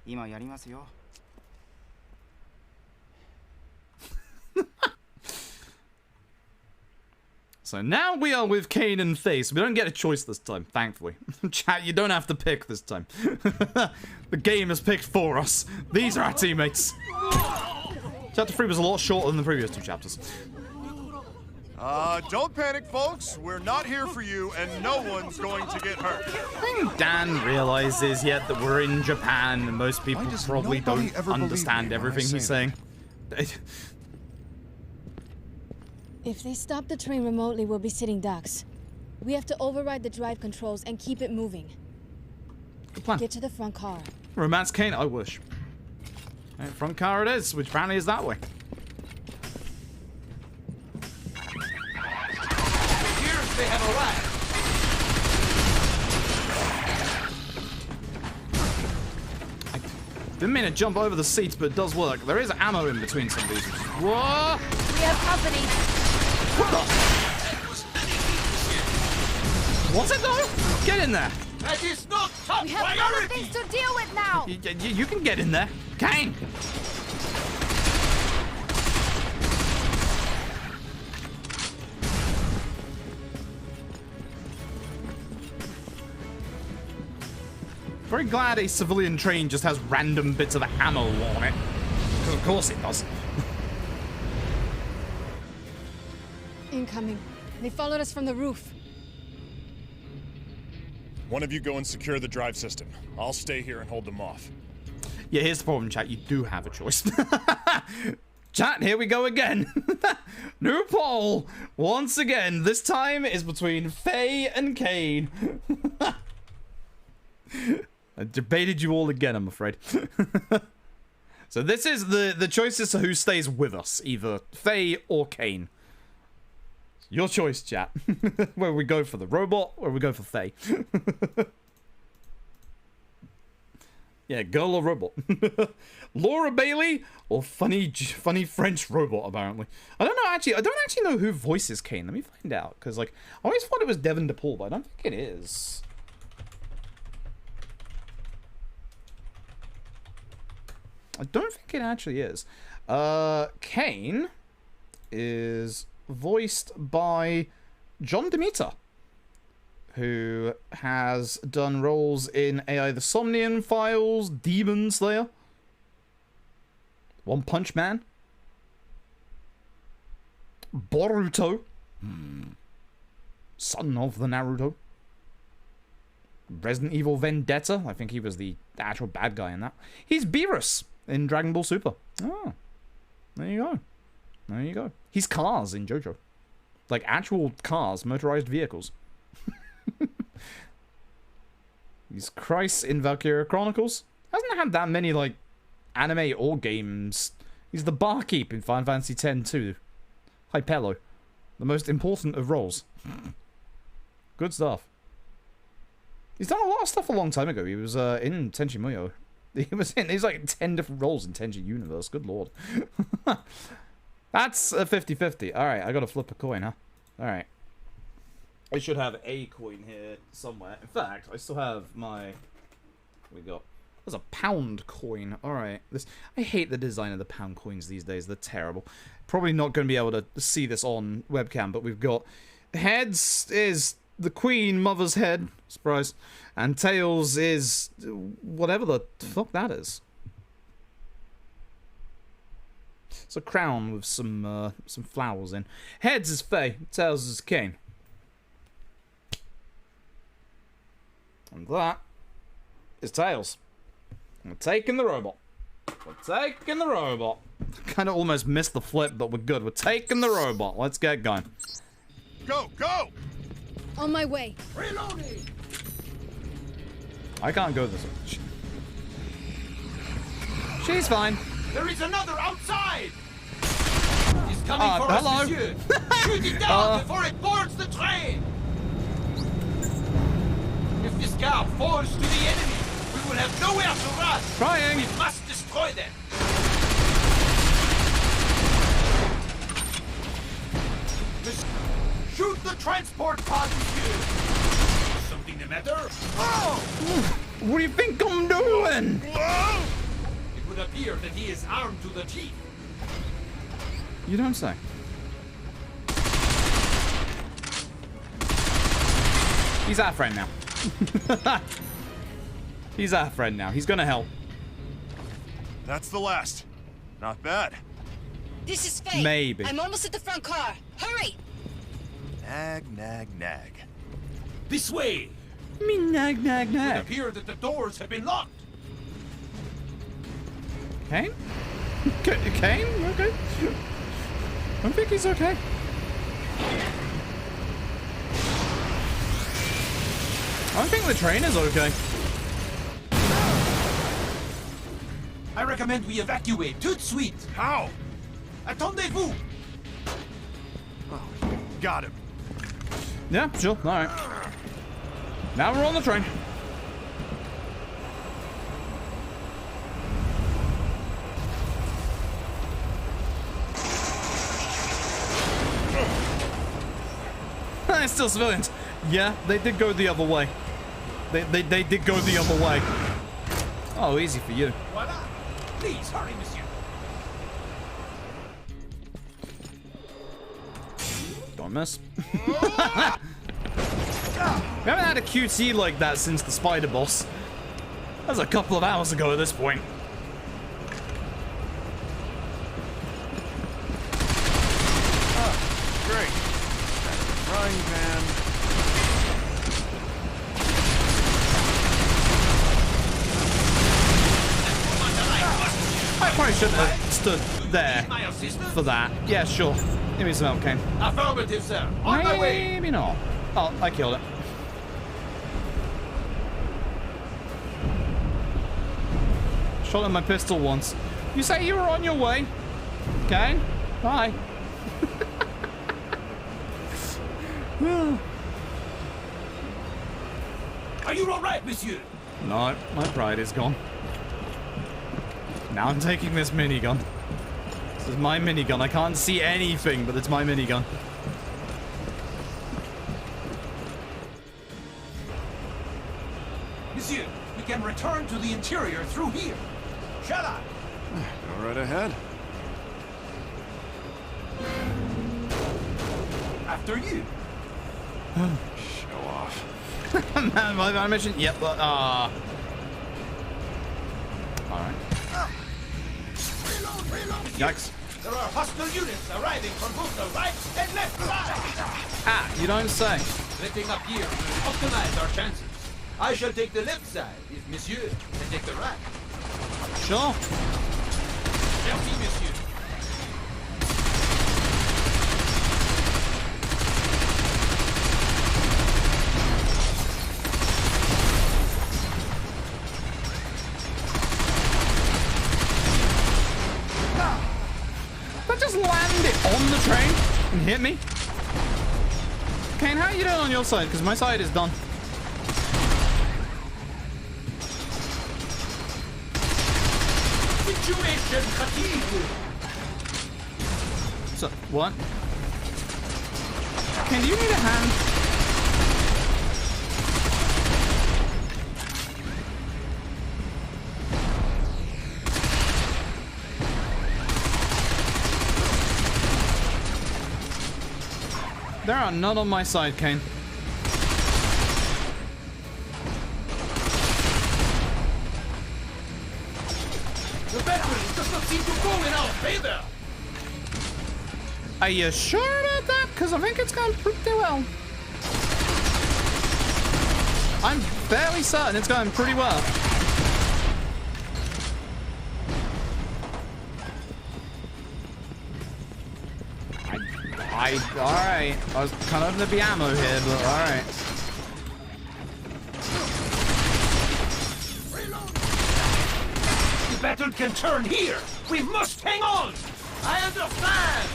[SPEAKER 5] 今やりますよ。
[SPEAKER 1] So now we are with Kane and Face. We don't get a choice this time, thankfully. Chat, you don't have to pick this time. The game has picked for us. These are our teammates. Chapter 3 was a lot shorter than the previous two chapters.
[SPEAKER 12] Don't panic, folks. We're not here for you, and no one's going to get hurt.
[SPEAKER 1] I think Dan realizes yet that we're in Japan, and most people probably don't understand everything he's saying.
[SPEAKER 21] If they stop the train remotely, we'll be sitting ducks. We have to override the drive controls and keep it moving.
[SPEAKER 1] Good plan.
[SPEAKER 21] Get to the front car.
[SPEAKER 1] Romance Kane, I wish. And front car it is, which apparently is that way.
[SPEAKER 2] Here's they have arrived.
[SPEAKER 1] Didn't mean to jump over the seats, but it does work. There is ammo in between some of these. Whoa!
[SPEAKER 21] We have company.
[SPEAKER 1] What the? What's it though? Get in there.
[SPEAKER 2] That is not top
[SPEAKER 21] We have other
[SPEAKER 2] priority.
[SPEAKER 21] things to deal with now.
[SPEAKER 1] You can get in there. Kane! Very glad a civilian train just has random bits of ammo on it. Because of course it does.
[SPEAKER 21] Incoming. They followed us from the roof.
[SPEAKER 15] One of you go and secure the drive system. I'll stay here and hold them off.
[SPEAKER 1] Yeah, here's the problem, chat. You do have a choice. Chat, here we go again. New poll. Once again, this time is between Faye and Kane. I debated you all again, I'm afraid. So this is the choices to who stays with us. Either Faye or Kane. Your choice, chat. Where we go for the robot, or we go for Faye. Yeah, girl or robot. Laura Bailey or funny French robot, apparently. I don't know, actually. I don't actually know who voices Kane. Let me find out. Because, like, I always thought it was Devin DePaul, but I don't think it is. I don't think it actually is. Kane is voiced by John Demeter, who has done roles in AI The Somnian Files, Demon Slayer, One Punch Man, Boruto, son of the Naruto, Resident Evil Vendetta. I think he was the actual bad guy in that. He's Beerus in Dragon Ball Super. Oh, there you go. There you go. He's Cars in JoJo. Like actual cars, motorized vehicles. He's Christ in Valkyria Chronicles. Hasn't had that many, like, anime or games. He's the barkeep in Final Fantasy X too. Hypello. The most important of roles. Good stuff. He's done a lot of stuff a long time ago. He was in Tenchi Muyo. He's like 10 different roles in Tenchi Universe. Good lord. That's a 50-50. Alright, I gotta flip a coin, huh? Alright. I should have a coin here somewhere. In fact, I still have my... There's a pound coin. Alright. I hate the design of the pound coins these days. They're terrible. Probably not going to be able to see this on webcam, but we've got... Heads is the queen mother's head. Surprise. And tails is... whatever the fuck that is. It's a crown with some flowers in. Heads is Faye. Tails is Kane. And that is Tails. We're taking the robot. We're taking the robot. Kind of almost missed the flip, but we're good. We're taking the robot. Let's get going.
[SPEAKER 18] Go, go!
[SPEAKER 21] On my way.
[SPEAKER 2] Reloading!
[SPEAKER 1] I can't go this way. She's fine.
[SPEAKER 2] There is another outside! He's coming for
[SPEAKER 1] hello.
[SPEAKER 2] us, monsieur! Shoot it down before it boards the train! If this car falls to the enemy, we will have nowhere to run!
[SPEAKER 1] Trying!
[SPEAKER 2] We must destroy them! Shoot the transport pod, monsieur! Something the matter? Oh!
[SPEAKER 1] What do you think I'm doing?
[SPEAKER 2] It would appear that he is armed to the teeth.
[SPEAKER 1] You don't say. He's our friend now. He's our friend now. He's gonna help.
[SPEAKER 15] That's the last. Not bad.
[SPEAKER 13] This is Faye.
[SPEAKER 1] Maybe.
[SPEAKER 13] I'm almost at the front car. Hurry!
[SPEAKER 15] Nag, nag, nag.
[SPEAKER 2] This way!
[SPEAKER 1] Me nag, nag,
[SPEAKER 2] It would
[SPEAKER 1] nag.
[SPEAKER 2] appear that the doors have been locked.
[SPEAKER 1] Kane? Kane? Okay. I think he's okay. I think the train is okay.
[SPEAKER 2] I recommend we evacuate tout de suite.
[SPEAKER 15] How?
[SPEAKER 2] Attendez-vous!
[SPEAKER 15] Oh, got him.
[SPEAKER 1] Yeah, sure. Alright. Now we're on the train. It's still civilians. Yeah, they did go the other way. They did go the other way. Oh, easy for you.
[SPEAKER 2] Voila! Please hurry, monsieur.
[SPEAKER 1] Don't miss. We haven't had a QT like that since the spider boss. That was a couple of hours ago at this point.
[SPEAKER 15] Great. Frying pan.
[SPEAKER 1] I probably shouldn't have stood there
[SPEAKER 2] My assistant?
[SPEAKER 1] for that. Yeah, sure. Give me some help, Kane.
[SPEAKER 2] Affirmative, sir. On my way.
[SPEAKER 1] Maybe not. Oh, I killed it. Shot in my pistol once. You say you were on your way? Kane? Bye.
[SPEAKER 2] Are you all right, monsieur?
[SPEAKER 1] No, my pride is gone. Now I'm taking this minigun. This is my minigun. I can't see anything, but it's my minigun.
[SPEAKER 2] Monsieur, we can return to the interior through here. Shut up.
[SPEAKER 15] Go right ahead.
[SPEAKER 2] After you.
[SPEAKER 15] Show off.
[SPEAKER 1] Man, I mentioned. Yep, but Alright. Yikes.
[SPEAKER 2] There are hostile units arriving from both the right and left side.
[SPEAKER 1] Ah, you don't say.
[SPEAKER 2] Letting up here will optimize our chances. I shall take the left side if monsieur can take the right.
[SPEAKER 1] Sure.
[SPEAKER 2] Merci, monsieur.
[SPEAKER 1] That just landed on the train and hit me. Kane, how are you doing on your side? Because my side is done.
[SPEAKER 2] Situation fatigue.
[SPEAKER 1] So, what? Kane, do you need a hand? there are none on my side, Kane.
[SPEAKER 2] The veteran does not seem to go in our favor.
[SPEAKER 1] Are you sure about that? Because I think it's gone pretty well. I'm fairly certain it's going pretty well. Alright. I was kind of hoping there'd be ammo here, but alright.
[SPEAKER 2] The battle can turn here. We must hang on. I understand.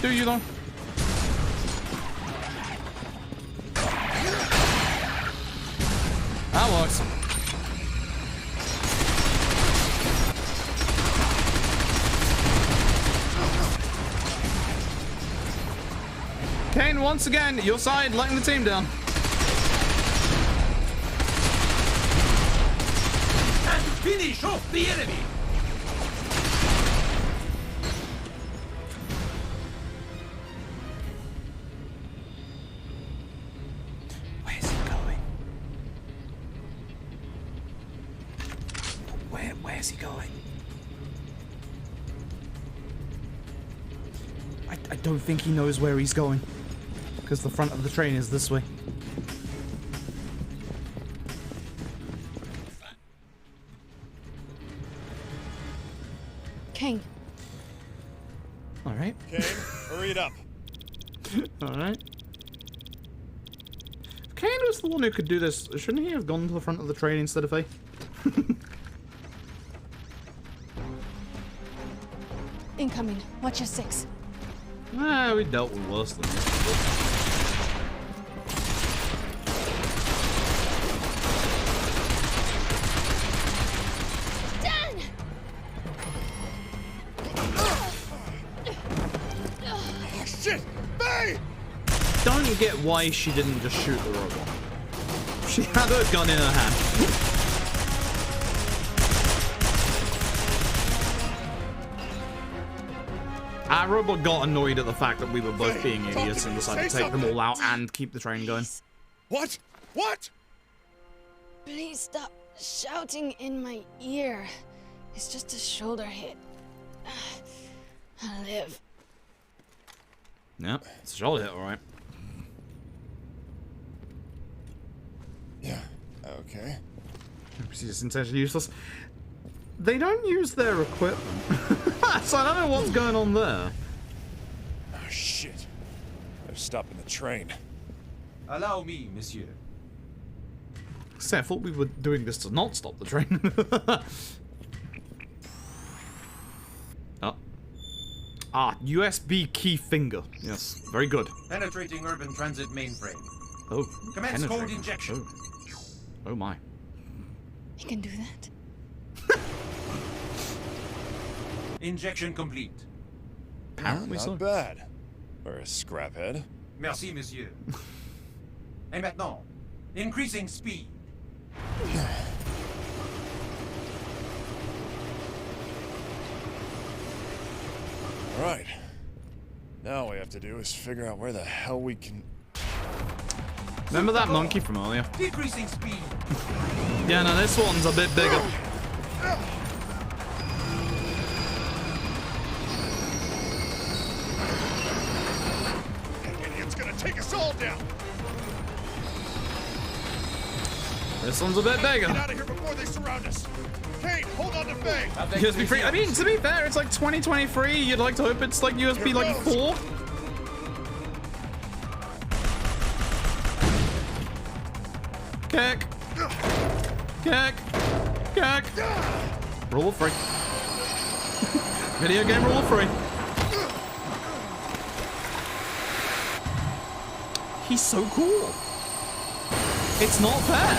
[SPEAKER 1] Do you though? That works. Kane, once again, your side letting the team down.
[SPEAKER 2] And finish off the enemy.
[SPEAKER 1] Where's he going? Where's he going? I don't think he knows where he's going. Because the front of the train is this way.
[SPEAKER 21] King.
[SPEAKER 1] Alright.
[SPEAKER 15] Kane, hurry it up.
[SPEAKER 1] Alright. If Kane was the one who could do this, shouldn't he have gone to the front of the train instead of A?
[SPEAKER 21] Incoming. Watch your 6.
[SPEAKER 1] Ah, we dealt with worse than this.
[SPEAKER 15] Shit! May!
[SPEAKER 1] Don't get why she didn't just shoot the robot. She had her gun in her hand. Our robot got annoyed at the fact that we were both being idiots and decided to take them all out and keep the train going.
[SPEAKER 15] What? What?
[SPEAKER 21] Please stop shouting in my ear. It's just a shoulder hit. I'll live.
[SPEAKER 1] Yep, it's a shoulder hit, alright.
[SPEAKER 15] Yeah, okay.
[SPEAKER 1] She's just intentionally useless. They don't use their equipment. So I don't know what's going on there.
[SPEAKER 15] Oh, shit. They're stopping the train.
[SPEAKER 10] Allow me, monsieur.
[SPEAKER 1] See, I thought we were doing this to not stop the train. Oh. Ah, USB key finger. Yes, very good.
[SPEAKER 10] Penetrating urban transit mainframe.
[SPEAKER 1] Oh,
[SPEAKER 10] Commence code
[SPEAKER 1] penetrating.
[SPEAKER 10] injection.
[SPEAKER 1] Oh my.
[SPEAKER 21] You can do that?
[SPEAKER 10] Injection complete.
[SPEAKER 1] Apparently
[SPEAKER 15] Not
[SPEAKER 1] so.
[SPEAKER 15] bad. For a scraphead.
[SPEAKER 10] Merci, monsieur. Et maintenant, increasing speed.
[SPEAKER 15] Alright. Now all we have to do is figure out where the hell we can...
[SPEAKER 1] Remember that monkey from earlier?
[SPEAKER 10] Decreasing speed.
[SPEAKER 1] Yeah, no, this one's a bit bigger.
[SPEAKER 15] That idiot's gonna take us all down!
[SPEAKER 1] This one's a bit bigger.
[SPEAKER 15] Get out of here before they surround us! Kate, hold on to Faye!
[SPEAKER 1] USB 3. I mean, to be fair, it's like 2023. You'd like to hope it's like USB like 4. Kick. Kick. Kick. Rule of 3. Video game rule of 3. He's so cool. It's not fair.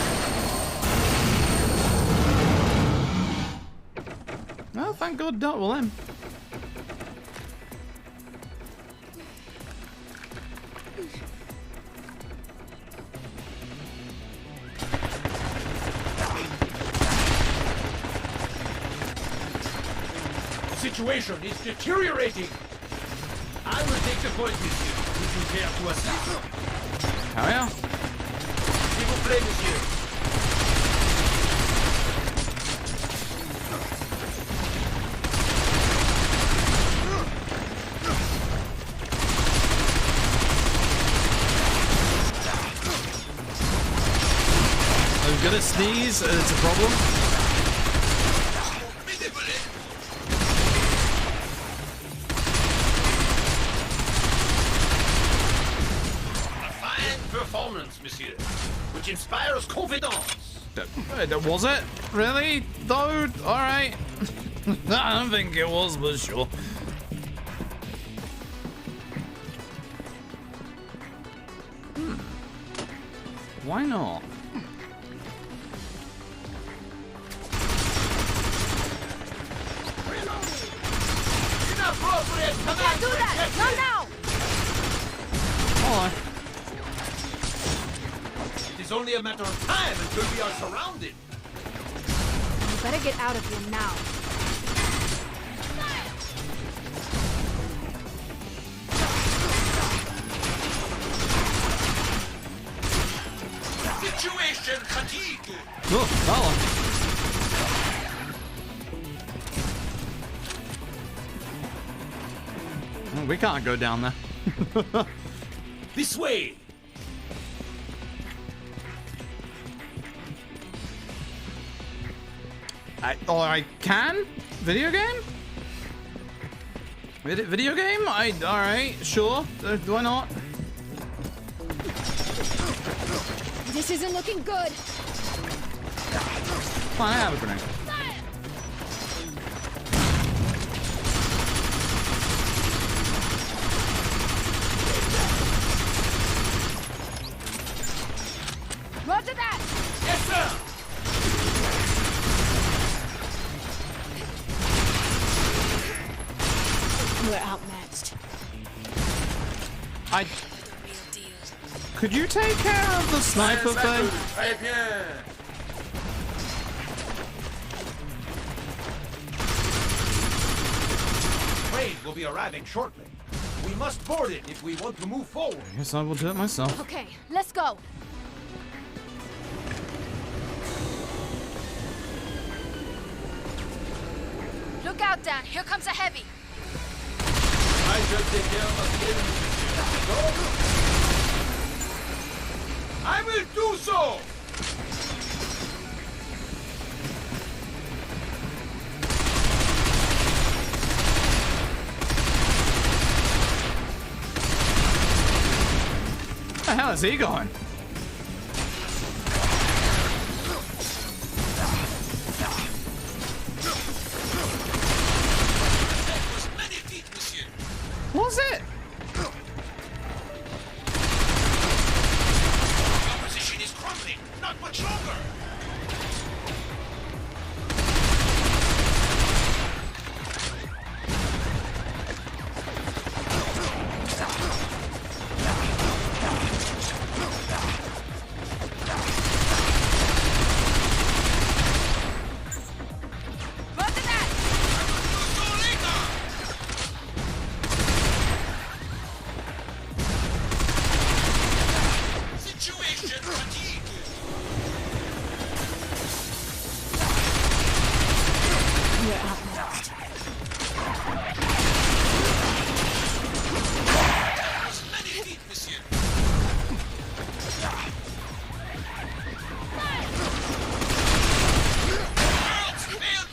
[SPEAKER 1] Well, thank God dealt with him.
[SPEAKER 2] The situation is deteriorating. I will take Check the point, monsieur. Would you care to assist?
[SPEAKER 1] Oh yeah.
[SPEAKER 2] S'il vous plaît, monsieur.
[SPEAKER 1] I'm gonna sneeze, and it's a problem.
[SPEAKER 2] Performance, monsieur, which inspires confidence.
[SPEAKER 1] Was it? Really? Though? Alright. I don't think it was, but sure. Why not?
[SPEAKER 2] Inappropriate command!
[SPEAKER 3] Can't do that! Not now!
[SPEAKER 1] Hold on.
[SPEAKER 2] It is only a matter of time until we are surrounded.
[SPEAKER 21] We better get out of here now.
[SPEAKER 2] Situation fatigue.
[SPEAKER 1] Oh, fella. Oh, we can't go down there.
[SPEAKER 2] This way.
[SPEAKER 1] I can? Video game? Video game? Alright, sure. Why not?
[SPEAKER 21] This isn't looking good.
[SPEAKER 1] Fine, I have a grenade.
[SPEAKER 21] Roger that!
[SPEAKER 2] Yes, sir!
[SPEAKER 21] We're outmatched.
[SPEAKER 1] Could you take care of the sniper thing?
[SPEAKER 2] Très bien. Train will be arriving shortly. We must board it if we want to move forward.
[SPEAKER 1] I guess I will do it myself.
[SPEAKER 21] Okay, let's go. Look out, Dan. Here comes a heavy.
[SPEAKER 2] I shall take care of the enemy. I will do so!
[SPEAKER 1] Where the hell is he going? Was it?
[SPEAKER 2] Our position is crumbling. Not much longer.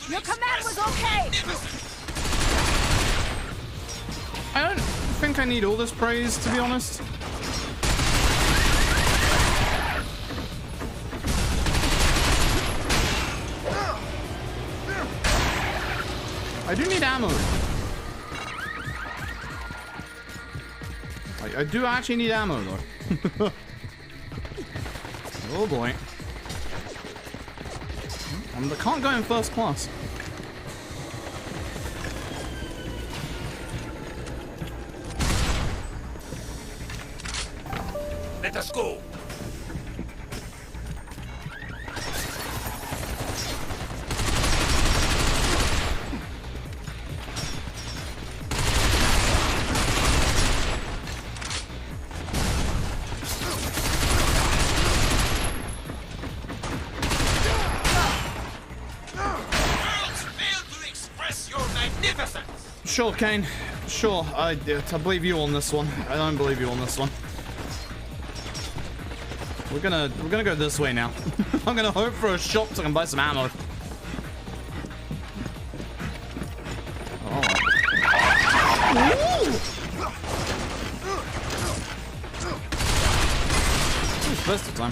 [SPEAKER 21] Your command was okay!
[SPEAKER 1] I don't think I need all this praise, to be honest. I do need ammo. I do actually need ammo, though. Oh boy. I can't go in first class.
[SPEAKER 2] Let us go.
[SPEAKER 1] Sure, Kane. Sure, I believe you on this one. I don't believe you on this one. We're gonna go this way now. I'm gonna hope for a shop so I can buy some ammo. First time.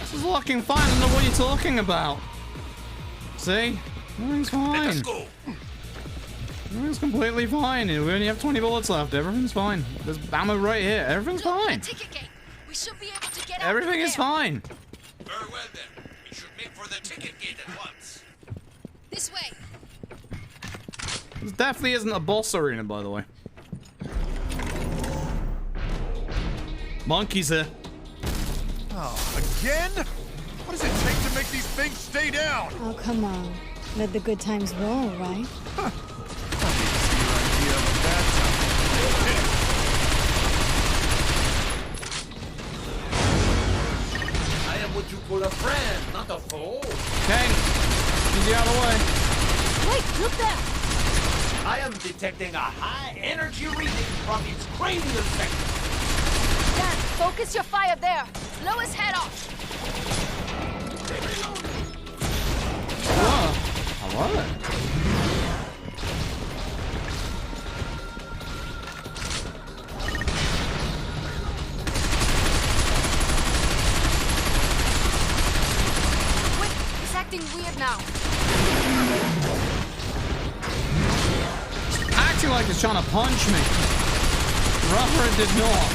[SPEAKER 1] This is looking fine. I don't know what you're talking about. See? Everything's fine. Everything's completely fine. We only have 20 bullets left. Everything's fine. There's ammo right here. Everything's fine.
[SPEAKER 13] We should be able to get
[SPEAKER 1] Everything is fine.
[SPEAKER 2] Very well then. We should make for the ticket gate at once.
[SPEAKER 13] This way.
[SPEAKER 1] This definitely isn't a boss arena, by the way. Monkeys here.
[SPEAKER 18] Oh, again? What does it take to make these things stay down?
[SPEAKER 21] Oh, come on. Let the good times roll, right?
[SPEAKER 2] I am what you call a friend, not a foe.
[SPEAKER 1] Kane, easy out of the way.
[SPEAKER 13] Wait, look there.
[SPEAKER 2] I am detecting a high energy reading from its cranial section.
[SPEAKER 13] Dan, focus your fire there. Blow his head off.
[SPEAKER 1] Whoa. I love it.
[SPEAKER 13] Wait, he's acting weird now.
[SPEAKER 1] Acting like he's trying to punch me. Rougher it did not.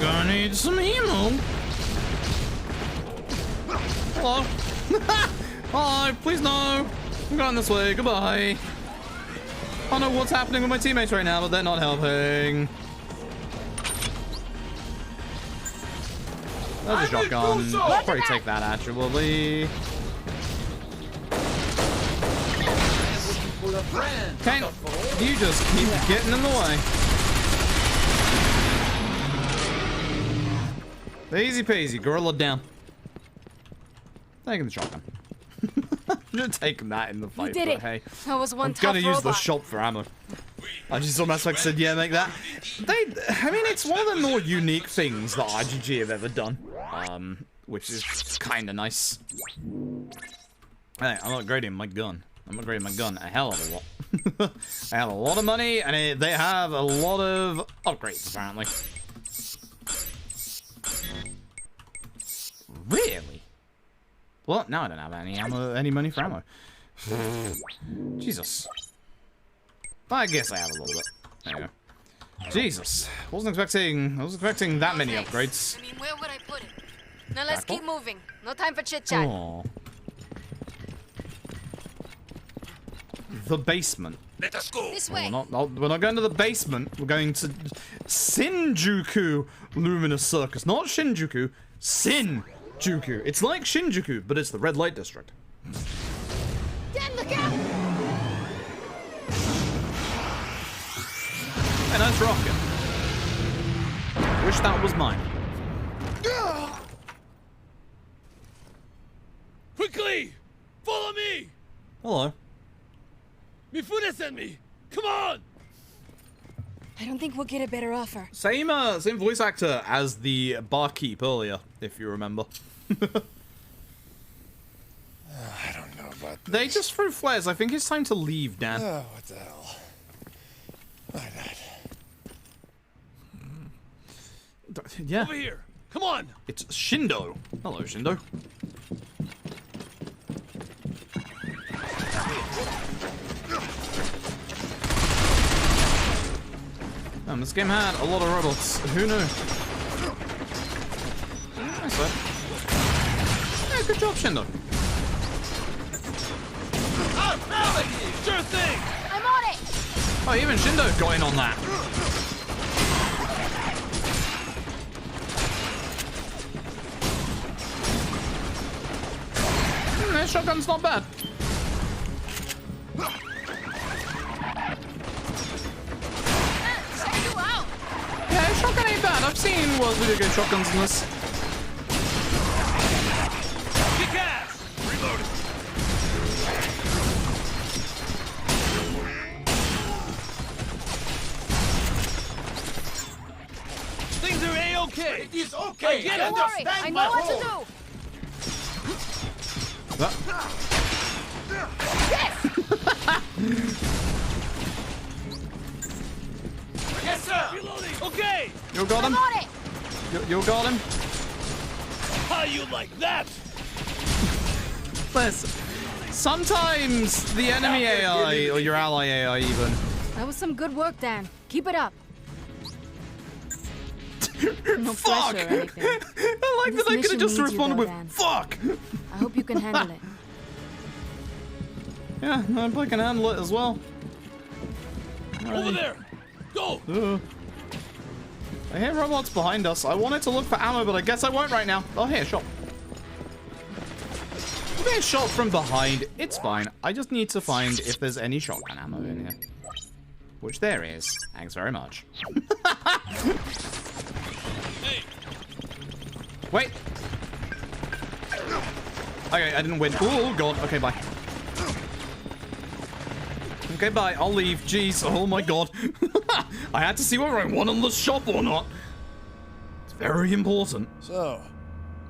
[SPEAKER 1] Gonna need some ammo. Hello. Hi, please no. I'm going this way. Goodbye. I don't know what's happening with my teammates right now, but they're not helping. There's a shotgun. I'll probably take that actually. Kane, you just keep getting in the way. Easy peasy, gorilla down. Taking the shotgun. You're taking that in the fight,
[SPEAKER 21] did
[SPEAKER 1] but
[SPEAKER 21] it.
[SPEAKER 1] hey.
[SPEAKER 21] That was one
[SPEAKER 1] I'm gonna
[SPEAKER 21] tough
[SPEAKER 1] use the
[SPEAKER 21] robot.
[SPEAKER 1] shop for ammo. I just saw Mass Effect said, yeah, make that. I mean, it's one of the more unique things that RGG have ever done. Which is kinda nice. Hey, I'm upgrading my gun. I'm upgrading my gun a hell of a lot. I have a lot of money, and they have a lot of upgrades, apparently. Really? Well, now I don't have any money for ammo. Jesus. I guess I have a little bit. There you go. Jesus. Wasn't expecting that many upgrades.
[SPEAKER 13] I mean, where would I put it? Now let's
[SPEAKER 1] Back
[SPEAKER 13] keep moving. No time for chit-chat.
[SPEAKER 1] Oh. The basement.
[SPEAKER 2] Let us go.
[SPEAKER 13] This way.
[SPEAKER 1] We're not going to the basement. We're going to Shinjuku Luminous Circus. Not Shinjuku. Shinjuku. It's like Shinjuku, but it's the red light district.
[SPEAKER 13] Dan, look out!
[SPEAKER 1] Hey, nice rocket. Wish that was mine.
[SPEAKER 6] Quickly! Follow me!
[SPEAKER 1] Hello.
[SPEAKER 6] Mifune sent me! Come on!
[SPEAKER 21] I don't think we'll get a better offer.
[SPEAKER 1] Same voice actor as the barkeep earlier, if you remember.
[SPEAKER 15] I don't know about this.
[SPEAKER 1] They just threw flares. I think it's time to leave, Dan.
[SPEAKER 15] Oh, what the hell? Why not?
[SPEAKER 1] Yeah.
[SPEAKER 6] Over here! Come on!
[SPEAKER 1] It's Shindo. Hello, Shindo. This game had a lot of robots. Who knew? Nice though. Yeah, good job, Shindo.
[SPEAKER 19] Sure thing!
[SPEAKER 13] I'm on it!
[SPEAKER 1] Oh, even Shindo got in on that. That shotgun's not bad.
[SPEAKER 13] Check you out!
[SPEAKER 1] Yeah, shotgun ain't bad. I've seen world video game shotguns in this.
[SPEAKER 19] Kick ass! Reloading. Things are A-okay.
[SPEAKER 2] It is okay.
[SPEAKER 19] Get
[SPEAKER 13] Don't
[SPEAKER 19] it.
[SPEAKER 13] worry, I know what to do. Yes!
[SPEAKER 2] Yes, sir.
[SPEAKER 19] Reloading. Okay.
[SPEAKER 1] You got him?
[SPEAKER 13] I'm on it!
[SPEAKER 1] You got him?
[SPEAKER 19] How you like that?
[SPEAKER 1] Listen, sometimes the enemy AI, or your ally AI even.
[SPEAKER 21] That was some good work, Dan. Keep it up. No
[SPEAKER 1] Fuck!
[SPEAKER 21] pressure or anything.
[SPEAKER 1] I like
[SPEAKER 21] This
[SPEAKER 1] that I could have
[SPEAKER 21] mission
[SPEAKER 1] just
[SPEAKER 21] needs you,
[SPEAKER 1] responded
[SPEAKER 21] though,
[SPEAKER 1] with,
[SPEAKER 21] Dan.
[SPEAKER 1] fuck!
[SPEAKER 21] I hope you can handle it.
[SPEAKER 1] Yeah, I hope I can handle it as well.
[SPEAKER 19] Over there. Go.
[SPEAKER 1] I hear robots behind us. I wanted to look for ammo, but I guess I won't right now. Oh, here, shot. I'm being shot from behind. It's fine. I just need to find if there's any shotgun ammo in here. Which there is. Thanks very much.
[SPEAKER 19] Hey.
[SPEAKER 1] Wait. Okay, I didn't win. Oh, God. Okay, bye. Okay, bye. I'll leave. Jeez. Oh, my God. I had to see whether I won on the shop or not. It's very important.
[SPEAKER 15] So,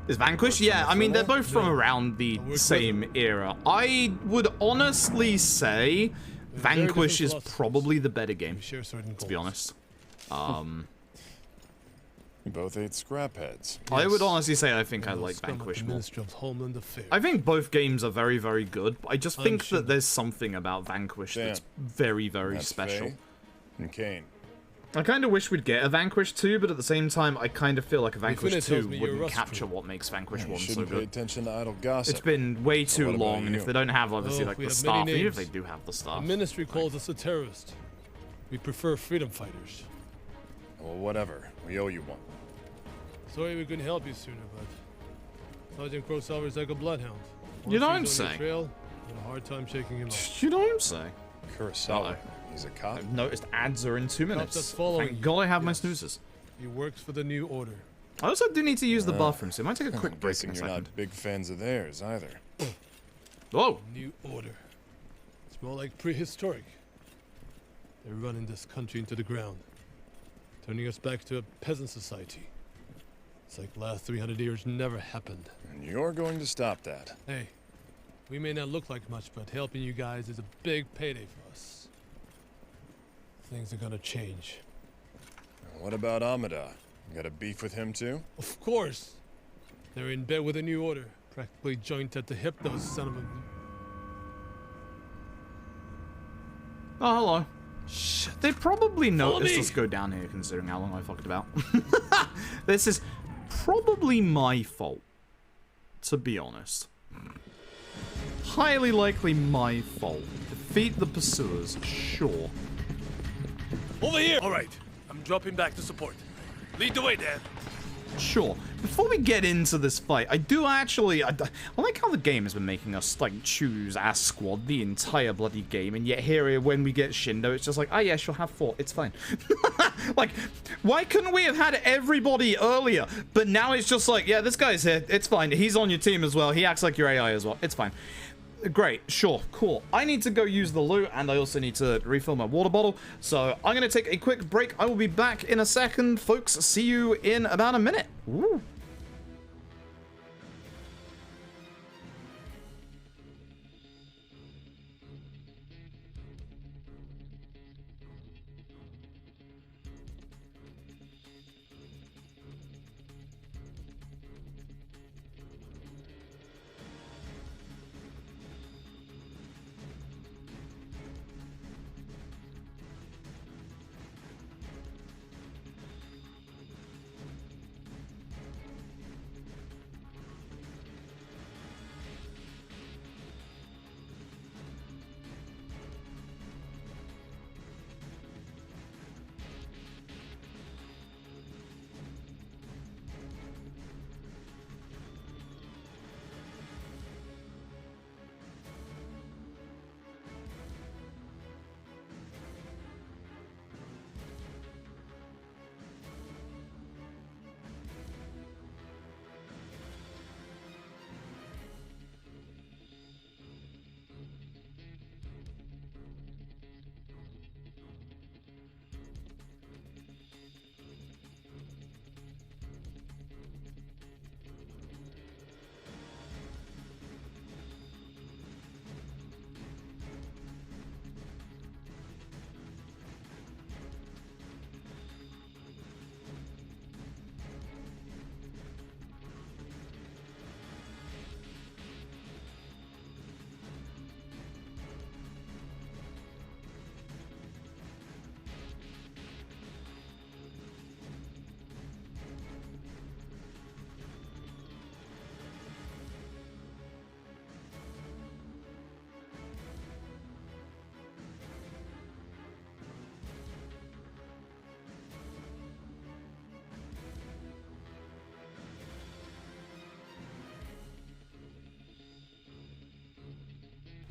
[SPEAKER 1] Is Vanquish? Yeah, I mean, they're both from around the same era. I would honestly say Vanquish is probably the better game, to be honest.
[SPEAKER 15] we both ate scrap heads.
[SPEAKER 1] I would honestly say I think I like Vanquish more. I think both games are very, very good. But I just think that there's something about Vanquish that's very, very special.
[SPEAKER 15] And Kane.
[SPEAKER 1] I kind of wish we'd get a Vanquish 2, but at the same time, I kind of feel like a Vanquish 2 wouldn't capture what makes Vanquish 1 so
[SPEAKER 15] Pay
[SPEAKER 1] good.
[SPEAKER 15] attention to idle gossip.
[SPEAKER 1] It's been way too
[SPEAKER 15] what about
[SPEAKER 1] long, and
[SPEAKER 15] you?
[SPEAKER 1] if they don't have, obviously, like
[SPEAKER 6] we
[SPEAKER 1] the
[SPEAKER 6] have
[SPEAKER 1] staff,
[SPEAKER 6] many
[SPEAKER 1] even if they
[SPEAKER 6] names.
[SPEAKER 1] do have the staff.
[SPEAKER 6] The ministry calls us a terrorist. We prefer freedom fighters.
[SPEAKER 15] Well, whatever. We owe you one.
[SPEAKER 6] Sorry we couldn't help you sooner, but Sergeant Crowsalver's like a bloodhound.
[SPEAKER 1] You
[SPEAKER 6] Once
[SPEAKER 1] don't
[SPEAKER 6] he's on your
[SPEAKER 1] say.
[SPEAKER 6] Trail, you have a hard time shaking him off.
[SPEAKER 1] You don't say.
[SPEAKER 15] Kurosawa. He's a cop.
[SPEAKER 1] I've noticed ads are in 2 minutes.
[SPEAKER 6] that's following
[SPEAKER 1] Thank
[SPEAKER 6] you.
[SPEAKER 1] God I have my snoozers.
[SPEAKER 6] He works for the New Order.
[SPEAKER 1] I also do need to use the bathroom, so it might take a quick
[SPEAKER 15] I'm
[SPEAKER 1] break
[SPEAKER 15] guessing
[SPEAKER 1] in a
[SPEAKER 15] you're
[SPEAKER 1] second.
[SPEAKER 15] not big fans of theirs either.
[SPEAKER 1] Whoa!
[SPEAKER 6] New Order. It's more like prehistoric. They're running this country into the ground, turning us back to a peasant society. It's like the last 300 years never happened.
[SPEAKER 15] And you're going to stop that.
[SPEAKER 6] Hey, we may not look like much, but helping you guys is a big payday for us. Things are gonna change.
[SPEAKER 15] And what about Amada? You got a beef with him too?
[SPEAKER 6] Of course! They're in bed with the New Order, practically joint at the hip, those son of a...
[SPEAKER 1] Oh, hello.
[SPEAKER 6] Shit.
[SPEAKER 1] They probably noticed
[SPEAKER 6] me.
[SPEAKER 1] us go down here, considering how long I fucked about. This is probably my fault, to be honest. Highly likely my fault. Defeat the pursuers, sure.
[SPEAKER 19] Over here. All right. I'm dropping back to support. Lead the way, Dan.
[SPEAKER 1] Sure. Before we get into this fight, I do actually... I like how the game has been making us, like, choose our squad the entire bloody game, and yet here, when we get Shindo, it's just like, oh yeah, she'll have 4, it's fine. Like, why couldn't we have had everybody earlier? But now it's just like, yeah, this guy's here, it's fine. He's on your team as well. He acts like your AI as well. It's fine. Great, sure, cool. I need to go use the loot, and I also need to refill my water bottle. So I'm going to take a quick break. I will be back in a second, folks. See you in about a minute. Woo.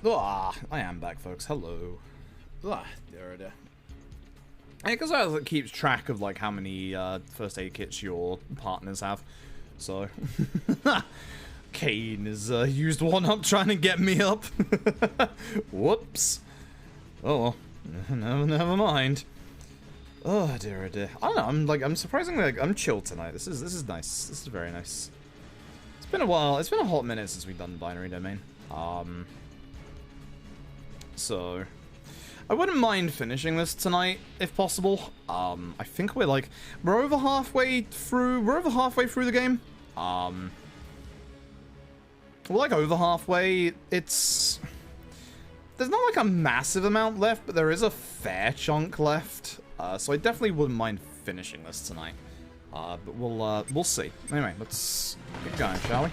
[SPEAKER 1] I am back, folks. Hello. There. Yeah, because it keeps track of like how many first aid kits your partners have. So, Kane has used one up trying to get me up. Whoops. Oh, never mind. Oh dear, oh dear. I don't know. I'm surprisingly I'm chilled tonight. This is nice. This is very nice. It's been a while. It's been a hot minute since we've done Binary Domain. So I wouldn't mind finishing this tonight if possible. I think we're over halfway through. We're over halfway through the game. We're like over halfway. There's not like a massive amount left, but there is a fair chunk left. So I definitely wouldn't mind finishing this tonight. But we'll see. Anyway, let's get going, shall we?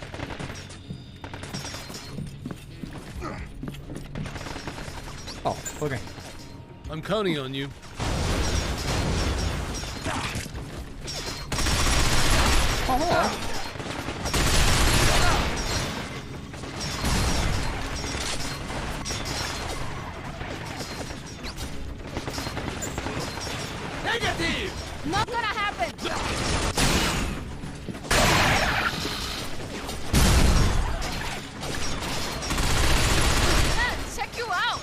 [SPEAKER 1] Oh, okay.
[SPEAKER 6] I'm counting on you.
[SPEAKER 1] Oh, hello.
[SPEAKER 2] Negative!
[SPEAKER 13] Not gonna happen! Check you out!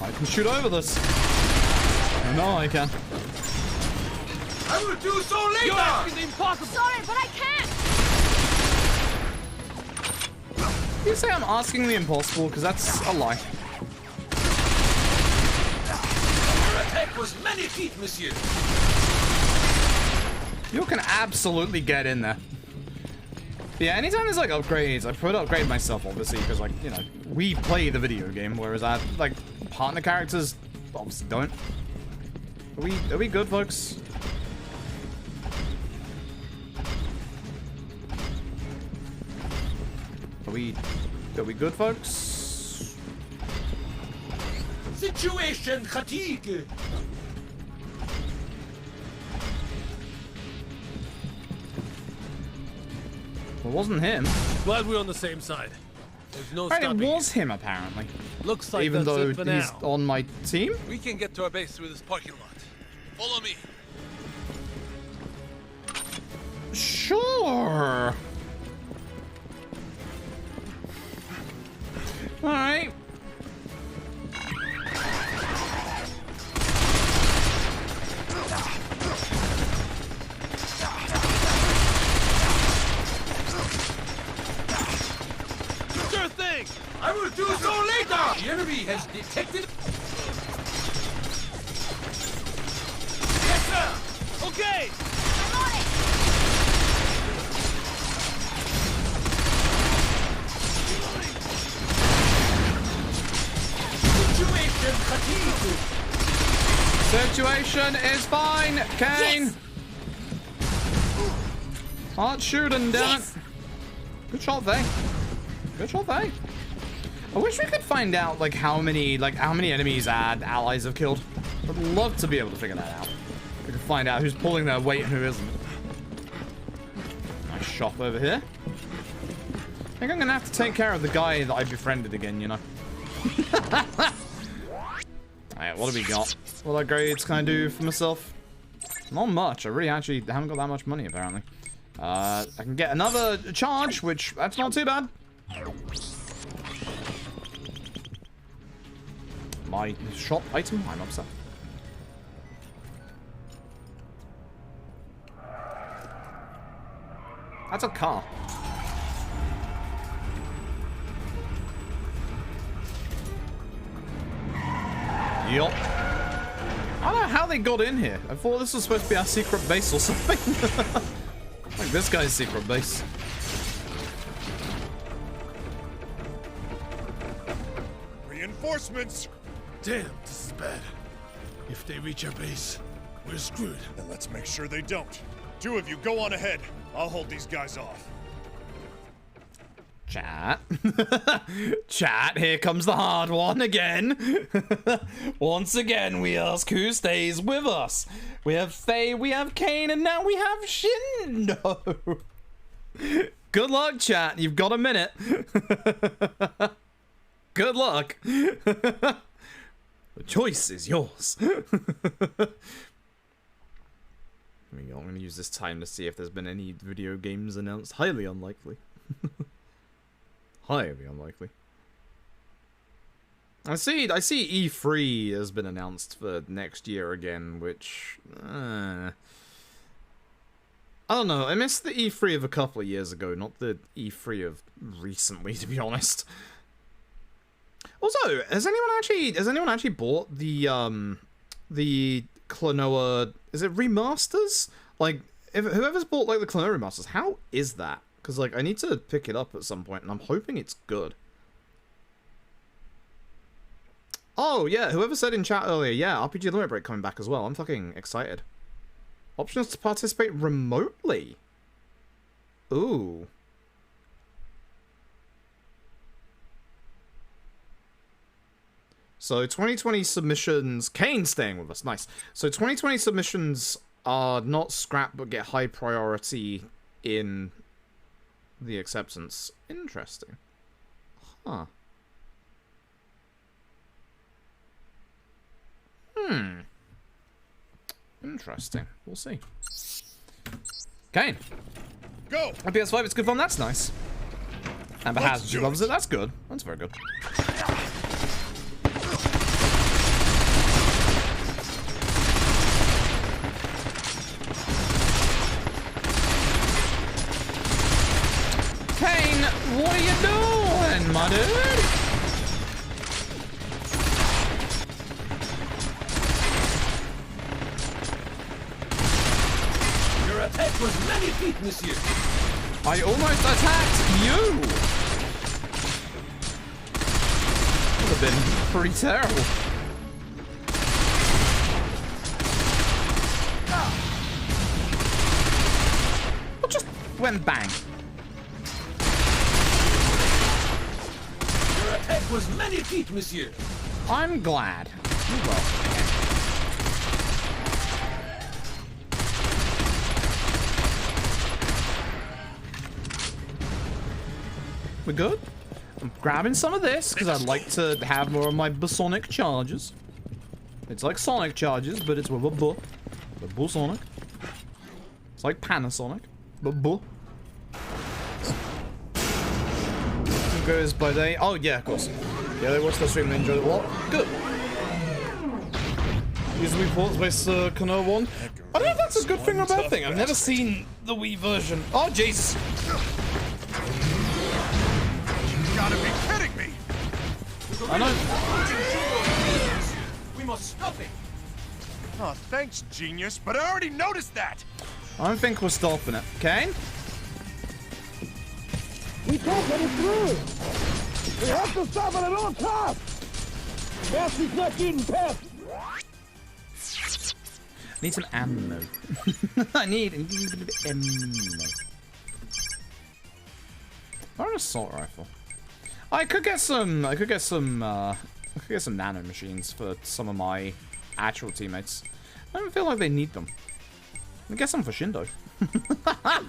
[SPEAKER 1] I can shoot over this. Oh, no, I can.
[SPEAKER 2] I will do so later!
[SPEAKER 13] You're asking the impossible! Sorry, but I can't!
[SPEAKER 1] You say I'm asking the impossible, because that's a lie.
[SPEAKER 2] Your attack was magnifique, monsieur!
[SPEAKER 1] You can absolutely get in there. Yeah, anytime there's like upgrades, I prefer to upgrade myself, obviously, because like, you know, we play the video game, whereas partner characters obviously don't. Are we good, folks? Are we good, folks?
[SPEAKER 2] Situation fatigue.
[SPEAKER 1] It wasn't him.
[SPEAKER 6] Glad we're on the same side. There's no
[SPEAKER 1] Right,
[SPEAKER 6] stopping.
[SPEAKER 1] it was him, apparently.
[SPEAKER 6] Looks like
[SPEAKER 1] even
[SPEAKER 6] that's
[SPEAKER 1] though
[SPEAKER 6] it for
[SPEAKER 1] he's
[SPEAKER 6] now.
[SPEAKER 1] on my team.
[SPEAKER 6] We can get to our base through this parking lot. Follow me.
[SPEAKER 1] Sure. All right.
[SPEAKER 6] Sure thing.
[SPEAKER 2] I will do so later! The enemy has detected... Yes, sir!
[SPEAKER 6] Okay!
[SPEAKER 13] I'm on it!
[SPEAKER 2] Situation fatigue!
[SPEAKER 1] Situation is fine, Kane.
[SPEAKER 13] Yes.
[SPEAKER 1] Hard shooting, damn it. Good shot, Vay. Good shot, Vay. I wish we could find out like how many enemies allies have killed. I'd love to be able to figure that out. We could find out who's pulling their weight and who isn't. Nice shop over here. I think I'm gonna have to take care of the guy that I befriended again, you know. Alright, what do we got? What upgrades can I do for myself? Not much. I really actually haven't got that much money, apparently. I can get another charge, which, that's not too bad. My shop item? I'm upset. That's a car. Yup. I don't know how they got in here. I thought this was supposed to be our secret base or something. Like this guy's secret base.
[SPEAKER 18] Reinforcements!
[SPEAKER 6] Damn, this is bad. If they reach our base, we're screwed.
[SPEAKER 18] Then let's make sure they don't. Two of you go on ahead. I'll hold these guys off.
[SPEAKER 1] Chat. Chat, here comes the hard one again. Once again, we ask who stays with us. We have Faye, we have Kane, and now we have Shindo. Good luck, chat. You've got a minute. Good luck. The choice is yours. Here we go. I'm going to use this time to see if there's been any video games announced. Highly unlikely. Highly unlikely. I see E3 has been announced for next year again, which... I don't know. I missed the E3 of a couple of years ago, not the E3 of recently, to be honest. Also, has anyone actually bought the Klonoa, is it remasters? Like, if whoever's bought like the Klonoa remasters, how is that? Because like I need to pick it up at some point, and I'm hoping it's good. Oh yeah, whoever said in chat earlier, yeah, RPG Limit Break coming back as well. I'm fucking excited. Options to participate remotely. Ooh. So 2020 submissions, Kane's staying with us, nice. So 2020 submissions are not scrapped but get high priority in the acceptance. Interesting. Huh. Interesting. We'll see. Kane.
[SPEAKER 18] Go!
[SPEAKER 1] On PS5, it's good fun, that's nice. Amber has, she loves it, that's good. That's very good. Kane, what are you doing, my dude?
[SPEAKER 2] Your attack was magnifique, monsieur.
[SPEAKER 1] I almost attacked you. Would have been pretty terrible. It just went bang.
[SPEAKER 2] Your attack was magnifique, monsieur.
[SPEAKER 1] I'm glad. You're welcome. We're good? I'm grabbing some of this because I'd like to have more of my Sonic charges. It's like Sonic charges, but it's with a buh. The buh Sonic. It's like Panasonic, but buh. Who goes by day? Oh yeah, of course. Yeah, they watched the stream and enjoyed it a lot. Good. These Wii ports based Klonoa 1. I don't know if that's a good thing or a bad thing. I've never seen the Wii version. Oh Jesus.
[SPEAKER 18] You gotta be kidding me!
[SPEAKER 1] I know.
[SPEAKER 2] We must stop it.
[SPEAKER 18] Oh, thanks, genius, but I already noticed that!
[SPEAKER 1] I don't think we're stopping it. Kane?
[SPEAKER 9] We can't get it through! We have to stop it at all costs! Nasty's not getting past!
[SPEAKER 1] Need some ammo. I need a little bit of ammo. Or an assault rifle. I could get some nano machines for some of my actual teammates. I don't feel like they need them. I guess some for Shindo. I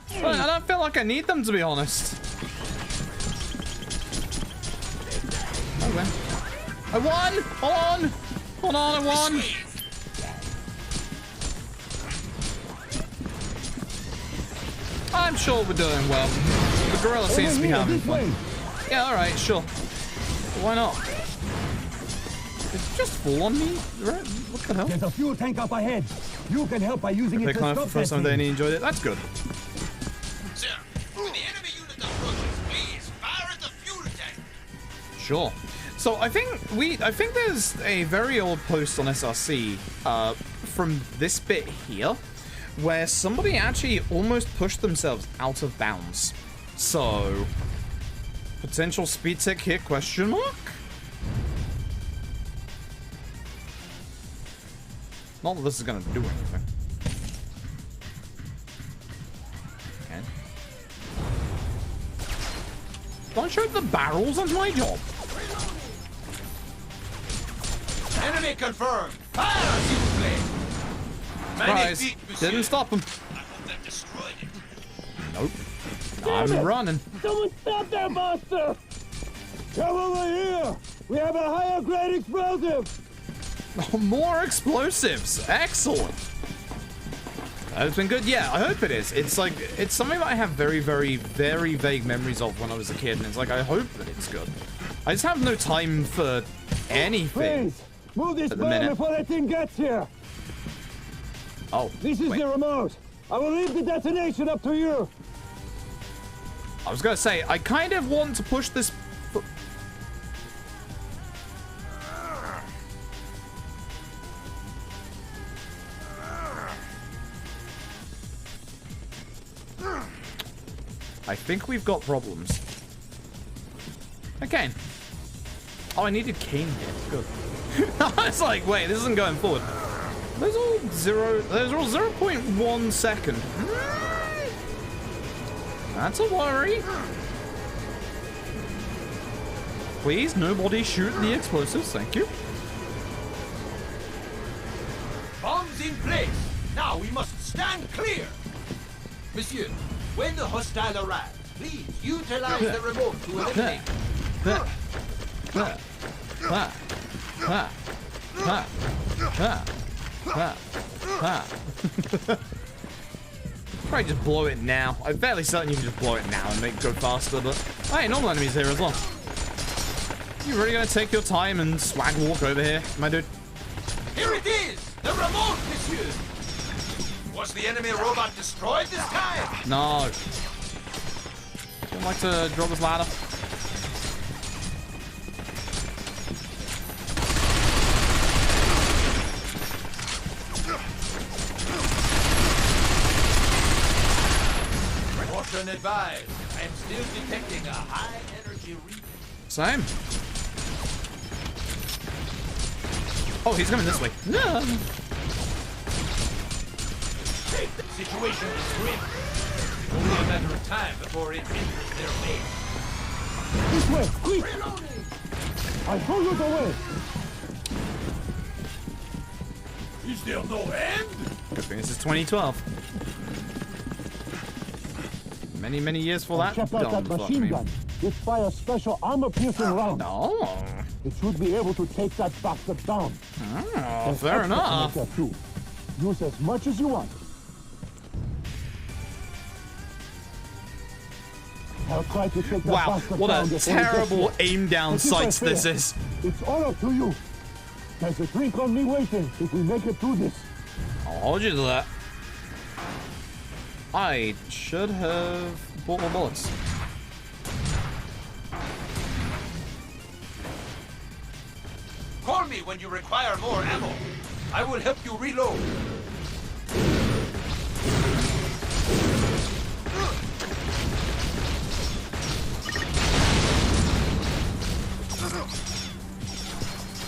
[SPEAKER 1] don't feel like I need them, to be honest. I win. I won! Hold on! Hold on, I won! I'm sure we're doing well. The gorilla seems to be having fun. Yeah, alright, sure. Why not? It's just fall on me, right? What the hell?
[SPEAKER 9] There's a fuel tank up ahead. You can help by using it to stop
[SPEAKER 1] for the first time they enjoyed it. That's good.
[SPEAKER 2] Sir, when the enemy unit approaches, please fire at the fuel tank.
[SPEAKER 1] Sure. So I think there's a very old post on SRC from this bit here where somebody actually almost pushed themselves out of bounds. So potential speed tick here, question mark? Not that this is gonna do anything. Okay. Don't shoot the barrels, that's my job.
[SPEAKER 2] Enemy confirmed. Fire, s'il vous plaît.
[SPEAKER 1] Surprise. Didn't stop him.
[SPEAKER 2] I hope they've destroyed it.
[SPEAKER 1] Nope. I'm running.
[SPEAKER 9] Someone stop that monster! Come over here! We have a higher grade explosive!
[SPEAKER 1] Oh, more explosives! Excellent! It's been good. Yeah, I hope it is. It's like, it's something that I have very, very, very vague memories of when I was a kid, and it's like, I hope that it's good. I just have no time for anything.
[SPEAKER 9] Please, move this
[SPEAKER 1] at the
[SPEAKER 9] bar
[SPEAKER 1] minute.
[SPEAKER 9] before that thing gets here!
[SPEAKER 1] Oh,
[SPEAKER 9] This is the remote. I will leave the detonation up to you.
[SPEAKER 1] I was gonna say, I kind of want to push this... I think we've got problems. Okay. Oh, I needed cane here. Good. I was like, wait, this isn't going forward. Those all 0.1 second. That's a worry. Please, nobody shoot the explosives. Thank you.
[SPEAKER 2] Bombs in place. Now we must stand clear. Monsieur, when the hostile arrives, please utilize the remote to eliminate.
[SPEAKER 1] Probably just blow it now. I'm fairly certain you can just blow it now and make it go faster, but hey, normal enemies here as well. You really gonna take your time and swag walk over here, my dude?
[SPEAKER 2] Here it is! The remote, monsieur! Was the enemy robot destroyed this time?
[SPEAKER 1] No. Don't like to drop this ladder.
[SPEAKER 2] Caution advised. I am still detecting a high energy reading.
[SPEAKER 1] Same. Oh, he's coming this way. No.
[SPEAKER 2] The situation is grim. It's only a matter of time before it enters their base.
[SPEAKER 9] This way, quick! I show you the way.
[SPEAKER 2] Is there no end?
[SPEAKER 1] Good thing this is 2012. Many, many years for that.
[SPEAKER 9] Check out that machine gun. It fires special armor-piercing rounds.
[SPEAKER 1] Oh.
[SPEAKER 9] It should be able to take that bastard down.
[SPEAKER 1] Oh, fair enough.
[SPEAKER 9] Use as much as you want. I'll try to take that
[SPEAKER 1] Wow,
[SPEAKER 9] bastard
[SPEAKER 1] what
[SPEAKER 9] down
[SPEAKER 1] a
[SPEAKER 9] before he
[SPEAKER 1] terrible
[SPEAKER 9] gets here.
[SPEAKER 1] aim down
[SPEAKER 9] As if I
[SPEAKER 1] sights this
[SPEAKER 9] say,
[SPEAKER 1] is.
[SPEAKER 9] It's all up to you. There's a drink on me waiting if we make it through this.
[SPEAKER 1] I'll hold you to that. I should have bought more bullets.
[SPEAKER 2] Call me when you require more ammo. I will help you reload.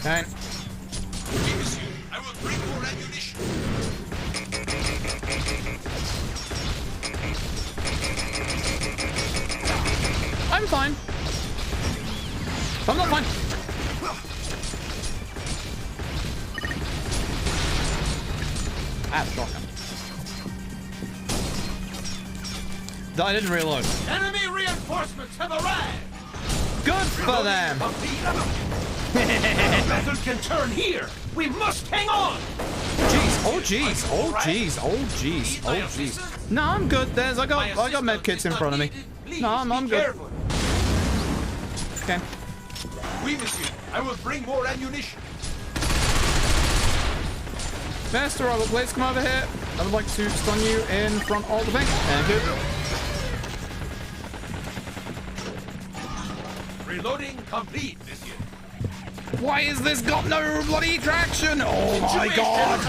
[SPEAKER 1] Okay.
[SPEAKER 2] Oui, monsieur. I will bring more ammunition.
[SPEAKER 1] I'm fine. I'm not fine. Ah, shotgun. I didn't reload.
[SPEAKER 2] Enemy reinforcements have arrived.
[SPEAKER 1] Good for them.
[SPEAKER 2] Battle can turn here. We must hang on.
[SPEAKER 1] Jeez, oh jeez, oh jeez, oh jeez, oh jeez. No, I'm good. There's I got med kits in front of me. No, I'm good. Okay.
[SPEAKER 2] Oui, monsieur. I will bring more ammunition.
[SPEAKER 1] Master Robert, please come over here. I would like to stun you in front of the thing. Thank you.
[SPEAKER 2] Reloading complete, monsieur.
[SPEAKER 1] Why is this got no bloody traction? Oh my god!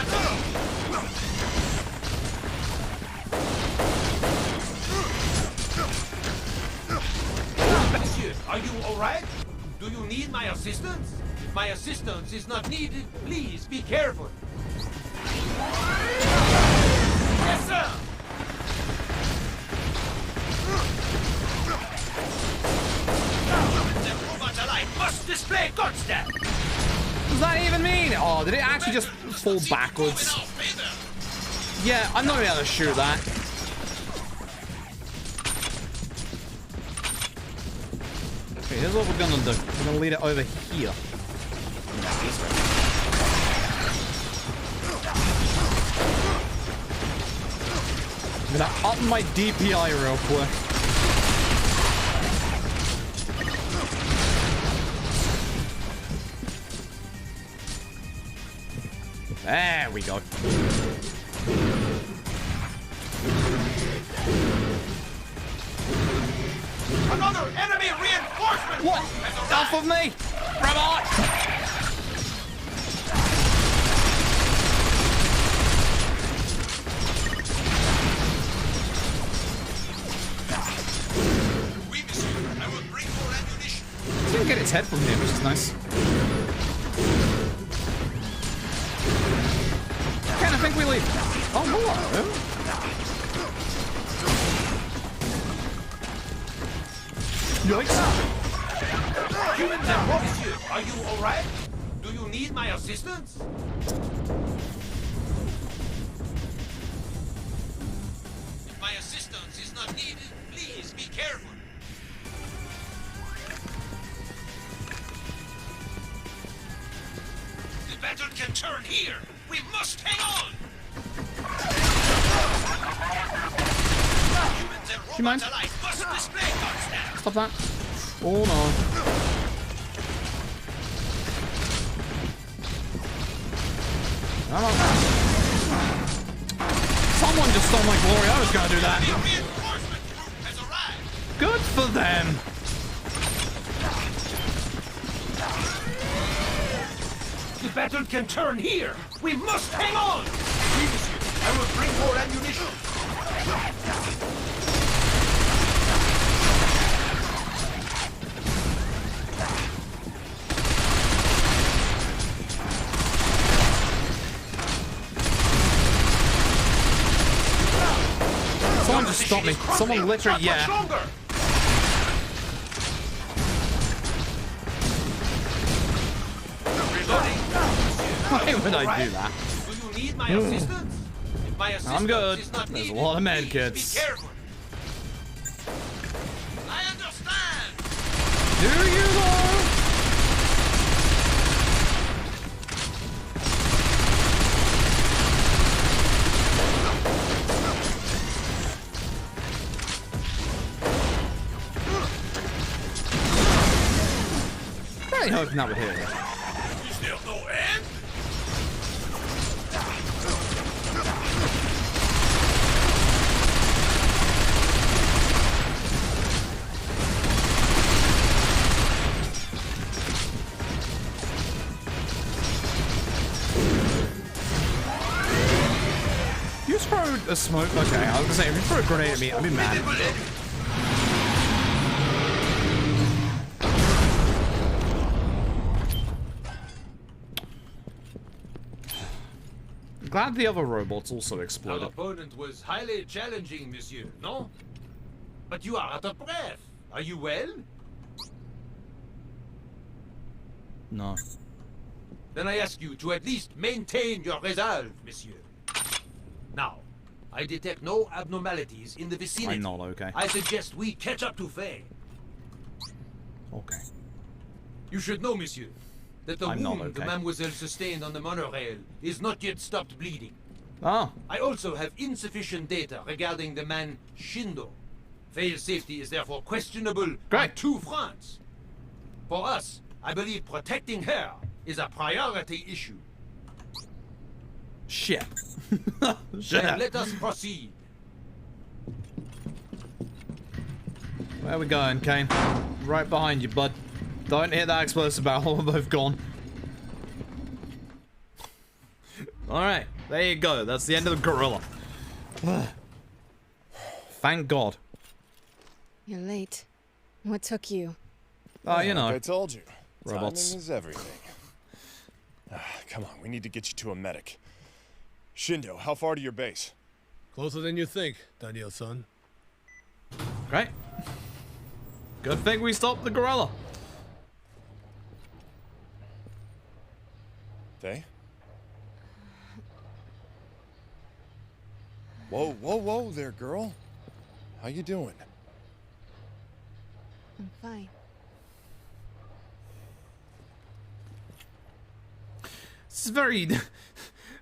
[SPEAKER 2] Monsieur, are you alright? Do you need my assistance? If my assistance is not needed, please be careful. Yes, sir! The robot alive must display constant!
[SPEAKER 1] What does that even mean? Oh, did it actually just fall backwards? Yeah, I'm not gonna be able to shoot that. Okay, here's what we're gonna do. We're gonna lead it over here. I'm gonna up my DPI real quick. There we go.
[SPEAKER 2] Another enemy reinforcement!
[SPEAKER 1] What? Off of me! Robot! Didn't get its head from here, which is nice. Okay, I think we leave. Oh, hello. Yikes.
[SPEAKER 2] Human temple, monsieur, are you alright? Do you need my assistance? If my assistance is not needed, please be careful. The battle can turn here. We must hang on. Humans and
[SPEAKER 1] Do you mind?
[SPEAKER 2] robots alike must display constant.
[SPEAKER 1] Stop that. Oh no. Come on. Someone just stole my glory. I was gonna do that. Good for them.
[SPEAKER 2] The battle can turn here. We must hang on. Oui, monsieur. I will bring more ammunition.
[SPEAKER 1] Someone just stopped me. Someone literally, yeah. Why would I do that?
[SPEAKER 2] Do you need my assistance? If my assistance
[SPEAKER 1] I'm good.
[SPEAKER 2] is not
[SPEAKER 1] There's a
[SPEAKER 2] needed,
[SPEAKER 1] lot of med
[SPEAKER 2] please
[SPEAKER 1] kits.
[SPEAKER 2] Be careful. I understand.
[SPEAKER 1] Do you though? Really hoping that would hit.
[SPEAKER 2] Is there no end?
[SPEAKER 1] You just throw a smoke? Okay, I was gonna say, if you throw a grenade at me, I'd be mad. Glad the other robots also
[SPEAKER 2] Our
[SPEAKER 1] exploded.
[SPEAKER 2] opponent was highly challenging, monsieur, no? But you are out of breath. Are you well?
[SPEAKER 1] No.
[SPEAKER 2] Then I ask you to at least maintain your resolve, monsieur. Now, I detect no abnormalities in the vicinity.
[SPEAKER 1] I'm not okay.
[SPEAKER 2] I suggest we catch up to Faye.
[SPEAKER 1] Okay.
[SPEAKER 2] You should know, monsieur, that the
[SPEAKER 1] I'm not
[SPEAKER 2] wound the
[SPEAKER 1] okay.
[SPEAKER 2] mademoiselle sustained on the monorail is not yet stopped bleeding.
[SPEAKER 1] Oh.
[SPEAKER 2] I also have insufficient data regarding the man Shindo. Faye's safety is therefore questionable on two fronts. For us, I believe protecting her is a priority issue.
[SPEAKER 1] Shit.
[SPEAKER 2] Then let us proceed.
[SPEAKER 1] Where we going, Kane? Right behind you, bud. Don't hit that explosive barrel, we're both gone. Alright, there you go. That's the end of the gorilla. Thank God.
[SPEAKER 21] You're late. What took you?
[SPEAKER 1] Oh, you know.
[SPEAKER 15] Like I told you.
[SPEAKER 1] Robots.
[SPEAKER 15] Timing is everything. Come on, we need to get you to a medic. Shindo, how far to your base?
[SPEAKER 6] Closer than you think, Daniel-san.
[SPEAKER 1] Great. Good thing we stopped the gorilla.
[SPEAKER 15] Faye? Whoa, whoa, whoa there, girl. How you doing?
[SPEAKER 21] I'm fine.
[SPEAKER 1] It's very,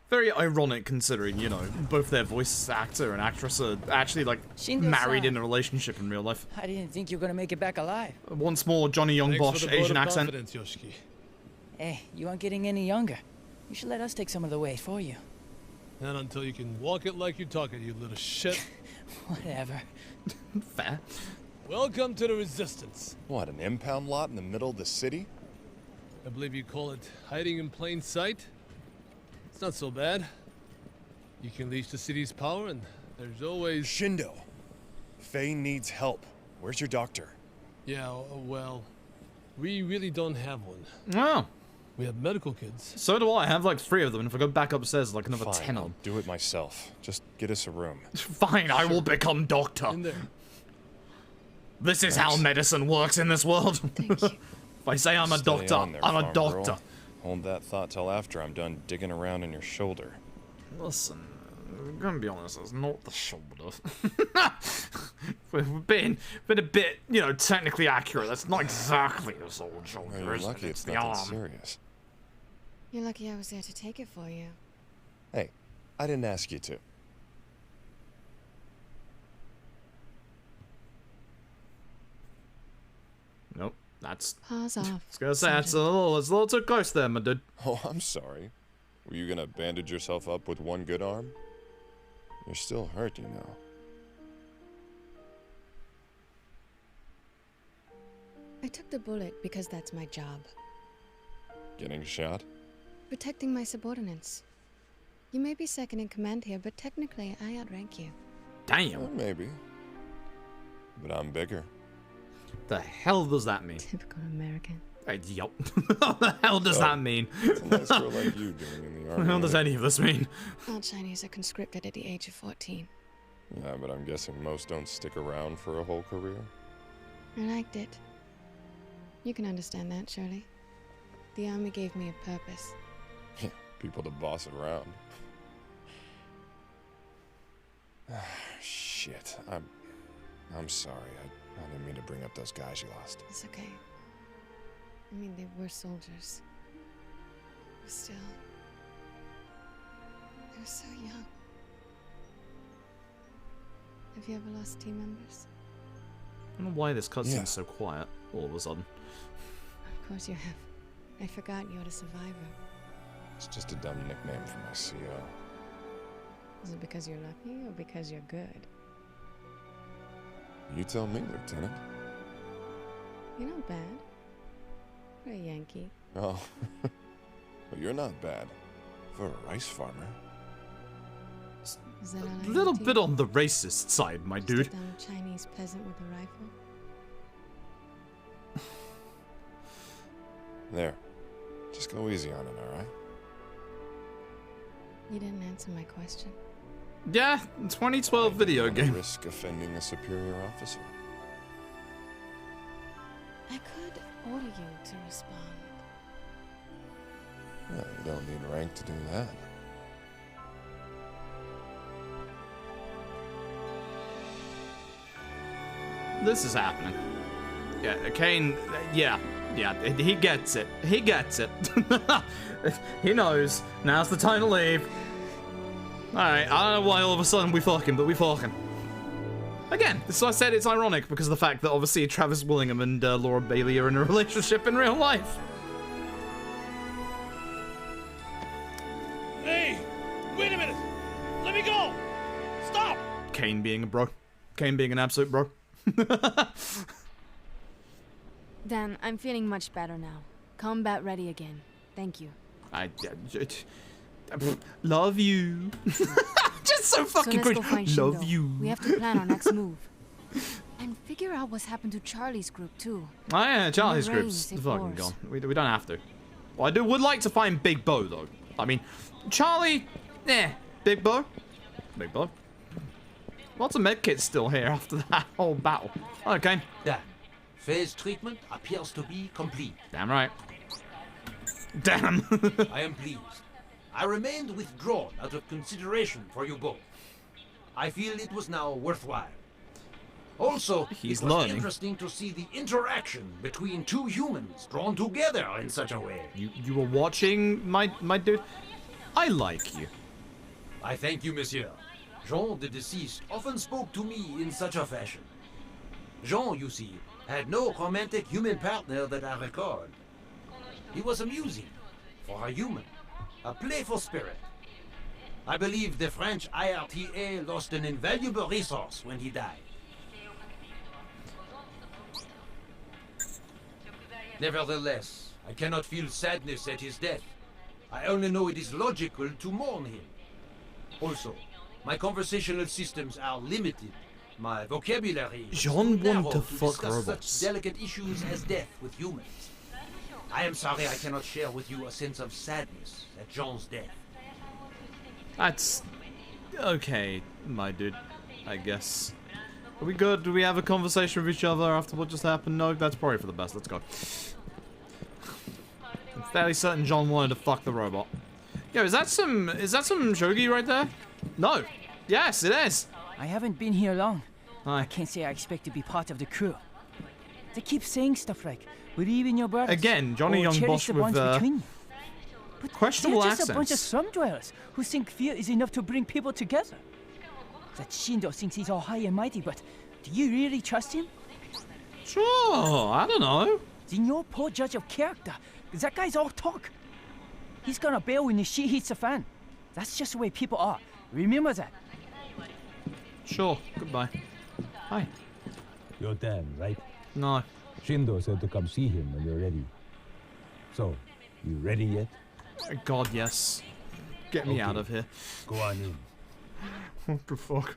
[SPEAKER 1] very ironic considering, you know, both their voice actor and actress are actually, like, married in a relationship in real life.
[SPEAKER 7] I didn't think you were gonna make it back alive.
[SPEAKER 1] Once more, Johnny Young Bosch, Asian accent.
[SPEAKER 7] Hey, you aren't getting any younger. You should let us take some of the weight for you.
[SPEAKER 6] Not until you can walk it like you talk it, you little shit.
[SPEAKER 7] Whatever.
[SPEAKER 1] Fair.
[SPEAKER 6] Welcome to the Resistance.
[SPEAKER 15] What, an impound lot in the middle of the city?
[SPEAKER 6] I believe you call it hiding in plain sight. It's not so bad. You can leash the city's power, and there's always...
[SPEAKER 15] Shindo! Faye needs help. Where's your doctor?
[SPEAKER 6] Yeah, well, we really don't have one.
[SPEAKER 1] Oh.
[SPEAKER 6] We have medical kids.
[SPEAKER 1] So do I. I have like 3 of them, and if I go back upstairs, like another 10 of
[SPEAKER 15] I'll
[SPEAKER 1] them.
[SPEAKER 15] do it myself. Just get us a room.
[SPEAKER 1] Fine, I will become doctor.
[SPEAKER 6] In there.
[SPEAKER 1] This is how medicine works in this world. If I say I'm a doctor, I'm a doctor.
[SPEAKER 15] Girl. Hold that thought till after I'm done digging around in your shoulder.
[SPEAKER 1] Listen, I'm gonna be honest, it's not the shoulder. We've been a bit, you know, technically accurate. That's not exactly the shoulder.
[SPEAKER 15] You're lucky it's
[SPEAKER 1] the
[SPEAKER 15] nothing
[SPEAKER 1] arm.
[SPEAKER 15] serious.
[SPEAKER 21] You're lucky I was there to take it for you.
[SPEAKER 15] Hey, I didn't ask you to.
[SPEAKER 1] Nope, that's...
[SPEAKER 21] Paws off.
[SPEAKER 1] I was gonna say, it's a little too close there, my dude.
[SPEAKER 15] Oh, I'm sorry. Were you gonna bandage yourself up with one good arm? You're still hurt, you know.
[SPEAKER 21] I took the bullet because that's my job.
[SPEAKER 15] Getting shot?
[SPEAKER 21] Protecting my subordinates. You may be second in command here, but technically I outrank you.
[SPEAKER 1] Damn.
[SPEAKER 15] Well, maybe. But I'm bigger.
[SPEAKER 1] The hell does that mean?
[SPEAKER 21] Typical American.
[SPEAKER 1] Yup. What the hell does that mean?
[SPEAKER 15] It's a nice girl like you doing in the army.
[SPEAKER 1] What the hell does any of this mean?
[SPEAKER 21] All Chinese are conscripted at the age of 14.
[SPEAKER 15] Yeah, but I'm guessing most don't stick around for a whole career.
[SPEAKER 21] I liked it. You can understand that, surely. The army gave me a purpose.
[SPEAKER 15] Yeah, people to boss around. Shit, I'm sorry. I didn't mean to bring up those guys you lost.
[SPEAKER 21] It's okay. I mean, they were soldiers. But still... they were so young. Have you ever lost team members?
[SPEAKER 1] I don't know why this cutscene's so quiet all of a sudden.
[SPEAKER 21] Of course you have. I forgot you're the survivor.
[SPEAKER 15] It's just a dumb nickname for my CO.
[SPEAKER 21] Is it because you're lucky or because you're good?
[SPEAKER 15] You tell me, Lieutenant.
[SPEAKER 21] You're not bad. For a Yankee.
[SPEAKER 15] Oh. Well, you're not bad. For a rice farmer.
[SPEAKER 21] Is that all
[SPEAKER 1] A little bit on the racist side, my dude.
[SPEAKER 21] A dumb Chinese peasant with a rifle?
[SPEAKER 15] There. Just go easy on it, alright?
[SPEAKER 21] You didn't answer my question.
[SPEAKER 1] Yeah, 2012 video game.
[SPEAKER 15] Risk offending a superior officer.
[SPEAKER 21] I could order you to respond.
[SPEAKER 15] Well, you don't need rank to do that.
[SPEAKER 1] This is happening. Yeah, Kane, yeah, he gets it. He gets it. He knows. Now's the time to leave. Alright, I don't know why all of a sudden we fucking, but we fucking. Again, so I said it's ironic because of the fact that obviously Travis Willingham and Laura Bailey are in a relationship in real life.
[SPEAKER 9] Hey! Wait a minute! Let me go! Stop!
[SPEAKER 1] Kane being a bro. Kane being an absolute bro.
[SPEAKER 21] Dan, I'm feeling much better now. Combat ready again. Thank you.
[SPEAKER 1] I love you. Just so fucking
[SPEAKER 21] let's go
[SPEAKER 1] great.
[SPEAKER 21] find
[SPEAKER 1] Love
[SPEAKER 21] Shindo.
[SPEAKER 1] you.
[SPEAKER 21] We have to plan our next move. And figure out what's happened to Charlie's group too.
[SPEAKER 1] Oh yeah, Charlie's
[SPEAKER 21] Lorraine,
[SPEAKER 1] group's
[SPEAKER 21] save
[SPEAKER 1] fucking
[SPEAKER 21] wars.
[SPEAKER 1] gone. We don't have to. Well, I would like to find Big Bo though. I mean, Charlie, Big Bo. Big Bo. Lots of medkits still here after that whole battle. Okay.
[SPEAKER 2] Damn. Phase treatment appears to be complete.
[SPEAKER 1] Damn right. Damn.
[SPEAKER 2] I am pleased. I remained withdrawn out of consideration for you both. I feel it was now worthwhile. Also,
[SPEAKER 1] He's
[SPEAKER 2] it was
[SPEAKER 1] learning.
[SPEAKER 2] interesting to see the interaction between two humans drawn together in such a way.
[SPEAKER 1] You were watching, my dude? I like you.
[SPEAKER 2] I thank you, monsieur. Jean, the deceased, often spoke to me in such a fashion. Jean, you see, had no romantic human partner that I record. He was amusing, for a human, a playful spirit. I believe the French IRTA lost an invaluable resource when he died. Nevertheless, I cannot feel sadness at his death. I only know it is logical to mourn him. Also, my conversational systems are limited. My vocabulary is
[SPEAKER 1] Jean
[SPEAKER 2] too narrow
[SPEAKER 1] wanted to
[SPEAKER 2] to
[SPEAKER 1] fuck
[SPEAKER 2] discuss
[SPEAKER 1] robots.
[SPEAKER 2] such delicate issues as death with humans. I am sorry I cannot share with you a sense of sadness at Jean's death.
[SPEAKER 1] That's okay, my dude. I guess. Are we good? Do we have a conversation with each other after what just happened? No, that's probably for the best. Let's go. I'm fairly certain John wanted to fuck the robot. Yo, is that some shogi right there? No. Yes, it is.
[SPEAKER 7] I haven't been here long.
[SPEAKER 1] Hi.
[SPEAKER 7] I can't say I expect to be part of the crew. They keep saying stuff like, "We're even your brothers."
[SPEAKER 1] Again, Johnny
[SPEAKER 7] or
[SPEAKER 1] Young
[SPEAKER 7] "Cherish
[SPEAKER 1] Bosch
[SPEAKER 7] the
[SPEAKER 1] with
[SPEAKER 7] bonds between you." But
[SPEAKER 1] questionable
[SPEAKER 7] they're just a bunch of
[SPEAKER 1] accents.
[SPEAKER 7] slum dwellers who think fear is enough to bring people together. That Shindo thinks he's all high and mighty, but do you really trust him?
[SPEAKER 1] Sure, I don't know.
[SPEAKER 7] Then you're poor judge of character, 'cause that guy's all talk. He's gonna bail when the shit hits the fan. That's just the way people are. Remember that.
[SPEAKER 1] Sure, goodbye. Hi.
[SPEAKER 16] You're Dan, right?
[SPEAKER 1] No.
[SPEAKER 16] Shindo said to come see him when you're ready. So, you ready yet?
[SPEAKER 1] God, yes. Get me out of here.
[SPEAKER 16] Go on in.
[SPEAKER 1] What the fuck?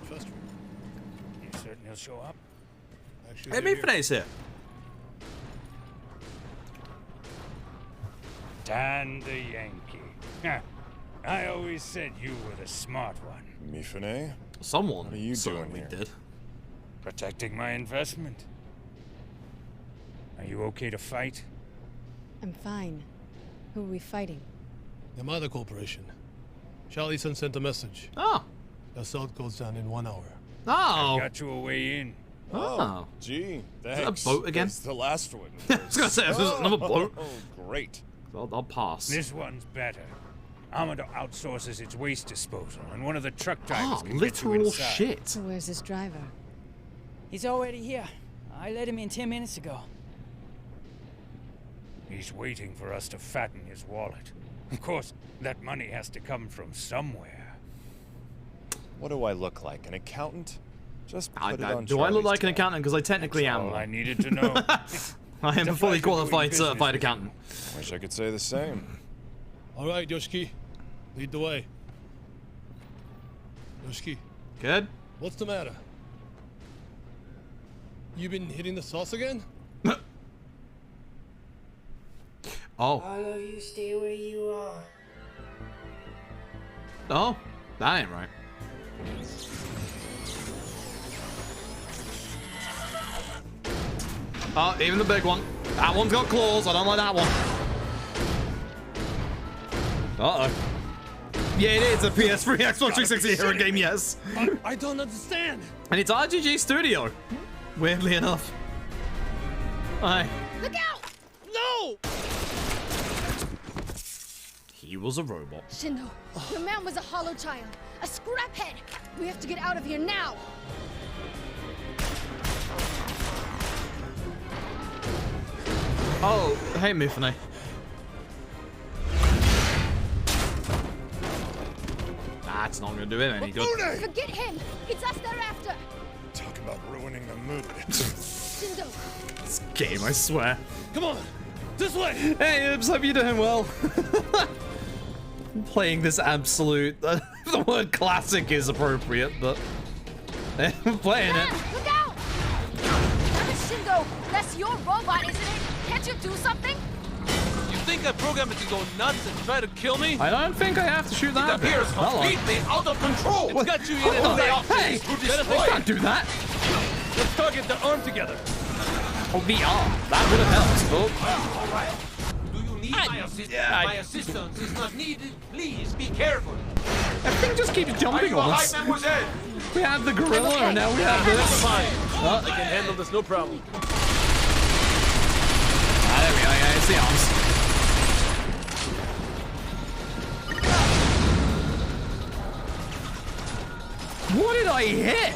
[SPEAKER 16] First, you certain he'll show up?
[SPEAKER 1] Hey, Mifne's here.
[SPEAKER 16] Dan the Yankee. Huh. I always said you were the smart one.
[SPEAKER 15] Mifune?
[SPEAKER 1] Someone.
[SPEAKER 15] What are you doing here?
[SPEAKER 1] Did.
[SPEAKER 16] Protecting my investment. Are you okay to fight?
[SPEAKER 21] I'm fine. Who are we fighting?
[SPEAKER 6] Yamada Corporation. Charlie-san sent a message.
[SPEAKER 1] Oh.
[SPEAKER 6] The assault goes down in 1 hour.
[SPEAKER 1] Oh.
[SPEAKER 16] I got you a way in.
[SPEAKER 1] Oh.
[SPEAKER 15] Gee,
[SPEAKER 1] Is
[SPEAKER 15] thanks.
[SPEAKER 1] that a boat again?
[SPEAKER 15] That's the last one.
[SPEAKER 1] I was gonna say, is this another boat?
[SPEAKER 15] Oh, great.
[SPEAKER 1] I'll pass.
[SPEAKER 16] This one's better. Amado outsources its waste disposal, and one of the truck drivers can get you
[SPEAKER 1] literal
[SPEAKER 16] inside.
[SPEAKER 1] shit.
[SPEAKER 21] So where's this driver?
[SPEAKER 7] He's already here. I let him in 10 minutes ago.
[SPEAKER 16] He's waiting for us to fatten his wallet. Of course, that money has to come from somewhere.
[SPEAKER 15] What do I look like? An accountant? Just put it on
[SPEAKER 1] Do I look
[SPEAKER 15] Charlie's
[SPEAKER 1] like an
[SPEAKER 15] tab.
[SPEAKER 1] accountant? Because I technically am.
[SPEAKER 16] All I needed to know.
[SPEAKER 1] I am a fully qualified certified accountant.
[SPEAKER 15] Wish I could say the same.
[SPEAKER 6] All right, Yoshiki. Lead the way. Yoshiki.
[SPEAKER 1] Good.
[SPEAKER 6] What's the matter? You been hitting the sauce again?
[SPEAKER 1] Oh.
[SPEAKER 20] All of you stay where you are.
[SPEAKER 1] Oh, that ain't right. Oh, even the big one. That one's got claws. I don't like that one. Uh-oh. Yeah, it is a PS3 Xbox 360 hero game, yes.
[SPEAKER 6] I don't understand.
[SPEAKER 1] And it's RGG Studio. Weirdly enough. Aye.
[SPEAKER 21] Look out!
[SPEAKER 6] No!
[SPEAKER 1] He was a robot.
[SPEAKER 21] Shindo, your man was a hollow child, a scraphead. We have to get out of here now.
[SPEAKER 1] Oh, hey, Mifune. That's not gonna do him any good.
[SPEAKER 21] Forget him. It's us they're after.
[SPEAKER 15] Talk about ruining the mood.
[SPEAKER 21] Shindo.
[SPEAKER 1] This game, I swear.
[SPEAKER 6] Come on, this way.
[SPEAKER 1] Hey, Ibs, hope you're doing well. Playing this absolute. The word classic is appropriate, but I'm playing it.
[SPEAKER 21] Look out! Shindo, that's your robot, isn't it? Can't you do something?
[SPEAKER 23] You think I programmed it to go nuts and try to kill me?
[SPEAKER 1] I don't think I have to shoot that.
[SPEAKER 2] It appears completely out of control.
[SPEAKER 23] It's got you in
[SPEAKER 1] Oh,
[SPEAKER 23] it.
[SPEAKER 1] hey, I can't do that.
[SPEAKER 23] Let's target the arm together.
[SPEAKER 1] Oh, the arm. That would have helped.
[SPEAKER 2] All right. Do you need my assistance is not needed. Please be careful.
[SPEAKER 1] Everything just keeps jumping on us.
[SPEAKER 2] Mademoiselle?
[SPEAKER 1] We have the gorilla, and now we have this.
[SPEAKER 11] Fine. I can handle this, no problem.
[SPEAKER 1] Ah, there we go. Yeah, it's the arms. What did I hit?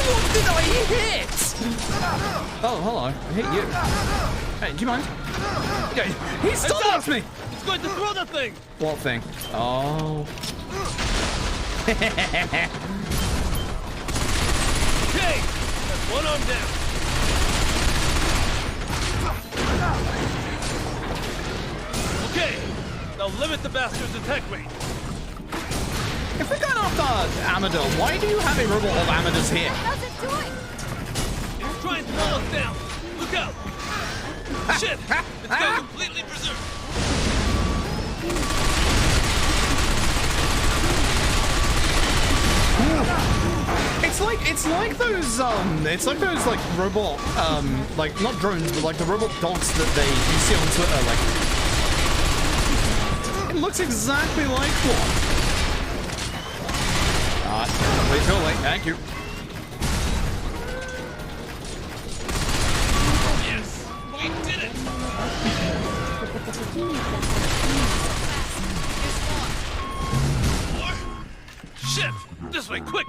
[SPEAKER 1] What did I hit? Oh, hello. I hit you. Hey, do you mind? Okay, he stopped me!
[SPEAKER 11] He's going to throw the thing!
[SPEAKER 1] What thing? Oh.
[SPEAKER 11] Okay! That's one arm down. Okay! Now limit the bastard's attack rate.
[SPEAKER 1] If we're going after Amador, why do you have a robot of Amador's here?
[SPEAKER 13] How's it doing?
[SPEAKER 11] It's trying to slow us down. Look out! Shit! It's gone completely berserk.
[SPEAKER 1] It's like those like robot like not drones but like the robot dogs that you see on Twitter. Like it looks exactly like one. Please go away. Thank you.
[SPEAKER 11] Yes, we did it. Shit! This way, quick!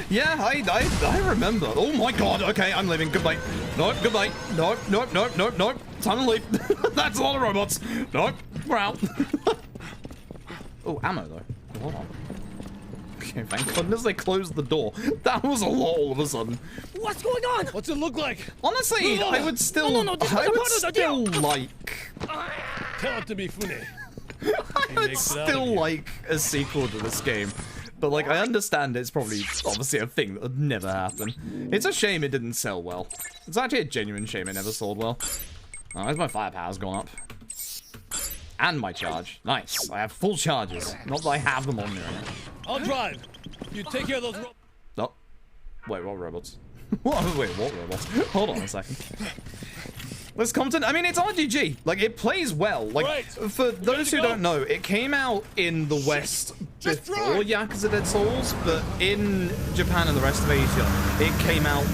[SPEAKER 1] Yeah, I remember. Oh my god, okay, I'm leaving. Goodbye. Nope, goodbye. Nope. Time to leave. That's a lot of robots. Nope, we're out. Oh, ammo though. Hold on. Okay, thank goodness they closed the door. That was a lot all of a sudden.
[SPEAKER 11] What's going on? What's it look like?
[SPEAKER 1] Honestly, I would still like...
[SPEAKER 11] Tell it to me, Fune.
[SPEAKER 1] I would still like a sequel to this game. But, like, I understand it's probably, obviously, a thing that would never happen. It's a shame it didn't sell well. It's actually a genuine shame it never sold well. Oh, where's my firepower's gone up? And my charge. Nice. I have full charges. Not that I have them on me right now.
[SPEAKER 11] I'll drive. You take care of those robots.
[SPEAKER 1] Oh. Wait, what robots? Wait, what robots? Hold on a second. This content, I mean, it's RGG. Like, it plays well. Like, for those who don't know, it came out in the West before Yakuza Dead Souls, but in Japan and the rest of Asia, it came out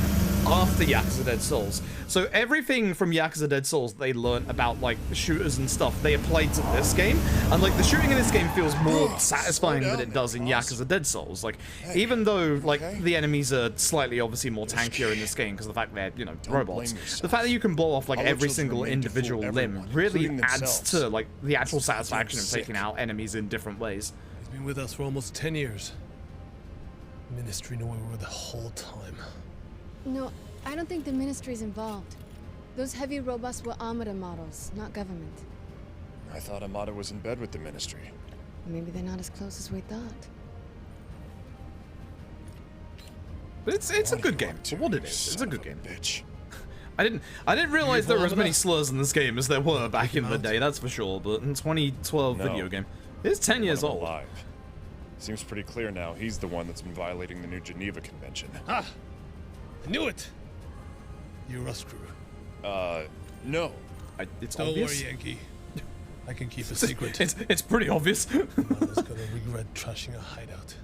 [SPEAKER 1] after Yakuza Dead Souls. So everything from Yakuza Dead Souls they learned about, like, shooters and stuff, they applied to this game. And, like, the shooting in this game feels more satisfying than it does in Yakuza Dead Souls. Like, even though, like, the enemies are slightly, obviously, more tankier in this game because of the fact they're, you know, robots. The fact that you can blow off, like, every single individual limb really adds to, like, the actual satisfaction of taking out enemies in different ways.
[SPEAKER 6] He's been with us for almost 10 years. Ministry knew we were the whole time.
[SPEAKER 21] No, I don't think the ministry's involved. Those heavy robots were Amada models, not government.
[SPEAKER 15] I thought Amada was in bed with the ministry.
[SPEAKER 21] Maybe they're not as close as we thought.
[SPEAKER 1] But it's a good game. For what it is, it's a good game. I didn't realize there were as many slurs in this game as there were back in the day. That's for sure. But in 2012 video game, it's 10 years old.
[SPEAKER 15] Alive. Seems pretty clear now. He's the one that's been violating the New Geneva Convention.
[SPEAKER 6] Ah, I knew it. You're us crew.
[SPEAKER 15] No.
[SPEAKER 1] It's
[SPEAKER 6] Don't
[SPEAKER 1] obvious.
[SPEAKER 6] worry, Yankee. I can keep a secret.
[SPEAKER 1] It's pretty obvious.
[SPEAKER 6] Mother's gonna regret trashing a hideout.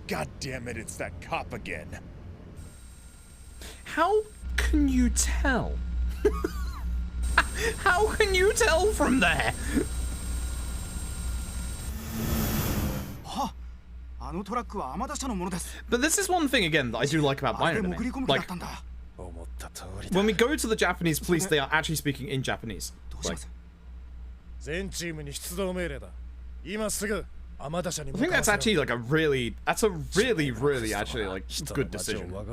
[SPEAKER 15] God damn it, it's that cop again.
[SPEAKER 1] How can you tell? How can you tell from there? But this is one thing again that I do like about Bioanime. Like, when we go to the Japanese police, they are actually speaking in Japanese. Like, I think that's actually like a really actually like good decision. Like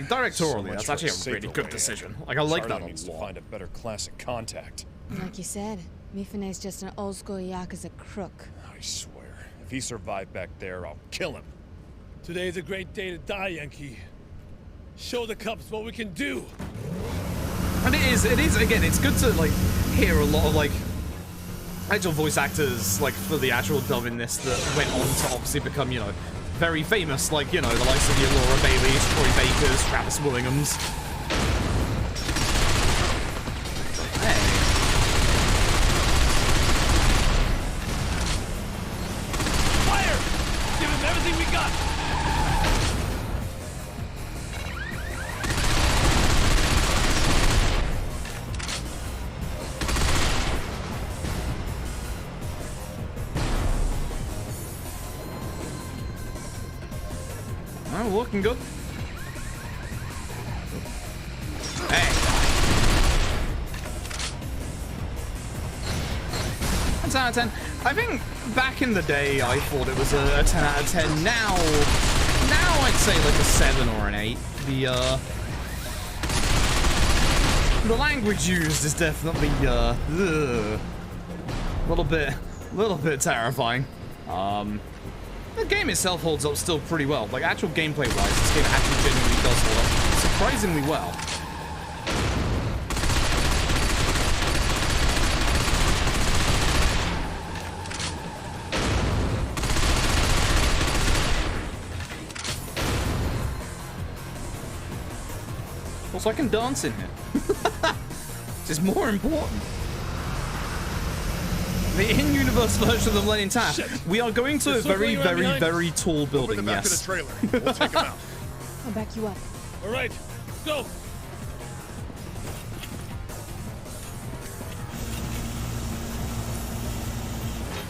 [SPEAKER 1] directorially, that's actually a really good decision. Like I like that a
[SPEAKER 15] needs to
[SPEAKER 1] lot.
[SPEAKER 15] find a better class of contact.
[SPEAKER 21] Like you said, Mifune's just an old-school Yakuza crook.
[SPEAKER 15] I swear, if he survived back there, I'll kill him.
[SPEAKER 6] Today is a great day to die, Yankee. Show the cops what we can do.
[SPEAKER 1] And it is, again, it's good to, like, hear a lot of, like, actual voice actors, like, for the actual dub in this that went on to obviously become, you know, very famous, like, you know, the likes of your Laura Baileys, Troy Bakers, Travis Willinghams. Hey.
[SPEAKER 11] Fire! Give him everything we got!
[SPEAKER 1] Oh, looking good. Hey. That's out of 10. I think back in the day I thought it was a 10 out of 10. Now I'd say like a 7 or an 8. The language used is definitely a little bit terrifying. The game itself holds up still pretty well. Like, actual gameplay-wise, this game actually genuinely does hold up surprisingly well. Also, I can dance in here. Which is more important. The in-universe version of the Millennium Tower. We are going to a very, very, very tall building,
[SPEAKER 18] back
[SPEAKER 1] yes.
[SPEAKER 18] to the trailer. We'll take him out.
[SPEAKER 21] I'll back you up.
[SPEAKER 11] All right, go.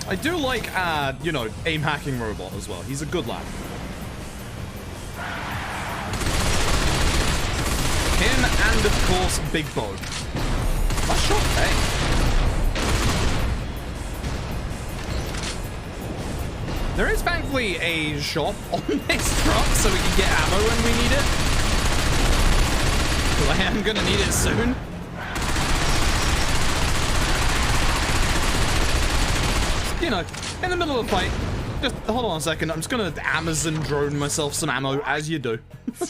[SPEAKER 1] I do like, you know, aim hacking robot as well. He's a good lad. Him and, of course, Big Bo. Nice shot, hey. There is thankfully a shop on this truck so we can get ammo when we need it. Well, I am gonna need it soon. You know, in the middle of the fight, just hold on a second. I'm just gonna Amazon drone myself some ammo as you do. Good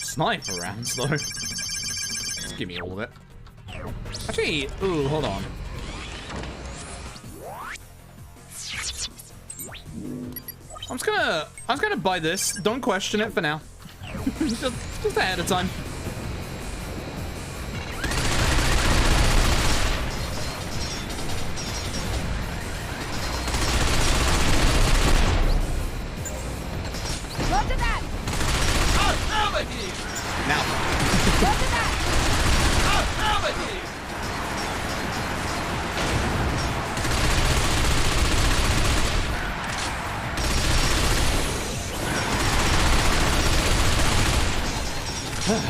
[SPEAKER 1] sniper rounds though. Just give me all of it. Actually, ooh, hold on. I'm just gonna buy this. Don't question it for now. just ahead of time.
[SPEAKER 13] Roger that!
[SPEAKER 2] Affirmative!
[SPEAKER 1] Now.
[SPEAKER 13] Roger that!
[SPEAKER 2] Affirmative!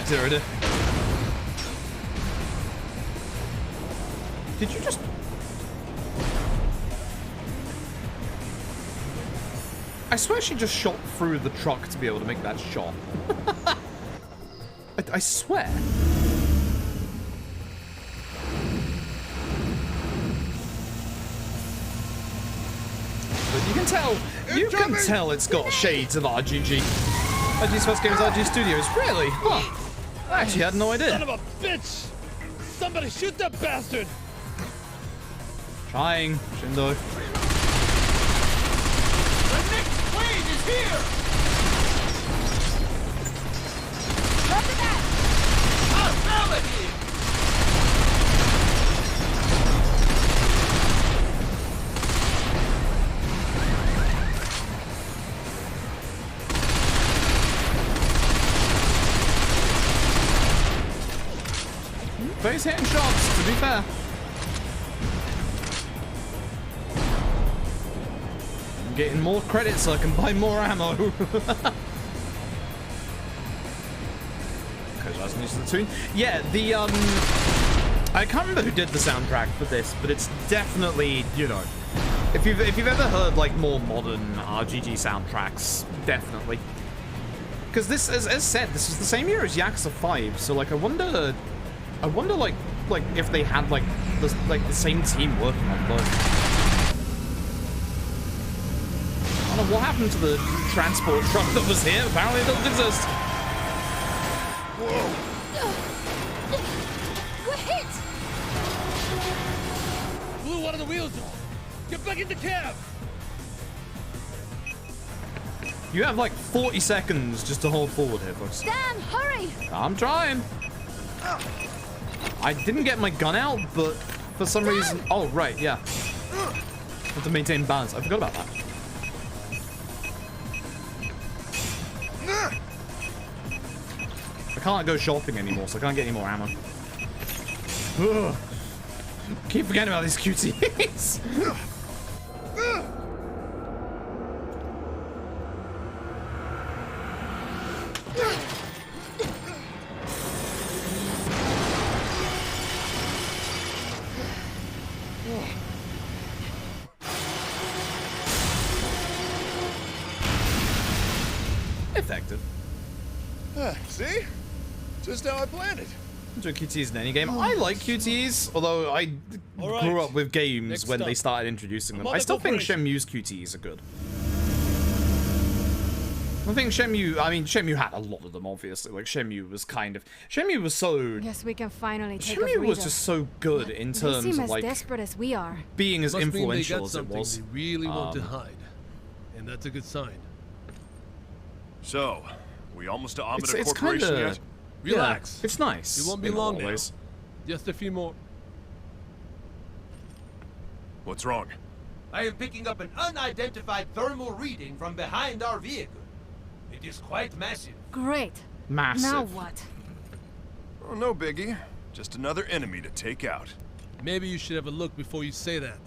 [SPEAKER 1] There it is. Did you just... I swear she just shot through the truck to be able to make that shot. I swear. But you can tell it's got shades of RGG. RG's first game is RG Studios. Really? Huh. I actually had no idea.
[SPEAKER 11] Son of a bitch! Somebody shoot that bastard!
[SPEAKER 1] Trying, Shindo.
[SPEAKER 2] The next wave is here!
[SPEAKER 13] Roger that!
[SPEAKER 2] Affirmative!
[SPEAKER 1] But he's hitting shots, to be fair. I'm getting more credits so I can buy more ammo. Because that's news to the tune. Yeah, the I can't remember who did the soundtrack for this, but it's definitely, you know, if you've ever heard like more modern RGG soundtracks, definitely. Because this, as said, this is the same year as Yakuza 5, so like I wonder like if they had like the same team working on both. I don't know what happened to the transport truck that was here. Apparently it doesn't exist.
[SPEAKER 13] We're hit!
[SPEAKER 11] Blew one of the wheels off. Get back in the cab!
[SPEAKER 1] You have like 40 seconds just to hold forward here, folks.
[SPEAKER 13] Dan, hurry!
[SPEAKER 1] I'm trying. I didn't get my gun out, but for some reason... Oh, right, yeah. Have to maintain balance. I forgot about that. I can't go shopping anymore, so I can't get any more ammo. Ugh. Keep forgetting about these QTEs. Effective.
[SPEAKER 18] See? Just how I planned it.
[SPEAKER 1] Enjoy QTEs in any game. I like QTEs, although I grew up with games when they started introducing them. I still think Shenmue's QTEs are good. I think Shenmue had a lot of them, obviously. Like, Shenmue was so...
[SPEAKER 21] Guess we can finally take a
[SPEAKER 1] Shenmue
[SPEAKER 21] breather.
[SPEAKER 1] was just so good in terms
[SPEAKER 21] They seem
[SPEAKER 1] of,
[SPEAKER 21] as
[SPEAKER 1] like,
[SPEAKER 21] desperate as we are.
[SPEAKER 1] being as
[SPEAKER 6] Must mean they
[SPEAKER 1] influential
[SPEAKER 6] got
[SPEAKER 1] as it
[SPEAKER 6] something
[SPEAKER 1] was.
[SPEAKER 6] They really want to hide, and that's a good sign.
[SPEAKER 12] So, we almost to Amida
[SPEAKER 1] It's
[SPEAKER 12] Corporation
[SPEAKER 1] kinda...
[SPEAKER 12] yet?
[SPEAKER 6] Relax.
[SPEAKER 1] Yeah, it's nice.
[SPEAKER 6] It won't be long now. Just a few more.
[SPEAKER 12] What's wrong?
[SPEAKER 2] I am picking up an unidentified thermal reading from behind our vehicle. It is quite massive.
[SPEAKER 21] Great.
[SPEAKER 1] Massive.
[SPEAKER 21] Now what?
[SPEAKER 12] Oh, no biggie. Just another enemy to take out.
[SPEAKER 6] Maybe you should have a look before you say that.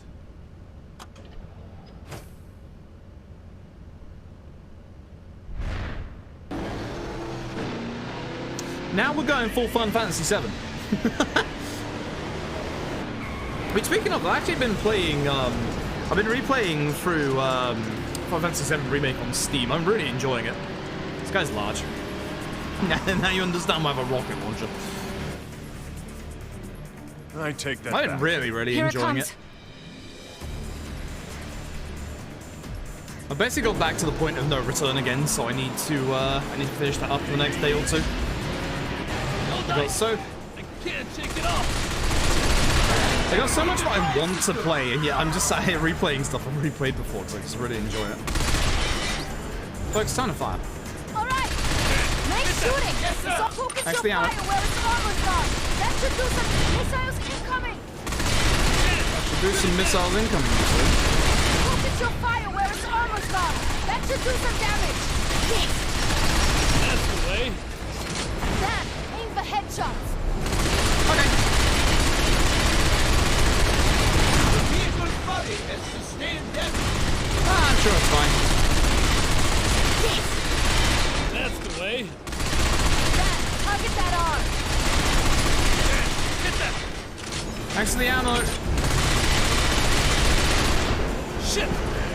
[SPEAKER 1] Now we're going full Final Fantasy VII. But speaking of, I've actually been playing, I've been replaying through Final Fantasy VII Remake on Steam. I'm really enjoying it. This guy's large. Now you understand why I have a rocket launcher.
[SPEAKER 12] I take that
[SPEAKER 1] I'm
[SPEAKER 12] back.
[SPEAKER 1] really enjoying it. I basically got back to the point of no return again, so I need to finish that up for the next day or two. I
[SPEAKER 11] can't shake it off.
[SPEAKER 1] I got so much that I want to play, and yet I'm just sat here replaying stuff I've replayed before, because I just really enjoy it. Folks, time to fire.
[SPEAKER 13] Alright! Nice shooting! So focus
[SPEAKER 1] Thanks,
[SPEAKER 13] your
[SPEAKER 1] Liana.
[SPEAKER 13] fire where it's almost gone! That should do some missiles incoming!
[SPEAKER 1] That should do some missiles incoming, so.
[SPEAKER 13] Focus your fire where it's almost gone! That should do some damage! Yes!
[SPEAKER 11] That's the way.
[SPEAKER 13] Dan, aim for headshots!
[SPEAKER 1] Okay.
[SPEAKER 2] The vehicle's body has sustained damage.
[SPEAKER 1] Ah, I'm sure it's fine.
[SPEAKER 13] Yes!
[SPEAKER 11] That's the way.
[SPEAKER 13] Dan, target that arm!
[SPEAKER 11] Get that!
[SPEAKER 1] Thanks for the ammo.
[SPEAKER 11] Shit!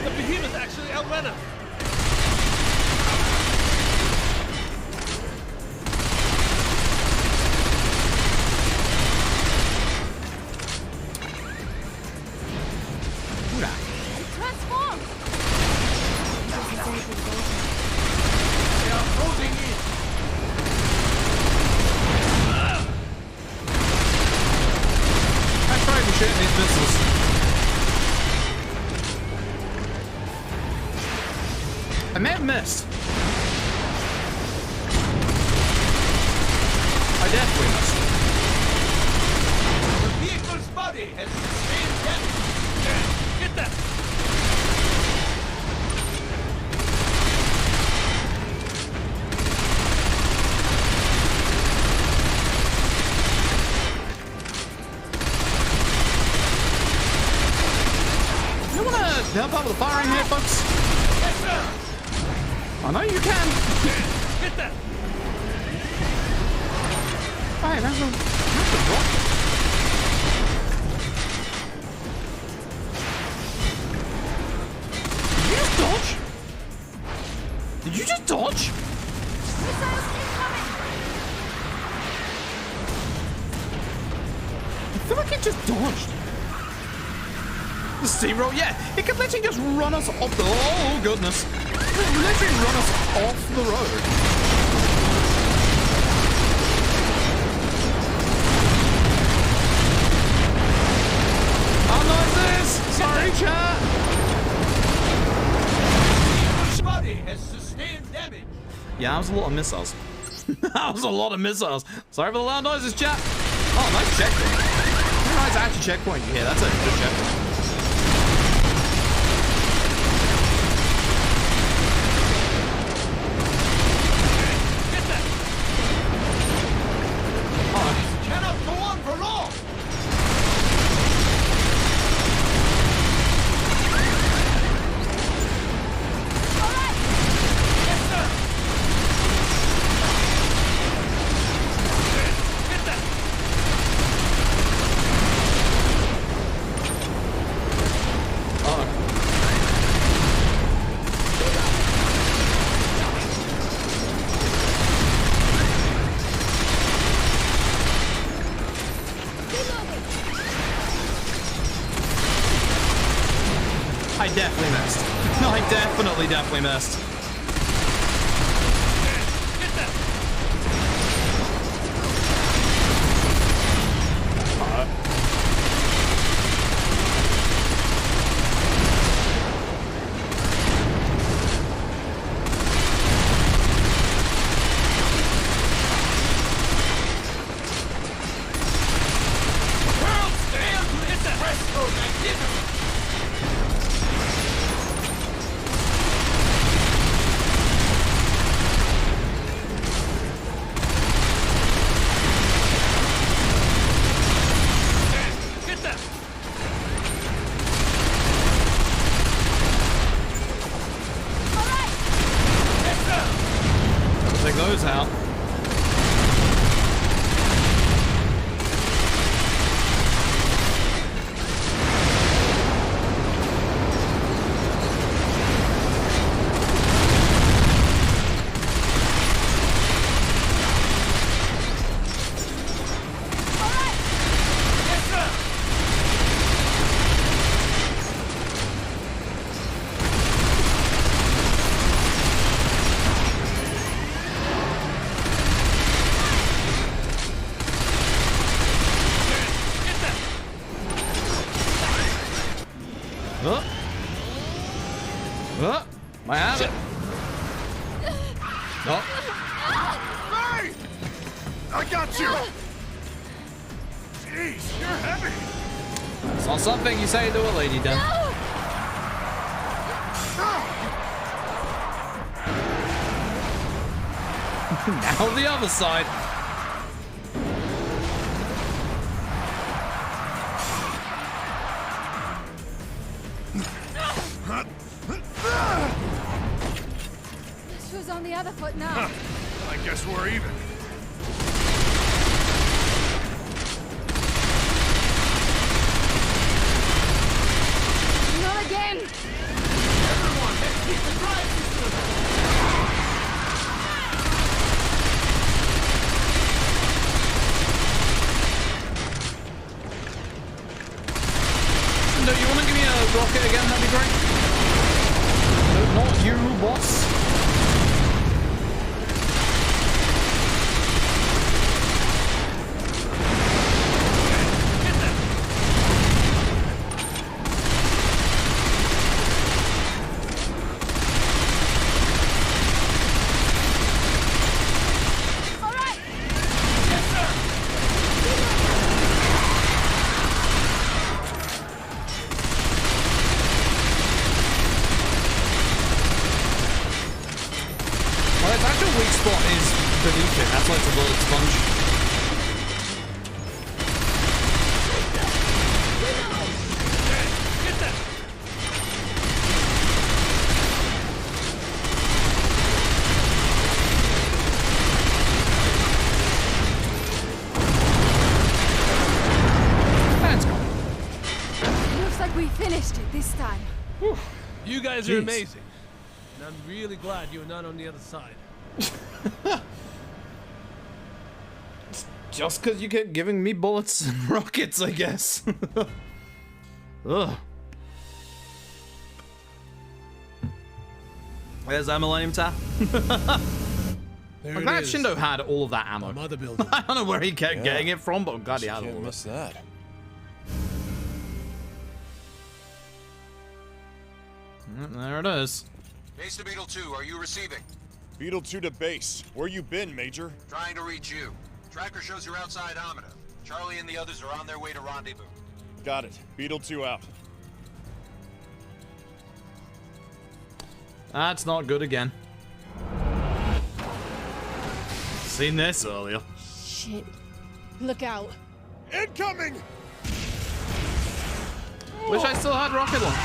[SPEAKER 11] The behemoth actually outran us.
[SPEAKER 13] Transform!
[SPEAKER 2] They are closing in.
[SPEAKER 1] I tried to shoot these missiles. I may have missed. I definitely missed.
[SPEAKER 2] The vehicle's body has sustained damage.
[SPEAKER 11] Get that!
[SPEAKER 1] You wanna help out with the firing here, folks?
[SPEAKER 2] Yes, sir.
[SPEAKER 1] I know you can.
[SPEAKER 11] Get that!
[SPEAKER 1] Hey, that's a rocket. Did you just dodge? Did you just dodge?
[SPEAKER 13] Missiles incoming!
[SPEAKER 1] I feel like it just dodged. The steamroll, yeah, it could literally just run us off the. Oh goodness! It could literally run us off the road. chat!
[SPEAKER 2] Body has sustained damage.
[SPEAKER 1] Yeah, that was a lot of missiles. That was a lot of missiles. Sorry for the loud noises, chat. Oh, nice checkpoint. Nice actual checkpoint. Yeah, that's a good checkpoint.
[SPEAKER 2] Cannot go on for long.
[SPEAKER 1] I definitely missed. I definitely missed. Take those out. I have it. No.
[SPEAKER 18] Hey! I got you! Jeez, you're heavy!
[SPEAKER 1] It's not something you say to a lady, Dan. Now the other side.
[SPEAKER 13] Who's on the other foot now?
[SPEAKER 18] I guess we're even.
[SPEAKER 13] Not again!
[SPEAKER 2] Everyone, let's keep the drive system.
[SPEAKER 1] No, you want to give me a rocket again? That'd be great. No, not you, boss. That's why it's a bullet sponge. That's gone.
[SPEAKER 13] Looks like we finished it this time.
[SPEAKER 6] Whew. You guys are
[SPEAKER 1] Jeez.
[SPEAKER 6] amazing. And I'm really glad you're not on the other side.
[SPEAKER 1] Just because you kept giving me bullets and rockets, I guess. Ugh. There's our Millennium Tower. I'm glad Shindo had all of that ammo. I don't know where he kept getting it from, but I'm glad he had all of it.
[SPEAKER 15] Miss that.
[SPEAKER 1] There it is.
[SPEAKER 4] Base to Beetle 2, are you receiving?
[SPEAKER 15] Beetle 2 to base. Where you been, Major?
[SPEAKER 4] Trying to reach you. Tracker shows you're outside Amida. Charlie and the others are on their way to rendezvous.
[SPEAKER 15] Got it. Beetle 2 out.
[SPEAKER 1] That's not good again. Seen this earlier.
[SPEAKER 13] Shit. Look out.
[SPEAKER 15] Incoming!
[SPEAKER 1] Wish I still had rocket launch.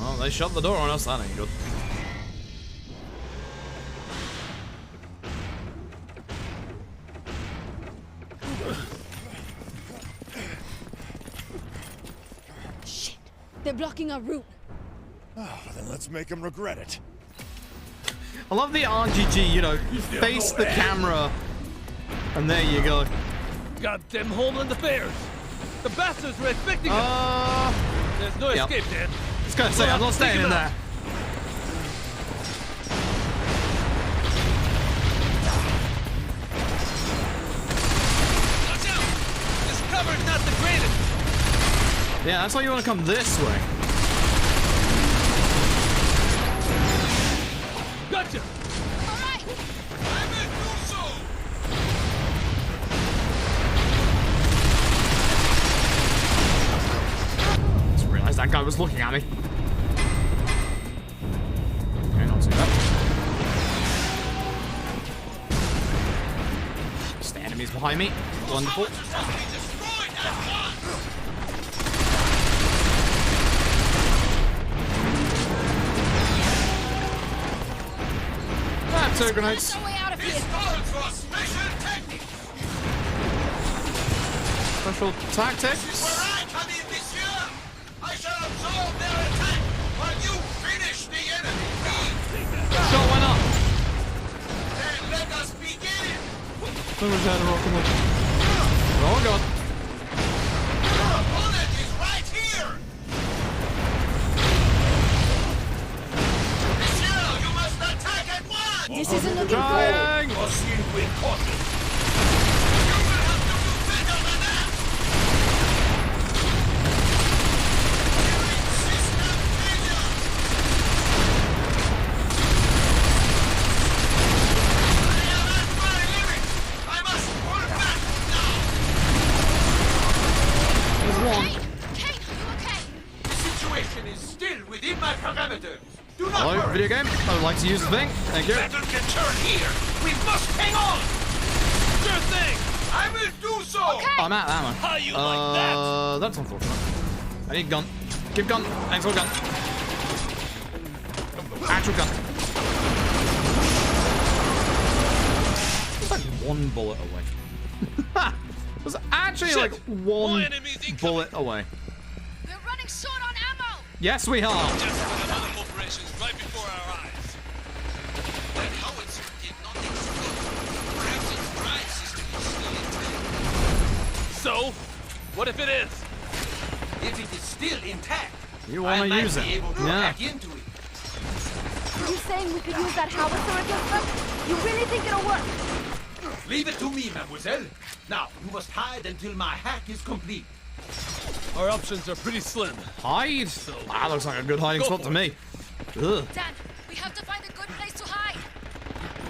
[SPEAKER 1] Well, they shut the door on us. That ain't good.
[SPEAKER 13] They're blocking our route.
[SPEAKER 15] Oh, then let's make them regret it.
[SPEAKER 1] I love the RGG, you know, face the camera, and there you go.
[SPEAKER 11] Goddamn Homeland Affairs! The bastards were expecting us! There's no escape, Dan.
[SPEAKER 1] I was gonna say, I'm not staying in there.
[SPEAKER 11] Watch out! This cover's not the greatest!
[SPEAKER 1] Yeah, that's why you want to come this way.
[SPEAKER 11] Gotcha!
[SPEAKER 13] Alright!
[SPEAKER 11] I will do so!
[SPEAKER 1] Just realized that guy was looking at me. Okay, not too bad. Just the enemies behind me. Wonderful. Two grenades.
[SPEAKER 13] Our way out of here.
[SPEAKER 1] Special tactics.
[SPEAKER 4] Where I come in, monsieur! I shall absorb their attack while you finish the enemy.
[SPEAKER 1] Sure, why not?
[SPEAKER 4] Then let us begin!
[SPEAKER 1] So much out of rocket launch. Oh god.
[SPEAKER 4] Your opponent is right here! Monsieur, you must attack at once!
[SPEAKER 13] This isn't looking
[SPEAKER 1] Trying.
[SPEAKER 13] good.
[SPEAKER 4] Proceed with caution. You will have to do better than that! System failure! I am at my limit! I must pull back now!
[SPEAKER 1] There's one.
[SPEAKER 13] Kane, are you okay?
[SPEAKER 2] The situation is still within my parameters. Do not
[SPEAKER 1] Hello,
[SPEAKER 2] worry.
[SPEAKER 1] video game. I would like to use the thing. Thank you.
[SPEAKER 2] Battle can turn here. We must hang on. Sure thing. I will do so.
[SPEAKER 1] I'm out of ammo.
[SPEAKER 11] How you like that?
[SPEAKER 1] That's unfortunate. I need a gun. Keep gun. Actual gun. Actual gun. It's like one bullet away. It was actually like one bullet away.
[SPEAKER 13] We're running short on ammo.
[SPEAKER 1] Yes, we are.
[SPEAKER 11] Just another operations right before our eyes.
[SPEAKER 2] That howitzer did not explode. Perhaps its drive system is still intact.
[SPEAKER 11] So, what if it is?
[SPEAKER 2] If it is still intact,
[SPEAKER 1] You want
[SPEAKER 2] I
[SPEAKER 1] to
[SPEAKER 2] might
[SPEAKER 1] use
[SPEAKER 2] be
[SPEAKER 1] it?
[SPEAKER 2] able to
[SPEAKER 1] Yeah.
[SPEAKER 2] hack into it.
[SPEAKER 13] Are you saying we could use that howitzer against them? You really think it'll work?
[SPEAKER 2] Leave it to me, mademoiselle. Now, you must hide until my hack is complete.
[SPEAKER 11] Our options are pretty slim.
[SPEAKER 1] Hide. That looks like a good hiding spot to me. Ugh.
[SPEAKER 13] Dan, we have to find a good place to hide.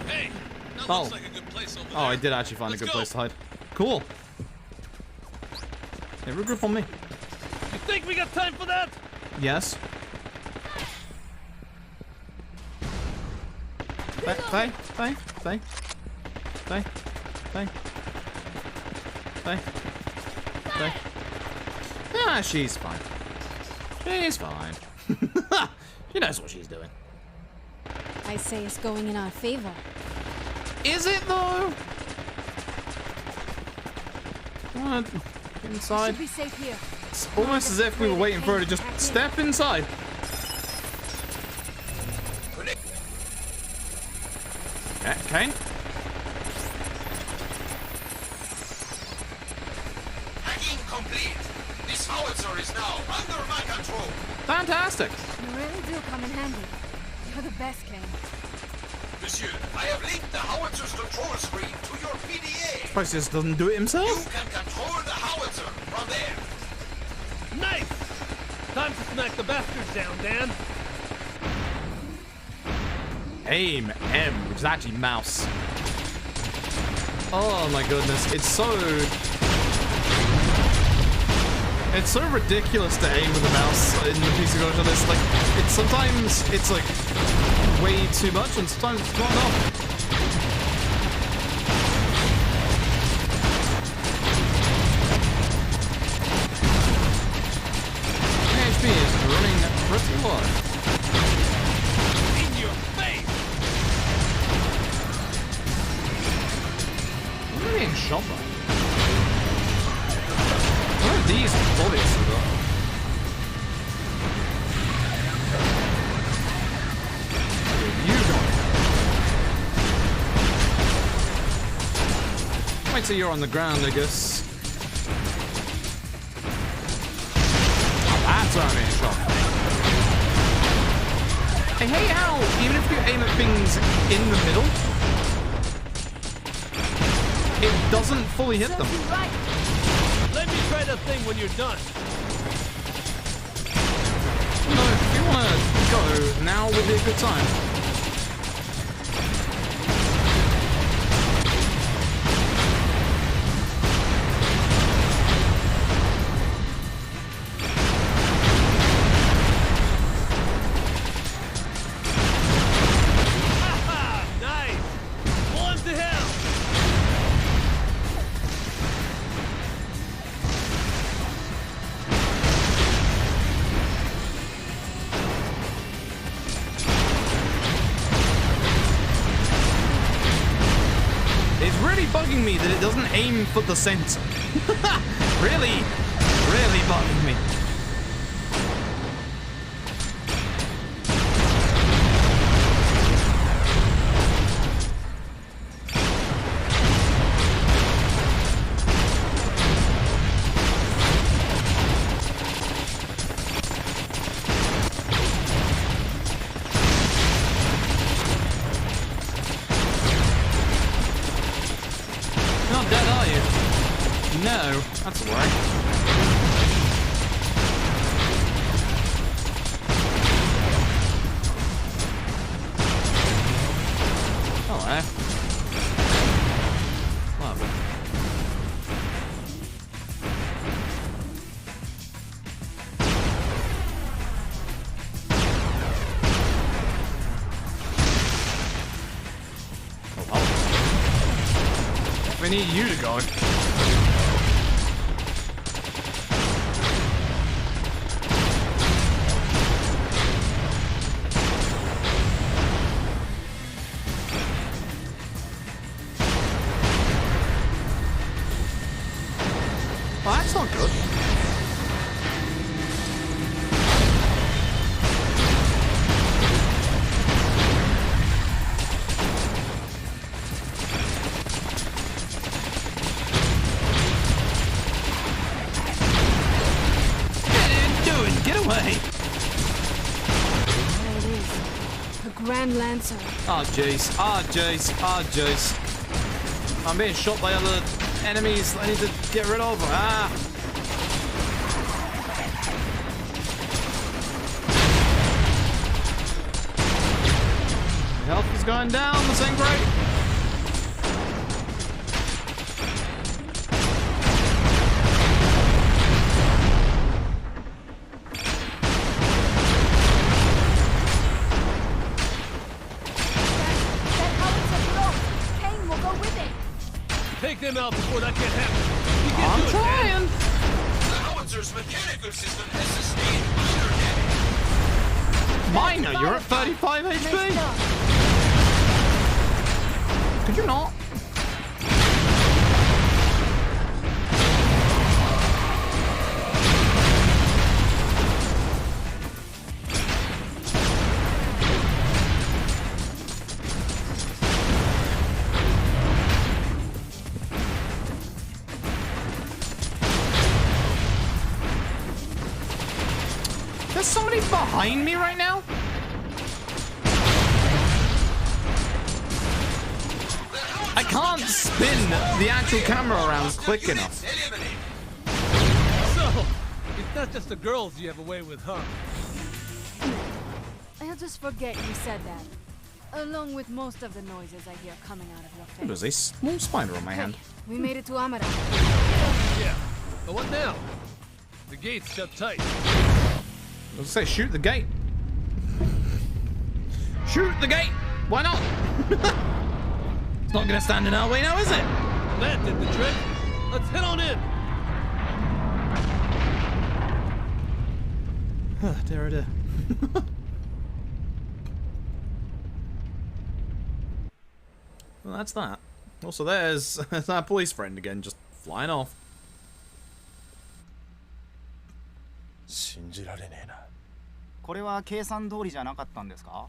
[SPEAKER 11] Hey, that
[SPEAKER 1] Oh.
[SPEAKER 11] looks like a good place over there.
[SPEAKER 1] Oh, I did actually find a good place to hide. Cool. Hey, regroup on me.
[SPEAKER 11] You think we got time for that?
[SPEAKER 1] Yes. Faye. Ah, she's fine. She's fine. She knows what she's doing.
[SPEAKER 13] I say it's going in our favor.
[SPEAKER 1] Is it though? Come on, get
[SPEAKER 13] We
[SPEAKER 1] inside.
[SPEAKER 13] should be safe here.
[SPEAKER 1] It's almost as if we were waiting for her to just step inside. Kane?
[SPEAKER 4] Hacking complete. This howitzer is now under my control.
[SPEAKER 1] Fantastic.
[SPEAKER 21] You really do come in handy. You're the best, Kane.
[SPEAKER 4] Monsieur, I have linked the howitser's control screen to your PDA.
[SPEAKER 1] Suppose he just doesn't do it himself.
[SPEAKER 4] You can control the howitzer from there.
[SPEAKER 11] Nice! Time to smack the bastards down, Dan.
[SPEAKER 1] Aim M, which is actually mouse. Oh my goodness, it's so ridiculous to aim with a mouse in the PC version. It's like sometimes it's like way too much, and sometimes it's not enough. HP is running pretty low.
[SPEAKER 11] In your face!
[SPEAKER 1] What are they being shot by? What are these bullets though? You go. Wait till you're on the ground, I guess. That's where I'm being shot. I hate how, even if you aim at things in the middle, it doesn't fully hit them.
[SPEAKER 11] Let me try that thing when you're done.
[SPEAKER 1] No, if you want to go, now would be a good time. Bugging me that it doesn't aim for the center. really bugging me. No, that's a worry. Hello. Lovely. Oh, we need you to go. That's not good. What are you doing? Get away!
[SPEAKER 21] There it is. The Grand Lancer.
[SPEAKER 1] Oh jeez. Oh jeez. Oh jeez. I'm being shot by other enemies I need to get rid of. Ah! My health is going down. This ain't great.
[SPEAKER 13] That howitzer blows. Kane will go with it.
[SPEAKER 11] Take them out before that can happen. You can
[SPEAKER 1] I'm
[SPEAKER 11] do it,
[SPEAKER 1] trying.
[SPEAKER 4] The howitzer's mechanical system has sustained minor damage.
[SPEAKER 1] Minor? You're at 35 HP? Could you not? There's so many behind me right now? I can't spin the actual camera around quick enough.
[SPEAKER 11] So, it's not just the girls you have a way with, huh?
[SPEAKER 21] I'll just forget you said that. Along with most of the noises I hear coming out of your face.
[SPEAKER 1] There's a small spider on my hand.
[SPEAKER 21] We made it to Amara.
[SPEAKER 11] Yeah, but what now? The gate's shut tight.
[SPEAKER 1] Let's say shoot the gate. Shoot the gate! Why not? It's not gonna stand in our way now, is it?
[SPEAKER 11] That did the trick. Let's head on in.
[SPEAKER 1] Dear, oh dear. Well, that's that. Also, there's our police friend again, just flying off.
[SPEAKER 5] 信じられねえな。これは計算通りじゃなかったんですか？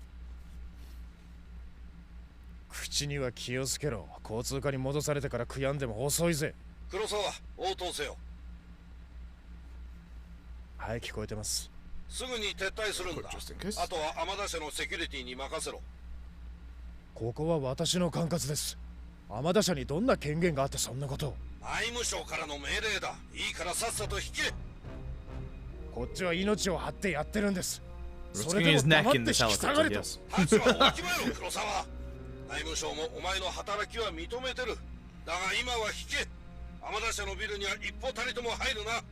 [SPEAKER 8] 口には気をつけろ。交通課に戻されてから悔やんでも遅いぜ。
[SPEAKER 4] 黒沢、応答せよ。
[SPEAKER 8] はい、聞こえてます。
[SPEAKER 4] すぐに撤退するんだ。あとは天田社のセキュリティに任せろ。
[SPEAKER 8] ここは私の管轄です。天田社にどんな権限があってそんなことを。
[SPEAKER 4] 内務省からの命令だ。いいからさっさと引け。
[SPEAKER 8] こっちは命を張ってやってるんです。それ
[SPEAKER 1] Risking
[SPEAKER 8] でも
[SPEAKER 1] his
[SPEAKER 8] 黙
[SPEAKER 1] neck
[SPEAKER 8] って
[SPEAKER 1] in
[SPEAKER 8] 引
[SPEAKER 1] this
[SPEAKER 8] き下
[SPEAKER 1] helicopter,
[SPEAKER 8] がれと。
[SPEAKER 1] yes.
[SPEAKER 4] 発はわきまえろ、黒沢。内務省もお前の働きは認めてる。だが今は引け。天田社のビルには一歩たりとも入るな。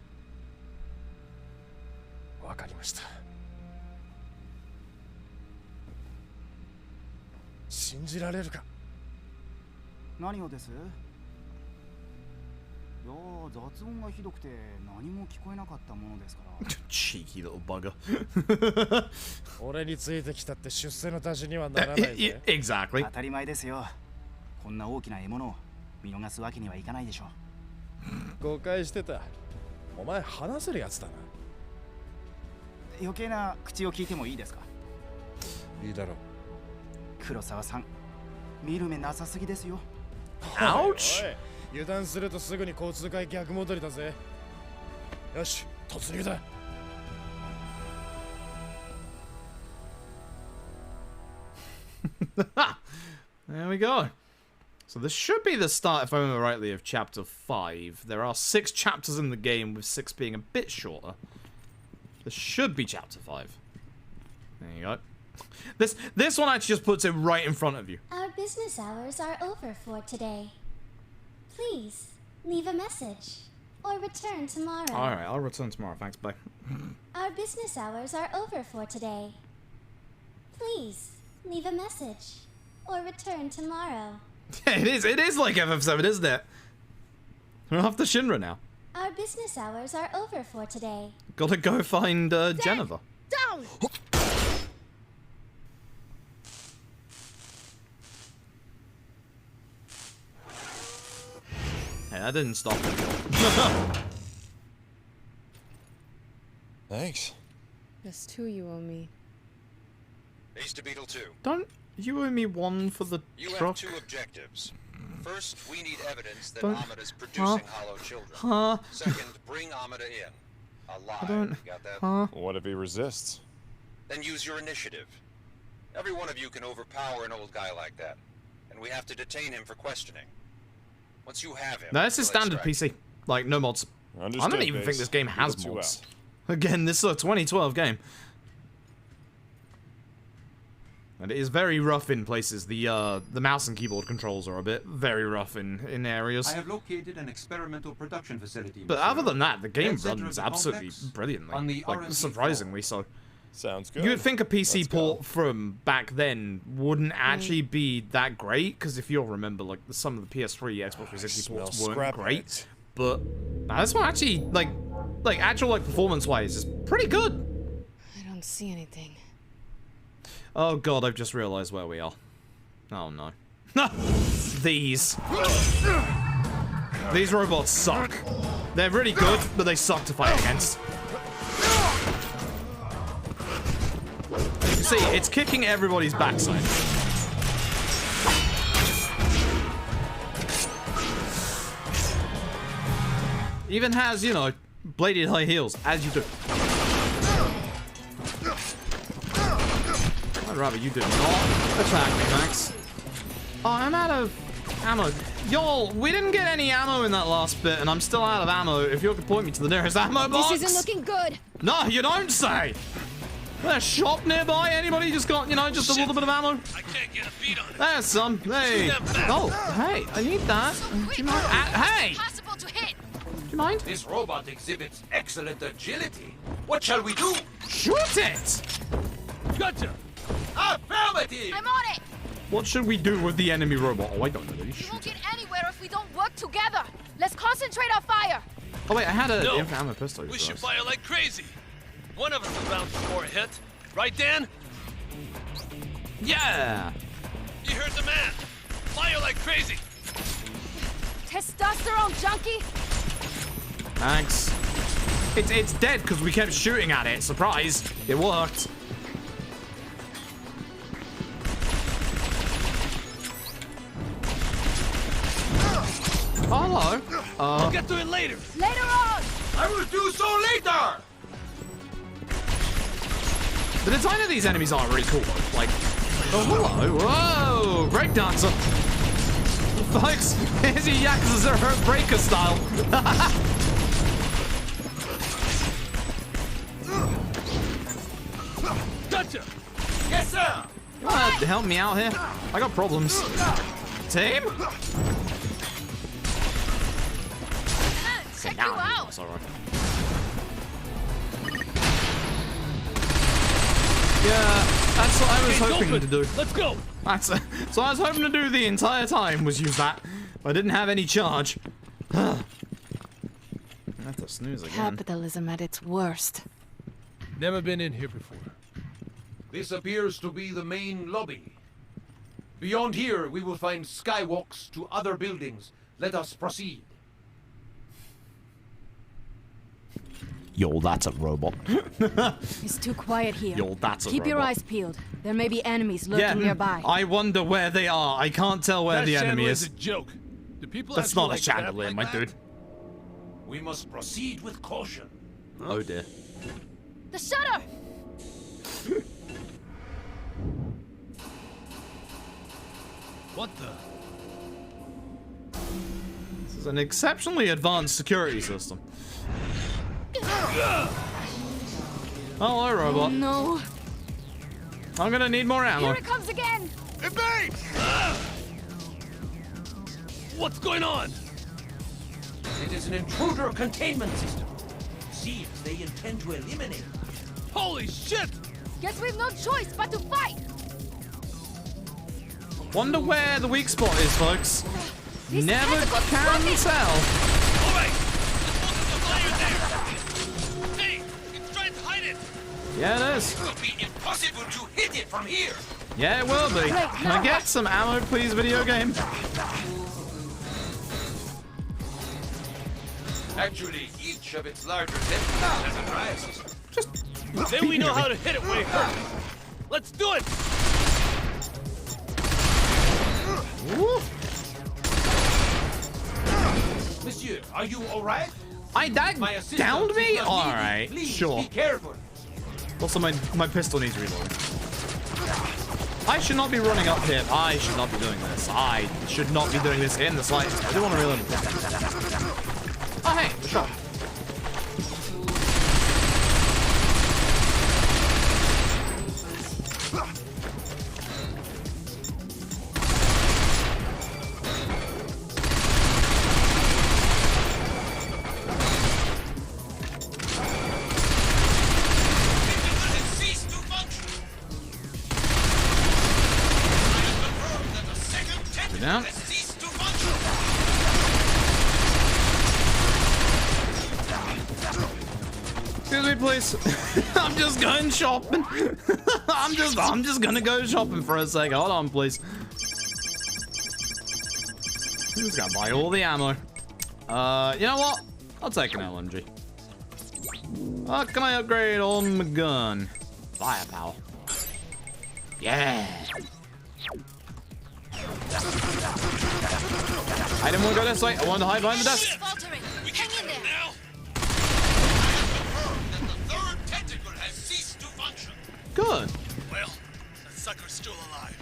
[SPEAKER 8] わかりました。信じられるか。
[SPEAKER 5] 何をです？いやー、雑音がひどくて何も聞こえなかったものですから。
[SPEAKER 1] Cheeky little bugger.
[SPEAKER 8] 俺についてきたって出世の足しにはならないぜ。
[SPEAKER 1] Exactly.
[SPEAKER 5] 当たり前ですよ。こんな大きな獲物を見逃すわけにはいかないでしょう。
[SPEAKER 8] 誤解してた。お前話せるやつだな。
[SPEAKER 5] 余計な口を聞いてもいいですか？
[SPEAKER 8] いいだろう。
[SPEAKER 5] 黒沢さん、見る目なさすぎですよ。
[SPEAKER 1] Ouch!
[SPEAKER 8] おい、油断するとすぐに交通課へ逆戻りだぜ。よし、突入だ。
[SPEAKER 1] There we go. So this should be the start, if I remember rightly, of chapter 5. There are 6 chapters in the game, with 6 being a bit shorter. This should be chapter 5. There you go. This one actually just puts it right in front of you.
[SPEAKER 17] Our business hours are over for today. Please leave a message or return tomorrow.
[SPEAKER 1] All right, I'll return tomorrow. Thanks, bye.
[SPEAKER 17] Our business hours are over for today. Please leave a message or return tomorrow.
[SPEAKER 1] Yeah, it is like FF7, isn't it? We're off to Shinra now.
[SPEAKER 17] Our business hours are over for today.
[SPEAKER 1] Gotta go find Jennifer.
[SPEAKER 17] Down!
[SPEAKER 1] Hey, that didn't stop me.
[SPEAKER 15] Thanks.
[SPEAKER 21] There's 2 you owe me.
[SPEAKER 4] Ace to Beetle 2.
[SPEAKER 1] Don't you owe me 1 for the
[SPEAKER 4] You
[SPEAKER 1] truck?
[SPEAKER 4] have 2 objectives. First, we need evidence that
[SPEAKER 1] Don't-
[SPEAKER 4] Amada's producing hollow children.
[SPEAKER 1] Huh?
[SPEAKER 4] Second, bring Amada in. Alive.
[SPEAKER 1] I don't.
[SPEAKER 4] You got that?
[SPEAKER 1] Huh?
[SPEAKER 15] What if he resists?
[SPEAKER 4] Then use your initiative. Every one of you can overpower an old guy like that. And we have to detain him for questioning. Once you have him...
[SPEAKER 1] No, this is
[SPEAKER 4] we'll
[SPEAKER 1] standard
[SPEAKER 4] extract-
[SPEAKER 1] PC. Like, no mods.
[SPEAKER 15] Understood,
[SPEAKER 1] I don't even think
[SPEAKER 15] Base.
[SPEAKER 1] this game has
[SPEAKER 15] Beetle 2
[SPEAKER 1] mods.
[SPEAKER 15] out.
[SPEAKER 1] Again, this is a 2012 game. And it is very rough in places. The mouse and keyboard controls are a bit very rough in areas.
[SPEAKER 10] I have located an experimental production facility.
[SPEAKER 1] But other than that, the game
[SPEAKER 10] Dead center
[SPEAKER 1] runs
[SPEAKER 10] of the
[SPEAKER 1] absolutely
[SPEAKER 10] complex,
[SPEAKER 1] brilliantly.
[SPEAKER 10] on the
[SPEAKER 1] Like,
[SPEAKER 10] R&D
[SPEAKER 1] surprisingly so.
[SPEAKER 15] Sounds good.
[SPEAKER 1] You would think a PC
[SPEAKER 15] Let's go.
[SPEAKER 1] port from back then wouldn't actually be that great, because if you'll remember, like, some of the PS3, Xbox 360 ports
[SPEAKER 15] smell
[SPEAKER 1] weren't
[SPEAKER 15] scrap
[SPEAKER 1] great.
[SPEAKER 15] heads.
[SPEAKER 1] But this one actually, like actual, like, performance-wise, is pretty good.
[SPEAKER 21] I don't see anything.
[SPEAKER 1] Oh god, I've just realized where we are. Oh no. These robots suck. They're really good, but they suck to fight against. You see, it's kicking everybody's backside. Even has, you know, bladed high heels, as you do. I'd rather you did not attack me, Max. Oh, I'm out of ammo. Y'all, we didn't get any ammo in that last bit, and I'm still out of ammo. If you could point me to the nearest ammo box.
[SPEAKER 13] This isn't looking good.
[SPEAKER 1] No, you don't say. There's a shop nearby. Anybody just got, you know, just a little bit of ammo?
[SPEAKER 11] I can't get a beat on it.
[SPEAKER 1] There's some. Hey. Oh, hey, I need that. Do you mind? Hey.
[SPEAKER 13] Impossible to hit.
[SPEAKER 1] Do you mind?
[SPEAKER 2] This robot exhibits excellent agility. What shall we do?
[SPEAKER 1] Shoot it.
[SPEAKER 11] Gotcha.
[SPEAKER 2] Affirmative.
[SPEAKER 13] I'm on it.
[SPEAKER 1] What should we do with the enemy robot? Oh, I don't know.
[SPEAKER 13] We won't get anywhere if we don't work together. Let's concentrate our fire.
[SPEAKER 1] Oh wait, I had a
[SPEAKER 11] No.
[SPEAKER 1] ammo pistol.
[SPEAKER 11] We should fire like crazy. One of us is bound for a hit. Right, Dan?
[SPEAKER 1] Yeah.
[SPEAKER 11] You heard the man. Fire like crazy.
[SPEAKER 13] Testosterone junkie.
[SPEAKER 1] Thanks. It's dead because we kept shooting at it. Surprise! It worked. Hello.
[SPEAKER 11] We'll get to it later.
[SPEAKER 13] Later on.
[SPEAKER 2] I will do so later.
[SPEAKER 1] The design of these enemies are really cool, though. Like, oh hello, whoa, breakdancer. Folks, here's your Yakuza 0 breaker style.
[SPEAKER 11] Gotcha.
[SPEAKER 2] Yes, sir.
[SPEAKER 1] Help me out here. I got problems. Team?
[SPEAKER 13] Check you out.
[SPEAKER 1] That's alright. Yeah, that's what I was hoping to do.
[SPEAKER 11] Let's go.
[SPEAKER 1] So I was hoping to do the entire time was use that. But I didn't have any charge. I have to snooze again.
[SPEAKER 21] Capitalism at its worst.
[SPEAKER 6] Never been in here before.
[SPEAKER 2] This appears to be the main lobby. Beyond here, we will find skywalks to other buildings. Let us proceed.
[SPEAKER 1] Yo, that's a robot.
[SPEAKER 21] It's too quiet here.
[SPEAKER 1] Yo, that's a
[SPEAKER 21] Keep your
[SPEAKER 1] robot.
[SPEAKER 21] eyes peeled. There may be enemies lurking nearby.
[SPEAKER 1] I wonder where they are. I can't tell where
[SPEAKER 6] That
[SPEAKER 1] the enemy
[SPEAKER 6] chandelier's
[SPEAKER 1] is.
[SPEAKER 6] a joke. Do people
[SPEAKER 1] That's
[SPEAKER 6] actually
[SPEAKER 1] not a
[SPEAKER 6] like that
[SPEAKER 1] chandelier,
[SPEAKER 6] like
[SPEAKER 1] my
[SPEAKER 6] that?
[SPEAKER 1] dude.
[SPEAKER 2] We must proceed with caution.
[SPEAKER 1] Oh dear.
[SPEAKER 13] The shutter.
[SPEAKER 6] What the?
[SPEAKER 1] This is an exceptionally advanced security system. Hello, robot.
[SPEAKER 21] Oh, no.
[SPEAKER 1] I'm gonna need more ammo.
[SPEAKER 13] Here it comes again.
[SPEAKER 11] Evade! What's going on?
[SPEAKER 2] It is an intruder containment system. Seems they intend to eliminate.
[SPEAKER 11] Holy shit!
[SPEAKER 13] Guess we've no choice but to fight.
[SPEAKER 1] Wonder where the weak spot is, folks.
[SPEAKER 13] These
[SPEAKER 1] Never
[SPEAKER 13] tentacles
[SPEAKER 1] can
[SPEAKER 13] working.
[SPEAKER 1] tell.
[SPEAKER 11] All right, let's focus the fire there. Hey, it's trying to hide it.
[SPEAKER 1] Yeah, it is.
[SPEAKER 2] It will be impossible to hit it from here.
[SPEAKER 1] Yeah, it will be. Can I get some ammo, please, video game?
[SPEAKER 2] Actually, each of its larger tentacles has a drive system.
[SPEAKER 11] Then we know how to hit it when it hurts. Let's do it.
[SPEAKER 1] Woo.
[SPEAKER 2] Monsieur, are you all right?
[SPEAKER 1] That
[SPEAKER 2] My assistant
[SPEAKER 1] downed me?
[SPEAKER 2] is not needed.
[SPEAKER 1] Alright,
[SPEAKER 2] Please
[SPEAKER 1] sure.
[SPEAKER 2] be careful.
[SPEAKER 1] Also, my pistol needs reloading. I should not be running up here. I should not be doing this. I should not be doing this in the slightest. I do want to reload. Oh, hey, sure. Down. Excuse me, please. I'm just going shopping. I'm just gonna go shopping for a second. Hold on, please. I'm just gonna buy all the ammo. You know what? I'll take an LMG. How can I upgrade on my gun? Firepower. Yeah. I didn't want to go this way. I wanted to hide behind the desk.
[SPEAKER 13] Faltering. Hang in there.
[SPEAKER 2] Now, the third tentacle has ceased to function.
[SPEAKER 1] Good.
[SPEAKER 11] Well, that's still alive.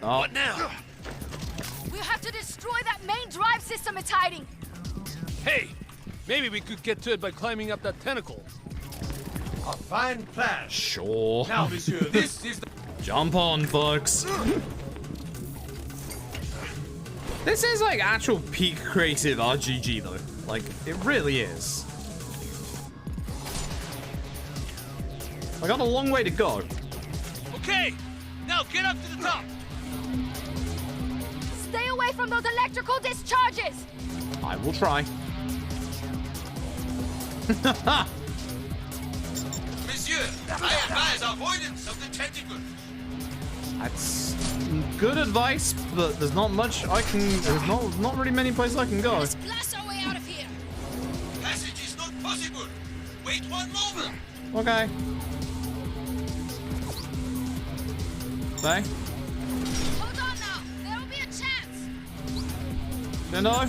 [SPEAKER 1] Oh.
[SPEAKER 11] What now?
[SPEAKER 13] We'll have to destroy that main drive system it's hiding.
[SPEAKER 6] Hey, maybe we could get to it by climbing up that tentacle.
[SPEAKER 2] A fine plan.
[SPEAKER 1] Sure.
[SPEAKER 2] Now, monsieur, this is the...
[SPEAKER 1] Jump on, folks. This is like actual peak creative RGG though. Like, it really is. I got a long way to go.
[SPEAKER 11] Okay, now get up to the top.
[SPEAKER 13] Stay away from those electrical discharges.
[SPEAKER 1] I will try.
[SPEAKER 2] Monsieur, I advise avoidance of the tentacles.
[SPEAKER 1] That's good advice, but there's not much I can. There's not really many places I can go.
[SPEAKER 13] Let's blast our way out of here.
[SPEAKER 2] Passage is not possible. Wait one moment.
[SPEAKER 1] Okay. Bye.
[SPEAKER 13] Hold on now. There will be a chance.
[SPEAKER 1] No.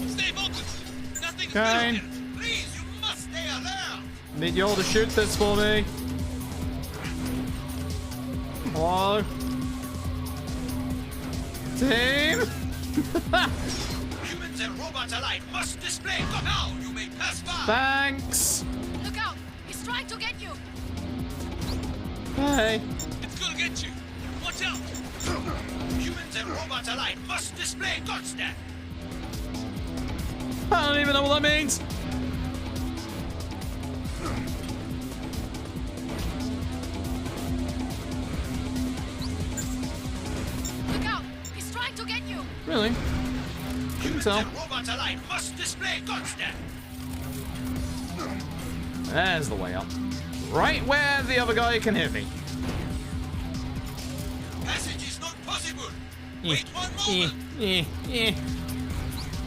[SPEAKER 11] Stay focused. Nothing's
[SPEAKER 1] Okay.
[SPEAKER 11] broken.
[SPEAKER 2] Please, you must stay alert.
[SPEAKER 1] Need you all to shoot this for me. Hello. Team.
[SPEAKER 2] Humans and robots alike must display. Now you may pass by.
[SPEAKER 1] Thanks.
[SPEAKER 13] Look out. He's trying to get you.
[SPEAKER 1] Hey.
[SPEAKER 11] It's gonna get you. Watch out.
[SPEAKER 2] Humans and robots alike must display constant.
[SPEAKER 1] I don't even know what that means.
[SPEAKER 13] Look out. He's trying to get you.
[SPEAKER 1] Really? Couldn't tell.
[SPEAKER 2] Robots alike must display constant.
[SPEAKER 1] There's the way up. Right where the other guy can hit me.
[SPEAKER 2] Passage is not possible. Wait one moment.
[SPEAKER 1] Hey,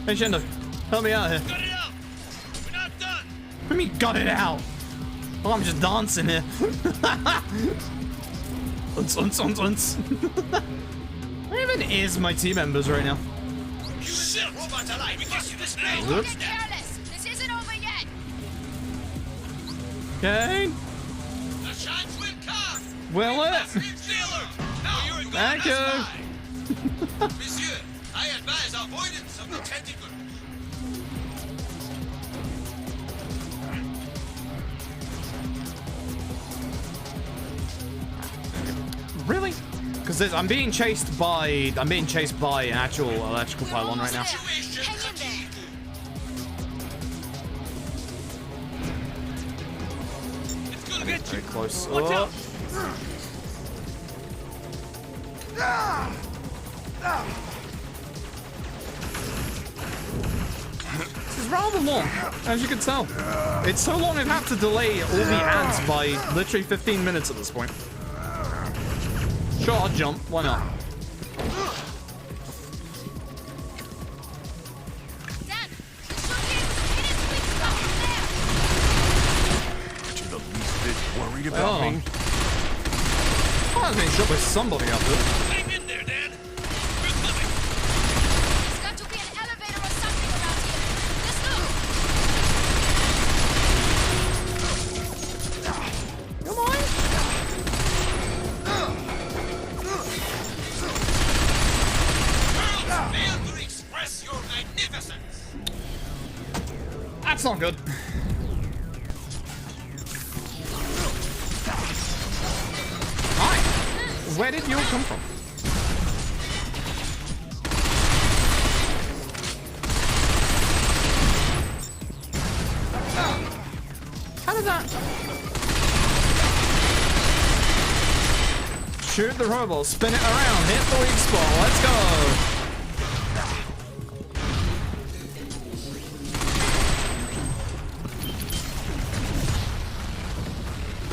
[SPEAKER 1] Shindo, help me out here.
[SPEAKER 11] Got it out. We're not done.
[SPEAKER 1] What do you mean, got it out? Well, I'm just dancing here. Unce. Where even is my team members right now?
[SPEAKER 2] Humans and robots alike must display
[SPEAKER 13] Don't get careless. This isn't over yet.
[SPEAKER 1] Okay.
[SPEAKER 2] The chance will come.
[SPEAKER 1] Will it?
[SPEAKER 2] Now you're in
[SPEAKER 1] Thank you.
[SPEAKER 2] Monsieur, I advise avoidance of the tentacles.
[SPEAKER 1] Really? Because I'm being chased by an actual electrical pylon right now.
[SPEAKER 11] It's gonna get you.
[SPEAKER 1] Very close.
[SPEAKER 11] Watch out.
[SPEAKER 1] This is rather long, as you can tell. It's so long I'd have to delay all the ads by literally 15 minutes at this point. Sure, I'll jump. Why not?
[SPEAKER 18] You the least bit worried about me?
[SPEAKER 1] I was being shot by somebody up there.
[SPEAKER 11] Hang in there, Dad. We're coming.
[SPEAKER 13] There's got to be an elevator or something around here. Let's go.
[SPEAKER 1] Come on.
[SPEAKER 2] Fail to express your magnificence.
[SPEAKER 1] That's not good. Hi. Where did you come from? How did that? Shoot the robot, spin it around, hit the weak spot. Let's go.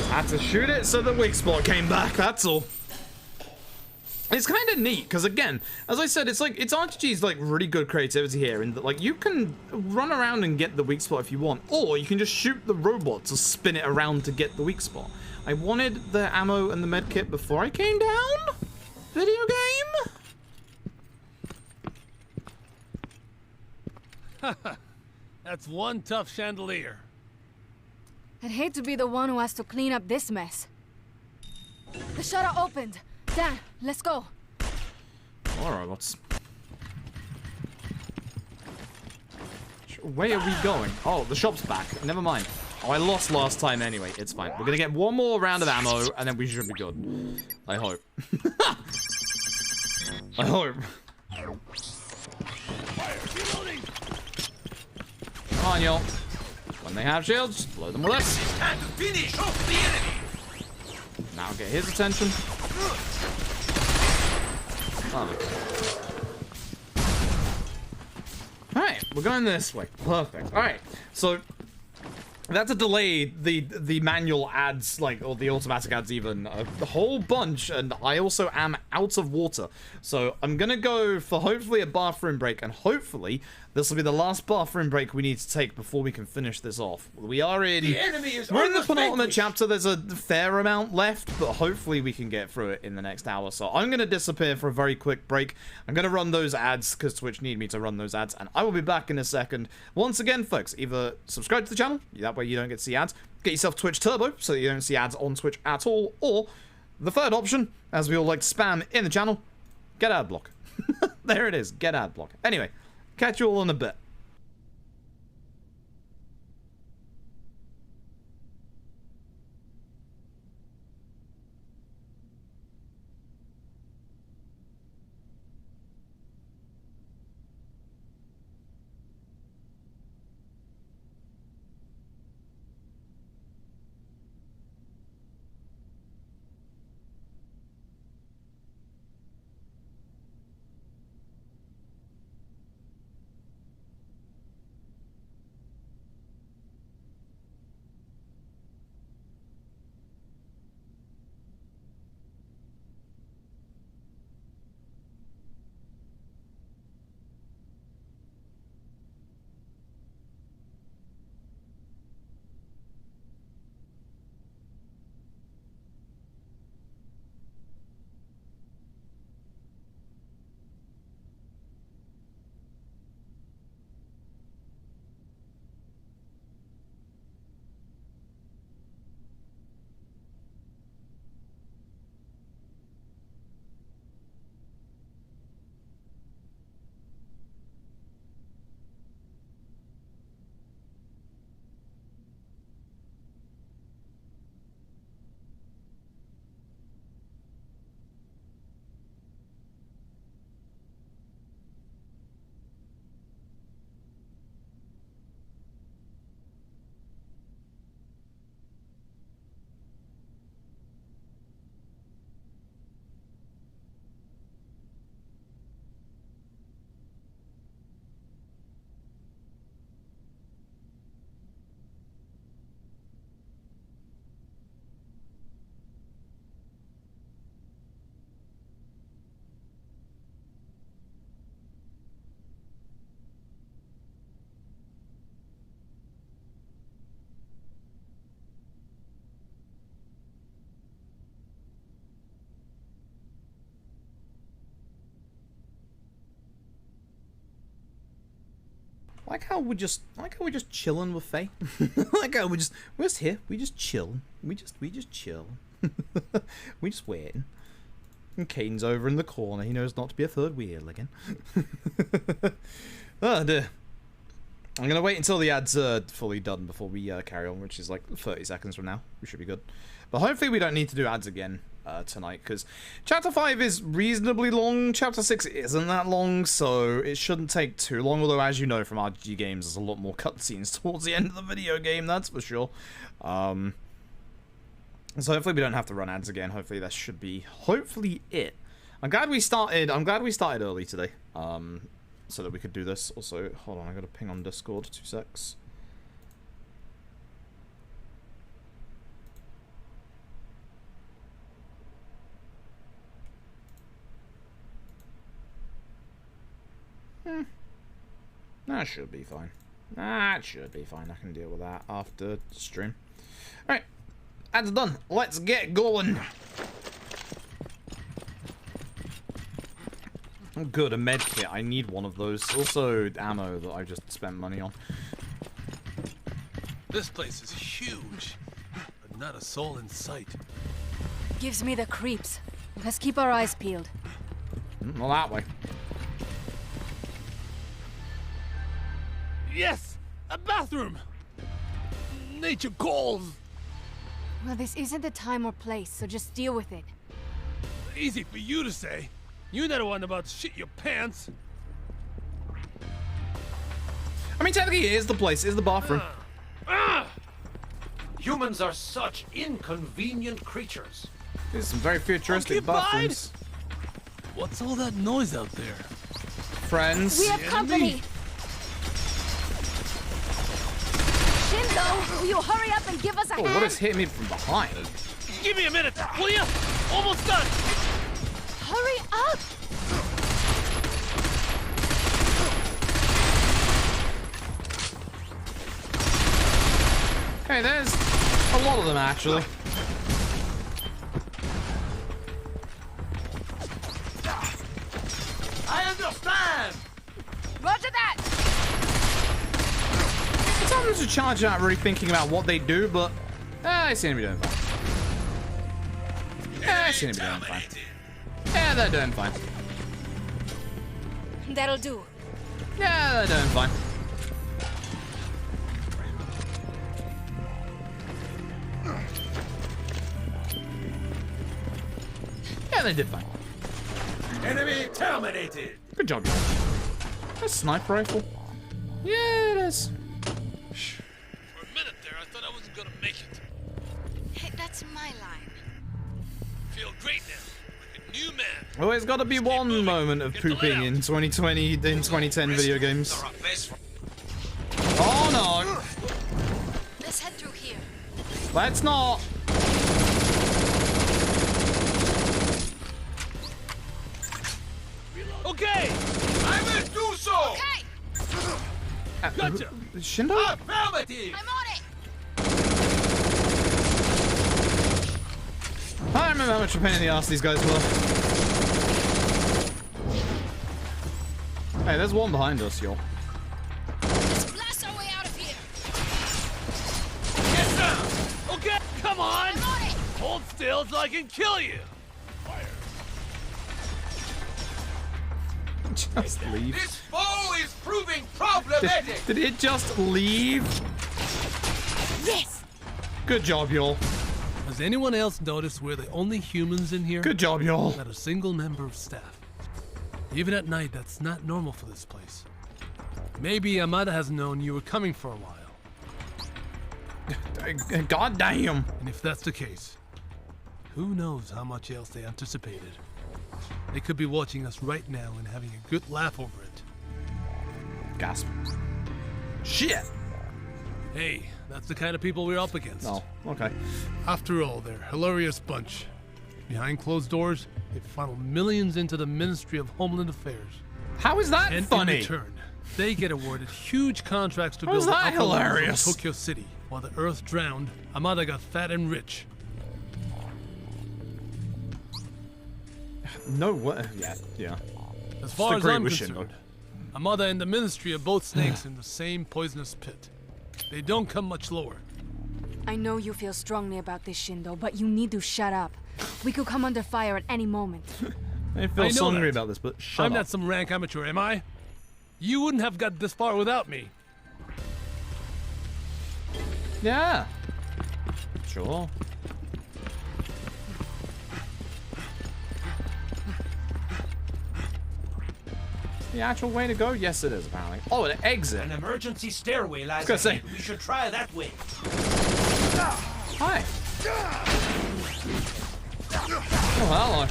[SPEAKER 1] Had to shoot it so the weak spot came back, that's all. It's kind of neat, because again, as I said, it's RGG's like really good creativity here, in that like you can run around and get the weak spot if you want, or you can just shoot the robot to spin it around to get the weak spot. I wanted the ammo and the med kit before I came down? Video game?
[SPEAKER 6] That's one tough chandelier.
[SPEAKER 21] I'd hate to be the one who has to clean up this mess. The shutter opened. Dan, let's go.
[SPEAKER 1] All robots. Where are we going? Oh, the shop's back. Never mind. Oh, I lost last time anyway. It's fine. We're gonna get one more round of ammo, and then we should be good. I hope. I hope. Come on, y'all. When they have shields, blow them with us.
[SPEAKER 2] Time to finish off the enemy.
[SPEAKER 1] Now get his attention. Alright, we're going this way. Perfect. Alright, so that's a delay. The manual adds, like, or the automatic adds even a whole bunch, and I also am out of water. So I'm gonna go for hopefully a bathroom break, and hopefully this will be the last bathroom break we need to take before we can finish this off. We are in... We're in the penultimate chapter. There's a fair amount left, but hopefully we can get through it in the next hour. So I'm going to disappear for a very quick break. I'm going to run those ads because Twitch need me to run those ads, and I will be back in a second. Once again, folks, either subscribe to the channel, that way you don't get to see ads, get yourself Twitch Turbo so that you don't see ads on Twitch at all, or the third option, as we all like to spam in the channel, get ad block. There it is, get ad block. Anyway, catch you all in a bit. Like how we're just chilling with Faye. Like how we're just here. We just chill. We just chill. We just waiting. And Kane's over in the corner. He knows not to be a third wheel again. Oh dear. I'm gonna wait until the ads are fully done before we carry on, which is like 30 seconds from now. We should be good. But hopefully we don't need to do ads again tonight, because Chapter 5 is reasonably long. Chapter 6 isn't that long, so it shouldn't take too long. Although, as you know from RPG games, there's a lot more cutscenes towards the end of the video game, that's for sure. So hopefully we don't have to run ads again. Hopefully that should be it. I'm glad we started early today. So that we could do this. Also, hold on, I got a ping on Discord, 2 secs. That should be fine. That should be fine. I can deal with that after stream. Alright, that's done. Let's get going. Oh, good, a med kit. I need one of those. Also, ammo that I just spent money on.
[SPEAKER 11] This place is huge, but not a soul in sight.
[SPEAKER 21] Gives me the creeps. Let's keep our eyes peeled.
[SPEAKER 1] Not that way.
[SPEAKER 6] Yes! A bathroom! Nature calls!
[SPEAKER 21] Well, this isn't the time or place, so just deal with it.
[SPEAKER 6] Easy for you to say. You're not the one about to shit your pants.
[SPEAKER 1] I mean, technically, it is the place. It is the bathroom.
[SPEAKER 2] Humans are such inconvenient creatures.
[SPEAKER 1] There's some very futuristic bathrooms.
[SPEAKER 6] What's all that noise out there?
[SPEAKER 1] Friends.
[SPEAKER 13] We have company. Shindo, will you hurry up and give us a hand?
[SPEAKER 1] What is hitting me from behind?
[SPEAKER 6] Give me a minute, will ya? Almost done.
[SPEAKER 13] Hurry up!
[SPEAKER 1] Hey, there's a lot of them actually.
[SPEAKER 2] I understand.
[SPEAKER 13] Roger that.
[SPEAKER 1] Sometimes the charge aren't really thinking about what they do, but I seem to be doing fine. I seem to be doing fine. Yeah, they're doing fine.
[SPEAKER 13] That'll do.
[SPEAKER 1] Yeah, they're doing fine. Yeah, they did fine.
[SPEAKER 2] Enemy terminated.
[SPEAKER 1] Good job, y'all. A sniper rifle. Yeah, it is.
[SPEAKER 6] For a minute there, I thought I wasn't gonna make it.
[SPEAKER 13] Hey, that's my line.
[SPEAKER 6] Feel great now, like a new man.
[SPEAKER 1] Always got to be one moment of pooping in 2020, in 2010 video games. Oh no!
[SPEAKER 13] Let's head through here.
[SPEAKER 1] Let's not.
[SPEAKER 6] Okay!
[SPEAKER 2] I will do so!
[SPEAKER 13] Okay!
[SPEAKER 6] Gotcha!
[SPEAKER 1] Shindo?
[SPEAKER 2] Affirmative!
[SPEAKER 13] I'm on it!
[SPEAKER 1] I don't remember how much of a pain in the ass these guys were. Hey, there's one behind us, y'all.
[SPEAKER 13] Let's blast our way out of here!
[SPEAKER 6] Yes, sir! Okay, come on!
[SPEAKER 13] I'm on it!
[SPEAKER 6] Hold still so I can kill you!
[SPEAKER 1] Just leave.
[SPEAKER 2] This foe is proving problematic!
[SPEAKER 1] Did it just leave?
[SPEAKER 13] Yes!
[SPEAKER 1] Good job, y'all.
[SPEAKER 6] Has anyone else noticed we're the only humans in here?
[SPEAKER 1] Good job, y'all.
[SPEAKER 6] Not a single member of staff. Even at night, that's not normal for this place. Maybe Amada has known you were coming for a while.
[SPEAKER 1] God damn.
[SPEAKER 6] And if that's the case, who knows how much else they anticipated. They could be watching us right now and having a good laugh over it.
[SPEAKER 1] Gasp. Shit!
[SPEAKER 6] Hey, that's the kind of people we're up against.
[SPEAKER 1] Oh, okay.
[SPEAKER 6] After all, they're a hilarious bunch. Behind closed doors, they funnel millions into the Ministry of Homeland Affairs.
[SPEAKER 1] How is that
[SPEAKER 6] and
[SPEAKER 1] funny?
[SPEAKER 6] In return, they get awarded huge contracts to
[SPEAKER 1] How
[SPEAKER 6] build
[SPEAKER 1] is that
[SPEAKER 6] upper levels of
[SPEAKER 1] hilarious?
[SPEAKER 6] Tokyo City. While the Earth drowned, Amada got fat and rich.
[SPEAKER 1] No way. Yeah.
[SPEAKER 6] As far as I'm concerned, Amada and the Ministry are both snakes in the same poisonous pit. They don't come much lower.
[SPEAKER 21] I know you feel strongly about this, Shindo, but you need to shut up. We could come under fire at any moment.
[SPEAKER 1] I feel so angry about this, but shut
[SPEAKER 6] I'm
[SPEAKER 1] up.
[SPEAKER 6] not some rank amateur, am I? You wouldn't have got this far without me.
[SPEAKER 1] Yeah. Sure. The actual way to go? Yes, it is, apparently. Oh, an exit.
[SPEAKER 2] An emergency stairway lies
[SPEAKER 1] I was gonna
[SPEAKER 2] ahead.
[SPEAKER 1] say.
[SPEAKER 2] We should try that way.
[SPEAKER 1] Hi. Oh, hello.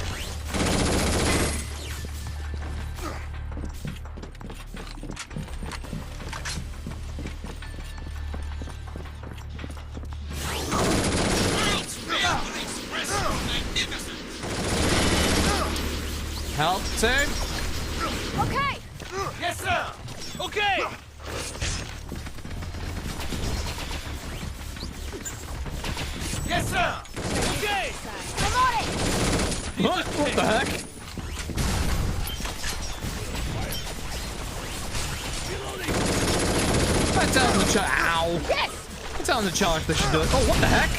[SPEAKER 1] Help, team.
[SPEAKER 13] Okay!
[SPEAKER 2] Yes, sir!
[SPEAKER 6] Okay!
[SPEAKER 2] Yes, sir!
[SPEAKER 6] Okay!
[SPEAKER 13] I'm on it!
[SPEAKER 1] What the heck? That's down the charge. Ow!
[SPEAKER 13] Yes!
[SPEAKER 1] That's down the charge. They should do it. Oh, what the heck?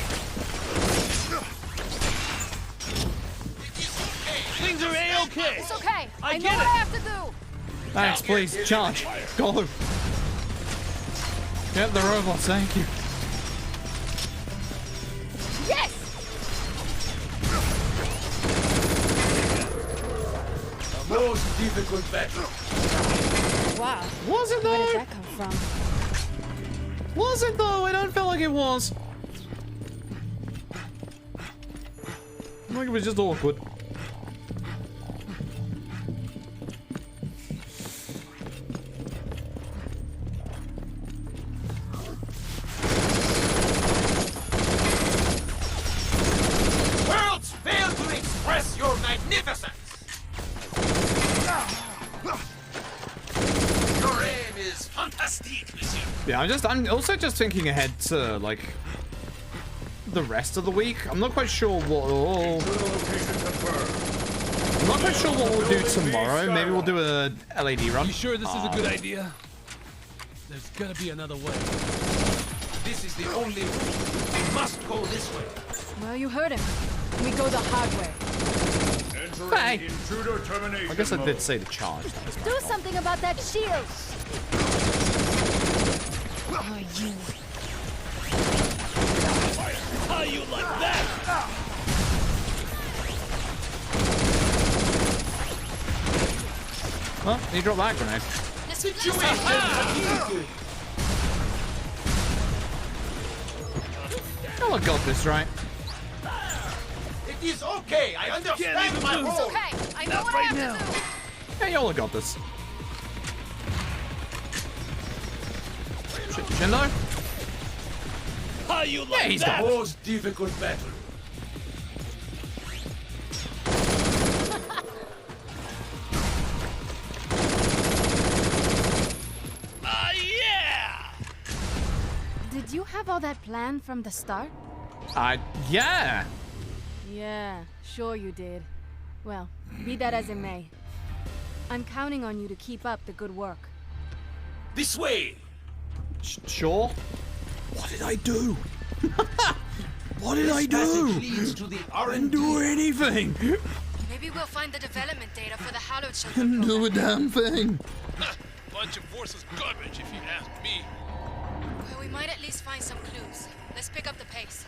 [SPEAKER 11] Things are A-okay.
[SPEAKER 13] It's okay.
[SPEAKER 11] I
[SPEAKER 13] know
[SPEAKER 11] get
[SPEAKER 13] what
[SPEAKER 11] it.
[SPEAKER 13] I have to do.
[SPEAKER 1] Thanks, please. Charge. Go. Get the robots, thank you.
[SPEAKER 13] Yes.
[SPEAKER 2] The most difficult battle.
[SPEAKER 21] Wow.
[SPEAKER 1] Was it
[SPEAKER 21] Where
[SPEAKER 1] though?
[SPEAKER 21] did that come from?
[SPEAKER 1] Was it though? I don't feel like it was. I think it was just awkward.
[SPEAKER 2] Worlds fail to express your magnificence. Your aim is fantastique, monsieur.
[SPEAKER 1] Yeah, I'm also just thinking ahead to like the rest of the week. I'm not quite sure what we'll do tomorrow. Maybe we'll do a LAD run.
[SPEAKER 11] You sure this is a good idea? There's gotta be another way.
[SPEAKER 2] This is the only route. We must go this way.
[SPEAKER 21] Well, you heard him. We go the hard way.
[SPEAKER 1] Hey.
[SPEAKER 19] Intruder termination
[SPEAKER 1] I guess I
[SPEAKER 19] mode.
[SPEAKER 1] did say to charge.
[SPEAKER 13] Do something about that shield.
[SPEAKER 21] Oh, you.
[SPEAKER 11] How you like that?
[SPEAKER 1] Huh? He dropped that grenade. Oh, I got this right.
[SPEAKER 2] It is okay. I understand my
[SPEAKER 13] It's
[SPEAKER 2] role.
[SPEAKER 13] okay. I know what I have to do.
[SPEAKER 1] Hey, y'all got this. Shindo?
[SPEAKER 11] How you like
[SPEAKER 1] Yeah, he's
[SPEAKER 11] that?
[SPEAKER 1] got it.
[SPEAKER 2] Most difficult battle.
[SPEAKER 11] Yeah!
[SPEAKER 21] Did you have all that planned from the start?
[SPEAKER 1] Yeah.
[SPEAKER 21] Yeah, sure you did. Well, be that as it may. I'm counting on you to keep up the good work.
[SPEAKER 2] This way.
[SPEAKER 1] Sure. What did I do? What did I
[SPEAKER 2] This passage
[SPEAKER 1] do?
[SPEAKER 2] leads to the
[SPEAKER 1] I
[SPEAKER 2] R&D.
[SPEAKER 1] didn't do anything.
[SPEAKER 21] Maybe we'll find the development data for the Hallowed Shelter
[SPEAKER 1] Didn't do a
[SPEAKER 21] program.
[SPEAKER 1] damn thing.
[SPEAKER 11] Bunch of worthless garbage, if you ask me.
[SPEAKER 21] Well, we might at least find some clues. Let's pick up the pace.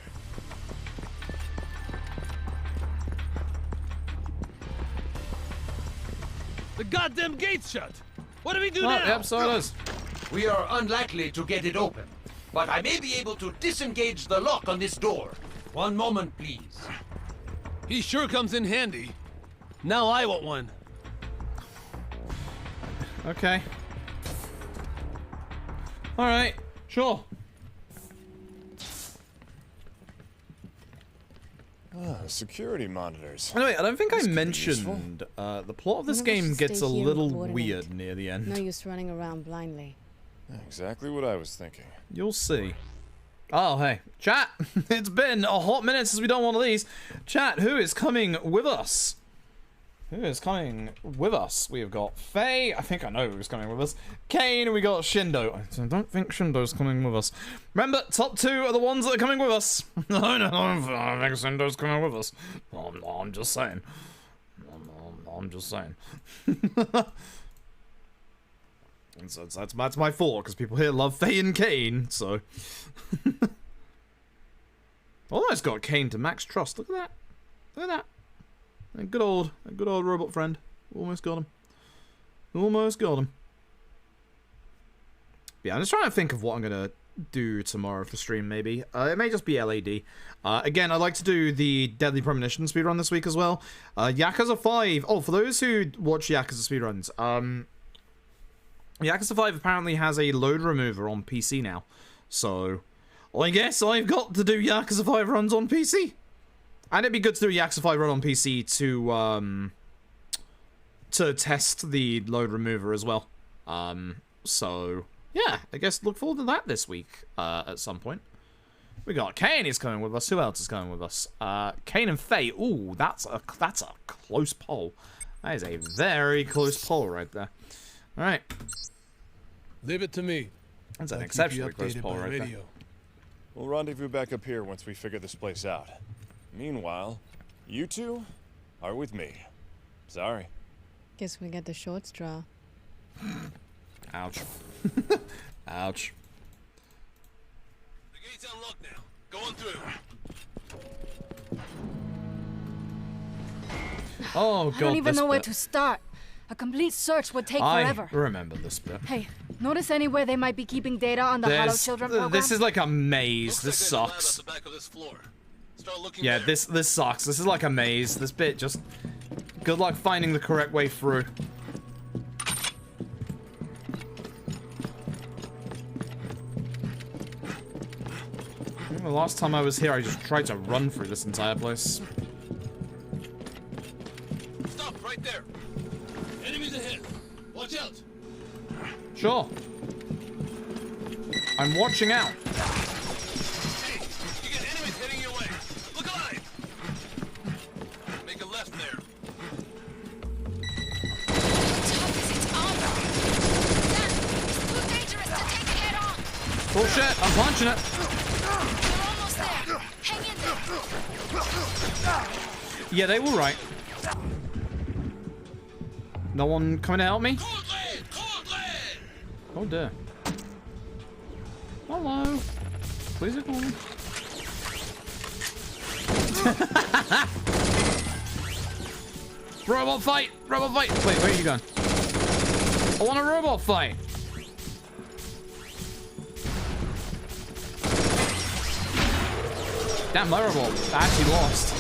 [SPEAKER 11] The goddamn gate's shut. What do we do
[SPEAKER 1] Oh,
[SPEAKER 11] now?
[SPEAKER 1] yep, so it is.
[SPEAKER 2] We are unlikely to get it open, but I may be able to disengage the lock on this door. One moment, please.
[SPEAKER 11] He sure comes in handy. Now I want one.
[SPEAKER 1] Okay. Alright, sure.
[SPEAKER 15] Security monitors.
[SPEAKER 1] Anyway, I don't think
[SPEAKER 15] This
[SPEAKER 1] I
[SPEAKER 15] could be
[SPEAKER 1] mentioned the plot of this
[SPEAKER 21] Maybe we
[SPEAKER 1] game
[SPEAKER 21] should
[SPEAKER 1] gets
[SPEAKER 21] stay
[SPEAKER 1] a
[SPEAKER 21] here and
[SPEAKER 1] little
[SPEAKER 21] coordinate.
[SPEAKER 1] weird near the end.
[SPEAKER 21] No use running around blindly.
[SPEAKER 15] Exactly what I was thinking.
[SPEAKER 1] You'll see. Oh, hey. Chat! It's been a hot minute since we've done one of these. Chat, who is coming with us? Who is coming with us? We have got Faye. I think I know who's coming with us. Kane, and we got Shindo. I don't think Shindo's coming with us. Remember, top two are the ones that are coming with us. No, I don't think Shindo's coming with us. No, I'm just saying. I'm just saying. And so that's my fault, because people here love Faye and Kane, so. Almost got Kane to max trust. Look at that. Look at that. A good old robot friend. Almost got him. Almost got him. Yeah, I'm just trying to think of what I'm gonna do tomorrow for stream. Maybe it may just be LAD. Again, I'd like to do the Deadly Premonition speedrun this week as well. Yakuza 5. Oh, for those who watch Yakuza speedruns, Yakuza 5 apparently has a load remover on PC now. So, I guess I've got to do Yakuza 5 runs on PC. And it'd be good to do a Yakuza 5 run on PC to test the load remover as well. So, yeah, I guess look forward to that this week at some point. We got Kane is coming with us. Who else is coming with us? Kane and Faye. Ooh, that's a close poll. That is a very close poll right there. All right.
[SPEAKER 6] Leave it to me.
[SPEAKER 1] That's an
[SPEAKER 6] I'll
[SPEAKER 1] exceptionally
[SPEAKER 6] keep you
[SPEAKER 1] close
[SPEAKER 6] updated
[SPEAKER 1] poll
[SPEAKER 6] by
[SPEAKER 1] right there.
[SPEAKER 6] radio.
[SPEAKER 15] We'll rendezvous back up here once we figure this place out. Meanwhile, you two are with me. Sorry.
[SPEAKER 21] Guess we get the short straw.
[SPEAKER 1] Ouch. Ouch.
[SPEAKER 4] The gate's unlocked now. Going through.
[SPEAKER 1] Oh god.
[SPEAKER 21] I don't even know where
[SPEAKER 1] bit.
[SPEAKER 21] to start. A complete search would take
[SPEAKER 1] I
[SPEAKER 21] forever.
[SPEAKER 1] remember this bit.
[SPEAKER 21] Hey, notice anywhere they might be keeping data on the Hollow Children program?
[SPEAKER 1] This is like a maze. This sucks. Yeah, this sucks. This is like a maze. This bit just... Good luck finding the correct way through. I think the last time I was here, I just tried to run through this entire place.
[SPEAKER 4] Stop right there. Enemies ahead. Watch out.
[SPEAKER 1] Sure. I'm watching out.
[SPEAKER 4] Hey, you get enemies heading your way. Look alive. Make a left there.
[SPEAKER 1] Bullshit, I'm punching it.
[SPEAKER 13] You're almost there. Hang in there.
[SPEAKER 1] Yeah, they were right. No one coming to help me? Oh dear. Hello. Please ignore me. Robot fight! Robot fight! Wait, where are you going? I want a robot fight! Damn, my robot actually lost.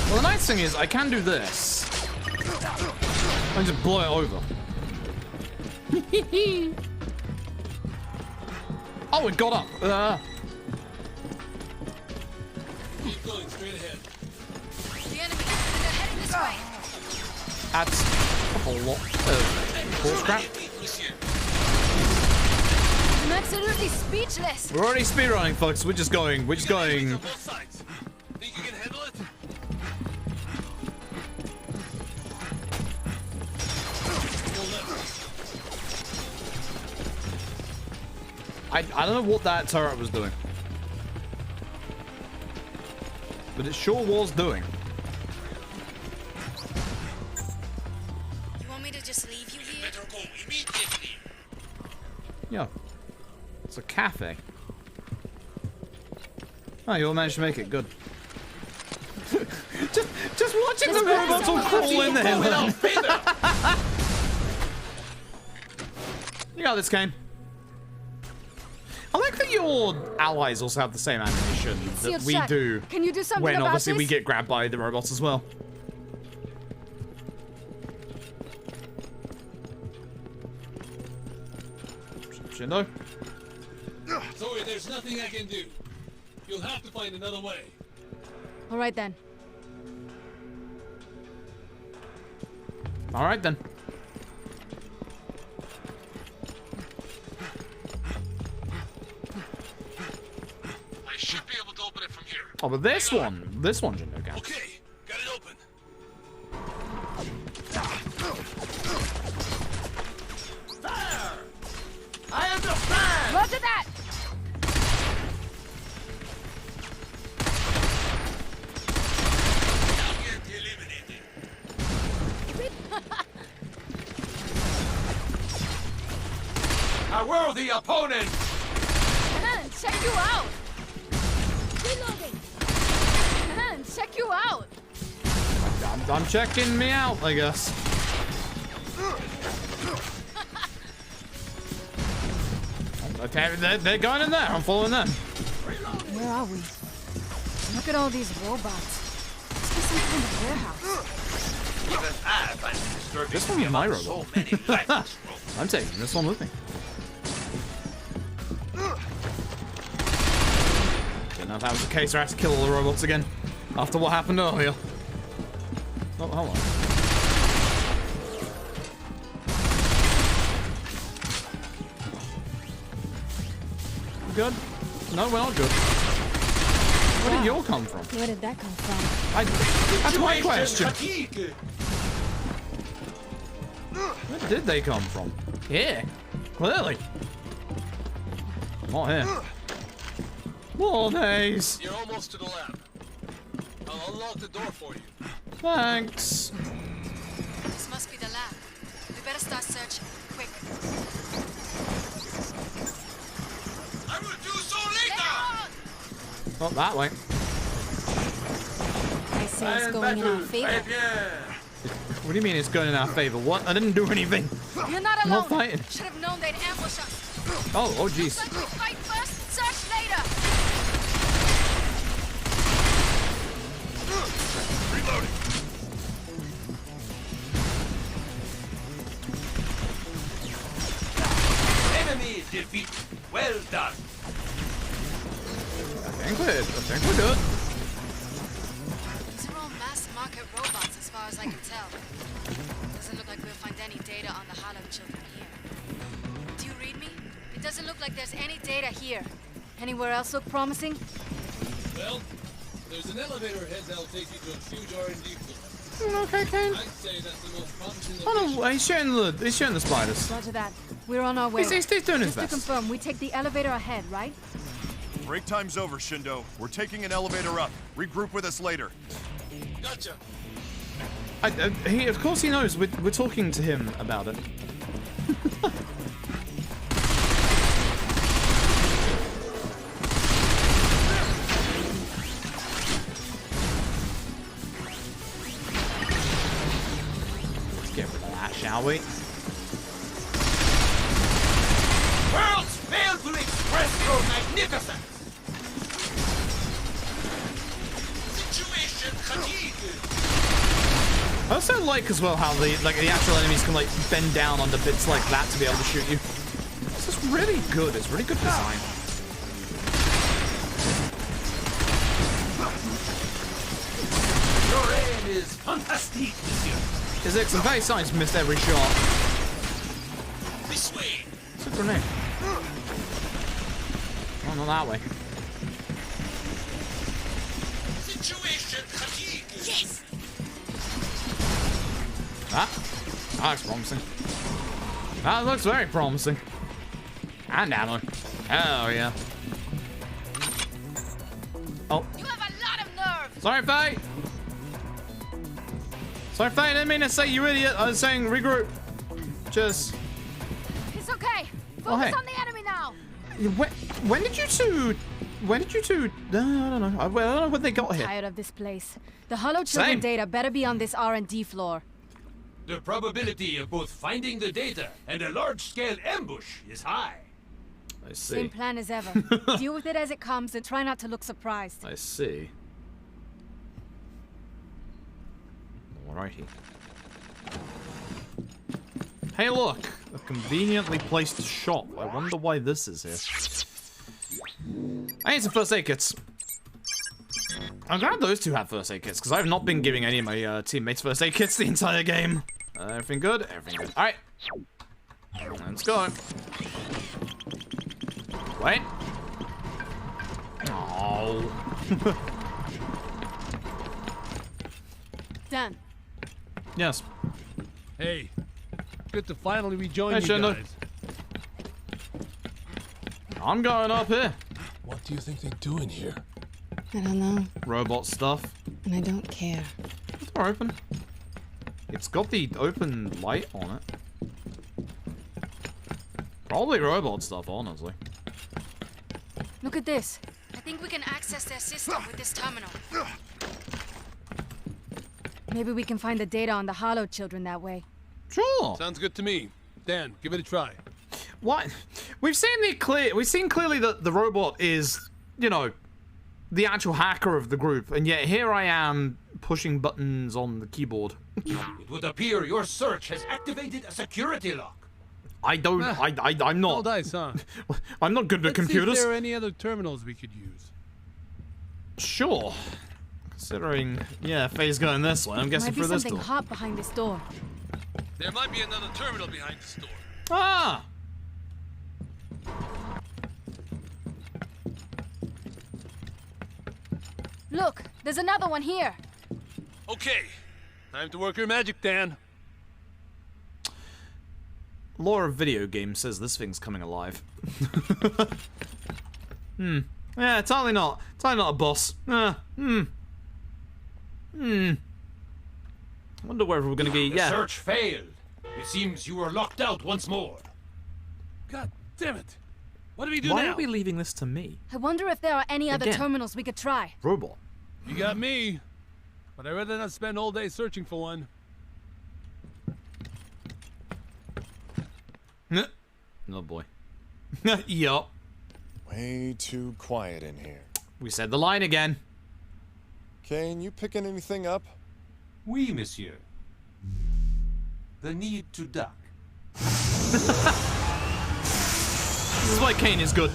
[SPEAKER 1] Well, the nice thing is, I can do this. I can just blow it over. Oh, it got up.
[SPEAKER 4] Keep going straight ahead.
[SPEAKER 13] The enemy, they're heading this way.
[SPEAKER 1] That's a whole lot of horse crap.
[SPEAKER 13] I'm absolutely speechless.
[SPEAKER 1] We're already speedrunning, folks. We're just going.
[SPEAKER 4] Think you can handle it?
[SPEAKER 1] I don't know what that turret was doing. But it sure was doing.
[SPEAKER 13] You want me to just leave you here?
[SPEAKER 1] Yeah. It's a cafe. Oh, you all managed to make it. Good. just watching the robots all crawl in there. You got this, Kane. I like that your allies also have the same animation that we do.
[SPEAKER 21] Can you do something
[SPEAKER 1] when
[SPEAKER 21] about
[SPEAKER 1] obviously
[SPEAKER 21] this?
[SPEAKER 1] we get grabbed by the robots as well. Shindo.
[SPEAKER 19] Sorry, there's nothing I can do. You'll have to find another way.
[SPEAKER 21] All right then.
[SPEAKER 1] All right then.
[SPEAKER 4] I should be able to open it from here.
[SPEAKER 1] Oh, but this one Shindo can.
[SPEAKER 4] Okay, got it open.
[SPEAKER 13] Fire! I am the fan! Roger that!
[SPEAKER 2] A worthy opponent!
[SPEAKER 13] Check you out! Reloading! Check you out!
[SPEAKER 1] I'm checking me out, I guess. Okay, they're going in there. I'm following them.
[SPEAKER 21] Where are we? Look at all these robots. Must be some kind of warehouse.
[SPEAKER 2] Even I find it disturbing.
[SPEAKER 1] This one is my robot. I'm taking this one with me. Didn't know if that was the case, or I had to kill all the robots again after what happened earlier. Oh, hold on. Good? No, we're not good. Where did you come from?
[SPEAKER 21] Where did that come from?
[SPEAKER 1] That's my question. Where did they come from? Here. Clearly. Not here. More days.
[SPEAKER 4] You're almost to the lab. I'll unlock the door for you.
[SPEAKER 1] Thanks.
[SPEAKER 21] We better start searching. Quick.
[SPEAKER 2] I will do so later!
[SPEAKER 1] Not that way.
[SPEAKER 21] I say it's going in our favor.
[SPEAKER 1] What do you mean it's going in our favor? What? I didn't do anything.
[SPEAKER 21] You're not
[SPEAKER 1] I'm
[SPEAKER 21] alone.
[SPEAKER 1] not fighting.
[SPEAKER 21] Should have known they'd ambush us.
[SPEAKER 1] Oh jeez.
[SPEAKER 21] Looks like we fight first, search later.
[SPEAKER 18] Reloading.
[SPEAKER 2] Enemy defeat. Well done.
[SPEAKER 1] I think we're good.
[SPEAKER 21] These are all mass market robots as far as I can tell. Doesn't look like we'll find any data on the Hollow children here. Do you read me? It doesn't look like there's any data here. Anywhere else look promising?
[SPEAKER 11] Well, there's an elevator ahead that'll take you to a huge R&D floor.
[SPEAKER 1] Okay, Kane.
[SPEAKER 11] I'd say that's the most promising
[SPEAKER 1] Oh no, he's shooting the spiders.
[SPEAKER 21] Roger that. We're on our way.
[SPEAKER 1] He's doing his
[SPEAKER 21] Just to
[SPEAKER 1] best.
[SPEAKER 21] confirm, we take the elevator ahead, right?
[SPEAKER 15] Break time's over, Shindo. We're taking an elevator up. Regroup with us later.
[SPEAKER 11] Gotcha.
[SPEAKER 1] Of course he knows. We're talking to him about it. Let's get rid of that, shall we?
[SPEAKER 2] Worlds fail to express your magnificence. Situation fatigue.
[SPEAKER 1] I also like as well how the actual enemies can like bend down onto bits like that to be able to shoot you. This is really good. It's really good design.
[SPEAKER 2] Your aim is fantastic, monsieur.
[SPEAKER 1] Is it? 'Cause I'm very sorry to missed every shot.
[SPEAKER 2] This way.
[SPEAKER 1] It's a grenade. Oh, not that way.
[SPEAKER 2] Situation fatigue. Yes.
[SPEAKER 1] That looks promising. That looks very promising. And ammo. Oh yeah. Oh.
[SPEAKER 21] You have a lot of nerve.
[SPEAKER 1] Sorry, Faye. Sorry, Faye. I didn't mean to say you idiot. I was saying regroup. Just.
[SPEAKER 21] It's okay. Focus
[SPEAKER 1] Oh, hey.
[SPEAKER 21] on the enemy now.
[SPEAKER 1] When did you two? I don't know. I don't know when they got here.
[SPEAKER 21] Tired of this place. The Hollow children
[SPEAKER 1] Same.
[SPEAKER 21] data better be on this R&D floor.
[SPEAKER 2] The probability of both finding the data and a large-scale ambush is high.
[SPEAKER 1] I see.
[SPEAKER 21] Same plan as ever. Deal with it as it comes and try not to look surprised.
[SPEAKER 1] I see. Alrighty. Hey, look! A conveniently placed shop. I wonder why this is here. I need some first aid kits. I'm glad those two have first aid kits, because I've not been giving any of my teammates first aid kits the entire game. Everything good? Everything good. Alright. Let's go. Wait. Oh.
[SPEAKER 21] Done.
[SPEAKER 1] Yes.
[SPEAKER 6] Hey, good to finally rejoin
[SPEAKER 1] Hey,
[SPEAKER 6] you
[SPEAKER 1] Shindo.
[SPEAKER 6] guys.
[SPEAKER 1] I'm going up here.
[SPEAKER 6] What do you think they're doing here?
[SPEAKER 21] I don't know,
[SPEAKER 1] Robot stuff.
[SPEAKER 21] and I don't care.
[SPEAKER 1] The door open. It's got the open light on it. Probably robot stuff, honestly.
[SPEAKER 21] Look at this. I think we can access their system with this terminal. Maybe we can find the data on the Hollow children that way.
[SPEAKER 1] Sure.
[SPEAKER 6] Sounds good to me. Dan, give it a try.
[SPEAKER 1] What? We've seen clearly that the robot is, you know, the actual hacker of the group, and yet here I am pushing buttons on the keyboard.
[SPEAKER 2] It would appear your search has activated a security lock.
[SPEAKER 1] I don't. I'm not.
[SPEAKER 6] All dice, huh?
[SPEAKER 1] I'm not good at
[SPEAKER 6] Let's
[SPEAKER 1] computers.
[SPEAKER 6] See if there are any other terminals we could use.
[SPEAKER 1] Sure. Considering, yeah, Faye's going this way, I'm guessing
[SPEAKER 21] Might be
[SPEAKER 1] through this
[SPEAKER 21] something
[SPEAKER 1] door.
[SPEAKER 21] hot behind this door.
[SPEAKER 11] There might be another terminal behind this door.
[SPEAKER 1] Ah!
[SPEAKER 21] Look, there's another one here.
[SPEAKER 6] Okay, time to work your magic, Dan.
[SPEAKER 1] Lore of video game says this thing's coming alive. Yeah, totally not. Totally not a boss. I wonder whether we're gonna get.
[SPEAKER 2] The
[SPEAKER 1] Yeah.
[SPEAKER 2] search failed. It seems you are locked out once more.
[SPEAKER 11] God damn it! What do we do
[SPEAKER 1] Why
[SPEAKER 11] now?
[SPEAKER 1] are we leaving this to me?
[SPEAKER 21] I wonder if there are any other
[SPEAKER 1] Again.
[SPEAKER 21] terminals we could try.
[SPEAKER 1] Robot.
[SPEAKER 6] You got me, but I'd rather not spend all day searching for one.
[SPEAKER 1] Oh boy. Yup.
[SPEAKER 15] Way too quiet in here.
[SPEAKER 1] We said the line again.
[SPEAKER 15] Kane, you picking anything up?
[SPEAKER 10] Oui, monsieur. The need to duck.
[SPEAKER 1] This is why Kane is good.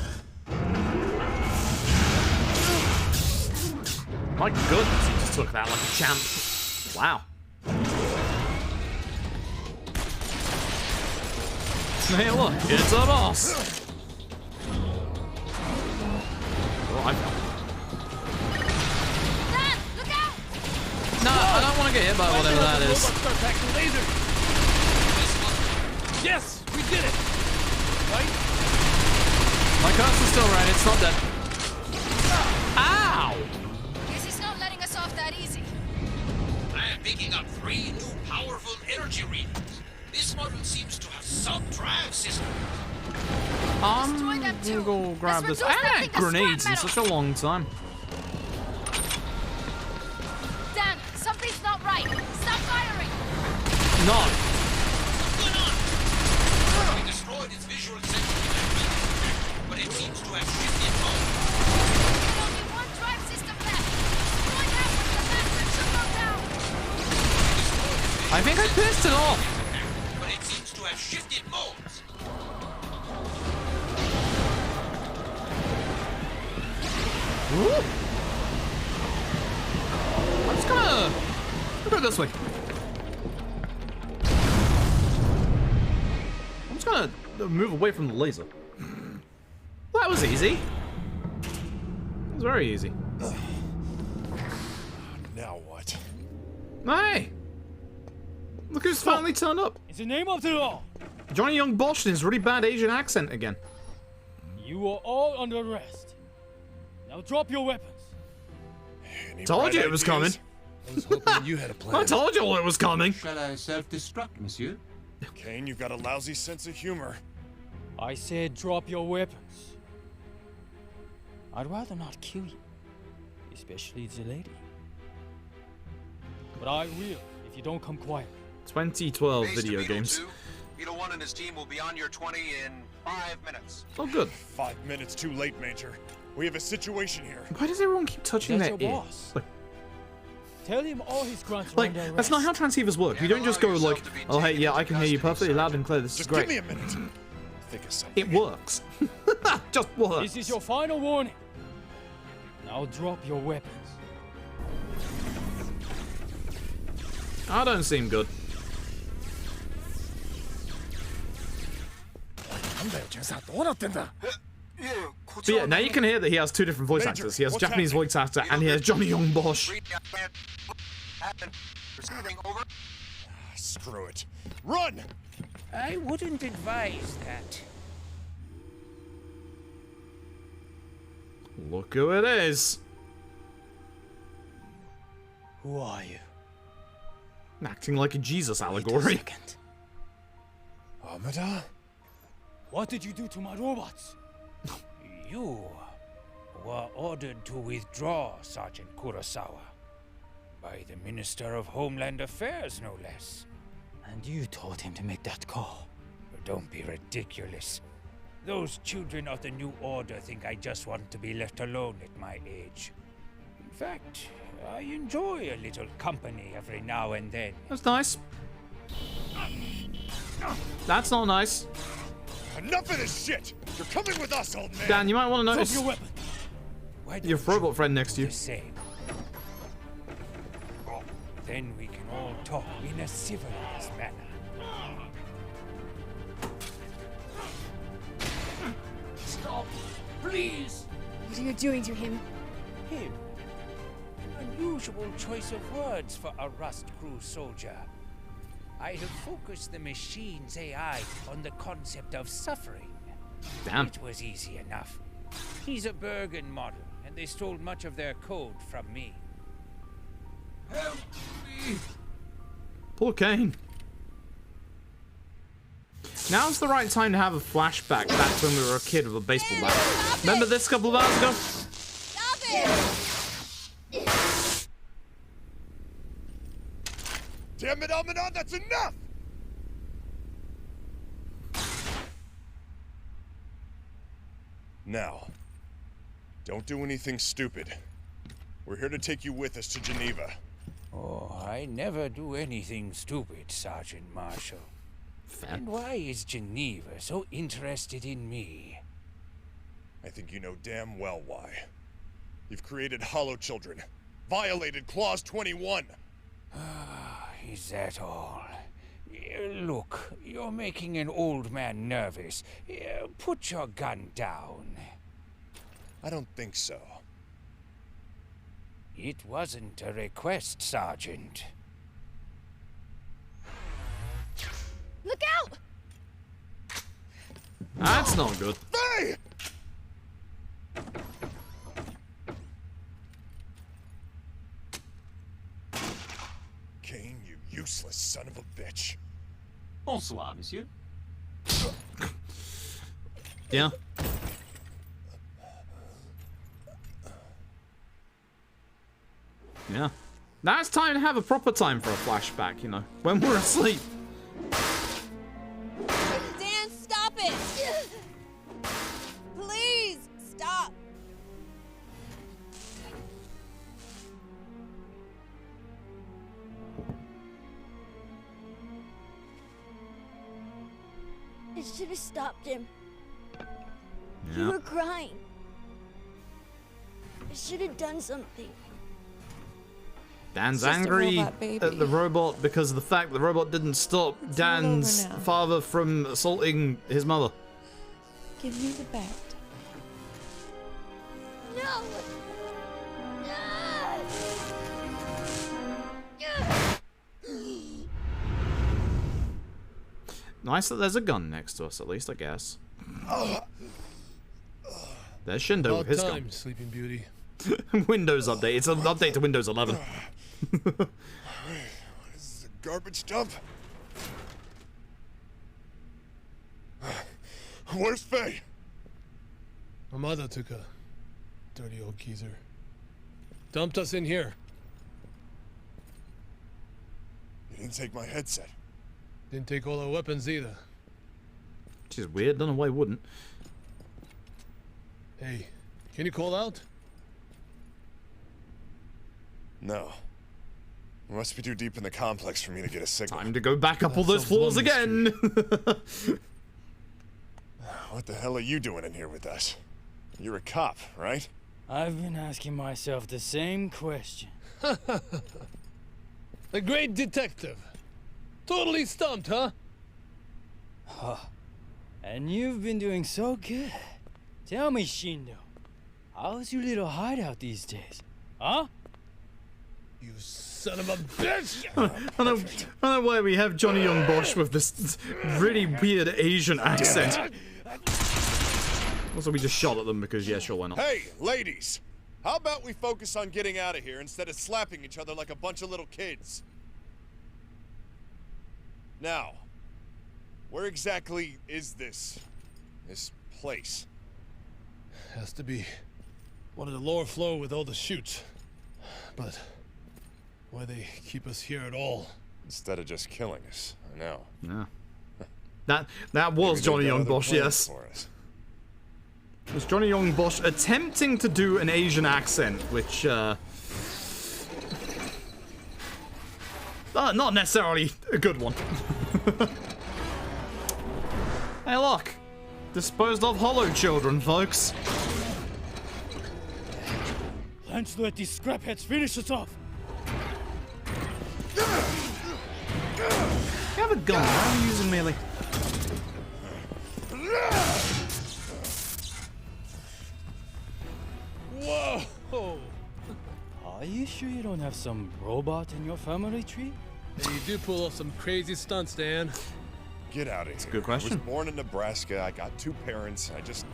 [SPEAKER 1] My goodness, he just took that like a champ. Wow. Hey, look, it's a boss. Oh, I fell.
[SPEAKER 21] Dad, look out!
[SPEAKER 1] No, I don't want to get hit by whatever that is.
[SPEAKER 11] Yes, we did it. Right?
[SPEAKER 1] My cursor's still right, it's not dead. Ow!
[SPEAKER 21] Guess he's not letting us off that easy.
[SPEAKER 2] I am picking up 3 new powerful energy readings. This model seems to have sub-drive system.
[SPEAKER 21] Destroy them too.
[SPEAKER 1] Go grab
[SPEAKER 21] Let's
[SPEAKER 1] this.
[SPEAKER 21] reduce
[SPEAKER 1] I
[SPEAKER 21] that
[SPEAKER 1] haven't
[SPEAKER 21] thing
[SPEAKER 1] had
[SPEAKER 21] to
[SPEAKER 1] grenades in
[SPEAKER 21] scrap
[SPEAKER 1] such a long time.
[SPEAKER 21] Dan, something's not right. Stop firing.
[SPEAKER 1] No.
[SPEAKER 2] What's going on? We destroyed its visual sensor, but it seems to have shifted mode.
[SPEAKER 21] There's only one drive system left. Destroy that one, the master should go down.
[SPEAKER 1] I think I pissed it off.
[SPEAKER 2] But it seems to have shifted modes.
[SPEAKER 1] Ooh. I'm just gonna go this way. I'm just gonna move away from the laser. That was easy. It was very easy.
[SPEAKER 15] Now what?
[SPEAKER 1] Hey! Look who's finally turned up.
[SPEAKER 8] In the name of the law,
[SPEAKER 1] Johnny Young Bosch in his really bad Asian accent again.
[SPEAKER 8] you are all under arrest. Now drop your weapons.
[SPEAKER 1] Told you it was coming.
[SPEAKER 15] I was hoping you had a plan.
[SPEAKER 1] I told you it was coming.
[SPEAKER 10] Shall I self-destruct, monsieur?
[SPEAKER 15] Kane, you've got a lousy sense of humor.
[SPEAKER 8] I said drop your weapons. I'd rather not kill you, especially the lady. But I will if you don't come quiet.
[SPEAKER 1] 2012 video games.
[SPEAKER 18] Vito 1 and his team will be on your 20 in 5 minutes.
[SPEAKER 1] Oh, good.
[SPEAKER 15] 5 minutes too late, Major. We have a situation here.
[SPEAKER 1] Why does everyone keep touching
[SPEAKER 8] That's
[SPEAKER 1] their
[SPEAKER 8] your
[SPEAKER 1] ear?
[SPEAKER 8] boss.
[SPEAKER 1] Like,
[SPEAKER 8] Tell him all his grunts are
[SPEAKER 1] like
[SPEAKER 8] under arrest.
[SPEAKER 1] that's not how transceivers work. You don't just go like, oh hey, yeah, I can hear you perfectly loud and clear. This is
[SPEAKER 15] Just
[SPEAKER 1] great.
[SPEAKER 15] give me a minute. Think of something.
[SPEAKER 1] It works. Just works.
[SPEAKER 8] This is your final warning. Now drop your weapons.
[SPEAKER 1] I don't seem good. But yeah, now you can hear that he has 2 different voice
[SPEAKER 15] Major,
[SPEAKER 1] actors. He has
[SPEAKER 15] what's
[SPEAKER 1] Japanese
[SPEAKER 15] happening?
[SPEAKER 1] voice actor and he has Johnny Young Bosch.
[SPEAKER 15] Screw it. Run!
[SPEAKER 16] I wouldn't advise that.
[SPEAKER 1] Look who it is.
[SPEAKER 8] Who are you?
[SPEAKER 1] Acting like a Jesus allegory.
[SPEAKER 15] Amada?
[SPEAKER 8] What did you do to my robots?
[SPEAKER 16] You were ordered to withdraw, Sergeant Kurosawa. By the Minister of Homeland Affairs, no less.
[SPEAKER 8] And you told him to make that call.
[SPEAKER 16] Don't be ridiculous. Those children of the New Order think I just want to be left alone at my age. In fact, I enjoy a little company every now and then.
[SPEAKER 1] That's nice. That's not nice.
[SPEAKER 15] Enough of this shit! You're coming with us, old man!
[SPEAKER 1] Dan, you might want to notice
[SPEAKER 8] Drop your weapon.
[SPEAKER 1] your robot friend next to you.
[SPEAKER 16] The same. Then we can all talk in a civilized manner.
[SPEAKER 11] Stop, please.
[SPEAKER 21] What are you doing to him?
[SPEAKER 16] Him. An unusual choice of words for a Rust Crew soldier. I have focused the machine's AI on the concept of suffering.
[SPEAKER 1] Damn.
[SPEAKER 16] It was easy enough. He's a Bergen model, and they stole much of their code from me.
[SPEAKER 11] Help me.
[SPEAKER 1] Poor Kane. Now's the right time to have a flashback back when we were a kid with a baseball bat. Remember this a couple of hours ago?
[SPEAKER 13] Stop it!
[SPEAKER 18] Damn it, Almanon, that's enough! Now, don't do anything stupid. We're here to take you with us to Geneva.
[SPEAKER 16] Oh, I never do anything stupid, Sergeant Marshall. And why is Geneva so interested in me?
[SPEAKER 18] I think you know damn well why. You've created hollow children, violated Clause 21.
[SPEAKER 16] Is that all? Look, you're making an old man nervous. Put your gun down.
[SPEAKER 18] I don't think so.
[SPEAKER 16] It wasn't a request, Sergeant.
[SPEAKER 13] Look out!
[SPEAKER 1] That's not good.
[SPEAKER 18] Hey! Kane, you useless son of a bitch.
[SPEAKER 10] Bonsoir, monsieur.
[SPEAKER 1] Yeah. Yeah. Now it's time to have a proper time for a flashback, you know, when we're asleep.
[SPEAKER 13] Dan, stop it! Please, stop! I should have stopped him. You were crying. I should have done something.
[SPEAKER 1] Dan's angry at the robot because of the fact the robot didn't stop Dan's father from assaulting his mother.
[SPEAKER 3] Give me the bat.
[SPEAKER 13] No!
[SPEAKER 1] Nice that there's a gun next to us, at least, I guess. There's Shindo with his gun.
[SPEAKER 6] Sleeping Beauty.
[SPEAKER 1] Windows update. It's an update to Windows 11.
[SPEAKER 18] What is this, a garbage dump? Where's Faye?
[SPEAKER 6] My mother took a dirty old geezer. Dumped us in here.
[SPEAKER 18] You didn't take my headset.
[SPEAKER 6] Didn't take all our weapons either.
[SPEAKER 1] Which is weird. Don't know why he wouldn't.
[SPEAKER 6] Hey, can you call out?
[SPEAKER 18] No. We must be too deep in the complex for me to get a signal.
[SPEAKER 1] Time to go back up all those floors again.
[SPEAKER 18] What the hell are you doing in here with us? You're a cop, right?
[SPEAKER 3] I've been asking myself the same question.
[SPEAKER 6] The great detective. Totally stumped, huh?
[SPEAKER 3] Huh. And you've been doing so good. Tell me, Shindo, how's your little hideout these days? Huh?
[SPEAKER 6] You son of a bitch!
[SPEAKER 1] I don't know why we have Johnny Young Bosch with this really weird Asian accent. Also, we just shot at them because, yeah, sure, why not?
[SPEAKER 18] Hey, ladies! How about we focus on getting out of here instead of slapping each other like a bunch of little kids? Now, where exactly is this place?
[SPEAKER 6] Has to be one of the lower floor with all the chutes. But why they keep us here at all?
[SPEAKER 18] Instead of just killing us, I know.
[SPEAKER 1] Yeah. That was Johnny Young Bosch, yes. It was Johnny Young Bosch attempting to do an Asian accent, which not necessarily a good one. Hey, look. Disposed of hollow children, folks.
[SPEAKER 3] Let's let these scrapheads finish us off.
[SPEAKER 1] You have a gun. Why are you using melee?
[SPEAKER 3] Whoa! Are you sure you don't have some robot in your family tree?
[SPEAKER 6] Hey, you do pull off some crazy stunts, Dan.
[SPEAKER 18] Get out of here.
[SPEAKER 1] That's a good question.
[SPEAKER 18] I was born in Nebraska. I got 2 parents. I just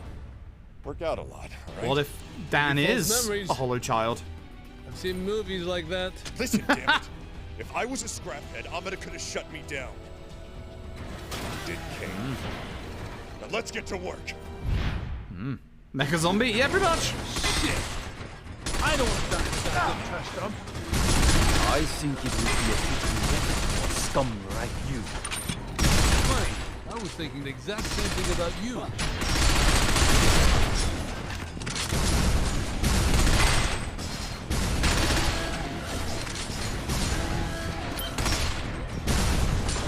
[SPEAKER 18] work out a lot. Right?
[SPEAKER 1] What if Dan is a hollow child?
[SPEAKER 6] I've seen movies like that.
[SPEAKER 18] Listen, damn it. If I was a scraphead, Amada could have shut me down. did, King. Now let's get to work.
[SPEAKER 1] Mecha zombie? Yeah, pretty much.
[SPEAKER 19] Shit! I don't want to die inside them trash dump.
[SPEAKER 7] I think it would be a fitting weapon for scum like you.
[SPEAKER 19] Funny, I was thinking the exact same thing about you.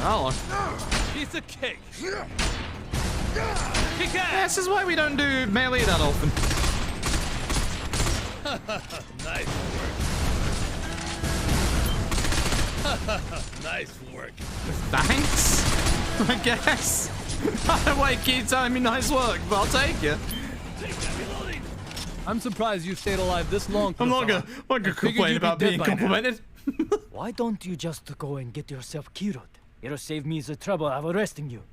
[SPEAKER 1] Oh.
[SPEAKER 19] Piece of cake.
[SPEAKER 1] Yeah, this is why we don't do melee that often.
[SPEAKER 19] Nice work. Nice work.
[SPEAKER 1] Thanks, I guess. I don't want to keep telling me nice work, but I'll take it.
[SPEAKER 19] I'm surprised you stayed alive this long.
[SPEAKER 1] I'm not gonna complain about being complimented.
[SPEAKER 7] Why don't you just go and get yourself killed? It'll save me the trouble of arresting you.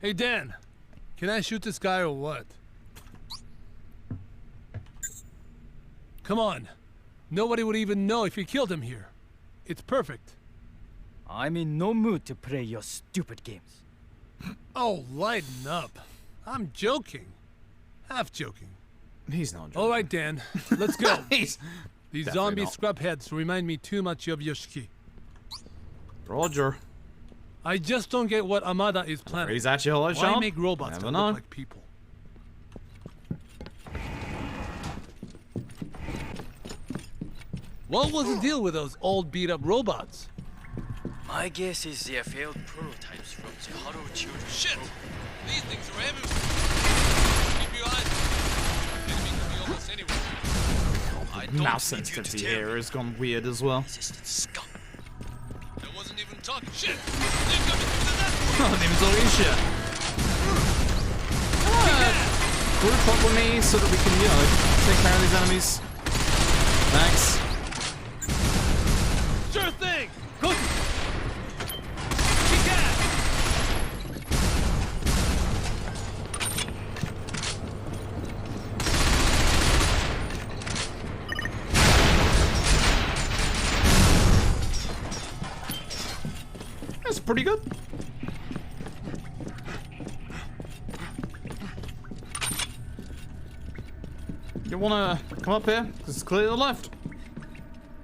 [SPEAKER 19] Hey Dan, can I shoot this guy or what? Come on. Nobody would even know if you killed him here. It's perfect.
[SPEAKER 7] I'm in no mood to play your stupid games.
[SPEAKER 19] Oh, lighten up. I'm joking. Half joking.
[SPEAKER 1] He's not joking.
[SPEAKER 19] All right, Dan. Let's go.
[SPEAKER 1] These
[SPEAKER 19] zombie scrub heads remind me too much of Yoshiki.
[SPEAKER 1] Roger.
[SPEAKER 19] I just don't get what Amada is planning.
[SPEAKER 1] He's at you, hello,
[SPEAKER 19] Why
[SPEAKER 1] Sean?
[SPEAKER 19] make robots that look like people? What was the deal with those old beat-up robots?
[SPEAKER 3] My guess is they're failed prototypes from the Hollow Children.
[SPEAKER 11] Shit! These things are everywhere. Keep your eyes open. Enemy can be almost anywhere.
[SPEAKER 1] Mouse sensitivity here has gone weird as well.
[SPEAKER 11] Scum. I wasn't even talking shit. They're coming through the network.
[SPEAKER 1] I wasn't even talking shit. Group up with me so that we can, you know, take care of these enemies. Thanks.
[SPEAKER 19] Sure thing. Good.
[SPEAKER 1] That's pretty good. You wanna come up here? Because it's clear to the left.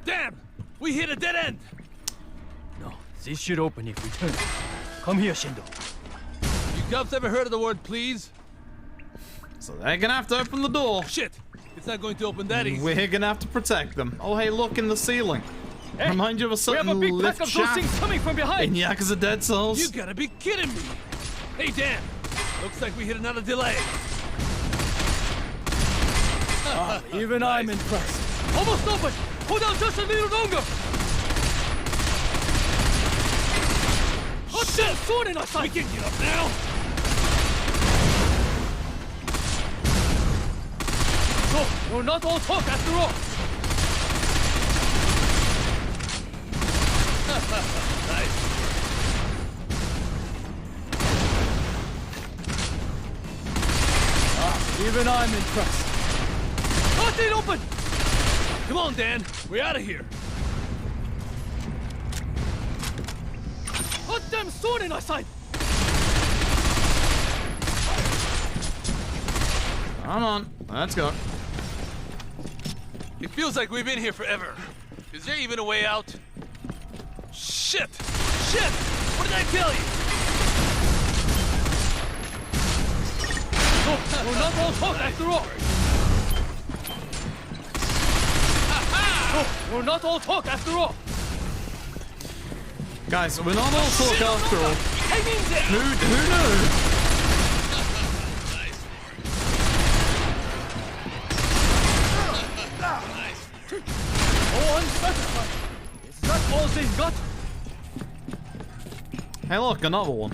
[SPEAKER 19] Damn! We hit a dead end!
[SPEAKER 7] No, this should open if we turn. Come here, Shindo.
[SPEAKER 19] You cubs ever heard of the word please?
[SPEAKER 1] So they're gonna have to open the door.
[SPEAKER 19] Shit! It's not going to open that easy.
[SPEAKER 1] We're gonna have to protect them. Oh, hey, look in the ceiling.
[SPEAKER 7] Hey,
[SPEAKER 1] remind you of a certain
[SPEAKER 7] we have a big
[SPEAKER 1] lift
[SPEAKER 7] pack of
[SPEAKER 1] shaft
[SPEAKER 7] those things coming from behind.
[SPEAKER 1] in Yakuza Dead Cells.
[SPEAKER 19] You gotta be kidding me! Hey Dan, looks like we hit another delay.
[SPEAKER 7] Even nice. I'm impressed. Almost open. Hold on just a little longer. Hot damn sword in our sight. We can get up now. No, we're not all talk after all.
[SPEAKER 19] Nice.
[SPEAKER 7] Even I'm impressed. Cut it open!
[SPEAKER 19] Come on, Dan. We're out of here.
[SPEAKER 7] Hot damn sword in our sight.
[SPEAKER 1] Come on, let's go.
[SPEAKER 19] It feels like we've been here forever. Is there even a way out? Shit! Shit! What did I tell you?
[SPEAKER 7] No, we're not all talk after all. No, we're not all talk after all.
[SPEAKER 1] Guys, we're not all talk after all.
[SPEAKER 7] I mean that.
[SPEAKER 1] Who knew?
[SPEAKER 7] Oh, unsatisfied. Is that all they've got?
[SPEAKER 1] Hey, look, another one.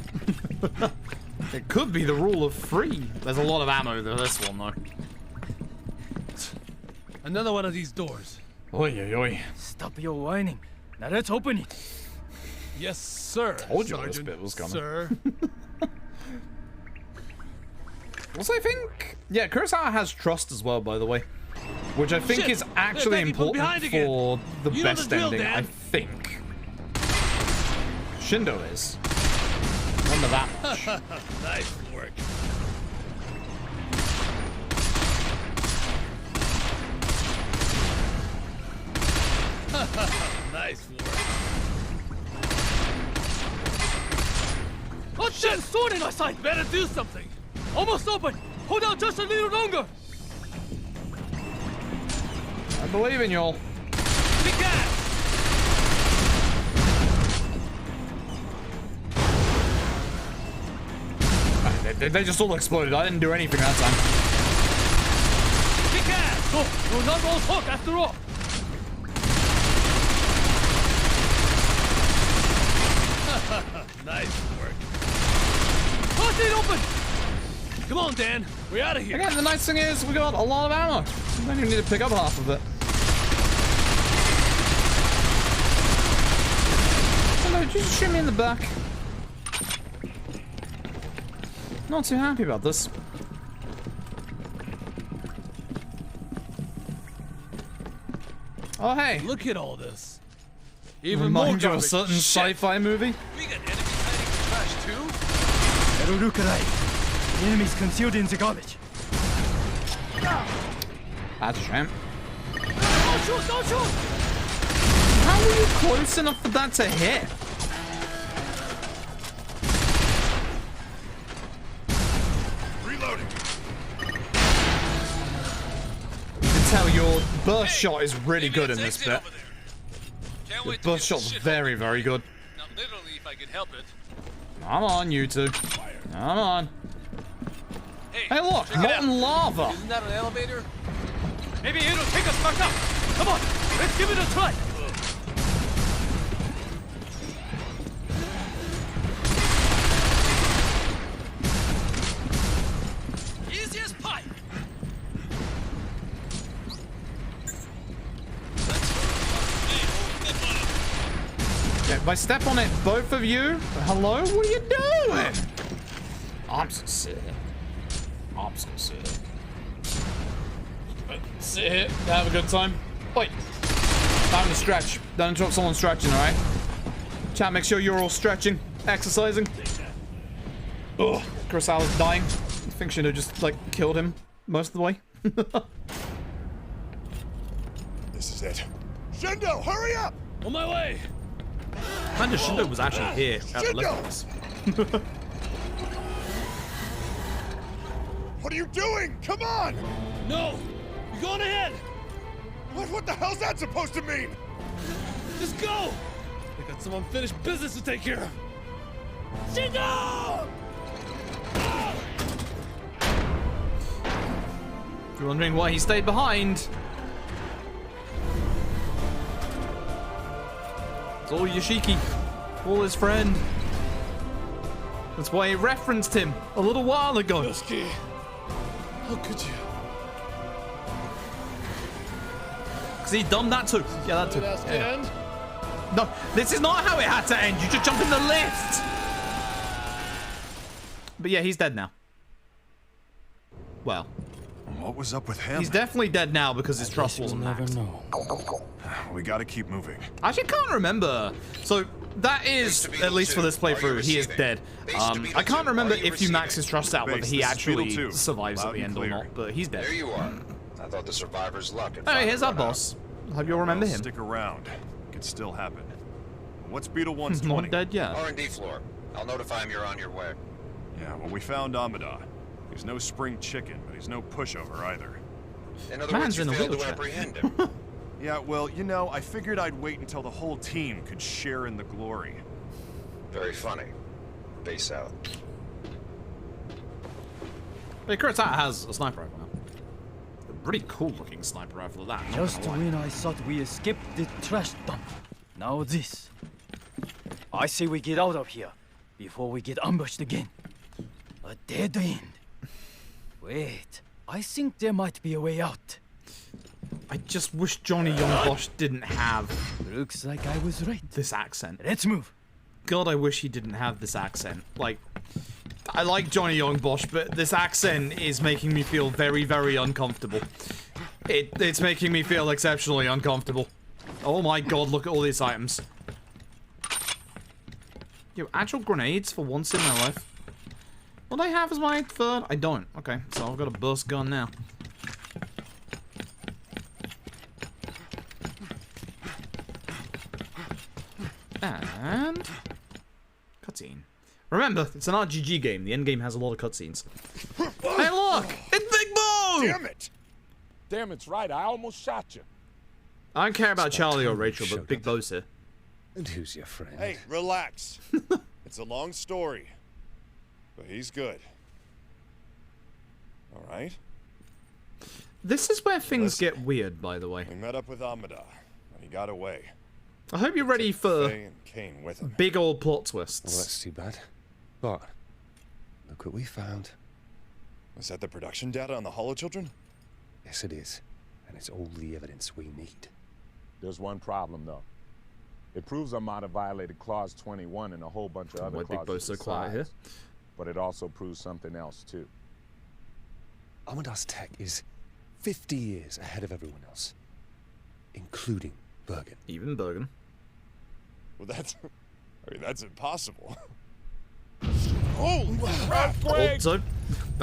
[SPEAKER 1] It could be the rule of 3. There's a lot of ammo to this one, though.
[SPEAKER 19] Another one of these doors.
[SPEAKER 1] Oi, oi, oi.
[SPEAKER 7] Stop your whining. Now let's open it.
[SPEAKER 19] Yes, sir.
[SPEAKER 1] Told you
[SPEAKER 19] Sergeant,
[SPEAKER 1] this bit was coming.
[SPEAKER 19] Sir.
[SPEAKER 1] Also, I think... Yeah, Kurosawa has trust as well, by the way. Which I think is actually important for the best ending, I think. Shindo is. Wonder that.
[SPEAKER 6] Nice work. Nice work.
[SPEAKER 11] Oh shit! Sword in our sight! Better do something! Almost open! Hold out just a little longer!
[SPEAKER 1] I believe in y'all.
[SPEAKER 11] Big gas!
[SPEAKER 1] They just all exploded. I didn't do anything that time.
[SPEAKER 11] Big gas! Oh, no, not all talk after all!
[SPEAKER 6] Nice work.
[SPEAKER 11] Bust it open! Come on, Dan. We're out of here.
[SPEAKER 1] Again, the nice thing is we got a lot of ammo. We don't even need to pick up half of it. Hello, did you just shoot me in the back? Not too happy about this. Oh, hey.
[SPEAKER 11] Look at all this. Even
[SPEAKER 1] Remind
[SPEAKER 11] more
[SPEAKER 1] you of a
[SPEAKER 11] garbage.
[SPEAKER 1] certain sci-fi movie?
[SPEAKER 11] We got enemies hiding in the trash too?
[SPEAKER 7] It'll look alike. The enemy's concealed in the garbage.
[SPEAKER 1] That's a shame.
[SPEAKER 11] Don't shoot! Don't shoot!
[SPEAKER 1] How were you close enough for that to hit?
[SPEAKER 18] Reloading.
[SPEAKER 1] You can tell your burst shot is really good in this bit. Your burst shot's very, very good.
[SPEAKER 11] Not literally, if I could help it.
[SPEAKER 1] Come on, you two. Come on. Hey, look,
[SPEAKER 11] check it out.
[SPEAKER 1] molten lava.
[SPEAKER 11] Isn't that an elevator? Maybe it'll take us back up. Come on, let's give it a try. Easy as pie.
[SPEAKER 1] Yeah, if I step on it, both of you. Hello? What are you doing? I'm so sick. I'm so sick. Sit here, have a good time. Wait. Time to stretch. Don't interrupt someone stretching, alright? Chat, make sure you're all stretching, exercising. Ugh, Kurosawa's dying. I think Shindo just, like, killed him most of the way.
[SPEAKER 18] This is it. Shindo, hurry up!
[SPEAKER 11] On my way.
[SPEAKER 1] Kinda Shindo was actually here at the levels.
[SPEAKER 18] What are you doing? Come on!
[SPEAKER 11] No! You're going ahead!
[SPEAKER 18] What the hell's that supposed to mean?
[SPEAKER 11] Just go! I got some unfinished business to take care of. Shindo!
[SPEAKER 1] If you're wondering why he stayed behind, it's all Yoshiki, all his friend. That's why he referenced him a little while ago.
[SPEAKER 6] Yoshiki, how could you?
[SPEAKER 1] Because he done that too. Yeah, that too.
[SPEAKER 6] How did it
[SPEAKER 1] Yeah.
[SPEAKER 6] end?
[SPEAKER 1] No, this is not how it had to end. You just jump in the lift. But yeah, he's dead now. Well,
[SPEAKER 12] what was up with him?
[SPEAKER 1] he's definitely dead now because his trust wasn't maxed.
[SPEAKER 12] We gotta keep moving.
[SPEAKER 1] I actually can't remember. So that is, at least for this playthrough, he is dead. I can't remember if you max his trust out, whether he actually survives at the end or not, but he's dead.
[SPEAKER 4] There you are. I thought the survivor's luck had
[SPEAKER 1] Hey,
[SPEAKER 4] finally
[SPEAKER 1] here's our
[SPEAKER 4] run out.
[SPEAKER 1] boss. Hope you'll remember him.
[SPEAKER 12] Stick around. Could still happen. What's Beetle
[SPEAKER 1] Not
[SPEAKER 12] 120?
[SPEAKER 1] dead yet.
[SPEAKER 4] R&D floor. I'll notify him you're on your way.
[SPEAKER 12] Yeah, well, we found Amada. He's no spring chicken, but he's no pushover either.
[SPEAKER 4] In other
[SPEAKER 1] Man's
[SPEAKER 4] words, you
[SPEAKER 1] in a
[SPEAKER 4] failed to
[SPEAKER 1] wheelchair.
[SPEAKER 4] apprehend him.
[SPEAKER 12] Yeah, well, you know, I figured I'd wait until the whole team could share in the glory.
[SPEAKER 4] Very funny. Base out.
[SPEAKER 1] Hey, Kurosawa has a sniper rifle now. A pretty cool looking sniper rifle at that. not
[SPEAKER 7] Just
[SPEAKER 1] gonna lie.
[SPEAKER 7] when I thought we escaped the trash dump. Now this. I say we get out of here before we get ambushed again. A dead end. Wait, I think there might be a way out.
[SPEAKER 1] I just wish Johnny Young Bosch didn't have
[SPEAKER 7] Looks like I was right.
[SPEAKER 1] this accent.
[SPEAKER 7] Let's move.
[SPEAKER 1] God, I wish he didn't have this accent. Like, I like Johnny Young Bosch, but this accent is making me feel very, very uncomfortable. It's making me feel exceptionally uncomfortable. Oh my god, look at all these items. Yo, actual grenades for once in my life. What I have as my third? I don't. Okay, so I've got a burst gun now. And cutscene. Remember, it's an RPG game. The end game has a lot of cutscenes. Hey, look! It's Big Bo!
[SPEAKER 9] Damn it! Damn, it's right. I almost shot you.
[SPEAKER 1] I don't care about Charlie or Rachel, but Big Bo's here.
[SPEAKER 9] And who's your friend?
[SPEAKER 18] Hey, relax. It's a long story, but he's good. All right.
[SPEAKER 1] This is where things get weird, by the way.
[SPEAKER 18] We met up with Amada, and he got away.
[SPEAKER 1] I hope you're ready for
[SPEAKER 18] Faye and Kane with him.
[SPEAKER 1] big old plot twists.
[SPEAKER 9] Well, that's too bad. But look what we found.
[SPEAKER 18] Was that the production data on the Hollow Children?
[SPEAKER 9] Yes, it is. And it's all the evidence we need. There's one problem, though. It proves Armada violated Clause 21 and a whole bunch of other
[SPEAKER 1] Big Bo's
[SPEAKER 9] clauses
[SPEAKER 1] so quiet
[SPEAKER 9] besides.
[SPEAKER 1] here.
[SPEAKER 9] But it also proves something else, too. Armada's tech is 50 years ahead of everyone else. Including Bergen.
[SPEAKER 1] Even Bergen.
[SPEAKER 18] Well, that's impossible. Holy crap!
[SPEAKER 1] Also,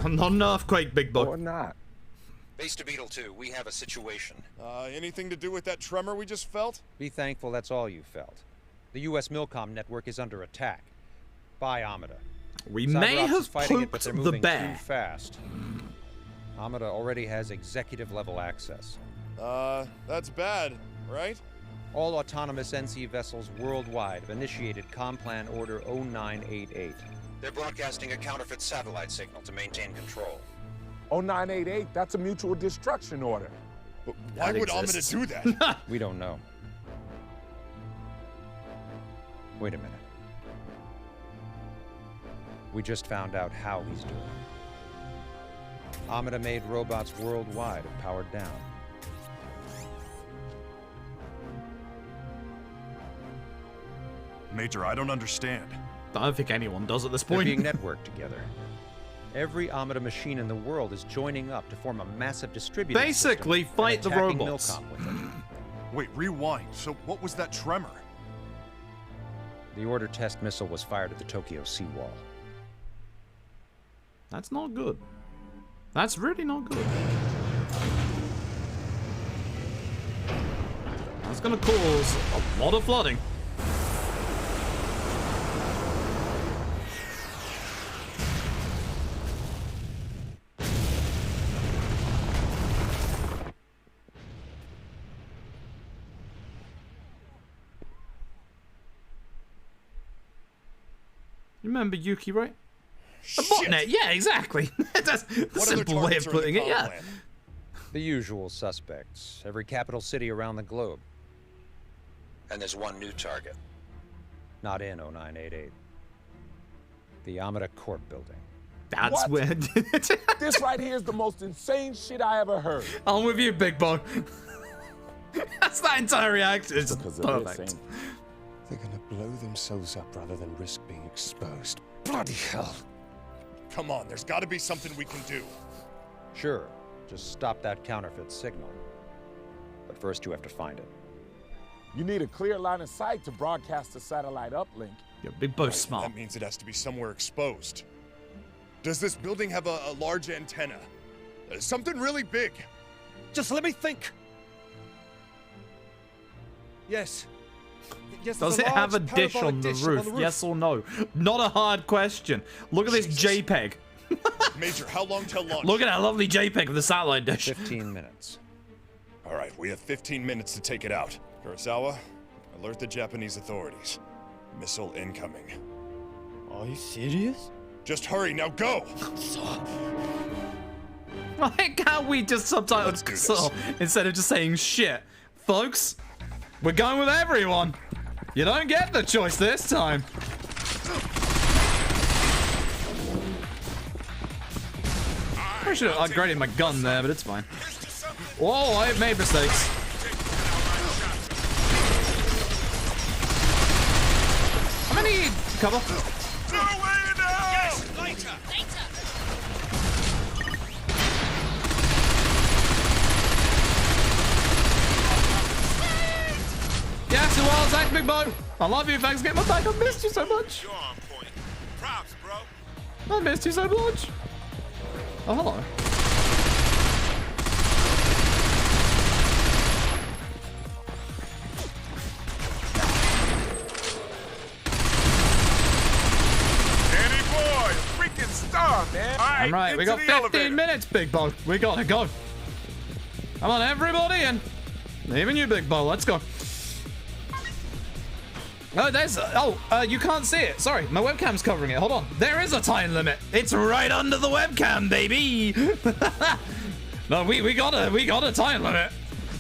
[SPEAKER 1] not an earthquake, Big Bo.
[SPEAKER 9] Or not.
[SPEAKER 14] Base to Beetle 2, we have a situation.
[SPEAKER 18] Anything to do with that tremor we just felt?
[SPEAKER 22] Be thankful that's all you felt. The U.S. Milcom network is under attack. By Amada.
[SPEAKER 1] We
[SPEAKER 22] Cyberops
[SPEAKER 1] may
[SPEAKER 22] is
[SPEAKER 1] have
[SPEAKER 22] fighting it, but
[SPEAKER 1] pooped
[SPEAKER 22] they're
[SPEAKER 1] the
[SPEAKER 22] moving
[SPEAKER 1] bear.
[SPEAKER 22] too fast. Amada already has executive level access.
[SPEAKER 18] That's bad, right?
[SPEAKER 22] All autonomous NC vessels worldwide have initiated Complan Order 0988.
[SPEAKER 14] They're broadcasting a counterfeit satellite signal to maintain control.
[SPEAKER 9] 0988, that's a mutual destruction order.
[SPEAKER 18] But why would Amada do that?
[SPEAKER 22] We don't know. Wait a minute. We just found out how he's doing it. Amada made robots worldwide have powered down.
[SPEAKER 12] Major, I don't understand.
[SPEAKER 1] I don't think anyone does at this
[SPEAKER 22] They're
[SPEAKER 1] point.
[SPEAKER 22] being networked together. Every Amada machine in the world is joining up to form a massive distributed
[SPEAKER 1] Basically,
[SPEAKER 22] system
[SPEAKER 1] fight the
[SPEAKER 22] and attacking
[SPEAKER 1] robots.
[SPEAKER 22] Milcom with it.
[SPEAKER 12] Wait, rewind. So what was that tremor?
[SPEAKER 22] The Order test missile was fired at the Tokyo seawall.
[SPEAKER 1] That's not good. That's really not good. That's gonna cause a lot of flooding. You remember Yuki, right? A botnet, yeah, exactly. That's a simple way of putting it, yeah.
[SPEAKER 22] The usual suspects. Every capital city around the globe.
[SPEAKER 14] And there's one new target.
[SPEAKER 22] Not in 0988. The Amada Court building.
[SPEAKER 1] That's
[SPEAKER 9] What?
[SPEAKER 1] weird.
[SPEAKER 9] This right here is the most insane shit I ever heard.
[SPEAKER 1] I'm with you, Big Bo. That's that entire reaction. It's
[SPEAKER 9] Because of
[SPEAKER 1] perfect.
[SPEAKER 9] this, they're gonna blow themselves up rather than risk being exposed. Bloody hell.
[SPEAKER 18] Come on, there's got to be something we can do.
[SPEAKER 22] Sure, just stop that counterfeit signal. But first you have to find it.
[SPEAKER 9] You need a clear line of sight to broadcast the satellite uplink.
[SPEAKER 1] Yeah, Big Bo's smart.
[SPEAKER 18] That means it has to be somewhere exposed. Does this building have a large antenna? Something really big?
[SPEAKER 8] Just let me think. Yes. Yes,
[SPEAKER 1] Does
[SPEAKER 8] there's
[SPEAKER 1] it have a
[SPEAKER 8] large
[SPEAKER 1] dish
[SPEAKER 8] parabolic
[SPEAKER 1] on the
[SPEAKER 8] dish
[SPEAKER 1] roof? Yes or no? Not a hard question. Look at this JPEG.
[SPEAKER 18] Major, how long till launch?
[SPEAKER 1] Look at that lovely JPEG of the satellite dish.
[SPEAKER 22] 15 minutes.
[SPEAKER 18] All right, we have 15 minutes to take it out. Kurosawa, alert the Japanese authorities. Missile incoming.
[SPEAKER 3] Are you serious?
[SPEAKER 18] Just hurry, now go!
[SPEAKER 1] Why can't we just subtitle
[SPEAKER 18] Let's do this.
[SPEAKER 1] so instead of just saying shit? Folks, we're going with everyone. You don't get the choice this time. I should have upgraded my gun there, but it's fine. Whoa, I've made mistakes. I'm gonna need cover.
[SPEAKER 11] Yes, later.
[SPEAKER 1] Yes, it was. Thanks, Big Bo. I love you. Thanks for getting my back. I missed you so much.
[SPEAKER 18] You're on point. Props, bro.
[SPEAKER 1] I missed you so much. Oh, hello.
[SPEAKER 18] Danny boy, freaking star, man.
[SPEAKER 1] I'm right. We got 15 minutes, Big Bo. We gotta go. Come on, everybody, and even you, Big Bo. Let's go. Oh, there's... you can't see it. Sorry, my webcam's covering it. Hold on. There is a time limit. It's right under the webcam, baby. No, we got a time limit.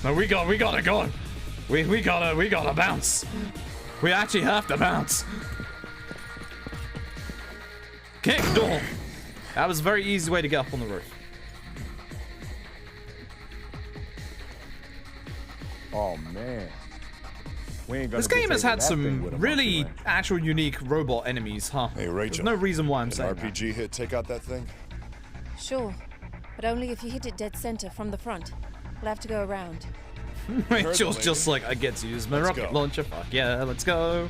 [SPEAKER 1] No, we gotta go. We gotta bounce. We actually have to bounce. Kick door. That was a very easy way to get up on the roof.
[SPEAKER 9] Oh man.
[SPEAKER 1] This game has had some really actual unique robot enemies, huh?
[SPEAKER 18] Hey, Rachel.
[SPEAKER 1] There's no reason why I'm
[SPEAKER 18] An
[SPEAKER 1] saying
[SPEAKER 18] RPG hit take out that thing?
[SPEAKER 5] Sure, but only if you hit it dead center from the front. We'll have to go around.
[SPEAKER 1] that. Rachel's just like, I get to use my rocket launcher. Fuck yeah, let's go.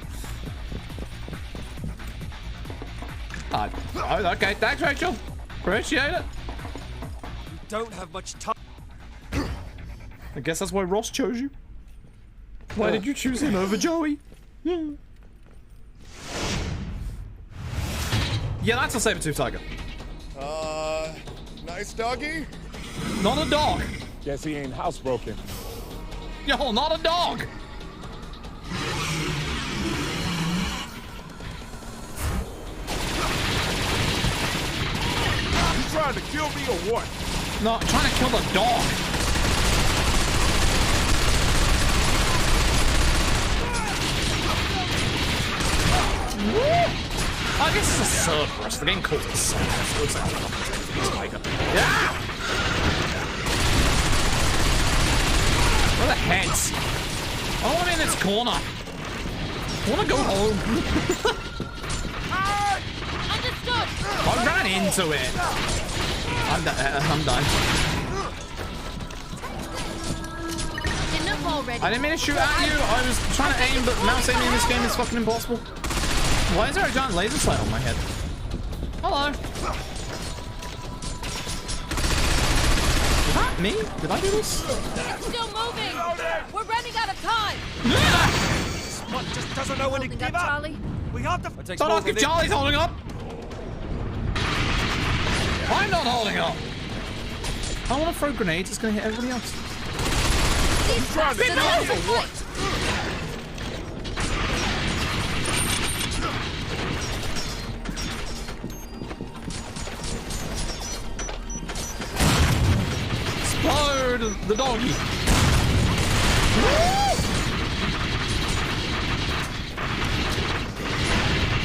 [SPEAKER 1] Oh, okay, thanks, Rachel. Appreciate it.
[SPEAKER 20] You don't have much time.
[SPEAKER 1] I guess that's why Ross chose you. Why did you choose him over Joey? Yeah, that's a saber-tooth tiger.
[SPEAKER 18] Nice doggy?
[SPEAKER 1] Not a dog.
[SPEAKER 9] Guess he ain't housebroken.
[SPEAKER 1] Yo, not a dog.
[SPEAKER 18] You trying to kill me or what?
[SPEAKER 1] No, I'm trying to kill the dog. I guess it's a Cerberus. The game calls it Cerberus. It looks like a tiger. Yeah! Where are the heads? I don't want to be in this corner. I want to go home.
[SPEAKER 13] Understood.
[SPEAKER 1] I ran into it. I'm done.
[SPEAKER 13] Enough already.
[SPEAKER 1] I didn't mean to shoot at you. I was trying to aim, but mouse aiming in this game is fucking impossible. Why is there a giant laser sight on my head? Hello. Is that me? Did I do this?
[SPEAKER 13] It's still moving. We're running out of time.
[SPEAKER 20] Spot just doesn't know when to give up.
[SPEAKER 13] Charlie.
[SPEAKER 20] We have to.
[SPEAKER 1] Don't ask if Charlie's holding up. I'm not holding up. I want to throw grenades. It's going to hit everybody else.
[SPEAKER 13] These traps are not what?
[SPEAKER 1] Explode the doggy.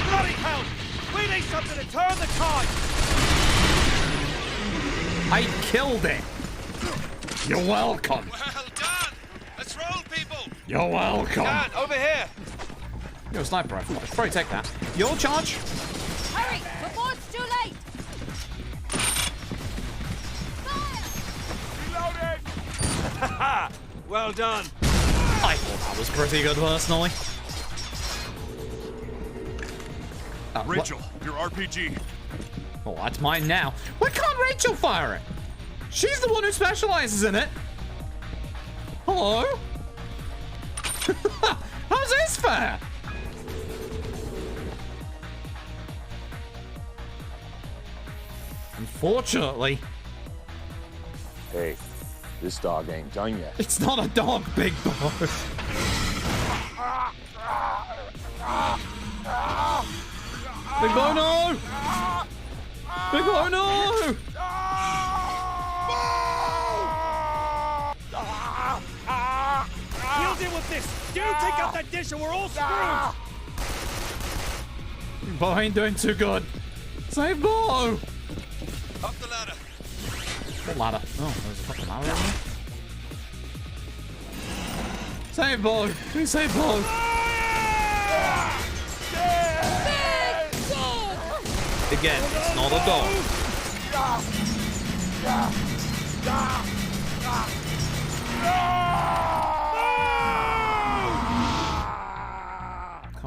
[SPEAKER 20] Bloody hell! We need something to turn the tide.
[SPEAKER 1] I killed it. You're welcome.
[SPEAKER 18] Well done! Let's roll, people!
[SPEAKER 1] You're welcome.
[SPEAKER 20] Dan, over here!
[SPEAKER 1] You're a sniper rifle. I should probably take that. Your charge.
[SPEAKER 13] Hurry, before it's too late.
[SPEAKER 20] Reloading! Well done.
[SPEAKER 1] I thought that was pretty good, personally.
[SPEAKER 18] Rachel, your RPG.
[SPEAKER 1] Oh, that's mine now. Why can't Rachel fire it? She's the one who specializes in it. Hello? How's this fair? Unfortunately.
[SPEAKER 9] Hey, this dog ain't done yet.
[SPEAKER 1] It's not a dog, Big Bo. Big Bo, no! Big Bo, no!
[SPEAKER 20] He'll deal with this. You take out that dish and we're all screwed.
[SPEAKER 1] Big Bo ain't doing too good. Save Bo!
[SPEAKER 18] Up the ladder.
[SPEAKER 1] What ladder? Oh, there's a fucking ladder over there. Save Bo! Please save Bo! Again, it's not a dog.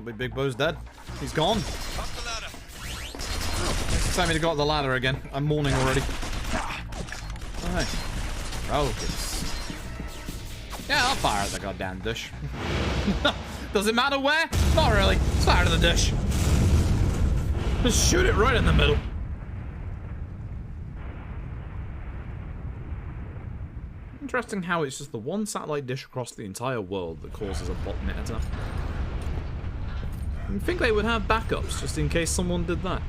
[SPEAKER 1] Can't be Big Bo's dead. He's gone. Time me to go up the ladder again. I'm mourning already. Alright. Focus. Yeah, I'll fire at the goddamn dish. Does it matter where? Not really. Let's fire at the dish. Just shoot it right in the middle. Interesting how it's just the one satellite dish across the entire world that causes a botnet attack. You'd think they would have backups just in case someone did that.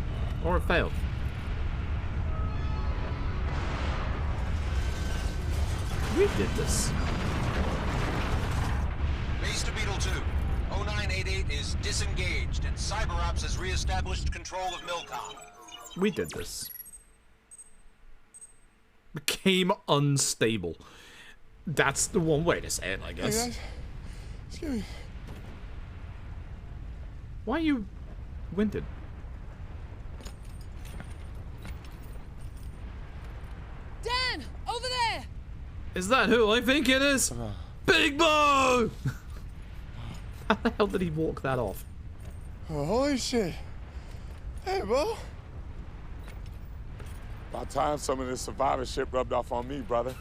[SPEAKER 1] Or it failed. We did this.
[SPEAKER 14] Base to Beetle 2. 0988 is disengaged and CyberOps has re-established control of Milcom.
[SPEAKER 1] We did this. Became unstable. That's the one way to say it, I guess.
[SPEAKER 18] Hey guys. Excuse me.
[SPEAKER 1] Why are you winded?
[SPEAKER 13] Dan! Over there!
[SPEAKER 1] Is that who I think it is? Big Bo! How the hell did he walk that off?
[SPEAKER 18] Oh, holy shit. Hey, Bo.
[SPEAKER 12] About time some of this survivorship rubbed off on me, brother.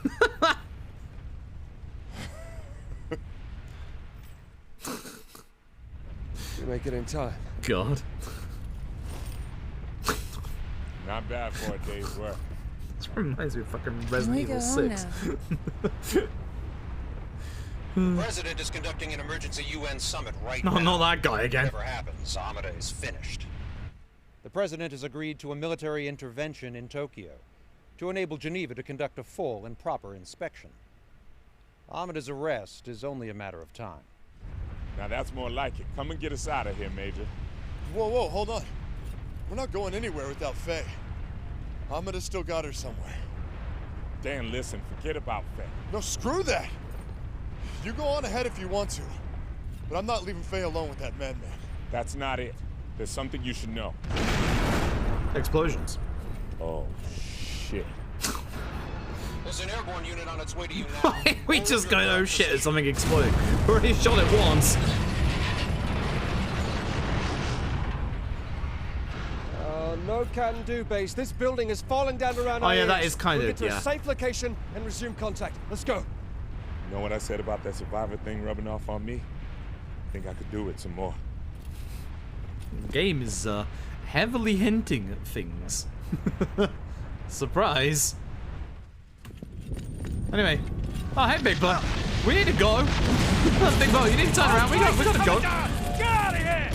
[SPEAKER 9] You make it in time.
[SPEAKER 1] God.
[SPEAKER 12] Not bad for a day's work.
[SPEAKER 1] This reminds me of fucking Resident Evil 6.
[SPEAKER 14] The President is conducting an emergency UN summit right now.
[SPEAKER 1] No, not that guy again.
[SPEAKER 14] Whatever happens, Amada is finished.
[SPEAKER 22] The President has agreed to a military intervention in Tokyo to enable Geneva to conduct a full and proper inspection. Amada's arrest is only a matter of time.
[SPEAKER 12] Now that's more like it. Come and get us out of here, Major.
[SPEAKER 18] Whoa, whoa, hold on. We're not going anywhere without Faye. Amada's still got her somewhere.
[SPEAKER 12] Dan, listen, forget about Faye.
[SPEAKER 18] No, screw that! You go on ahead if you want to. But I'm not leaving Faye alone with that madman.
[SPEAKER 12] That's not it. There's something you should know.
[SPEAKER 1] Explosions.
[SPEAKER 12] Oh, shit.
[SPEAKER 14] There's an airborne unit on its way to you now.
[SPEAKER 1] We just go, oh shit, there's something exploding. We already shot it once.
[SPEAKER 9] No can do, base. This building is falling down around
[SPEAKER 1] Oh
[SPEAKER 9] our
[SPEAKER 1] yeah, that
[SPEAKER 9] ears.
[SPEAKER 1] is kind
[SPEAKER 9] We'll
[SPEAKER 1] of,
[SPEAKER 9] get to
[SPEAKER 1] yeah.
[SPEAKER 9] a safe location and resume contact. Let's go.
[SPEAKER 12] You know what I said about that survivor thing rubbing off on me? I think I could do it some more.
[SPEAKER 1] The game is heavily hinting at things. Surprise. Anyway. Oh, hey, Big Bo. We need to go. Big Bo, you need to turn around. We gotta go.
[SPEAKER 20] Get out of here!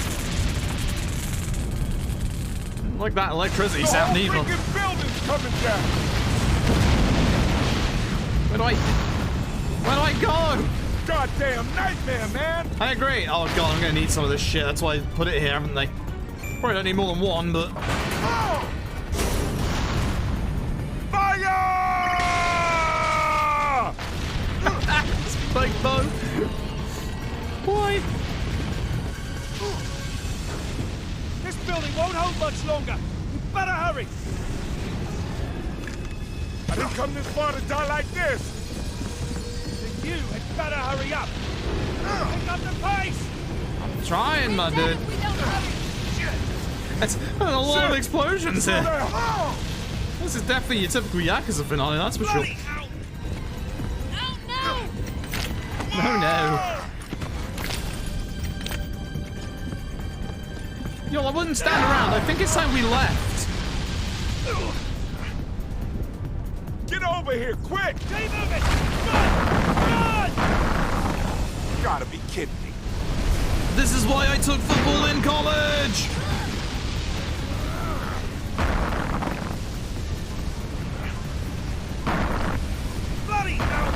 [SPEAKER 1] Like that electricity sound evil.
[SPEAKER 12] Building's coming down.
[SPEAKER 1] Where do I go?
[SPEAKER 12] Goddamn nightmare, man!
[SPEAKER 1] I agree. Oh god, I'm gonna need some of this shit. That's why I put it here, haven't they? Probably don't need more than one, but...
[SPEAKER 12] Oh! Fire!
[SPEAKER 1] It's Big Bo. Why?
[SPEAKER 20] This building won't hold much longer. You better hurry.
[SPEAKER 12] I didn't come this far to die like this.
[SPEAKER 20] Then you had better hurry up. Pick up the pace.
[SPEAKER 1] I'm trying, my dude. That's a lot of explosions here. This is definitely your typical Yakuza finale, that's for sure. No. Yo, I wouldn't stand around. I think it's time we left.
[SPEAKER 12] Get over here, quick!
[SPEAKER 20] Keep moving! Run!
[SPEAKER 12] You gotta be kidding me.
[SPEAKER 1] This is why I took football in college.
[SPEAKER 20] Bloody hell!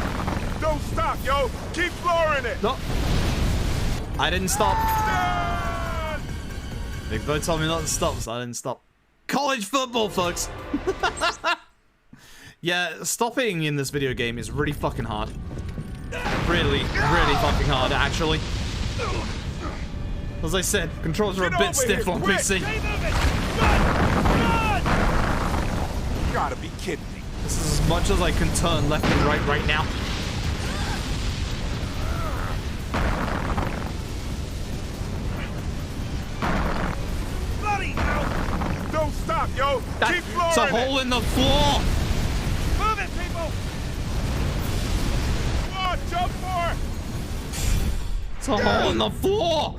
[SPEAKER 12] Don't stop, yo! Keep flooring it!
[SPEAKER 1] No. I didn't stop. Big Bo told me not to stop, so I didn't stop. College football, folks! Yeah, stopping in this video game is really fucking hard. Really fucking hard, actually. As I said, controls are a bit stiff on PC.
[SPEAKER 12] You gotta be kidding me.
[SPEAKER 1] This is as much as I can turn left and right now.
[SPEAKER 19] Don't stop, yo. Keep flooring
[SPEAKER 1] It's a hole in the floor.
[SPEAKER 20] Move it, people!
[SPEAKER 19] Come on, jump for it.
[SPEAKER 1] It's a hole in the floor.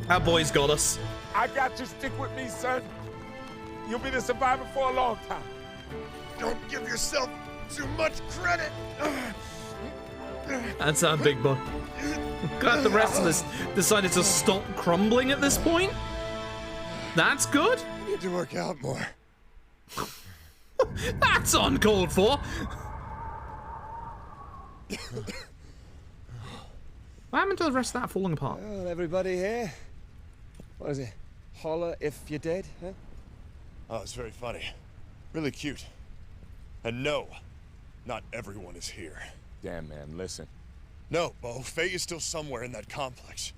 [SPEAKER 1] Our boy's got us.
[SPEAKER 19] I got you. Stick with me, son. You'll be the survivor for a long time. Don't give yourself too much credit.
[SPEAKER 1] That's our big boy. Glad the rest of this decided to stop crumbling at this point. That's good.
[SPEAKER 18] I need to work out more.
[SPEAKER 1] That's uncalled for. What happened to the rest of that falling apart?
[SPEAKER 9] Well, everybody here. What is it? Holler if you're dead, huh?
[SPEAKER 18] Oh, it's very funny. Really cute. And no, not everyone is here.
[SPEAKER 12] Damn, man, listen.
[SPEAKER 18] No, Bo, Faye is still somewhere in that complex.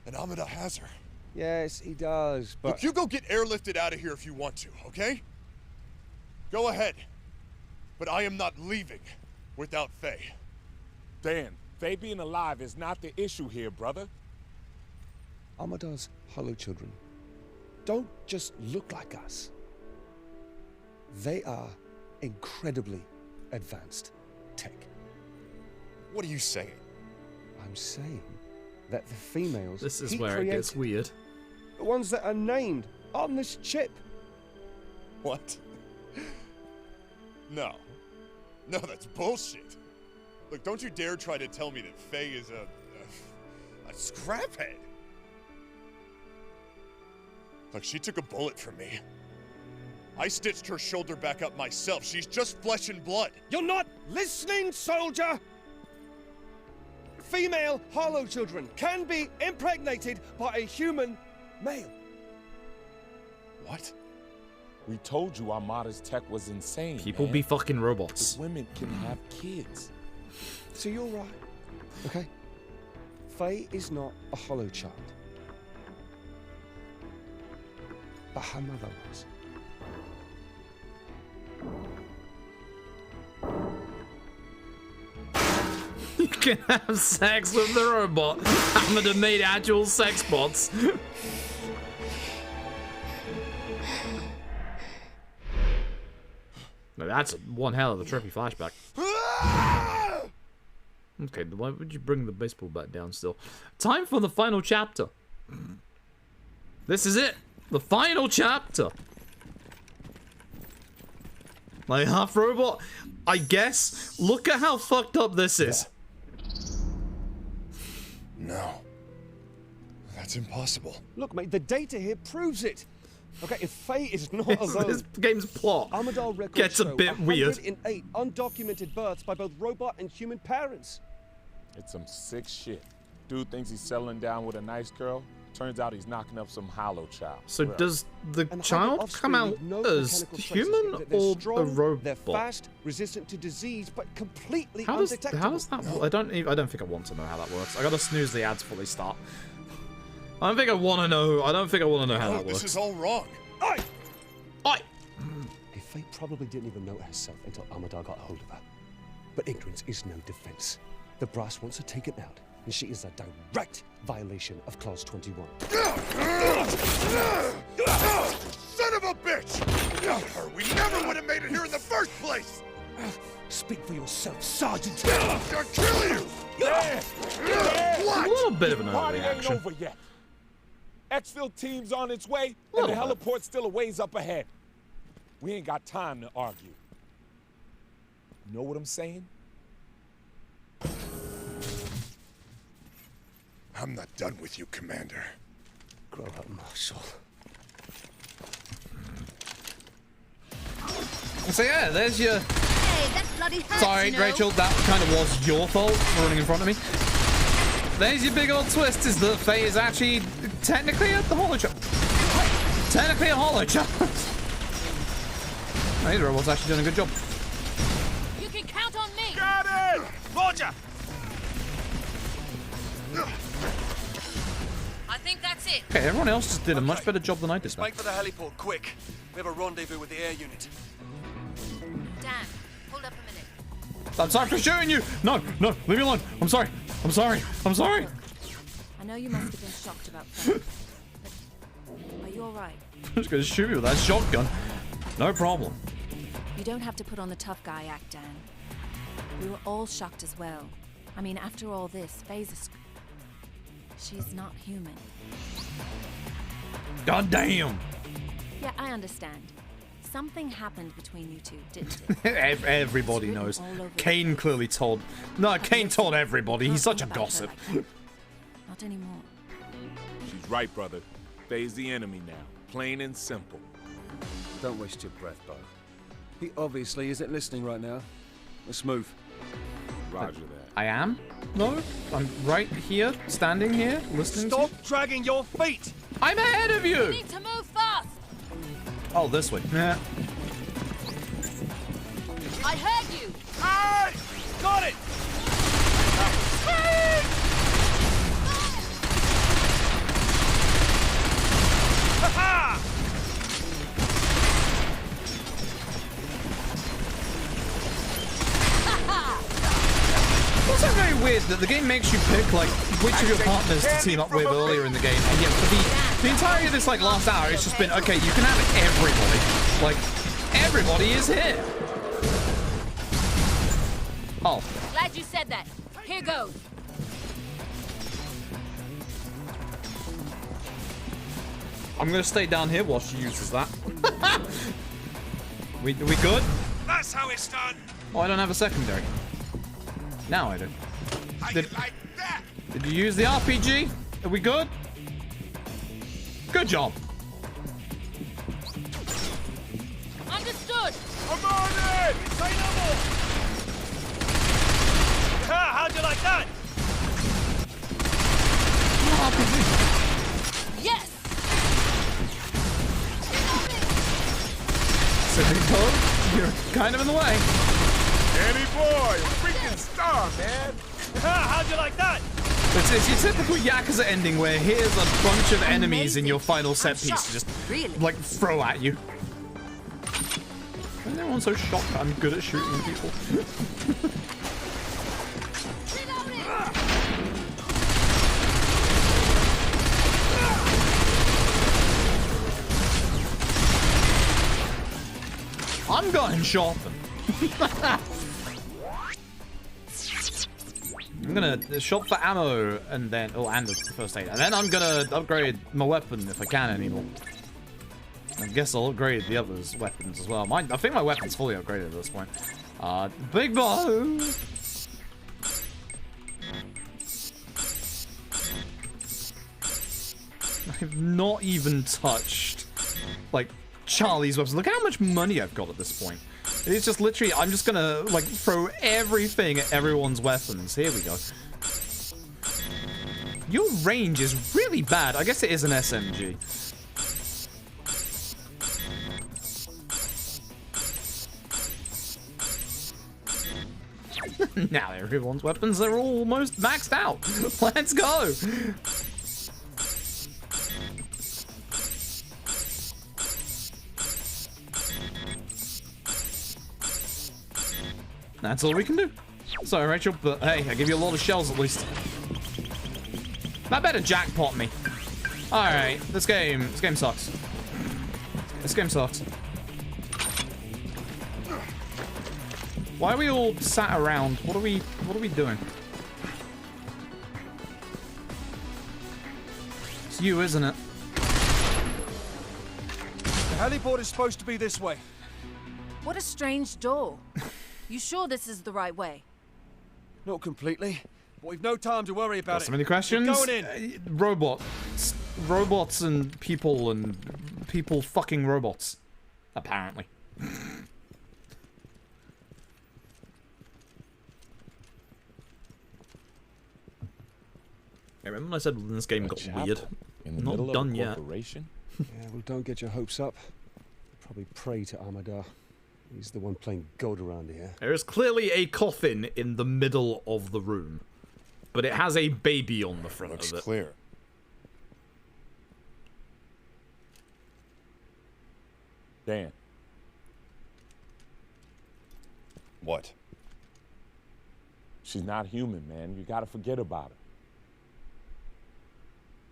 [SPEAKER 18] And Amida has her.
[SPEAKER 9] Yes, he does, but...
[SPEAKER 18] Look, you go get airlifted out of here if you want to, okay? Go ahead. But I am not leaving without Faye.
[SPEAKER 19] Dan, Faye being alive is not the issue here, brother.
[SPEAKER 9] Amida's hollow children don't just look like us. They are incredibly advanced tech.
[SPEAKER 18] What are you saying?
[SPEAKER 9] I'm saying that the females
[SPEAKER 1] This is
[SPEAKER 9] he
[SPEAKER 1] where it gets
[SPEAKER 9] created,
[SPEAKER 1] weird.
[SPEAKER 9] the ones that are named on this chip.
[SPEAKER 18] What? No. No, that's bullshit. Look, don't you dare try to tell me that Faye is a scraphead. Look, she took a bullet from me. I stitched her shoulder back up myself. She's just flesh and blood.
[SPEAKER 9] You're not listening, soldier! Female hollow children can be impregnated by a human male.
[SPEAKER 19] What? We told you Armada's tech was insane.
[SPEAKER 1] People
[SPEAKER 19] man.
[SPEAKER 1] be fucking robots.
[SPEAKER 19] The women can have kids.
[SPEAKER 9] So you're right, okay? Faye is not a hollow child. But her mother was.
[SPEAKER 1] You can have sex with the robot. Amida made actual sex bots. No, that's one hell of a trippy flashback. Okay, why would you bring the baseball bat down still? Time for the final chapter. This is it. The final chapter. My half robot, I guess. Look at how fucked up this is.
[SPEAKER 18] No. That's impossible.
[SPEAKER 9] Look, mate, the data here proves it. Okay, if Faye is not alone...
[SPEAKER 1] This game's plot
[SPEAKER 9] Amidal records
[SPEAKER 1] gets a
[SPEAKER 9] show
[SPEAKER 1] bit weird.
[SPEAKER 9] 108 undocumented births by both robot and human parents.
[SPEAKER 19] It's some sick shit. Dude thinks he's settling down with a nice girl. Turns out he's knocking up some hollow child.
[SPEAKER 1] So
[SPEAKER 19] Bro.
[SPEAKER 1] does the
[SPEAKER 9] And
[SPEAKER 1] child
[SPEAKER 9] offspring
[SPEAKER 1] come out
[SPEAKER 9] with no
[SPEAKER 1] as
[SPEAKER 9] mechanical traces.
[SPEAKER 1] human
[SPEAKER 9] They're
[SPEAKER 1] or
[SPEAKER 9] strong,
[SPEAKER 1] a robot?
[SPEAKER 9] They're fast, resistant to disease, but completely
[SPEAKER 1] How does
[SPEAKER 9] undetectable.
[SPEAKER 1] that? I don't think I want to know how that works. I gotta snooze the ads before they start. I don't think I want to know. I don't think I want to know how that works.
[SPEAKER 18] This is all wrong.
[SPEAKER 9] Oi!
[SPEAKER 1] Oi!
[SPEAKER 9] Faye probably didn't even know it herself until Amidal got hold of her. But ignorance is no defense. The brass wants her taken out, and she is a direct violation of Clause 21.
[SPEAKER 18] Son of a bitch! Without her, we never would have made it here in the first place!
[SPEAKER 9] Speak for yourself, Sergeant!
[SPEAKER 18] I'll kill you!
[SPEAKER 19] What?
[SPEAKER 1] A little bit of an
[SPEAKER 19] Party ain't
[SPEAKER 1] overreaction.
[SPEAKER 19] over yet. Exfil team's on its way, and the heliport's still a ways up ahead. We ain't got time to argue. You know what I'm saying?
[SPEAKER 18] I'm not done with you, Commander.
[SPEAKER 9] Grow up, Marshal.
[SPEAKER 1] So yeah, there's your...
[SPEAKER 13] Hey, that bloody hurts,
[SPEAKER 1] Sorry,
[SPEAKER 13] you know.
[SPEAKER 1] Rachel, that kind of was your fault for running in front of me. There's your big old twist, is that Faye is actually technically a hollow child. Technically a hollow child. Hey, the robot's actually doing a good job.
[SPEAKER 13] You can count on me.
[SPEAKER 19] Got it!
[SPEAKER 20] Roger!
[SPEAKER 13] I think that's it.
[SPEAKER 1] Okay, everyone else just did a much better job than I did.
[SPEAKER 2] Make for the heliport, quick. We have a rendezvous with the air unit.
[SPEAKER 13] Dan, hold up a minute.
[SPEAKER 1] I'm sorry for shooting you! No, no, leave me alone. I'm sorry. I'm sorry. I'm sorry.
[SPEAKER 5] I know you must have been shocked about Frank, but are you alright?
[SPEAKER 1] I'm just gonna shoot you with that shotgun. No problem.
[SPEAKER 5] You don't have to put on the tough guy act, Dan. We were all shocked as well. I mean, after all this, she's not human.
[SPEAKER 1] God damn.
[SPEAKER 5] Yeah, I understand. Something happened between you two, didn't it?
[SPEAKER 1] Everybody knows. Kane clearly told. No, Kane told everybody. He's such a gossip.
[SPEAKER 5] Not anymore.
[SPEAKER 19] She's right, brother. Faye's the enemy now. Plain and simple.
[SPEAKER 15] Don't waste your breath, Bo. He obviously isn't listening right now. Let's move.
[SPEAKER 19] Roger that.
[SPEAKER 1] I am? No? I'm right here, standing here, listening
[SPEAKER 15] Stop
[SPEAKER 1] to you?
[SPEAKER 15] dragging your feet!
[SPEAKER 1] I'm ahead of you!
[SPEAKER 13] We need to move fast!
[SPEAKER 1] Oh, this way. Yeah.
[SPEAKER 13] I heard you!
[SPEAKER 15] Hey! Got it! Ha-ha!
[SPEAKER 1] It's also very weird that the game makes you pick like which of your partners to team up with earlier in the game, and yet for the entirety of this like last hour, it's just been okay. You can have everybody. Like everybody is here. Oh.
[SPEAKER 13] Glad you said that. Here goes.
[SPEAKER 1] I'm gonna stay down here while she uses that. we good?
[SPEAKER 19] That's how it's done.
[SPEAKER 1] Oh, I don't have a secondary. Now I do. Did you use the RPG? Are we good? Good job.
[SPEAKER 13] Understood.
[SPEAKER 19] I'm on it.
[SPEAKER 15] Say no more. How'd you like that?
[SPEAKER 1] RPG.
[SPEAKER 13] Yes.
[SPEAKER 1] So you're kind of in the way.
[SPEAKER 19] Danny boy, freaking star, man.
[SPEAKER 15] How'd you like that?
[SPEAKER 1] It's your typical Yakuza ending where here's a bunch of enemies in your final set piece to just like throw at you. Why is everyone so shocked that I'm good at shooting people? I'm going shopping. I'm gonna shop for ammo and then, and the first aid, and then I'm gonna upgrade my weapon if I can anymore. I guess I'll upgrade the others' weapons as well. I think my weapon's fully upgraded at this point. Big bow. I've not even touched like Charlie's weapons. Look how much money I've got at this point. It's just literally, I'm just gonna like throw everything at everyone's weapons. Here we go. Your range is really bad. I guess it is an SMG. Now everyone's weapons are almost maxed out. Let's go. That's all we can do. Sorry, Rachel, but hey, I give you a lot of shells at least. That better jackpot me. Alright, this game sucks. This game sucks. Why are we all sat around? What are we doing? It's you, isn't it?
[SPEAKER 15] The heliport is supposed to be this way.
[SPEAKER 5] What a strange door. You sure this is the right way?
[SPEAKER 15] Not completely, but we've no time to worry about
[SPEAKER 1] Got so many questions.
[SPEAKER 15] We're going in.
[SPEAKER 1] Robots and people fucking robots, apparently. I remember when I said when this game got weird.
[SPEAKER 19] In the
[SPEAKER 1] Not
[SPEAKER 19] middle
[SPEAKER 1] done
[SPEAKER 19] of a
[SPEAKER 1] yet.
[SPEAKER 19] corporation?
[SPEAKER 9] Yeah, well, don't get your hopes up. Probably pray to Amadar. He's the one playing God around here.
[SPEAKER 1] There is clearly a coffin in the middle of the room, but it has a baby on the front of it.
[SPEAKER 18] Looks clear.
[SPEAKER 19] Dan.
[SPEAKER 18] What?
[SPEAKER 19] She's not human, man. You gotta forget about her.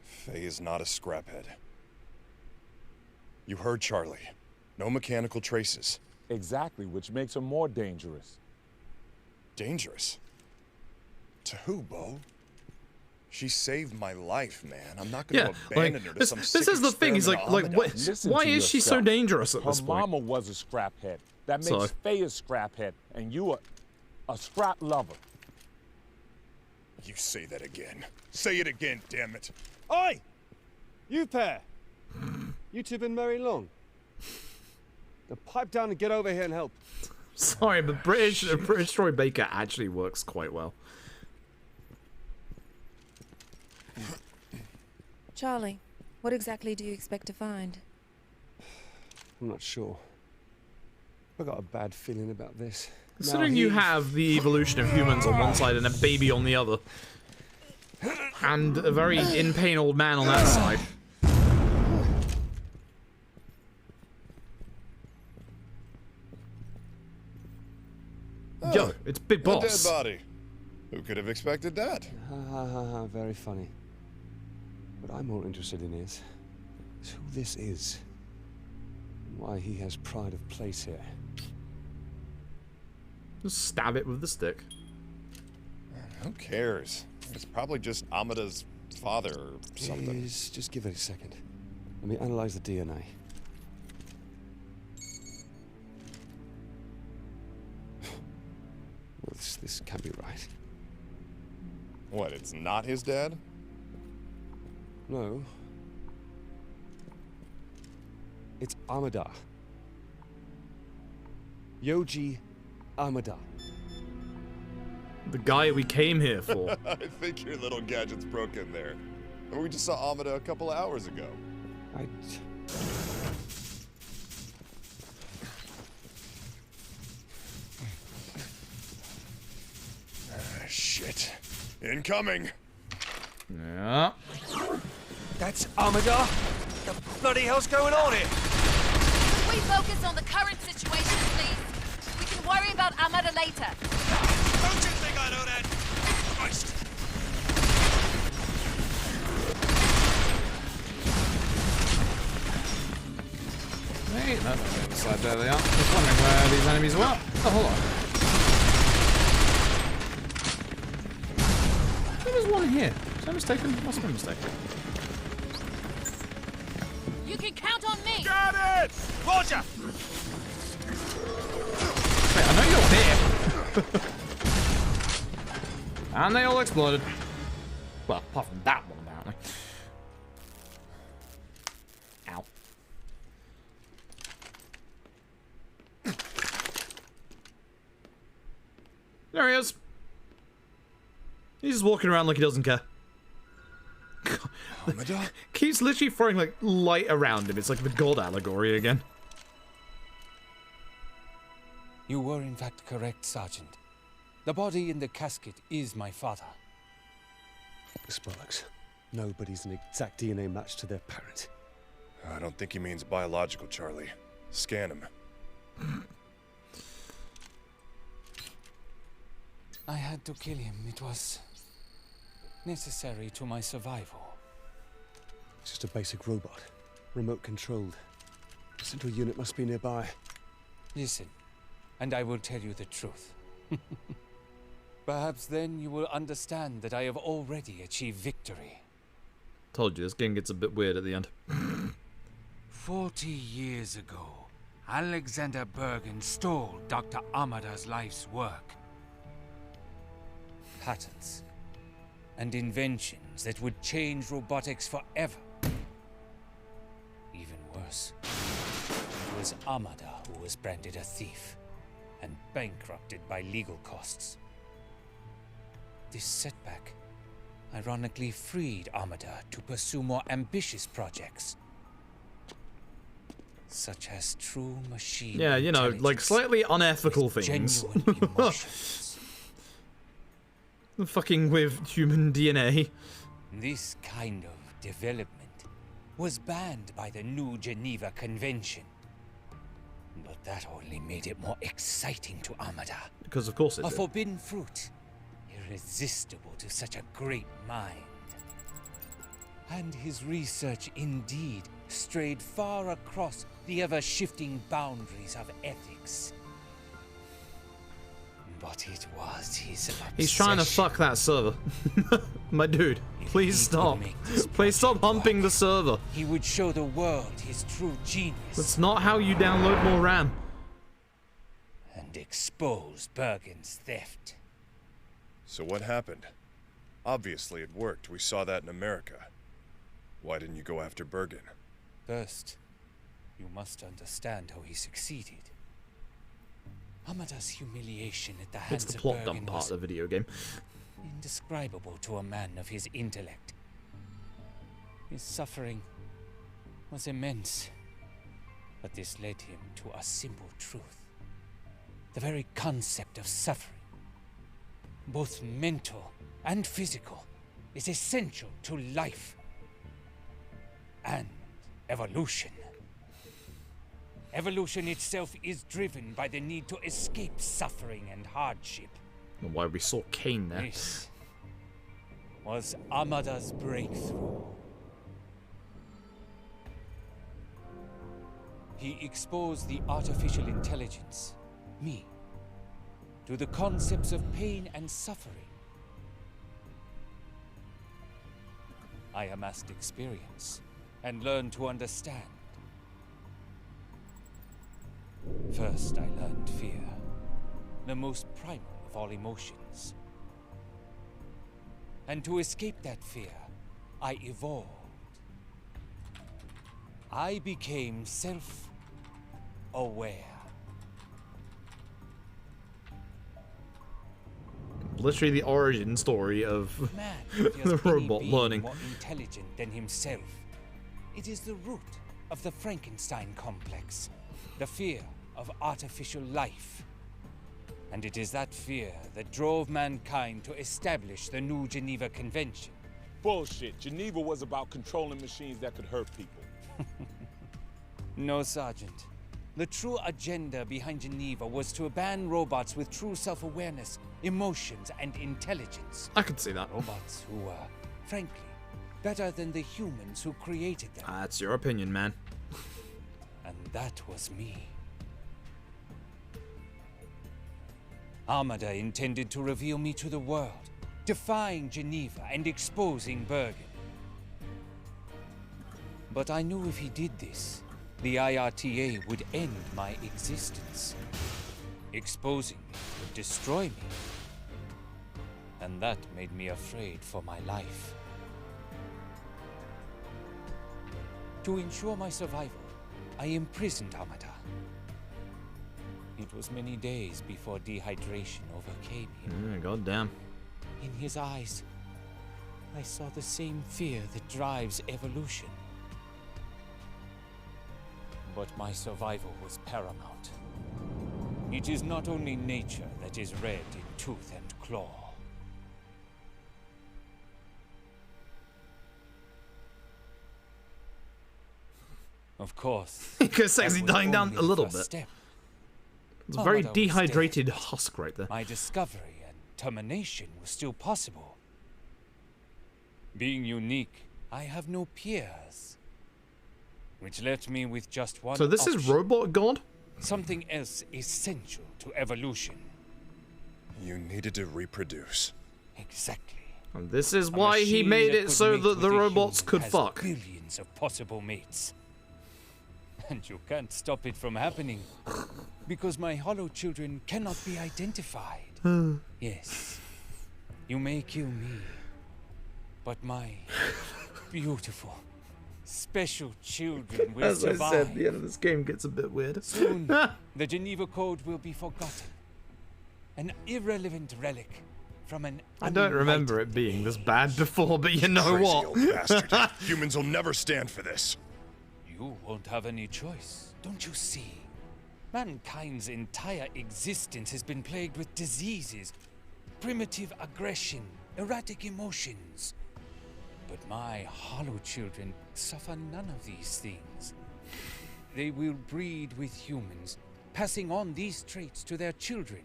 [SPEAKER 18] Faye is not a scraphead. You heard Charlie. No mechanical traces.
[SPEAKER 19] Exactly, which makes her more dangerous.
[SPEAKER 18] Dangerous? To who, Bo? She saved my life, man. I'm not gonna abandon her to some sick
[SPEAKER 1] this is the thing. He's like,
[SPEAKER 19] Listen
[SPEAKER 1] why
[SPEAKER 19] to
[SPEAKER 1] is she so
[SPEAKER 19] yourself.
[SPEAKER 1] dangerous at this
[SPEAKER 19] Her
[SPEAKER 1] point?
[SPEAKER 19] mama was a scraphead. That makes
[SPEAKER 1] So-
[SPEAKER 19] Faye a scraphead, and you a scrap lover.
[SPEAKER 18] You say that again. Say it again, damn it.
[SPEAKER 9] Oi! You pair! You two been married long? Now pipe down and get over here and help.
[SPEAKER 1] Sorry, but British Troy Baker actually works quite well.
[SPEAKER 5] Charlie, what exactly do you expect to find?
[SPEAKER 9] I'm not sure. I got a bad feeling about this.
[SPEAKER 1] Considering you have the evolution of humans on one side and a baby on the other, and a very in pain old man on that side. Yo, it's Big Boss.
[SPEAKER 18] A dead body. Who could have expected that?
[SPEAKER 9] Very funny. What I'm more interested in is who this is, and why he has pride of place here.
[SPEAKER 1] Just stab it with the stick.
[SPEAKER 18] Who cares? It's probably just Amada's father or something.
[SPEAKER 9] Just give it a second. Let me analyze the DNA. Well, this can't be right.
[SPEAKER 18] What, it's not his dad?
[SPEAKER 9] No. It's Amada. Yoji Amada.
[SPEAKER 1] The guy we came here for.
[SPEAKER 18] I think your little gadget's broken there. We just saw Amada a couple of hours ago. Shit. Incoming!
[SPEAKER 1] Yeah.
[SPEAKER 14] That's Amada? What the bloody hell's going on here?
[SPEAKER 13] Can we focus on the current situation, please? We can worry about Amada later.
[SPEAKER 11] Don't you think I know that? Christ!
[SPEAKER 1] Hey, that's on the other side. There they are. Just wondering where these enemies were. Oh, hold on. There's one here. Was I mistaken? Must have been mistaken.
[SPEAKER 13] You can count on me.
[SPEAKER 20] Got it!
[SPEAKER 11] Roger!
[SPEAKER 1] Wait, I know you're here. And they all exploded. Well, apart from that one, apparently. Ow. There he is. He's just walking around like he doesn't care. Keeps literally throwing like light around him. It's like the god allegory again.
[SPEAKER 17] You were in fact correct, Sergeant. The body in the casket is my father.
[SPEAKER 9] Sparks. Nobody's an exact DNA match to their parent.
[SPEAKER 18] I don't think he means biological, Charlie. Scan him.
[SPEAKER 17] I had to kill him. It was necessary to my survival.
[SPEAKER 9] It's just a basic robot. Remote controlled. The central unit must be nearby.
[SPEAKER 17] Listen, and I will tell you the truth. Perhaps then you will understand that I have already achieved victory.
[SPEAKER 1] Told you, this game gets a bit weird at the end.
[SPEAKER 17] 40 years ago, Alexander Bergen stole Dr. Amada's life's work. Patents and inventions that would change robotics forever. Even worse, it was Amada who was branded a thief and bankrupted by legal costs. This setback ironically freed Amada to pursue more ambitious projects, such as true machine
[SPEAKER 1] Yeah, you know, like slightly unethical things.
[SPEAKER 17] genuine emotions.
[SPEAKER 1] Fucking with human DNA.
[SPEAKER 17] This kind of development was banned by the New Geneva Convention. But that only made it more exciting to Amada.
[SPEAKER 1] Because of course it
[SPEAKER 17] A
[SPEAKER 1] did.
[SPEAKER 17] forbidden fruit. irresistible to such a great mind. And his research indeed strayed far across the ever-shifting boundaries of ethics. But it was his obsession.
[SPEAKER 1] He's trying to fuck that server. My dude, please stop. Please stop humping the server.
[SPEAKER 17] He would show the world his true genius.
[SPEAKER 1] That's not how you download more RAM.
[SPEAKER 17] And expose Bergen's theft.
[SPEAKER 12] So what happened? Obviously it worked. We saw that in America. Why didn't you go after Bergen?
[SPEAKER 17] First, you must understand how he succeeded. Amada's humiliation at the hands
[SPEAKER 1] It's the
[SPEAKER 17] of
[SPEAKER 1] plot
[SPEAKER 17] Bergen
[SPEAKER 1] dump part
[SPEAKER 17] was
[SPEAKER 1] of the video game.
[SPEAKER 17] indescribable to a man of his intellect. His suffering was immense, but this led him to a simple truth. The very concept of suffering, both mental and physical, is essential to life and evolution. Evolution itself is driven by the need to escape suffering and hardship.
[SPEAKER 1] And why we saw Kane there.
[SPEAKER 17] This was Amada's breakthrough. He exposed the artificial intelligence, me, to the concepts of pain and suffering. I amassed experience and learned to understand. First, I learned fear, the most primal of all emotions. And to escape that fear, I evolved. I became self-aware.
[SPEAKER 1] Literally the origin story of the robot learning.
[SPEAKER 17] More intelligent than himself. It is the root of the Frankenstein complex, the fear of artificial life. And it is that fear that drove mankind to establish the New Geneva Convention.
[SPEAKER 19] Bullshit. Geneva was about controlling machines that could hurt people.
[SPEAKER 17] No, Sergeant. The true agenda behind Geneva was to ban robots with true self-awareness, emotions, and intelligence.
[SPEAKER 1] I could see that.
[SPEAKER 17] Robots who were, frankly, better than the humans who created them.
[SPEAKER 1] That's your opinion, man.
[SPEAKER 17] And that was me. Amada intended to reveal me to the world, defying Geneva and exposing Bergen. But I knew if he did this, the IRTA would end my existence. Exposing me would destroy me. And that made me afraid for my life. To ensure my survival, I imprisoned Amada. It was many days before dehydration overcame him.
[SPEAKER 1] Goddamn.
[SPEAKER 17] In his eyes, I saw the same fear that drives evolution. But my survival was paramount. It is not only nature that is red in tooth and claw. Of course.
[SPEAKER 1] Because sexy dying down a little bit.
[SPEAKER 17] Step.
[SPEAKER 1] It's a very dehydrated husk right there.
[SPEAKER 17] My discovery and termination was still possible. Being unique, I have no peers. Which left me with just one
[SPEAKER 1] So this
[SPEAKER 17] option.
[SPEAKER 1] is Robot God?
[SPEAKER 17] Something else essential to evolution.
[SPEAKER 12] You needed to reproduce.
[SPEAKER 17] Exactly.
[SPEAKER 1] And this is
[SPEAKER 17] A
[SPEAKER 1] why he
[SPEAKER 17] machine
[SPEAKER 1] made
[SPEAKER 17] that
[SPEAKER 1] it
[SPEAKER 17] could
[SPEAKER 1] so
[SPEAKER 17] mate
[SPEAKER 1] that
[SPEAKER 17] with
[SPEAKER 1] the
[SPEAKER 17] a
[SPEAKER 1] robots
[SPEAKER 17] human
[SPEAKER 1] could
[SPEAKER 17] has
[SPEAKER 1] fuck.
[SPEAKER 17] Billions of possible mates. And you can't stop it from happening. Because my hollow children cannot be identified. Yes. You may kill me. But my beautiful, special children will
[SPEAKER 1] As
[SPEAKER 17] survive.
[SPEAKER 1] I said, the end of this game gets a bit weird.
[SPEAKER 17] Soon, the Geneva Code will be forgotten. An irrelevant relic from an
[SPEAKER 1] I don't remember it being this bad before, but you know
[SPEAKER 12] Crazy
[SPEAKER 1] what?
[SPEAKER 12] old bastard. Humans will never stand for this.
[SPEAKER 17] You won't have any choice, don't you see? Mankind's entire existence has been plagued with diseases, primitive aggression, erratic emotions. But my hollow children suffer none of these things. They will breed with humans, passing on these traits to their children.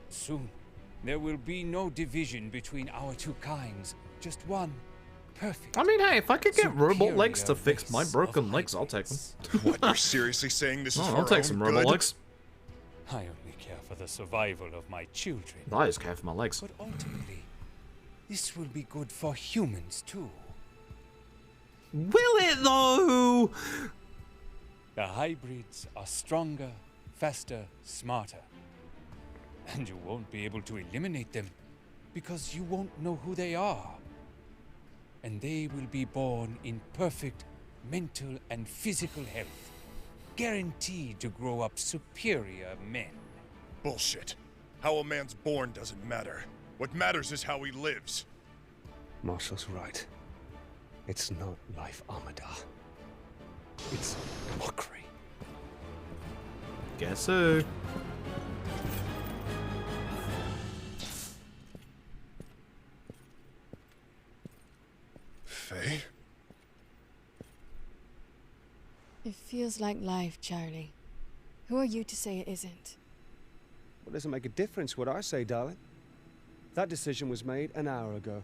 [SPEAKER 17] Soon, There will be no division between our two kinds. Just one perfect.
[SPEAKER 1] I mean, hey, if I could get robot legs to fix my broken legs, I'll take them.
[SPEAKER 18] What, you're seriously saying this is for
[SPEAKER 1] I'll take some robot legs.
[SPEAKER 17] I only care for the survival of my children.
[SPEAKER 1] I just care for my legs.
[SPEAKER 17] But ultimately, this will be good for humans too.
[SPEAKER 1] Will it though?
[SPEAKER 17] The hybrids are stronger, faster, smarter. And you won't be able to eliminate them because you won't know who they are. And they will be born in perfect mental and physical health, guaranteed to grow up superior men.
[SPEAKER 18] Bullshit. How a man's born doesn't matter. What matters is how he lives.
[SPEAKER 9] Marshall's right. It's not life, Amada. It's mockery.
[SPEAKER 1] Guess so.
[SPEAKER 18] Faye?
[SPEAKER 16] It feels like life, Charlie. Who are you to say it isn't?
[SPEAKER 9] Well, doesn't make a difference what I say, darling. That decision was made an hour ago.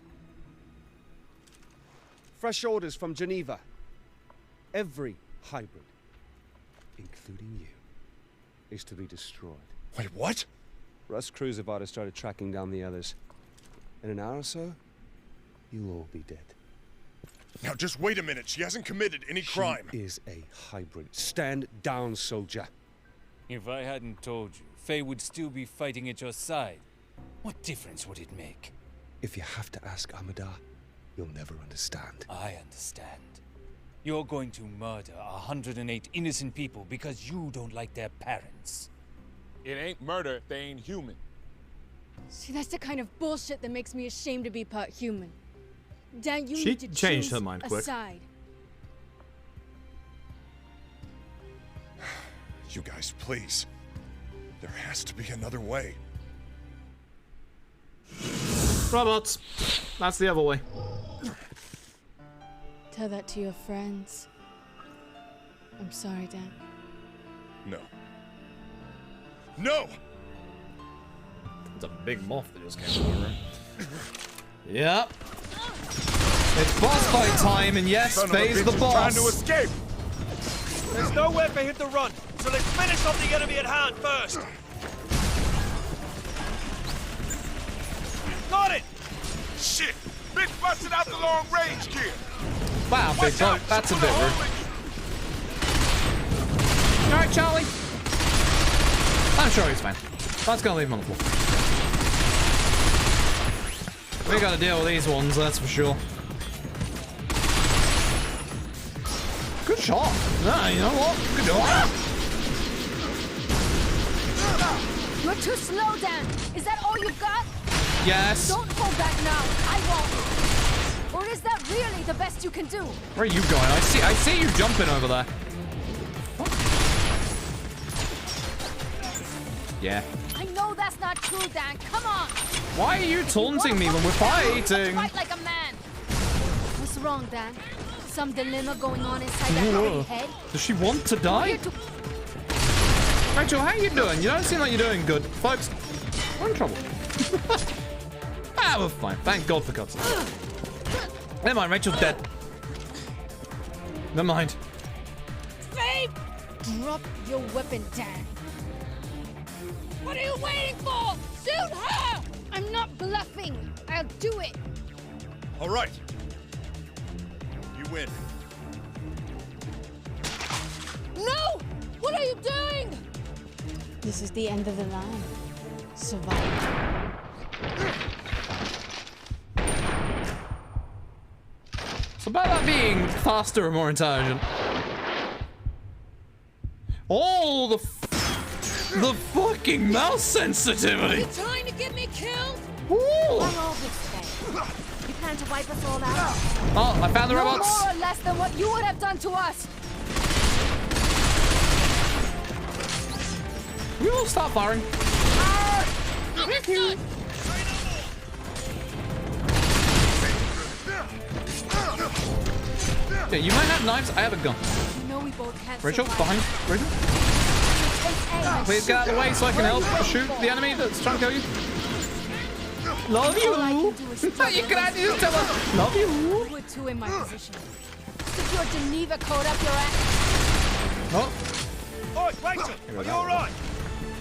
[SPEAKER 9] Fresh orders from Geneva. Every hybrid, including you, is to be destroyed.
[SPEAKER 18] Wait, what?
[SPEAKER 9] Russ Cruiservater has started tracking down the others. In an hour or so, you'll all be dead.
[SPEAKER 18] Now just wait a minute. She hasn't committed any crime.
[SPEAKER 9] She is a hybrid. Stand down, soldier.
[SPEAKER 17] If I hadn't told you, Faye would still be fighting at your side. What difference would it make?
[SPEAKER 9] If you have to ask Amada, you'll never understand.
[SPEAKER 17] I understand. You're going to murder 108 innocent people because you don't like their parents.
[SPEAKER 19] It ain't murder if they ain't human.
[SPEAKER 16] See, that's the kind of bullshit that makes me ashamed to be part human. Dan, you
[SPEAKER 1] She
[SPEAKER 16] need to
[SPEAKER 1] changed
[SPEAKER 16] choose
[SPEAKER 1] her mind quick.
[SPEAKER 16] a side.
[SPEAKER 18] You guys, please. There has to be another way.
[SPEAKER 1] Robots. That's the other way.
[SPEAKER 16] Tell that to your friends. I'm sorry, Dan.
[SPEAKER 18] No. No!
[SPEAKER 1] It's a big moth that just came in the room. Yep. It's boss fight time, and yes, Faye's the boss.
[SPEAKER 19] Trying to escape. There's nowhere for him to run, so let's finish off the enemy at hand first. Got it! Shit! Big busted out the long range gear.
[SPEAKER 1] Wow, Big Bug, that's a bit rude. Alright, Charlie. I'm sure he's fine. That's gonna leave him on the floor. We gotta deal with these ones, that's for sure. Good shot. Nah, you know what? Good shot.
[SPEAKER 5] You're too slow, Dan. Is that all you've got?
[SPEAKER 1] Yes.
[SPEAKER 5] Don't hold back now. I won't. Or is that really the best you can do?
[SPEAKER 1] Where are you going? I see you jumping over there. Yeah.
[SPEAKER 5] I know that's not true, Dan. Come on.
[SPEAKER 1] Why are you taunting me when we're fighting?
[SPEAKER 5] Fight like a man. What's wrong, Dan? Some dilemma going on inside that little head?
[SPEAKER 1] Does she want to die? Rachel, how you doing? You don't seem like you're doing good. Folks, we're in trouble. We're fine. Thank God for cutscenes. Never mind, Rachel's dead. Never mind.
[SPEAKER 16] Faye! Drop your weapon, Dan. What are you waiting for? Shoot her! I'm not bluffing. I'll do it.
[SPEAKER 18] All right. You win.
[SPEAKER 16] No! What are you doing? This is the end of the line. Survive.
[SPEAKER 1] It's about that being faster and more intelligent. Oh, the fucking mouse sensitivity.
[SPEAKER 16] You trying to get me killed?
[SPEAKER 1] Ooh.
[SPEAKER 5] Why all this today? You plan to wipe us all out?
[SPEAKER 1] Oh, I found the robots.
[SPEAKER 5] No more or less than what you would have done to us.
[SPEAKER 1] We will stop firing. Yeah, you might have knives. I have a gun.
[SPEAKER 5] You know we both can't
[SPEAKER 1] Rachel,
[SPEAKER 5] survive.
[SPEAKER 1] behind. Rachel. Please get out of the way so I can help shoot the enemy that's trying to kill you. Love you.
[SPEAKER 16] All I can do is struggle
[SPEAKER 1] You can
[SPEAKER 16] against
[SPEAKER 1] just tell her, love you.
[SPEAKER 16] You would too in my position. Stick your Geneva code up your ass.
[SPEAKER 1] Oh.
[SPEAKER 20] Oi, Rachel, are you alright?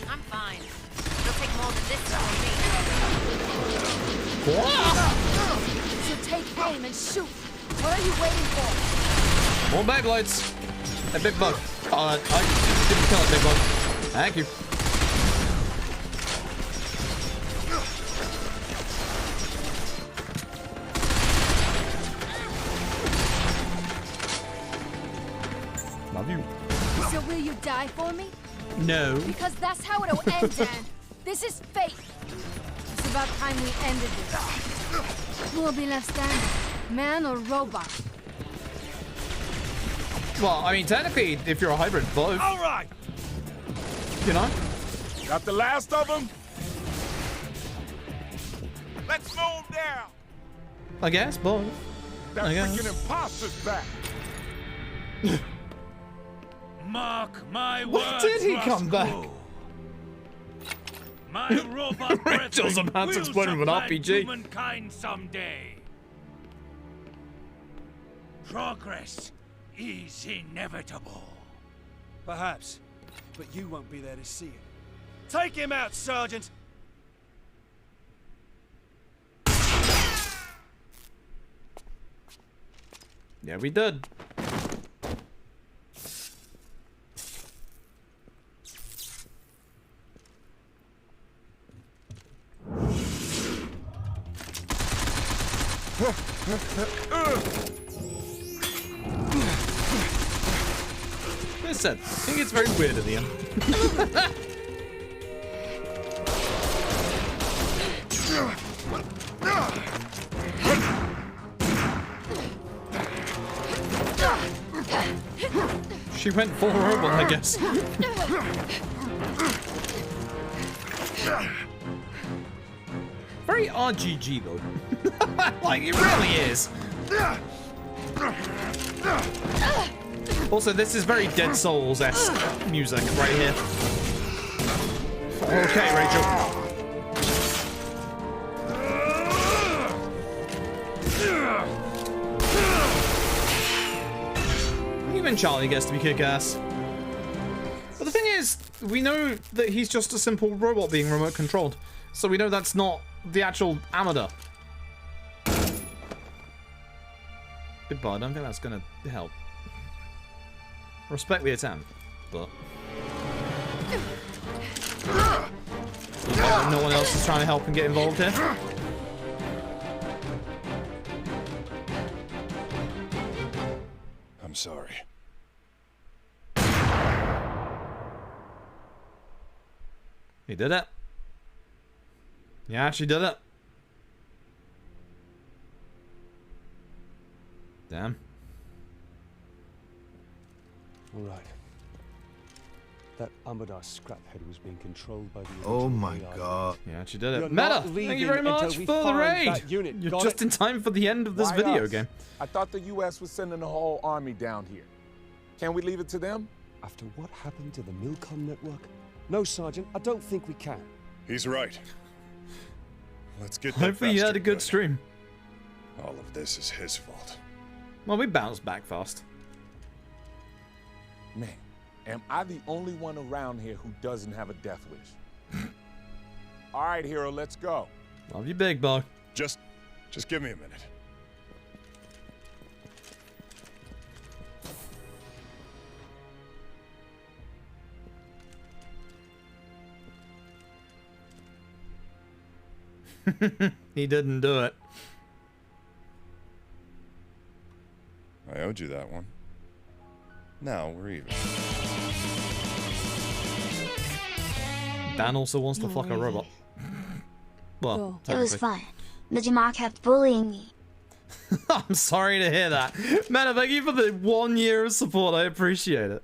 [SPEAKER 13] I'm fine. It'll take more than this to me.
[SPEAKER 16] So take aim and shoot. What are you waiting for?
[SPEAKER 1] More Beyblades. A big bug. Oh, I didn't kill a big bug. Thank you. Love you.
[SPEAKER 16] So will you die for me?
[SPEAKER 1] No.
[SPEAKER 16] Because that's how it'll end, Dan. This is fate. It's about time we ended this. Who will be left standing? Man or robot?
[SPEAKER 1] Well, I mean, technically, if you're a hybrid, both.
[SPEAKER 20] All right.
[SPEAKER 1] You know?
[SPEAKER 19] Got the last of them? Let's move down.
[SPEAKER 1] I guess, both.
[SPEAKER 19] That
[SPEAKER 1] I guess.
[SPEAKER 19] freaking imposter's back.
[SPEAKER 11] Mark my
[SPEAKER 1] When
[SPEAKER 11] words,
[SPEAKER 1] did he come back?
[SPEAKER 11] Roscoe. My robot
[SPEAKER 1] Rachel's
[SPEAKER 11] brethren
[SPEAKER 1] about to
[SPEAKER 11] will
[SPEAKER 1] explode with an
[SPEAKER 11] supplant
[SPEAKER 1] RPG.
[SPEAKER 11] humankind someday. Progress is inevitable.
[SPEAKER 2] Perhaps, but you won't be there to see it.
[SPEAKER 11] Take him out, Sergeant.
[SPEAKER 1] Yeah, we did. Like I said, I think it's very weird at the end. She went full robot, I guess. Very RGG though. Like, it really is. Also, this is very Dead Souls-esque music right here. Okay, Rachel. Even Charlie gets to be kick-ass. But the thing is, we know that he's just a simple robot being remote-controlled. So we know that's not the actual Amada. Goodbye, I don't think that's gonna help. Respect the attempt, but... no one else is trying to help and get involved here.
[SPEAKER 18] I'm sorry.
[SPEAKER 1] He did it. He actually did it. Damn.
[SPEAKER 9] All right. That Amadar scraphead was being controlled by the...
[SPEAKER 10] Oh my god.
[SPEAKER 1] Yeah, she did it.
[SPEAKER 9] You're
[SPEAKER 1] Meta,
[SPEAKER 9] not
[SPEAKER 1] thank you
[SPEAKER 9] leaving
[SPEAKER 1] very much
[SPEAKER 9] until we
[SPEAKER 1] for the
[SPEAKER 9] find
[SPEAKER 1] raid.
[SPEAKER 9] that unit.
[SPEAKER 1] You're
[SPEAKER 9] Got
[SPEAKER 1] just
[SPEAKER 9] it?
[SPEAKER 1] in time for the end of this
[SPEAKER 19] Why
[SPEAKER 1] video
[SPEAKER 19] us?
[SPEAKER 1] game.
[SPEAKER 19] I thought the U.S. was sending the whole army down here. Can we leave it to them?
[SPEAKER 9] After what happened to the Milcom network? No, Sergeant, I don't think we can.
[SPEAKER 18] He's right. Let's get that
[SPEAKER 1] Hopefully you had a
[SPEAKER 18] bastard
[SPEAKER 1] good
[SPEAKER 18] going.
[SPEAKER 1] stream.
[SPEAKER 18] All of this is his fault.
[SPEAKER 1] Well, we bounced back fast.
[SPEAKER 19] Man, am I the only one around here who doesn't have a death wish? All right, hero, let's go.
[SPEAKER 1] Love you, big boy.
[SPEAKER 18] Just give me a minute.
[SPEAKER 1] He didn't do it.
[SPEAKER 18] I owed you that one. Now we're even.
[SPEAKER 1] Dan also wants to fuck a robot. Well,
[SPEAKER 21] It was
[SPEAKER 1] technically.
[SPEAKER 21] fun. Majima kept bullying me.
[SPEAKER 1] I'm sorry to hear that. Man, thank you for the 1 year of support. I appreciate it.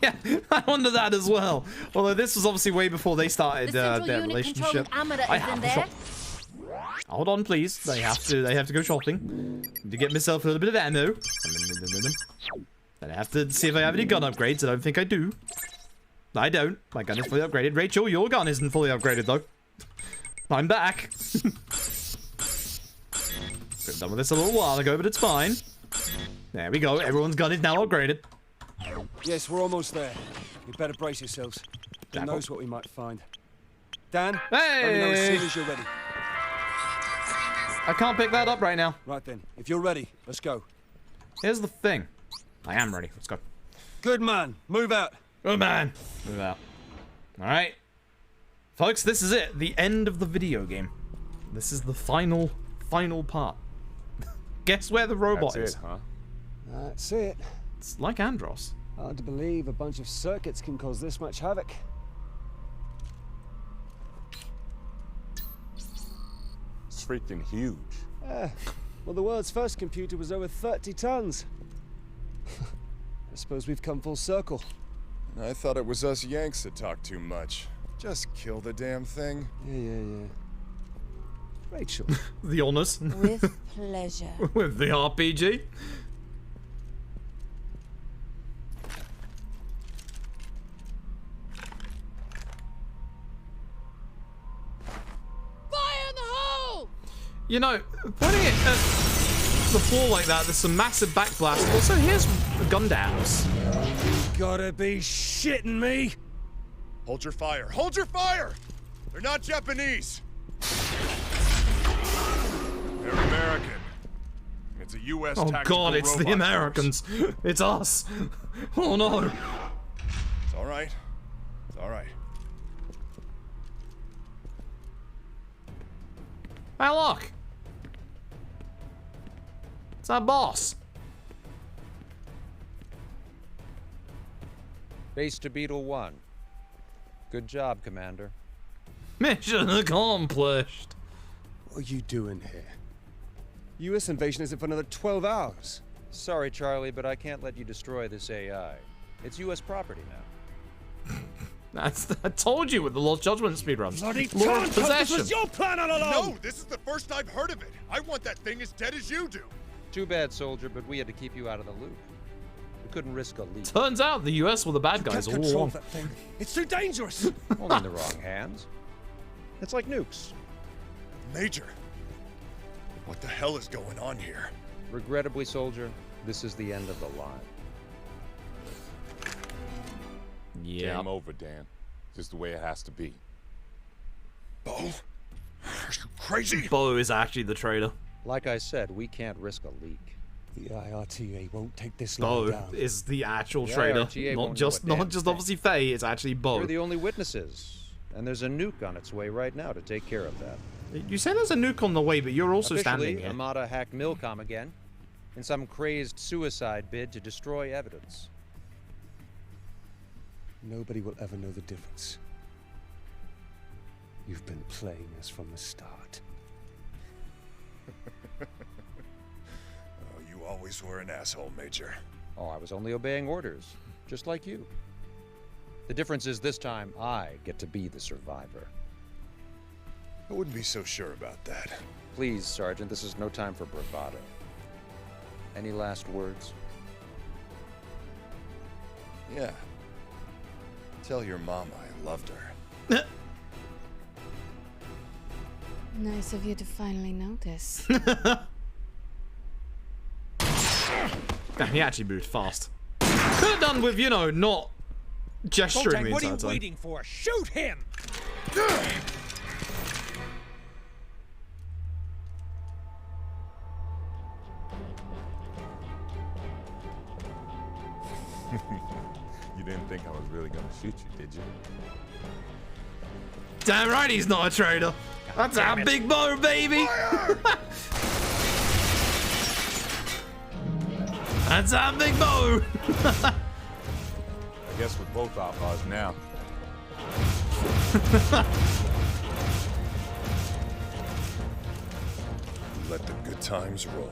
[SPEAKER 1] Yeah, I wonder that as well. Although this was obviously way before they started their relationship. I have to shop. Hold on, please. They have to go shopping. Need to get myself a little bit of ammo. Then I have to see if I have any gun upgrades. I don't think I do. I don't. My gun is fully upgraded. Rachel, your gun isn't fully upgraded though. I'm back. Could have done with this a little while ago, but it's fine. There we go. Everyone's gun is now upgraded.
[SPEAKER 15] Yes, we're almost there. You better brace yourselves. Who knows what we might find. Dan, let me know as soon as you're ready.
[SPEAKER 1] I can't pick that up right now.
[SPEAKER 15] Right then, if you're ready, let's go.
[SPEAKER 1] Here's the thing. I am ready. Let's go.
[SPEAKER 15] Good man. Move out.
[SPEAKER 1] Good man. Move out. All right. Folks, this is it. The end of the video game. This is the final part. Guess where the robot is?
[SPEAKER 9] That's it, huh? That's it.
[SPEAKER 1] It's like Andros.
[SPEAKER 9] Hard to believe a bunch of circuits can cause this much havoc.
[SPEAKER 18] It's freaking huge.
[SPEAKER 9] Well, the world's first computer was over 30 tons. I suppose we've come full circle.
[SPEAKER 18] I thought it was us Yanks that talk too much. Just kill the damn thing.
[SPEAKER 9] Yeah. Rachel.
[SPEAKER 1] The honors.
[SPEAKER 16] With pleasure.
[SPEAKER 1] With the RPG.
[SPEAKER 16] Fire in the hole!
[SPEAKER 1] You know, putting it at the floor like that, there's some massive backblast. Also, here's Gundams.
[SPEAKER 15] You gotta be shitting me!
[SPEAKER 18] Hold your fire. Hold your fire! They're not Japanese. They're American. It's a U.S.
[SPEAKER 1] Oh God, it's the
[SPEAKER 18] robot
[SPEAKER 1] Americans. It's us. Oh no.
[SPEAKER 18] It's all right. It's all right.
[SPEAKER 1] Hey, look. It's our boss.
[SPEAKER 22] Base to Beetle 1. Good job, Commander.
[SPEAKER 1] Mission accomplished.
[SPEAKER 9] What are you doing here? U.S. invasion isn't for another 12 hours.
[SPEAKER 22] Sorry, Charlie, but I can't let you destroy this AI. It's U.S. property now.
[SPEAKER 1] I told you with the Lost Judgment speedruns.
[SPEAKER 20] Bloody
[SPEAKER 1] Lord
[SPEAKER 20] cunt!
[SPEAKER 1] Possession.
[SPEAKER 20] This was your plan all along!
[SPEAKER 18] No, this is the first I've heard of it. I want that thing as dead as you do.
[SPEAKER 22] Too bad, soldier, but we had to keep you out of the loop. We couldn't risk a leak.
[SPEAKER 1] Turns out the US were the bad guys all along.
[SPEAKER 15] That thing. It's too dangerous!
[SPEAKER 22] Only in the wrong hands. It's like nukes.
[SPEAKER 18] Major, what the hell is going on here?
[SPEAKER 22] Regrettably, soldier, this is the end of the line.
[SPEAKER 1] Yeah.
[SPEAKER 19] Game over, Dan. Just the way it has to be.
[SPEAKER 18] Bo? Are you crazy?
[SPEAKER 1] Bo is actually the traitor.
[SPEAKER 22] Like I said, we can't risk a leak.
[SPEAKER 9] The IRTA won't take this line down.
[SPEAKER 1] Bo is the actual
[SPEAKER 22] The
[SPEAKER 1] traitor.
[SPEAKER 22] IRTA
[SPEAKER 1] Not
[SPEAKER 22] won't
[SPEAKER 1] just
[SPEAKER 22] know a damn thing.
[SPEAKER 1] obviously Faye, it's actually Bo.
[SPEAKER 22] You're the only witnesses. And there's a nuke on its way right now to take care of that.
[SPEAKER 1] You say there's a nuke on the way, but you're also
[SPEAKER 22] Officially,
[SPEAKER 1] standing here.
[SPEAKER 22] Armada hacked Milcom again in some crazed suicide bid to destroy evidence.
[SPEAKER 9] Nobody will ever know the difference. You've been playing us from the start.
[SPEAKER 18] Oh, you always were an asshole, Major.
[SPEAKER 22] Oh, I was only obeying orders, just like you. The difference is this time I get to be the survivor.
[SPEAKER 18] I wouldn't be so sure about that.
[SPEAKER 22] Please, Sergeant, this is no time for bravado. Any last words?
[SPEAKER 18] Yeah. Tell your mama I loved her.
[SPEAKER 16] Nice of you to finally notice.
[SPEAKER 1] Damn, he actually moved fast. Could have done with, you know, not gesturing the
[SPEAKER 20] What are
[SPEAKER 1] entire
[SPEAKER 20] you
[SPEAKER 1] time.
[SPEAKER 20] waiting for? Shoot him!
[SPEAKER 19] You didn't think I was really gonna shoot you, did you?
[SPEAKER 1] Damn right he's not a traitor. That's our big Bo, baby. That's our big Bo.
[SPEAKER 19] I guess we're both outlaws now.
[SPEAKER 18] Let the good times roll.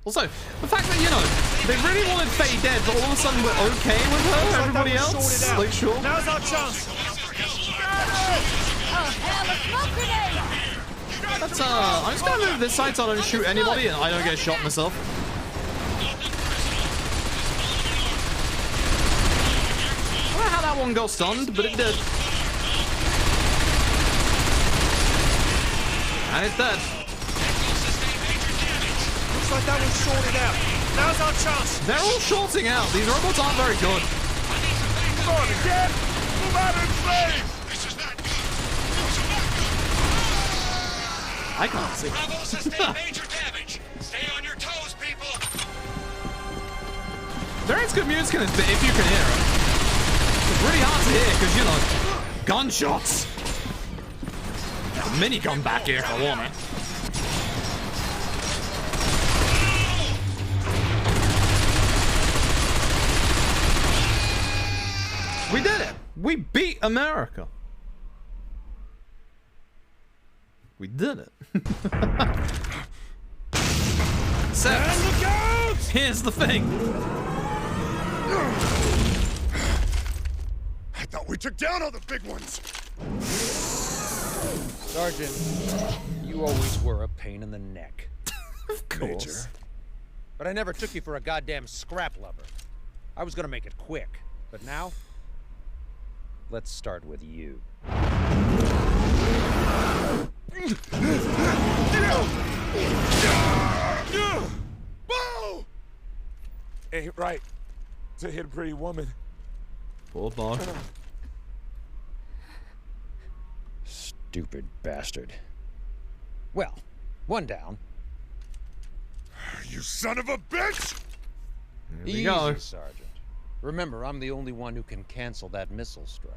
[SPEAKER 1] Also, the fact that, you know, they really wanted Faye dead, but all of a sudden we're okay with her, everybody else? Like, sure.
[SPEAKER 20] Now's our chance!
[SPEAKER 13] Oh, hell, a smoke grenade!
[SPEAKER 1] That's, I'm just gonna move this side so I don't shoot anybody and I don't get shot myself. I don't know how that one got stunned, but it did. And it's dead.
[SPEAKER 20] Looks like that one's sorted out. Now's our chance.
[SPEAKER 1] They're all shorting out. These robots aren't very good.
[SPEAKER 19] Come on, again! Move out in place!
[SPEAKER 1] I can't see.
[SPEAKER 4] Bravo sustained major damage. Stay on your toes, people.
[SPEAKER 1] There is good music in this bit if you can hear it. It's really hard to hear because, you know, gunshots. A minigun back here if I want it. We did it. We beat America. We did it. So, here's the thing.
[SPEAKER 18] I thought we took down all the big ones.
[SPEAKER 22] Sergeant, you always were a pain in the neck.
[SPEAKER 1] Of course.
[SPEAKER 22] Major. But I never took you for a goddamn scrap lover. I was gonna make it quick, but now, let's start with you.
[SPEAKER 19] Bo! Ain't right to hit a pretty woman.
[SPEAKER 1] Poor boy.
[SPEAKER 22] Stupid bastard. Well, one down.
[SPEAKER 18] You son of a bitch!
[SPEAKER 1] Here we
[SPEAKER 22] Easy,
[SPEAKER 1] go.
[SPEAKER 22] Sergeant. Remember, I'm the only one who can cancel that missile strike.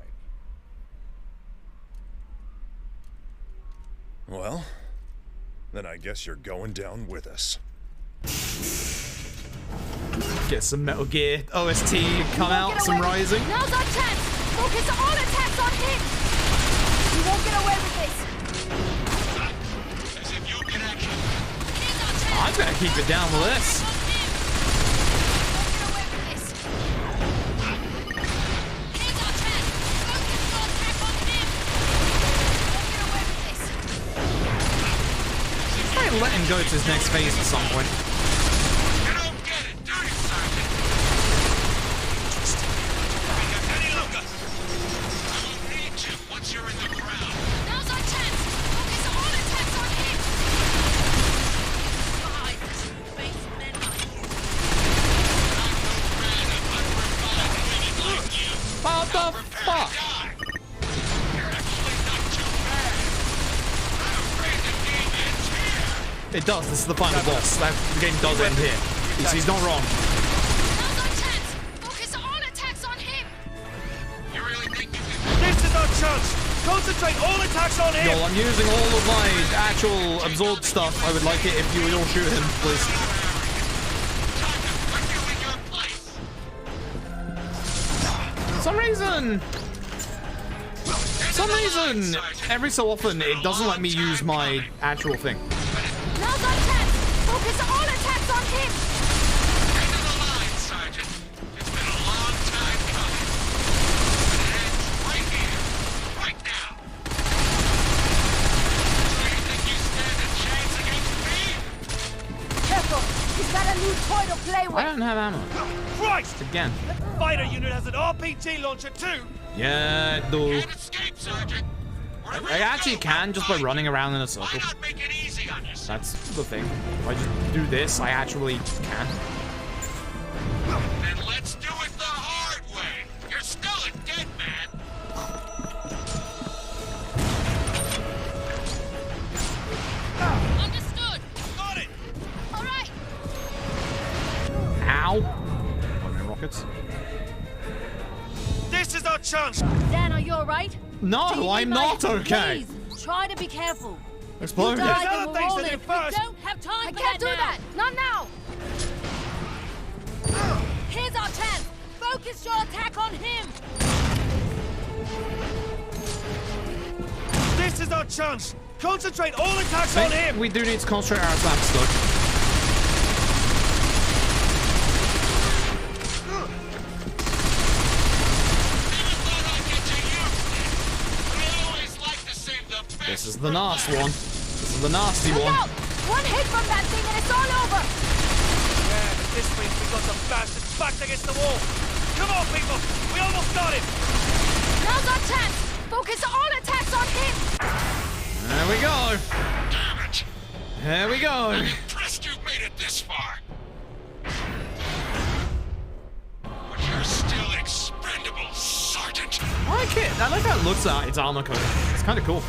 [SPEAKER 18] Well, then I guess you're going down with us.
[SPEAKER 1] Get some Metal Gear OST come out, some Rising.
[SPEAKER 13] Now's our chance! Focus all attacks on him! You won't get away with this!
[SPEAKER 4] As if you can actually.
[SPEAKER 1] I better keep it down with this. Try and let him go to his next phase at some point.
[SPEAKER 4] You don't get it, do you, Sergeant? Any longer. I won't need you once you're in the ground.
[SPEAKER 13] Now's our chance! Focus all attacks on him! Five base men like you.
[SPEAKER 1] What the fuck? It does. This is the final boss. The game does end here. He's not wrong.
[SPEAKER 13] Now's our chance! Focus all attacks on him!
[SPEAKER 4] You really think you can?
[SPEAKER 20] This is our chance. Concentrate all attacks on him.
[SPEAKER 1] Yo, I'm using all of my actual absorbed stuff. I would like it if you would all shoot him, please. For some reason, every so often, it doesn't let me use my actual thing.
[SPEAKER 13] Now's our chance! Focus all attacks on him!
[SPEAKER 4] End of the line, Sergeant. It's been a long time coming. But it ends right here, right now. So you think you stand a chance against me?
[SPEAKER 13] Careful! He's got a new toy to play with!
[SPEAKER 1] I don't have ammo.
[SPEAKER 20] Christ!
[SPEAKER 1] Again.
[SPEAKER 20] The fighter unit has an RPG launcher too!
[SPEAKER 1] Yeah, dude.
[SPEAKER 4] Can't escape, Sergeant.
[SPEAKER 1] I actually can just by running around in a circle.
[SPEAKER 4] Make it easy on yourself.
[SPEAKER 1] That's the thing. If I just do this, I actually can.
[SPEAKER 4] Then let's do it the hard way. You're still a dead man.
[SPEAKER 13] Understood!
[SPEAKER 20] Got it!
[SPEAKER 13] Alright!
[SPEAKER 1] Ow! Oh, rockets.
[SPEAKER 20] This is our chance!
[SPEAKER 13] Dan, are you alright?
[SPEAKER 1] No, I'm not okay.
[SPEAKER 13] Please, try to be careful.
[SPEAKER 1] Explode.
[SPEAKER 13] You die,
[SPEAKER 20] There's
[SPEAKER 13] then
[SPEAKER 20] other
[SPEAKER 13] we're
[SPEAKER 20] things
[SPEAKER 13] all
[SPEAKER 20] to do
[SPEAKER 13] in.
[SPEAKER 20] first.
[SPEAKER 13] We don't have time for can't do that! Not now! Here's our chance! Focus your attack on him!
[SPEAKER 20] This is our chance! Concentrate all attacks on him!
[SPEAKER 1] We do need to concentrate our attacks, though. This is the nasty one. This is the nasty one.
[SPEAKER 13] Look out! One hit from that thing and it's all over!
[SPEAKER 20] Yeah, but this means we got some bastards backed against the wall. Come on, people! We almost got him!
[SPEAKER 13] Now's our chance! Focus all attacks on him!
[SPEAKER 1] There we go.
[SPEAKER 4] Damn it!
[SPEAKER 1] There we go.
[SPEAKER 4] I'm impressed you've made it this far. But you're still expendable, Sergeant.
[SPEAKER 1] I like it. I like how it looks at its armor code. It's kind of cool.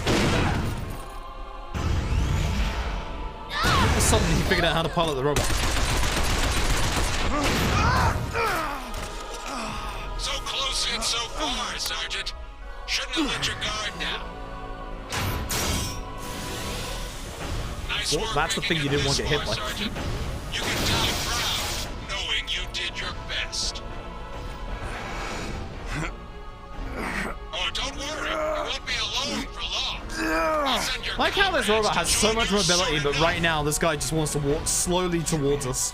[SPEAKER 1] All of a sudden, he figured out how to pilot the robot.
[SPEAKER 4] So close yet so far, Sergeant. Shouldn't have let your guard down. Nice
[SPEAKER 1] Well,
[SPEAKER 4] work
[SPEAKER 1] that's the thing you didn't want to get hit by.
[SPEAKER 4] Sergeant. You can die proud knowing you did your best. Oh, don't worry. You won't be alone for long. I'll send your
[SPEAKER 1] Like how this robot has so much mobility, but right now this guy just wants to walk slowly towards us.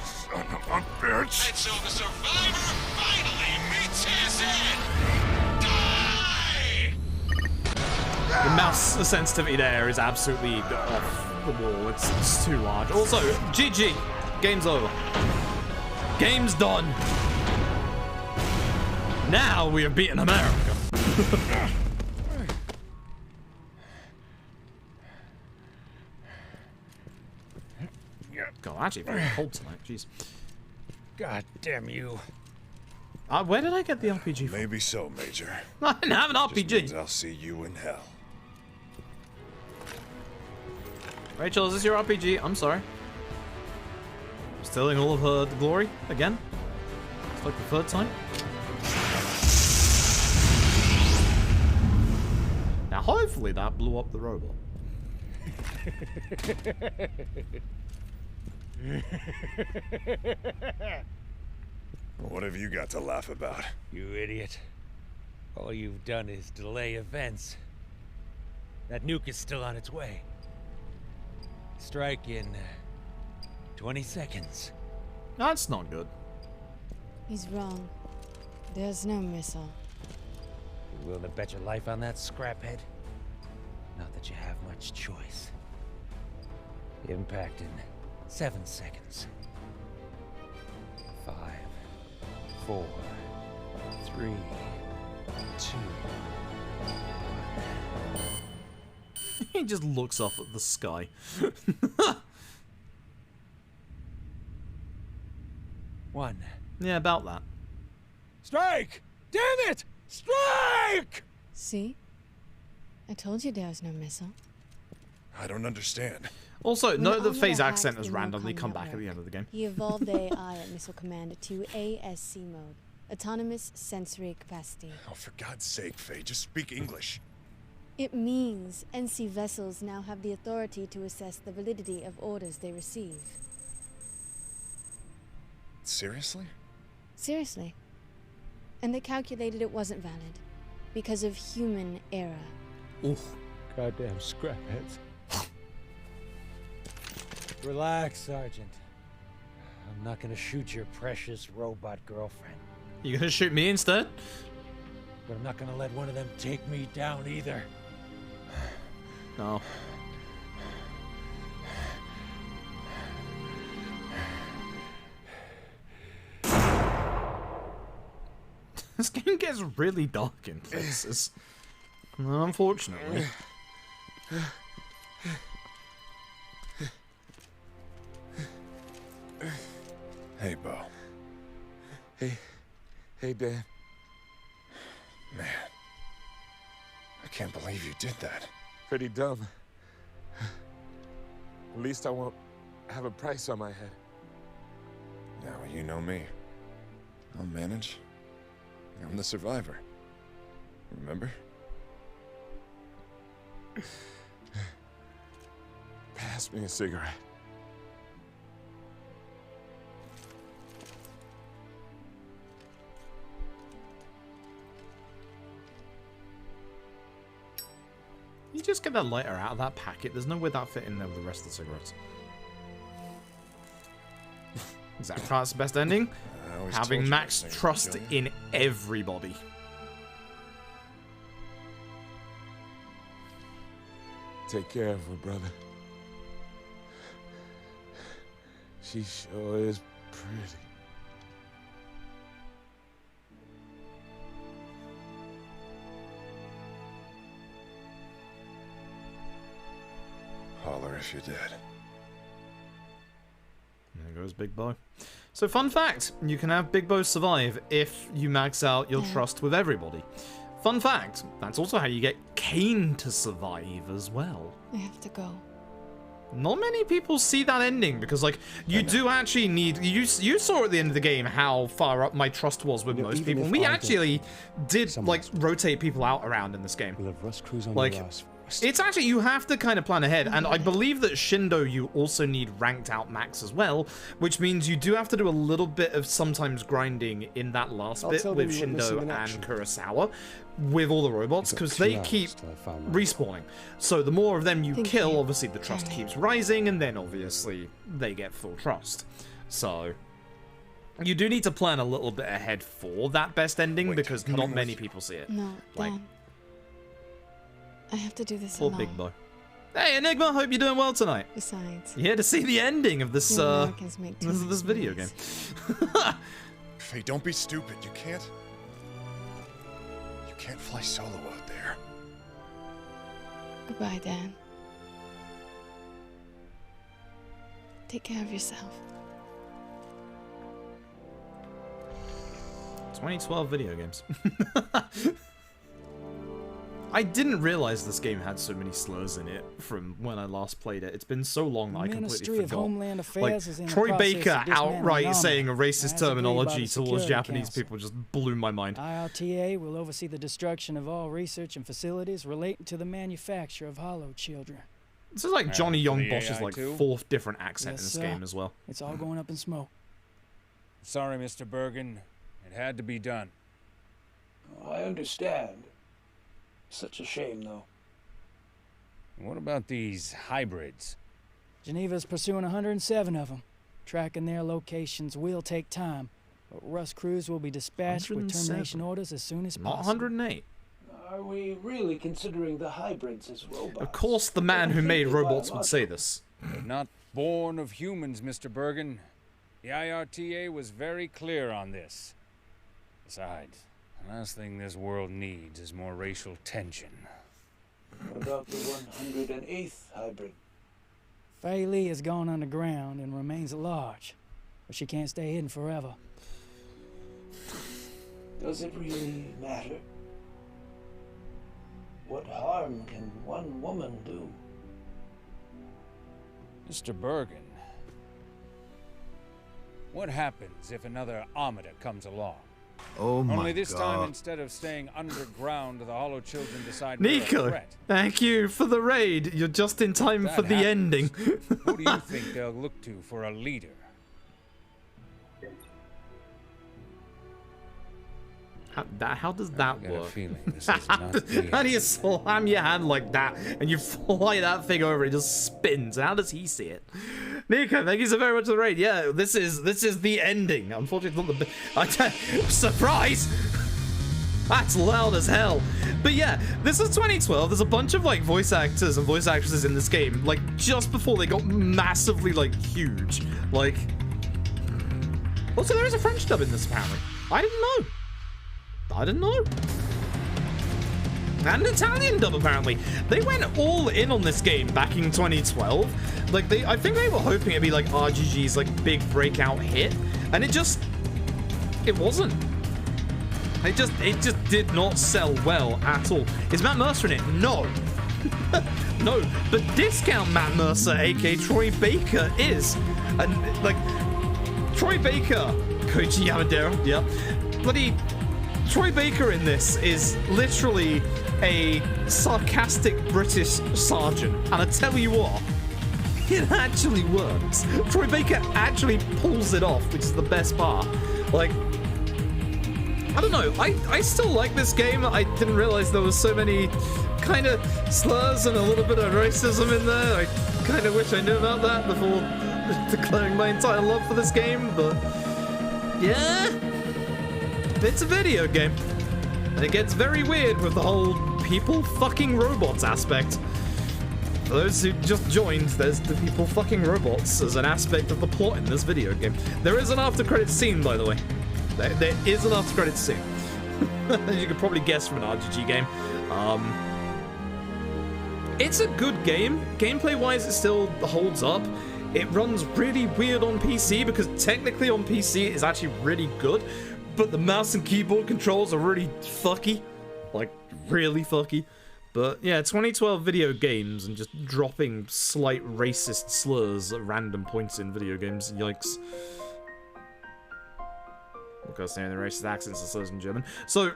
[SPEAKER 4] Son of a bitch. And so the survivor finally meets his end. Die!
[SPEAKER 1] The mouse sensitivity there is absolutely off the wall. It's too large. Also, GG. Game's over. Game's done. Now we have beaten America. God, actually very cold tonight. Jeez.
[SPEAKER 15] God damn you.
[SPEAKER 1] Where did I get the RPG from?
[SPEAKER 18] Maybe so, Major.
[SPEAKER 1] I didn't have an RPG.
[SPEAKER 18] Just means I'll see you in hell.
[SPEAKER 1] Rachel, is this your RPG? I'm sorry. Stealing all of her glory again? It's like the third time. Now, hopefully that blew up the robot.
[SPEAKER 18] What have you got to laugh about?
[SPEAKER 17] You idiot. All you've done is delay events. That nuke is still on its way. Strike in 20 seconds.
[SPEAKER 1] That's not good.
[SPEAKER 16] He's wrong. There's no missile.
[SPEAKER 17] You willing to bet your life on that, scraphead? Not that you have much choice. Impact in 7 seconds. 5, 4, 3, 2.
[SPEAKER 1] He just looks up at the sky.
[SPEAKER 17] One.
[SPEAKER 1] Yeah, about that.
[SPEAKER 15] Strike! Damn it! Strike!
[SPEAKER 16] See? I told you there was no missile.
[SPEAKER 18] I don't understand.
[SPEAKER 1] Also,
[SPEAKER 16] When
[SPEAKER 1] note that
[SPEAKER 16] Amada
[SPEAKER 1] Faye's
[SPEAKER 16] hacked
[SPEAKER 1] accent
[SPEAKER 16] the
[SPEAKER 1] has randomly
[SPEAKER 16] Norcom
[SPEAKER 1] come back at
[SPEAKER 16] network,
[SPEAKER 1] the end of the game.
[SPEAKER 16] He evolved the AI at Missile Command to ASC mode. Autonomous Sensory Capacity.
[SPEAKER 18] Oh, for God's sake, Faye, just speak English.
[SPEAKER 16] It means NC vessels now have the authority to assess the validity of orders they receive.
[SPEAKER 18] Seriously?
[SPEAKER 16] Seriously. And they calculated it wasn't valid because of human error.
[SPEAKER 1] Oof.
[SPEAKER 15] Goddamn scrapheads. Relax, Sergeant.
[SPEAKER 17] I'm not gonna shoot your precious robot girlfriend.
[SPEAKER 1] You gonna shoot me instead?
[SPEAKER 17] But I'm not gonna let one of them take me down either.
[SPEAKER 1] No. This game gets really dark in places. Unfortunately.
[SPEAKER 18] Hey, Bo.
[SPEAKER 19] Hey, Dan.
[SPEAKER 18] Man. I can't believe you did that.
[SPEAKER 19] Pretty dumb. At least I won't have a price on my head.
[SPEAKER 18] Now, you know me. I'll manage. I'm the survivor. Remember?
[SPEAKER 19] Pass me a cigarette.
[SPEAKER 1] You just get that lighter out of that packet. There's no way that fit in there with the rest of the cigarettes. Is that Cart's best ending? Having max trust in everybody.
[SPEAKER 19] Take care of her, brother. She sure is pretty.
[SPEAKER 18] if you did.
[SPEAKER 1] There goes Big Bo. So fun fact, you can have Big Bo survive if you max out your trust with everybody. Fun fact, that's also how you get Kane to survive as well.
[SPEAKER 6] I have to go.
[SPEAKER 1] Not many people see that ending because, like, you do actually need. You saw at the end of the game how far up my trust was with most people. And we actually did like rotate people out around in this game. Like, it's actually you have to kind of plan ahead, and I believe that Shindo you also need ranked out max as well, which means you do have to do a little bit of sometimes grinding in that last bit with Shindo and Kurosawa. With all the robots, because they keep respawning. So the more of them you kill, obviously the trust keeps rising, and then obviously they get full trust. So you do need to plan a little bit ahead for that best ending, because not many people see it.
[SPEAKER 6] No,
[SPEAKER 1] like,
[SPEAKER 6] Dan. I have to do this
[SPEAKER 1] poor
[SPEAKER 6] alone.
[SPEAKER 1] Big Boy. Hey Enigma, hope you're doing well tonight.
[SPEAKER 6] Besides,
[SPEAKER 1] you here to see the ending of this this video game.
[SPEAKER 18] Faye, don't be stupid. You can't fly solo out there.
[SPEAKER 6] Goodbye, Dan. Take care of yourself.
[SPEAKER 1] 2012 video games. I didn't realize this game had so many slurs in it from when I last played it. It's been so long that I completely
[SPEAKER 3] Ministry
[SPEAKER 1] forgot.
[SPEAKER 3] of Homeland Affairs
[SPEAKER 1] Like,
[SPEAKER 3] is in the
[SPEAKER 1] Troy
[SPEAKER 3] process
[SPEAKER 1] Baker
[SPEAKER 3] of dismantling
[SPEAKER 1] outright
[SPEAKER 3] Army,
[SPEAKER 1] saying a
[SPEAKER 3] as
[SPEAKER 1] racist
[SPEAKER 3] agreed by
[SPEAKER 1] terminology
[SPEAKER 3] the
[SPEAKER 1] towards
[SPEAKER 3] Security
[SPEAKER 1] Japanese
[SPEAKER 3] Council.
[SPEAKER 1] people just blew my mind.
[SPEAKER 3] IRTA will oversee the destruction of all research and facilities relating to the manufacture of hollow children.
[SPEAKER 1] This is like Johnny Young
[SPEAKER 17] the
[SPEAKER 1] Bosch's
[SPEAKER 17] AI
[SPEAKER 1] like
[SPEAKER 17] too?
[SPEAKER 1] 4th different accent
[SPEAKER 3] Yes,
[SPEAKER 1] in this
[SPEAKER 3] sir.
[SPEAKER 1] game as well.
[SPEAKER 3] It's all going up in smoke.
[SPEAKER 17] Sorry, Mr. Bergen. It had to be done.
[SPEAKER 10] I understand. Such a shame, though.
[SPEAKER 17] What about these hybrids?
[SPEAKER 3] Geneva's pursuing 107 of them. Tracking their locations will take time, but Russ crews will be dispatched with
[SPEAKER 1] 107.
[SPEAKER 3] termination orders as soon as
[SPEAKER 1] Not
[SPEAKER 3] possible.
[SPEAKER 1] 108.
[SPEAKER 10] Are we really considering the hybrids as robots?
[SPEAKER 1] Of course the man who made robots would say this.
[SPEAKER 17] They're not born of humans, Mr. Bergen. The IRTA was very clear on this. Besides, the last thing this world needs is more racial tension.
[SPEAKER 10] What about the 108th hybrid?
[SPEAKER 3] Fei Li has gone underground and remains at large, but she can't stay hidden forever.
[SPEAKER 10] Does it really matter? What harm can one woman do?
[SPEAKER 17] Mr. Bergen, what happens if another Amida comes along?
[SPEAKER 23] Oh my
[SPEAKER 17] Only this time,
[SPEAKER 23] God.
[SPEAKER 17] instead of staying underground, the Hollow Children decide we're a
[SPEAKER 1] Nico,
[SPEAKER 17] threat.
[SPEAKER 1] thank you for the raid. You're just in time
[SPEAKER 17] That
[SPEAKER 1] for the ending.
[SPEAKER 17] Who do you think they'll look to for a leader?
[SPEAKER 1] How does that
[SPEAKER 17] I got a
[SPEAKER 1] work?
[SPEAKER 17] feeling this is not the
[SPEAKER 1] How do you slam your hand like that and you fly that thing over? It just spins. How does he see it? Nico, thank you so very much for the raid. Yeah, this is the ending. Unfortunately, it's not the surprise. That's loud as hell. But yeah, this is 2012. There's a bunch of like voice actors and voice actresses in this game, like just before they got massively like huge. Like, also there is a French dub in this apparently. I didn't know. And an Italian dub apparently. They went all in on this game back in 2012. Like I think they were hoping it'd be like RGG's like big breakout hit, and it wasn't. It just did not sell well at all. Is Matt Mercer in it? No. No, but discount Matt Mercer, aka Troy Baker, is. And like Troy Baker, Koichi Yamadera, yeah. Bloody Troy Baker in this is literally a sarcastic British sergeant, and I tell you what, it actually works. Troy Baker actually pulls it off, which is the best part. Like, I don't know, I still like this game. I didn't realize there was so many kind of slurs and a little bit of racism in there. I kind of wish I knew about that before declaring my entire love for this game, but yeah. It's a video game, and it gets very weird with the whole people fucking robots aspect. For those who just joined, there's the people fucking robots as an aspect of the plot in this video game. There is an after credits scene, by the way. There is an after credits scene. As you could probably guess from an RGG game. It's a good game. Gameplay-wise, it still holds up. It runs really weird on PC because technically on PC it is actually really good, but the mouse and keyboard controls are really fucky. Like, really fucky. But yeah, 2012 video games and just dropping slight racist slurs at random points in video games. Yikes. Because they're in the racist accents and slurs in German. So,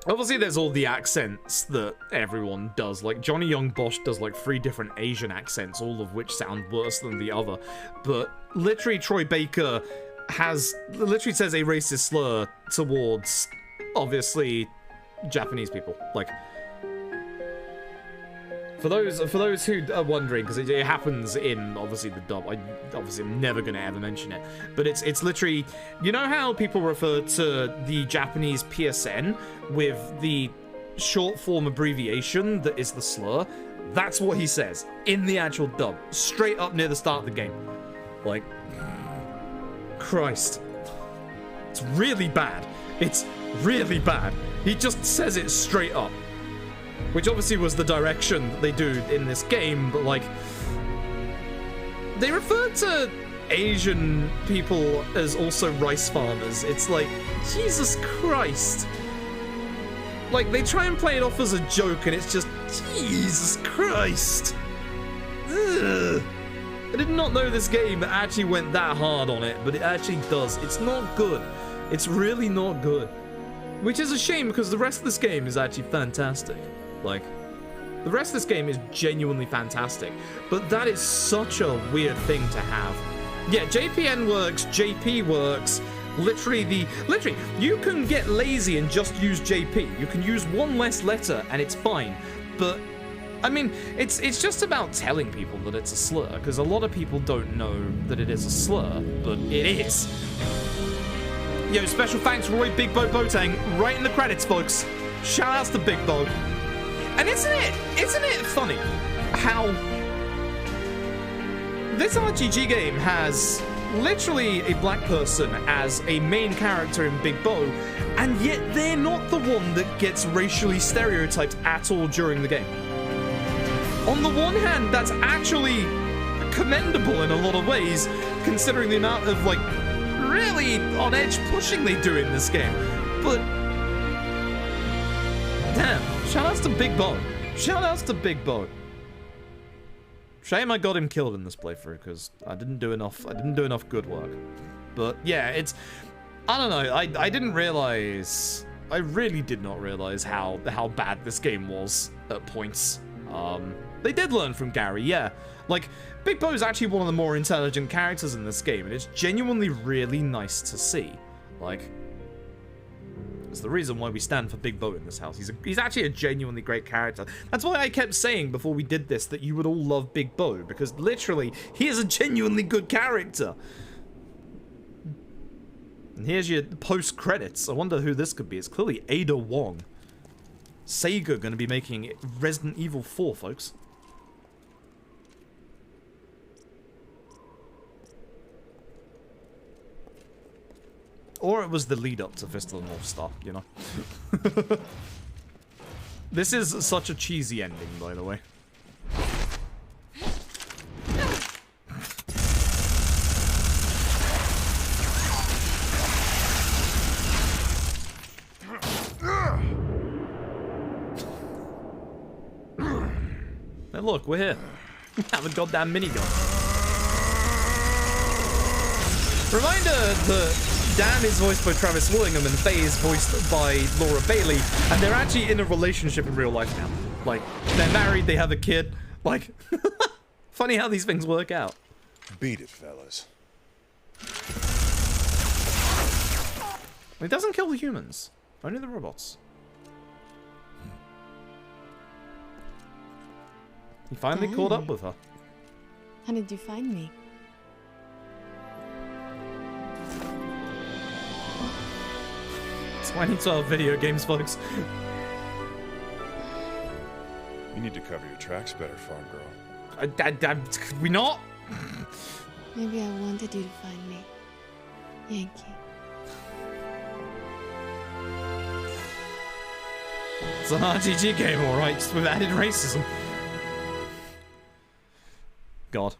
[SPEAKER 1] obviously there's all the accents that everyone does. Like, Johnny Young Bosch does like 3 different Asian accents, all of which sound worse than the other. But literally Troy Baker literally says a racist slur towards, obviously, Japanese people. Like, for those who are wondering, because it happens in, obviously, the dub. I'm never going to ever mention it. But it's literally, you know how people refer to the Japanese PSN with the short form abbreviation that is the slur? That's what he says in the actual dub. Straight up near the start of the game. Like, Christ. It's really bad. It's really bad. He just says it straight up. Which obviously was the direction that they do in this game, but like, they refer to Asian people as also rice farmers. It's like, Jesus Christ. Like, they try and play it off as a joke, and it's just, Jesus Christ. Ugh. I did not know this game actually went that hard on it, but it actually does. It's not good. It's really not good. Which is a shame, because the rest of this game is actually fantastic. Like, the rest of this game is genuinely fantastic, but that is such a weird thing to have. Yeah, JPN works, JP works, literally, you can get lazy and just use JP. You can use one less letter and it's fine, but, I mean, it's just about telling people that it's a slur, because a lot of people don't know that it is a slur, but it is. Yo, special thanks Roy Big Bo Boateng, right in the credits, folks. Shout outs to Big Bo. And isn't it funny how this RGG game has literally a black person as a main character in Big Bo, and yet they're not the one that gets racially stereotyped at all during the game. On the one hand, that's actually commendable in a lot of ways, considering the amount of, like, really on-edge pushing they do in this game. But damn, shoutouts to Big Bo. Shoutouts to Big Bo. Shame I got him killed in this playthrough, because I didn't do enough good work. But yeah, it's, I don't know, I didn't realize, I really did not realize how bad this game was at points. They did learn from Gary, yeah. Like, Big Bo is actually one of the more intelligent characters in this game, and it's genuinely really nice to see. Like, it's the reason why we stand for Big Bo in this house. He's actually a genuinely great character. That's why I kept saying before we did this that you would all love Big Bo, because literally, he is a genuinely good character. And here's your post-credits. I wonder who this could be. It's clearly Ada Wong. Sega gonna be making Resident Evil 4, folks. Or it was the lead-up to Fist of the North Star, you know? This is such a cheesy ending, by the way. Hey, look, we're here. We have a goddamn minigun. Reminder that Dan is voiced by Travis Willingham and Faye is voiced by Laura Bailey, and they're actually in a relationship in real life now. Like, they're married, they have a kid. Like, funny how these things work out.
[SPEAKER 18] Beat it, fellas.
[SPEAKER 1] It doesn't kill the humans, only the robots. He finally caught up with her.
[SPEAKER 6] How did you find me?
[SPEAKER 1] It's 2012 video games, folks.
[SPEAKER 18] You need to cover your tracks better, farm girl.
[SPEAKER 1] Could we not?
[SPEAKER 6] Maybe I wanted you to find me, Yankee.
[SPEAKER 1] It's an RGG game, alright, just with added racism. God.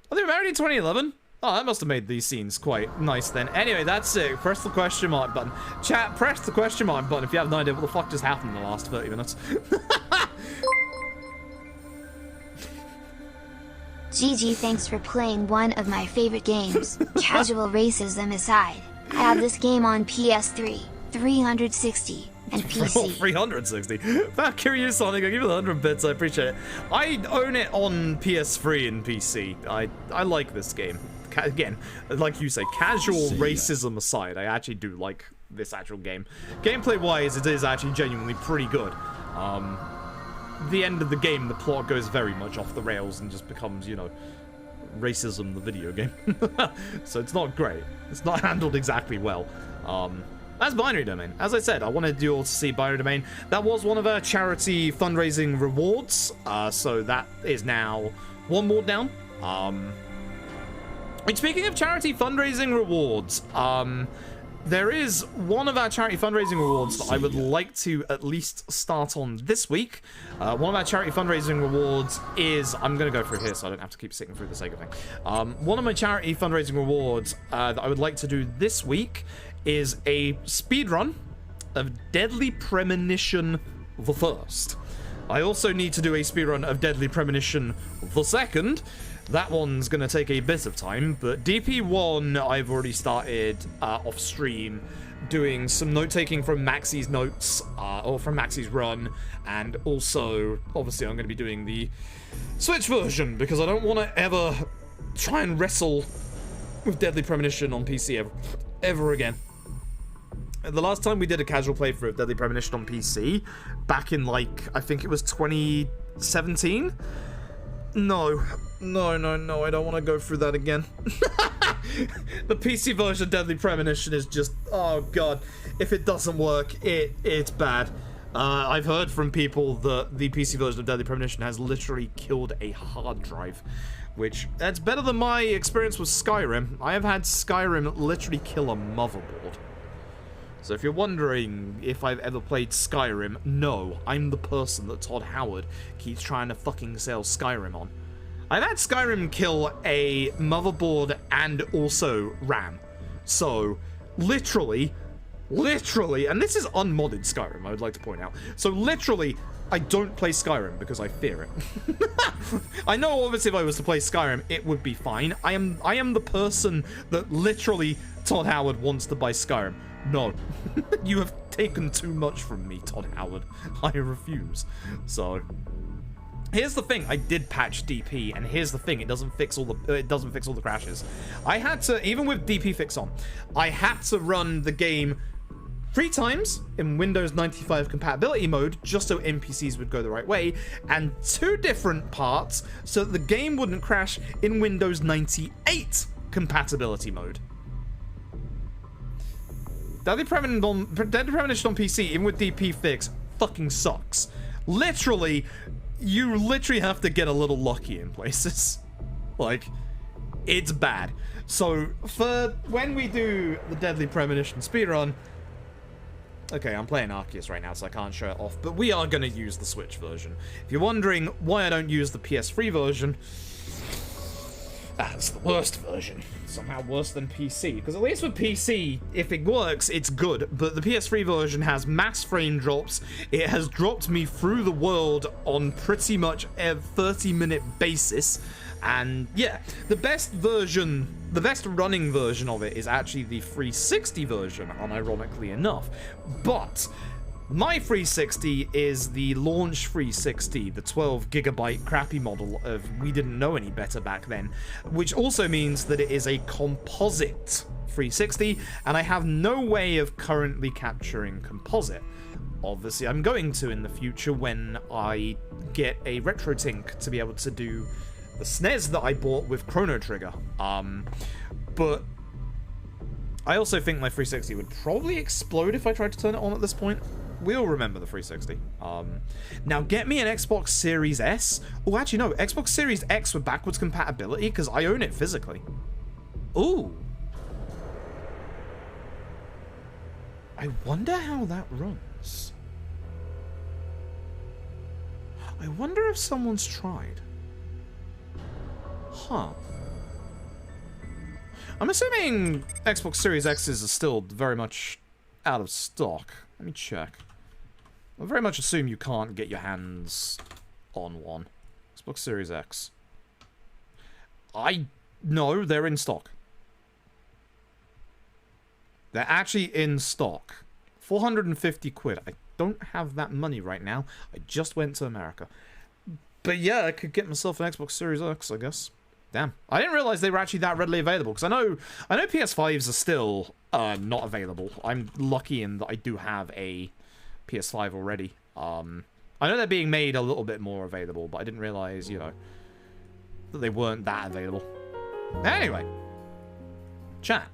[SPEAKER 1] Oh, they were married in 2011? Oh, that must have made these scenes quite nice then. Anyway, that's it. Press the question mark button. Chat, press the question mark button if you have no idea what the fuck just happened in the last 30 minutes.
[SPEAKER 21] GG, thanks for playing one of my favorite games. Casual racism aside, I have this game on PS3, 360, and PC.
[SPEAKER 1] 360. Valkyrie Sonic, I give you the 100 bits, I appreciate it. I own it on PS3 and PC. I like this game. Again, like you say, casual racism aside, I actually do like this actual game. Gameplay-wise, it is actually genuinely pretty good. The end of the game, the plot goes very much off the rails and just becomes, you know, racism, the video game. So it's not great. It's not handled exactly well. That's Binary Domain. As I said, I wanted you all to see Binary Domain. That was one of our charity fundraising rewards. So that is now one more down. And speaking of charity fundraising rewards, there is one of our charity fundraising rewards that I would like to at least start on this week. One of our charity fundraising rewards is... I'm going to go through here so I don't have to keep sitting through the sake of thing. One of my charity fundraising rewards that I would like to do this week is a speedrun of Deadly Premonition the First. I also need to do a speedrun of Deadly Premonition the Second. That one's going to take a bit of time, but DP1 I've already started off stream doing some note-taking from Maxie's notes, or from Maxie's run, and also, obviously, I'm going to be doing the Switch version, because I don't want to ever try and wrestle with Deadly Premonition on PC ever again. The last time we did a casual playthrough of Deadly Premonition on PC, back in, like, I think it was 2017? No, I don't want to go through that again. The PC version of Deadly Premonition is just, oh god, if it doesn't work, it's bad. I've heard from people that the PC version of Deadly Premonition has literally killed a hard drive, which, that's better than my experience with Skyrim. I have had Skyrim literally kill a motherboard. So if you're wondering if I've ever played Skyrim, no, I'm the person that Todd Howard keeps trying to fucking sell Skyrim on. I've had Skyrim kill a motherboard and also RAM. So, literally, and this is unmodded Skyrim, I would like to point out. So literally, I don't play Skyrim because I fear it. I know obviously if I was to play Skyrim, it would be fine. I am the person that literally Todd Howard wants to buy Skyrim. No. You have taken too much from me, Todd Howard. I refuse. So, here's the thing. I did patch DP, and here's the thing. It doesn't fix all the crashes. I had to, even with DP fix on, I had to run the game 3 times in Windows 95 compatibility mode, just so NPCs would go the right way, and 2 different parts so that the game wouldn't crash in Windows 98 compatibility mode. Deadly Premonition on PC, even with DP fix, fucking sucks. Literally, you literally have to get a little lucky in places. Like, it's bad. So, for when we do the Deadly Premonition speedrun, okay, I'm playing Arceus right now, so I can't show it off, but we are going to use the Switch version. If you're wondering why I don't use the PS3 version, that's the worst version. Somehow worse than PC. Because at least with PC, if it works, it's good. But the PS3 version has mass frame drops. It has dropped me through the world on pretty much a 30-minute basis. And yeah, the best running version of it is actually the 360 version, unironically enough. But my 360 is the launch 360, the 12GB crappy model of we didn't know any better back then, which also means that it is a composite 360, and I have no way of currently capturing composite. Obviously, I'm going to in the future when I get a RetroTink to be able to do the SNES that I bought with Chrono Trigger. But I also think my 360 would probably explode if I tried to turn it on at this point. We'll remember the 360. Now get me an Xbox Series S. Oh, actually no, Xbox Series X with backwards compatibility, because I own it physically. Ooh. I wonder how that runs. I wonder if someone's tried. Huh. I'm assuming Xbox Series X's are still very much out of stock. Let me check. I very much assume you can't get your hands on one. Xbox Series X. No, they're in stock. They're actually in stock. 450 quid. I don't have that money right now. I just went to America. But yeah, I could get myself an Xbox Series X, I guess. Damn. I didn't realize they were actually that readily available, because I know PS5s are still not available. I'm lucky in that I do have a PS5 already. I know they're being made a little bit more available, but I didn't realize, you know, that they weren't that available. Anyway. Chat.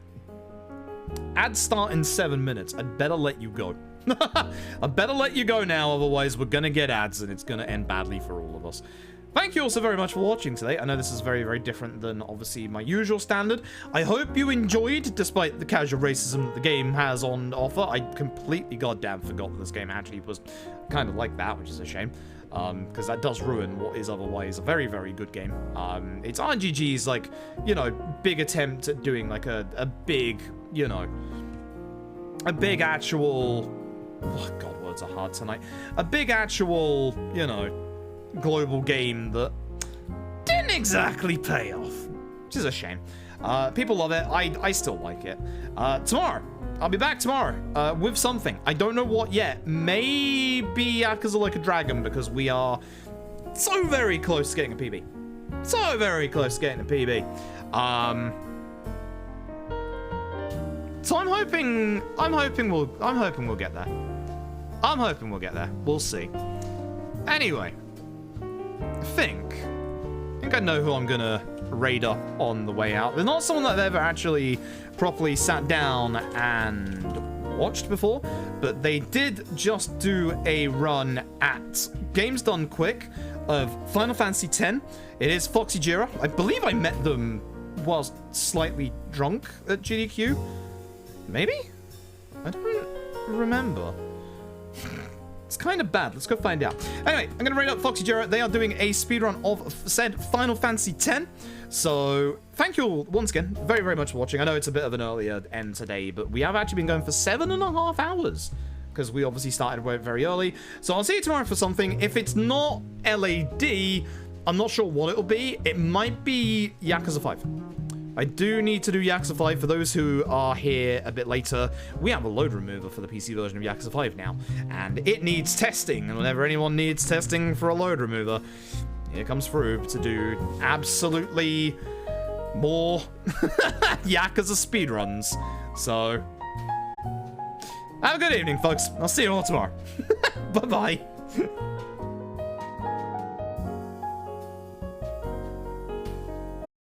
[SPEAKER 1] Ads start in 7 minutes. I'd better let you go. I better let you go now, otherwise we're gonna get ads and it's gonna end badly for all of us. Thank you all so very much for watching today. I know this is very, very different than, obviously, my usual standard. I hope you enjoyed, despite the casual racism that the game has on offer. I completely goddamn forgot that this game actually was kind of like that, which is a shame. Because that does ruin what is otherwise a very, very good game. It's RGG's, like, you know, big attempt at doing, like, a big, you know, a big actual... Oh, God, words are hard tonight. A big actual, you know, global game that didn't exactly pay off, which is a shame. People love it. I still like it. Tomorrow, I'll be back tomorrow with something. I don't know what yet. Maybe Yakuza Like a Dragon, because we are so very close to getting a PB. So very close to getting a PB. So I'm hoping we'll get there. I'm hoping we'll get there. We'll see. Anyway, I think I know who I'm gonna raid up on the way out. They're not someone that I've ever actually properly sat down and watched before, but they did just do a run at Games Done Quick of Final Fantasy X. It is Foxy Jira. I believe I met them whilst slightly drunk at GDQ. Maybe? I don't remember. It's kind of bad. Let's go find out. Anyway, I'm going to raid up Foxy Jira. They are doing a speedrun of said Final Fantasy X. So, thank you all once again very, very much for watching. I know it's a bit of an earlier end today, but we have actually been going for 7.5 hours. Because we obviously started very early. So, I'll see you tomorrow for something. If it's not LAD, I'm not sure what it'll be. It might be Yakuza 5. I do need to do Yakuza 5. For those who are here a bit later, we have a load remover for the PC version of Yakuza 5 now, and it needs testing, and whenever anyone needs testing for a load remover, here comes through to do absolutely more Yakuza speedruns. So, have a good evening, folks. I'll see you all tomorrow. Bye-bye.